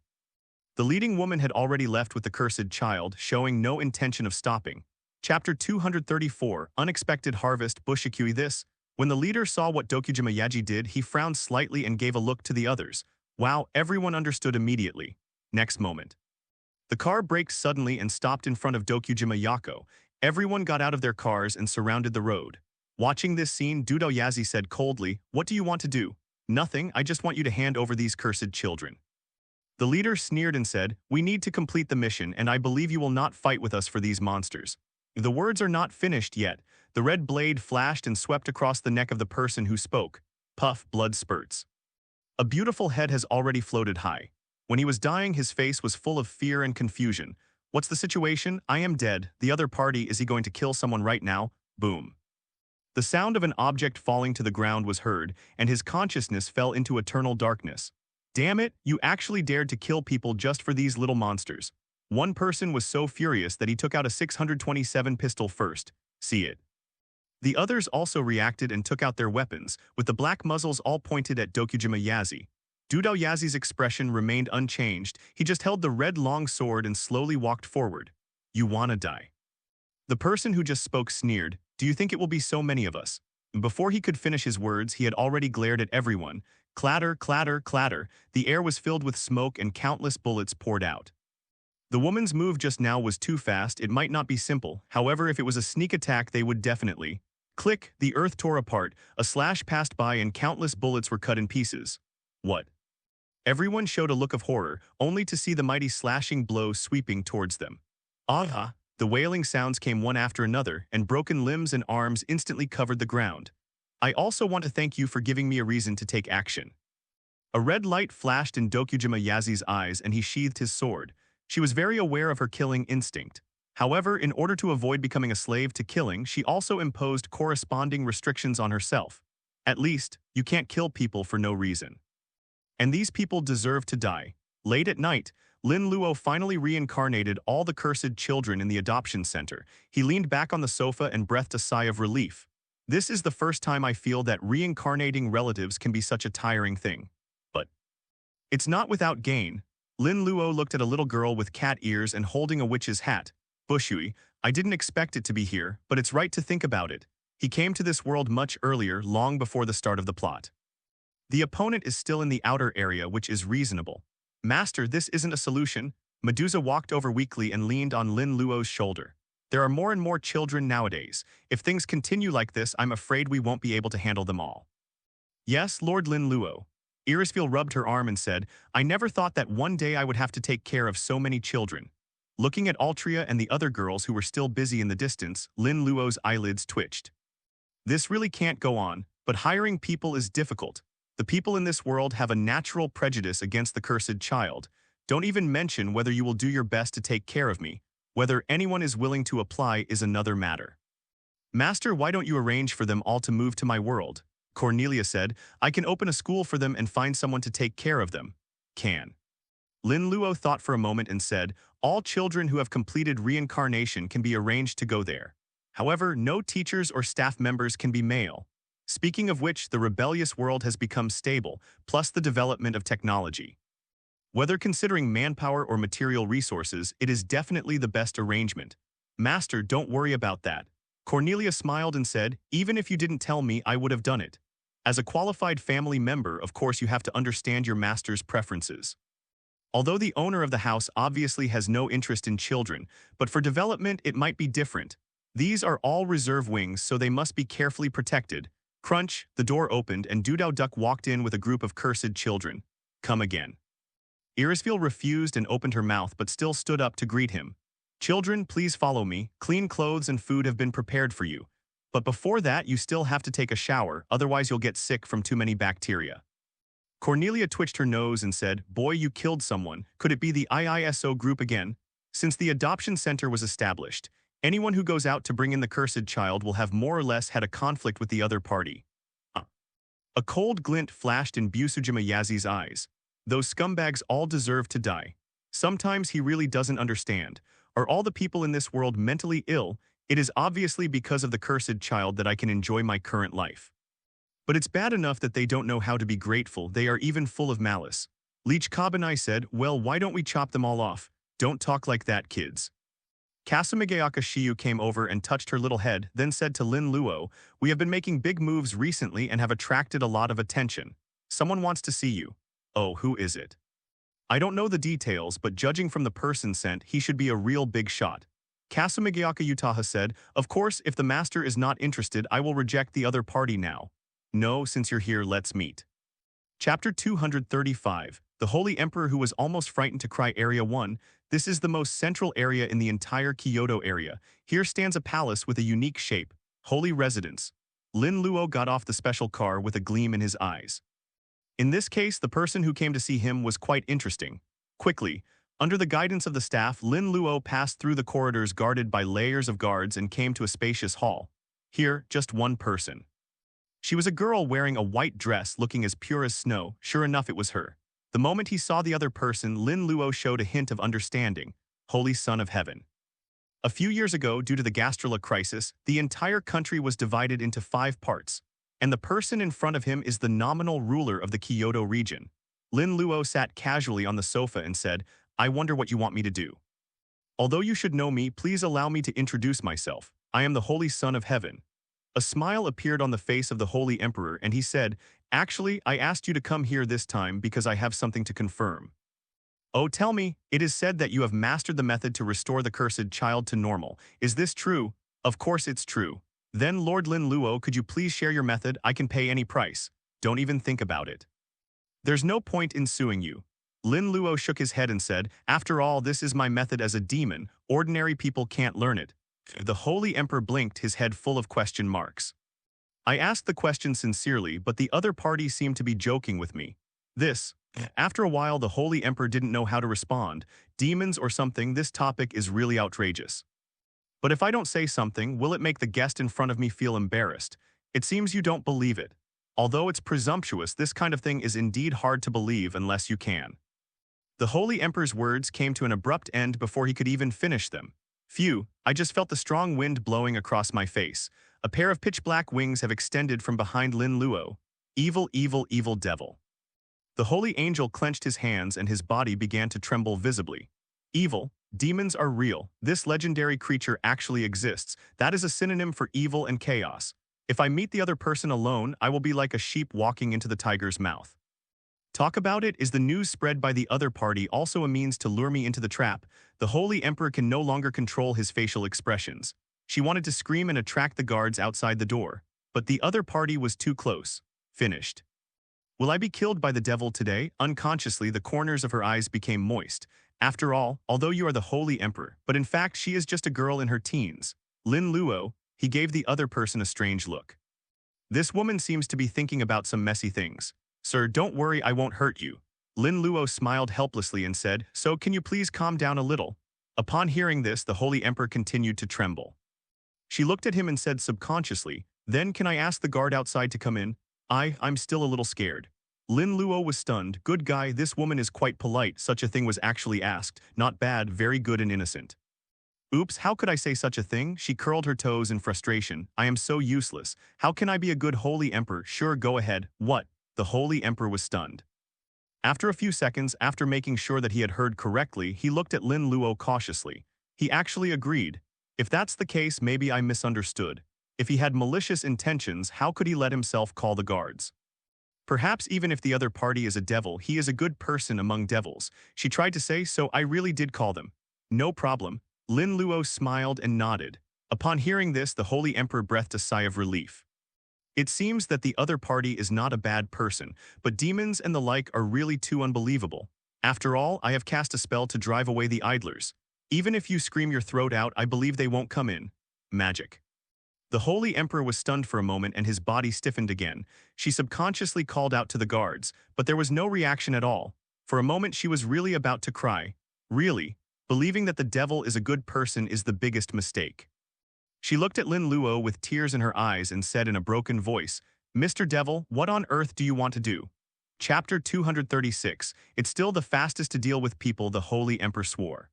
The leading woman had already left with the cursed child, showing no intention of stopping. Chapter 234, Unexpected Harvest Bushikui. When the leader saw what Dokujima Yaji did, he frowned slightly and gave a look to the others. Wow, everyone understood immediately. Next moment. The car braked suddenly and stopped in front of Dokujima Yako. Everyone got out of their cars and surrounded the road. Watching this scene, Dudo Yazi said coldly, "What do you want to do?" "Nothing, I just want you to hand over these cursed children." The leader sneered and said, "We need to complete the mission and I believe you will not fight with us for these monsters." The words are not finished yet. The red blade flashed and swept across the neck of the person who spoke. Puff, blood spurts. A beautiful head has already floated high. When he was dying, his face was full of fear and confusion. "What's the situation? I am dead. The other party, is he going to kill someone right now?" Boom. The sound of an object falling to the ground was heard, and his consciousness fell into eternal darkness. "Damn it, you actually dared to kill people just for these little monsters." One person was so furious that he took out a 627 pistol first. See it. The others also reacted and took out their weapons, with the black muzzles all pointed at Dokujima Yazi. Dudo Yazi's expression remained unchanged. He just held the red long sword and slowly walked forward. "You wanna die?" The person who just spoke sneered, "Do you think it will be so many of us?" Before he could finish his words, he had already glared at everyone. Clatter, clatter, clatter. The air was filled with smoke and countless bullets poured out. The woman's move just now was too fast. It might not be simple. However, if it was a sneak attack, they would definitely. Click, the earth tore apart. A slash passed by and countless bullets were cut in pieces. What? Everyone showed a look of horror, only to see the mighty slashing blow sweeping towards them. Ah! The wailing sounds came one after another, and broken limbs and arms instantly covered the ground. "I also want to thank you for giving me a reason to take action." A red light flashed in Dokujima Yazi's eyes and he sheathed his sword. She was very aware of her killing instinct. However, in order to avoid becoming a slave to killing, she also imposed corresponding restrictions on herself. At least, you can't kill people for no reason. And these people deserve to die. Late at night, Lin Luo finally reincarnated all the cursed children in the adoption center. He leaned back on the sofa and breathed a sigh of relief. This is the first time I feel that reincarnating relatives can be such a tiring thing. But it's not without gain. Lin Luo looked at a little girl with cat ears and holding a witch's hat. "Bushui, I didn't expect it to be here, but it's right to think about it. He came to this world much earlier, long before the start of the plot. The opponent is still in the outer area, which is reasonable. Master, this isn't a solution." Medusa walked over weakly and leaned on Lin Luo's shoulder. "There are more and more children nowadays. If things continue like this, I'm afraid we won't be able to handle them all." "Yes, Lord Lin Luo. Irisfeel rubbed her arm and said, I never thought that one day I would have to take care of so many children. Looking at Altria and the other girls who were still busy in the distance, Lin Luo's eyelids twitched. This really can't go on, but hiring people is difficult. The people in this world have a natural prejudice against the cursed child. Don't even mention whether you will do your best to take care of me. Whether anyone is willing to apply is another matter. Master, why don't you arrange for them all to move to my world? Cornelia said, I can open a school for them and find someone to take care of them. Can. Lin Luo thought for a moment and said, all children who have completed reincarnation can be arranged to go there. However, no teachers or staff members can be male. Speaking of which, the rebellious world has become stable, plus the development of technology. Whether considering manpower or material resources, it is definitely the best arrangement. Master, don't worry about that. Cornelia smiled and said, even if you didn't tell me, I would have done it. As a qualified family member, of course you have to understand your master's preferences. Although the owner of the house obviously has no interest in children, but for development it might be different. These are all reserve wings, so they must be carefully protected. Crunch, the door opened and Doodao Duck walked in with a group of cursed children. Come again. Irisfeel refused and opened her mouth but still stood up to greet him. Children, please follow me. Clean clothes and food have been prepared for you. But before that, you still have to take a shower, otherwise you'll get sick from too many bacteria. Cornelia twitched her nose and said, boy, you killed someone. Could it be the IISO group again? Since the adoption center was established, anyone who goes out to bring in the cursed child will have more or less had a conflict with the other party. A cold glint flashed in Busujima Yazi's eyes. Those scumbags all deserve to die. Sometimes he really doesn't understand. Are all the people in this world mentally ill? It is obviously because of the cursed child that I can enjoy my current life. But it's bad enough that they don't know how to be grateful, they are even full of malice. Leech Kabanai said, well, why don't we chop them all off? Don't talk like that, kids. Kasumigeaka Shiyu came over and touched her little head, then said to Lin Luo, we have been making big moves recently and have attracted a lot of attention. Someone wants to see you. Oh, who is it? I don't know the details, but judging from the person sent, he should be a real big shot. Kasumigeaka Utaha said, of course, if the master is not interested, I will reject the other party now. No, since you're here, let's meet. Chapter 235, The Holy Emperor Who Was Almost Frightened to Cry. Area 1. This is the most central area in the entire Kyoto area. Here stands a palace with a unique shape, holy residence. Lin Luo got off the special car with a gleam in his eyes. In this case, the person who came to see him was quite interesting. Quickly, under the guidance of the staff, Lin Luo passed through the corridors guarded by layers of guards and came to a spacious hall. Here, just one person. She was a girl wearing a white dress looking as pure as snow. Sure enough, it was her. The moment he saw the other person, Lin Luo showed a hint of understanding. Holy Son of Heaven. A few years ago, due to the Gastrula crisis, the entire country was divided into 5 parts, and the person in front of him is the nominal ruler of the Kyoto region. Lin Luo sat casually on the sofa and said, I wonder what you want me to do. Although you should know me, please allow me to introduce myself. I am the Holy Son of Heaven. A smile appeared on the face of the Holy Emperor and he said, actually, I asked you to come here this time because I have something to confirm. Oh, tell me, it is said that you have mastered the method to restore the cursed child to normal. Is this true? Of course it's true. Then Lord Lin Luo, could you please share your method? I can pay any price. Don't even think about it. There's no point in suing you. Lin Luo shook his head and said, after all, this is my method as a demon. Ordinary people can't learn it. The Holy Emperor blinked, his head full of question marks. I asked the question sincerely, but the other party seemed to be joking with me. After a while, the Holy Emperor didn't know how to respond. Demons or something, this topic is really outrageous. But if I don't say something, will it make the guest in front of me feel embarrassed? It seems you don't believe it. Although it's presumptuous, this kind of thing is indeed hard to believe unless you can. The Holy Emperor's words came to an abrupt end before he could even finish them. Phew, I just felt the strong wind blowing across my face. A pair of pitch-black wings have extended from behind Lin Luo. Evil, evil, evil devil. The holy angel clenched his hands and his body began to tremble visibly. Evil, demons are real. This legendary creature actually exists. That is a synonym for evil and chaos. If I meet the other person alone, I will be like a sheep walking into the tiger's mouth. Talk about it. Is the news spread by the other party also a means to lure me into the trap? The Holy Emperor can no longer control his facial expressions. She wanted to scream and attract the guards outside the door, but the other party was too close. Finished. Will I be killed by the devil today? Unconsciously, the corners of her eyes became moist. After all, although you are the Holy Emperor, but in fact she is just a girl in her teens. Lin Luo, he gave the other person a strange look. This woman seems to be thinking about some messy things. Sir, don't worry, I won't hurt you. Lin Luo smiled helplessly and said, so can you please calm down a little? Upon hearing this, the Holy Emperor continued to tremble. She looked at him and said subconsciously, then can I ask the guard outside to come in? I'm still a little scared. Lin Luo was stunned. Good guy, this woman is quite polite. Such a thing was actually asked. Not bad, very good and innocent. Oops, how could I say such a thing? She curled her toes in frustration. I am so useless. How can I be a good Holy Emperor? Sure, go ahead. What? The Holy Emperor was stunned. After a few seconds, after making sure that he had heard correctly, he looked at Lin Luo cautiously. He actually agreed. If that's the case, maybe I misunderstood. If he had malicious intentions, how could he let himself call the guards? Perhaps even if the other party is a devil, he is a good person among devils. She tried to say, so I really did call them. No problem. Lin Luo smiled and nodded. Upon hearing this, the Holy Emperor breathed a sigh of relief. It seems that the other party is not a bad person, but demons and the like are really too unbelievable. After all, I have cast a spell to drive away the idlers. Even if you scream your throat out, I believe they won't come in. Magic. The Holy Emperor was stunned for a moment and his body stiffened again. She subconsciously called out to the guards, but there was no reaction at all. For a moment she was really about to cry. Really, believing that the devil is a good person is the biggest mistake. She looked at Lin Luo with tears in her eyes and said in a broken voice, Mr. Devil, what on earth do you want to do? Chapter 236, it's still the fastest to deal with people, the Holy Emperor swore.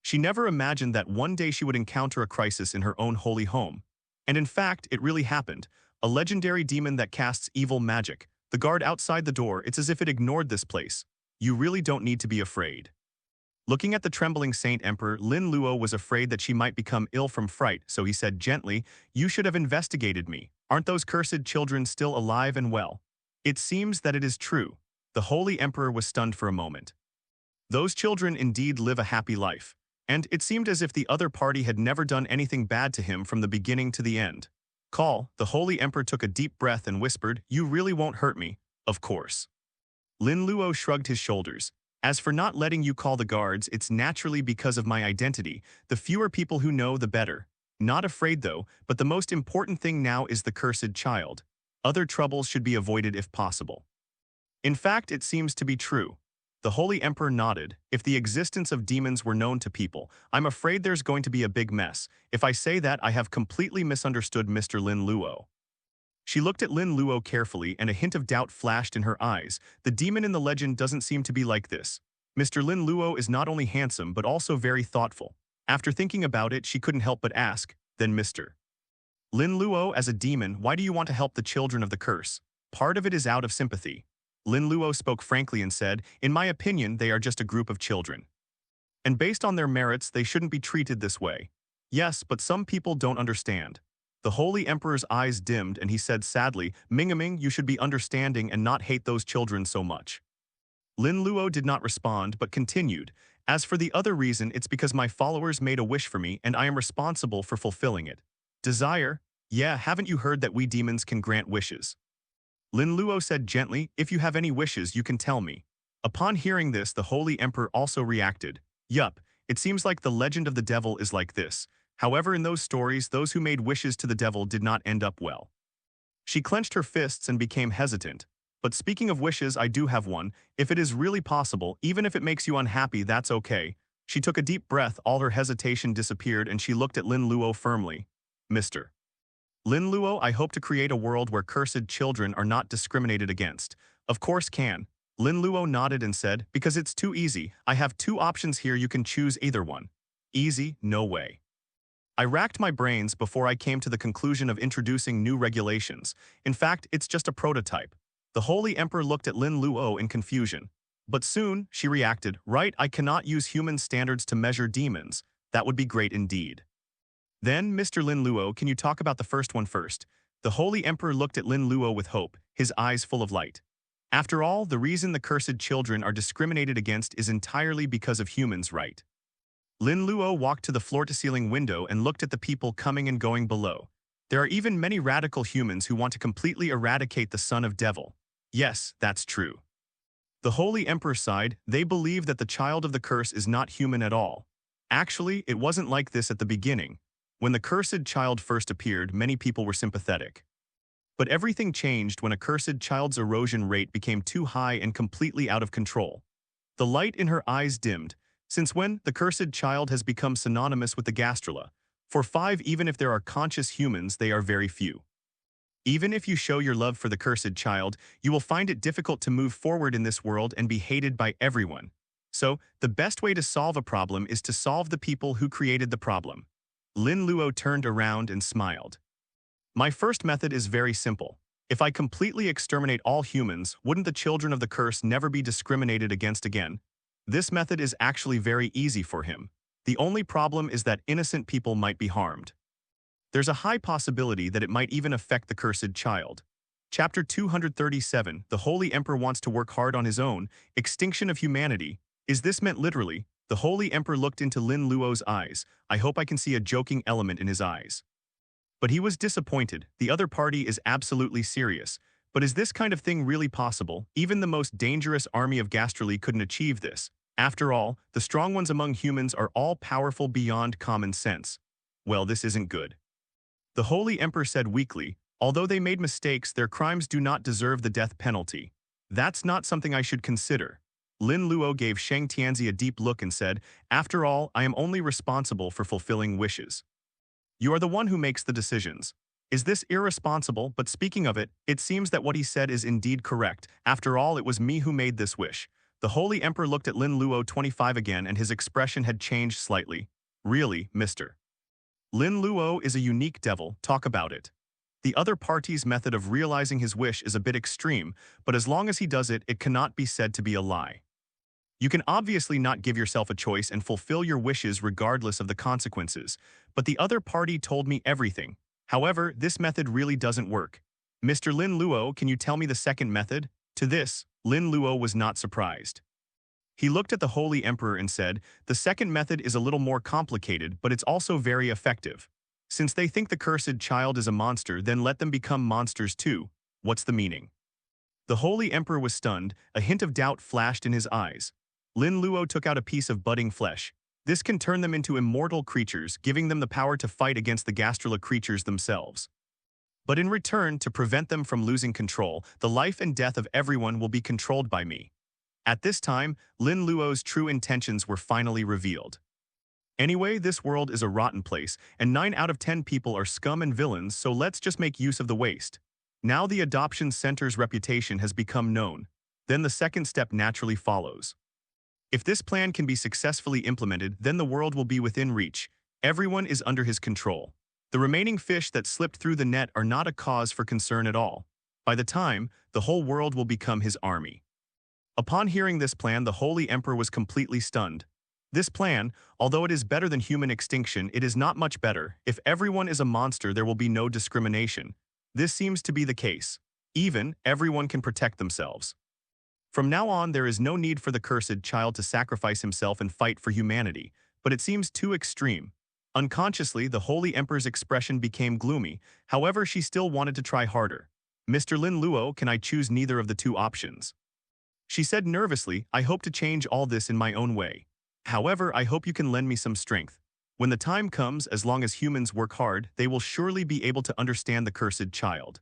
She never imagined that one day she would encounter a crisis in her own holy home. And in fact, it really happened. A legendary demon that casts evil magic. The guard outside the door, it's as if it ignored this place. You really don't need to be afraid. Looking at the trembling Saint Emperor, Lin Luo was afraid that she might become ill from fright, so he said gently, you should have investigated me. Aren't those cursed children still alive and well? It seems that it is true. The Holy Emperor was stunned for a moment. Those children indeed live a happy life. And it seemed as if the other party had never done anything bad to him from the beginning to the end. The Holy Emperor took a deep breath and whispered, you really won't hurt me, of course. Lin Luo shrugged his shoulders. As for not letting you call the guards, it's naturally because of my identity. The fewer people who know, the better. Not afraid though, but the most important thing now is the cursed child. Other troubles should be avoided if possible. In fact, it seems to be true. The Holy Emperor nodded. If the existence of demons were known to people, I'm afraid there's going to be a big mess. If I say that, I have completely misunderstood Mr. Lin Luo. She looked at Lin Luo carefully and a hint of doubt flashed in her eyes. The demon in the legend doesn't seem to be like this. Mr. Lin Luo is not only handsome but also very thoughtful. After thinking about it, she couldn't help but ask, then Mr. Lin Luo, as a demon, why do you want to help the children of the curse? Part of it is out of sympathy. Lin Luo spoke frankly and said, in my opinion, they are just a group of children. And based on their merits, they shouldn't be treated this way. Yes, but some people don't understand. The Holy Emperor's eyes dimmed and he said sadly, Mingaming, you should be understanding and not hate those children so much. Lin Luo did not respond but continued, as for the other reason, it's because my followers made a wish for me and I am responsible for fulfilling it. Desire? Yeah, haven't you heard that we demons can grant wishes? Lin Luo said gently, if you have any wishes, you can tell me. Upon hearing this, the Holy Emperor also reacted. Yup, it seems like the legend of the devil is like this. However, in those stories, those who made wishes to the devil did not end up well. She clenched her fists and became hesitant. But speaking of wishes, I do have one. If it is really possible, even if it makes you unhappy, that's okay. She took a deep breath, all her hesitation disappeared and she looked at Lin Luo firmly. Mr. Lin Luo, I hope to create a world where cursed children are not discriminated against. Of course can. Lin Luo nodded and said, because it's too easy. I have two options here, you can choose either one. Easy? No way. I racked my brains before I came to the conclusion of introducing new regulations. In fact, it's just a prototype. The Holy Emperor looked at Lin Luo in confusion. But soon, she reacted, right, I cannot use human standards to measure demons. That would be great indeed. Then, Mr. Lin Luo, can you talk about the first one first? The Holy Emperor looked at Lin Luo with hope, his eyes full of light. After all, the reason the cursed children are discriminated against is entirely because of humans, right? Lin Luo walked to the floor-to-ceiling window and looked at the people coming and going below. There are even many radical humans who want to completely eradicate the son of devil. Yes, that's true. The Holy Emperor sighed. They believe that the child of the curse is not human at all. Actually, it wasn't like this at the beginning. When the cursed child first appeared, many people were sympathetic. But everything changed when a cursed child's erosion rate became too high and completely out of control. The light in her eyes dimmed. Since when, the cursed child has become synonymous with the gastrula. For 5, even if there are conscious humans, they are very few. Even if you show your love for the cursed child, you will find it difficult to move forward in this world and be hated by everyone. So, the best way to solve a problem is to solve the people who created the problem. Lin Luo turned around and smiled. My first method is very simple. If I completely exterminate all humans, wouldn't the children of the curse never be discriminated against again? This method is actually very easy for him. The only problem is that innocent people might be harmed. There's a high possibility that it might even affect the cursed child. Chapter 237, The Holy Emperor wants to work hard on his own, Extinction of Humanity. Is this meant literally? The Holy Emperor looked into Lin Luo's eyes. I hope I can see a joking element in his eyes. But he was disappointed. The other party is absolutely serious. But is this kind of thing really possible? Even the most dangerous army of Gastruli couldn't achieve this. After all, the strong ones among humans are all powerful beyond common sense. Well, this isn't good. The Holy Emperor said weakly, although they made mistakes, their crimes do not deserve the death penalty. That's not something I should consider. Lin Luo gave Sheng Tianzi a deep look and said, after all, I am only responsible for fulfilling wishes. You are the one who makes the decisions. Is this irresponsible? But speaking of it, it seems that what he said is indeed correct. After all, it was me who made this wish. The Holy Emperor looked at Lin Luo 25 again and his expression had changed slightly. Really, Mr. Lin Luo is a unique devil, talk about it. The other party's method of realizing his wish is a bit extreme, but as long as he does it, it cannot be said to be a lie. You can obviously not give yourself a choice and fulfill your wishes regardless of the consequences, but the other party told me everything. However, this method really doesn't work. Mr. Lin Luo, can you tell me the second method? To this, Lin Luo was not surprised. He looked at the Holy Emperor and said, the second method is a little more complicated, but it's also very effective. Since they think the cursed child is a monster, then let them become monsters too. What's the meaning? The Holy Emperor was stunned, a hint of doubt flashed in his eyes. Lin Luo took out a piece of budding flesh. This can turn them into immortal creatures, giving them the power to fight against the gastrula creatures themselves. But in return, to prevent them from losing control, the life and death of everyone will be controlled by me. At this time, Lin Luo's true intentions were finally revealed. Anyway, this world is a rotten place, and 9 out of 10 people are scum and villains, so let's just make use of the waste. Now the adoption center's reputation has become known. Then the second step naturally follows. If this plan can be successfully implemented, then the world will be within reach. Everyone is under his control. The remaining fish that slipped through the net are not a cause for concern at all. By the time, the whole world will become his army. Upon hearing this plan, the Holy Emperor was completely stunned. This plan, although it is better than human extinction, it is not much better. If everyone is a monster, there will be no discrimination. This seems to be the case. Even, everyone can protect themselves. From now on, there is no need for the cursed child to sacrifice himself and fight for humanity, but it seems too extreme. Unconsciously, the Holy Emperor's expression became gloomy. However, she still wanted to try harder. Mr. Lin Luo, can I choose neither of the two options? She said nervously, I hope to change all this in my own way. However, I hope you can lend me some strength. When the time comes, as long as humans work hard, they will surely be able to understand the cursed child.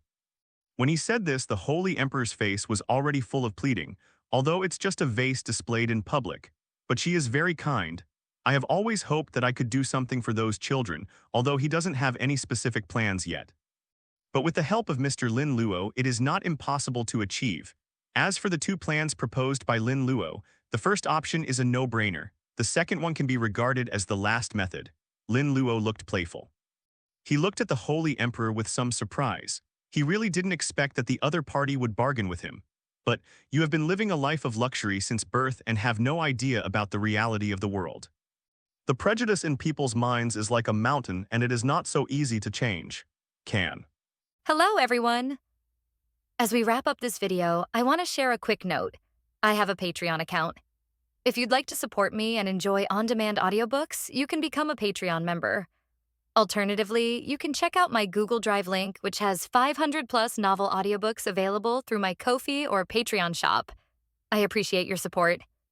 When he said this, the Holy Emperor's face was already full of pleading, although it's just a vase displayed in public. But she is very kind. I have always hoped that I could do something for those children, although he doesn't have any specific plans yet. But with the help of Mr. Lin Luo, it is not impossible to achieve. As for the two plans proposed by Lin Luo, the first option is a no-brainer. The second one can be regarded as the last method. Lin Luo looked playful. He looked at the Holy Emperor with some surprise. He really didn't expect that the other party would bargain with him. But you have been living a life of luxury since birth and have no idea about the reality of the world. The prejudice in people's minds is like a mountain and it is not so easy to change. Hello, everyone. As we wrap up this video, I want to share a quick note. I have a Patreon account. If you'd like to support me and enjoy on-demand audiobooks, you can become a Patreon member. Alternatively, you can check out my Google Drive link, which has 500 plus novel audiobooks available through my Ko-fi or Patreon shop. I appreciate your support.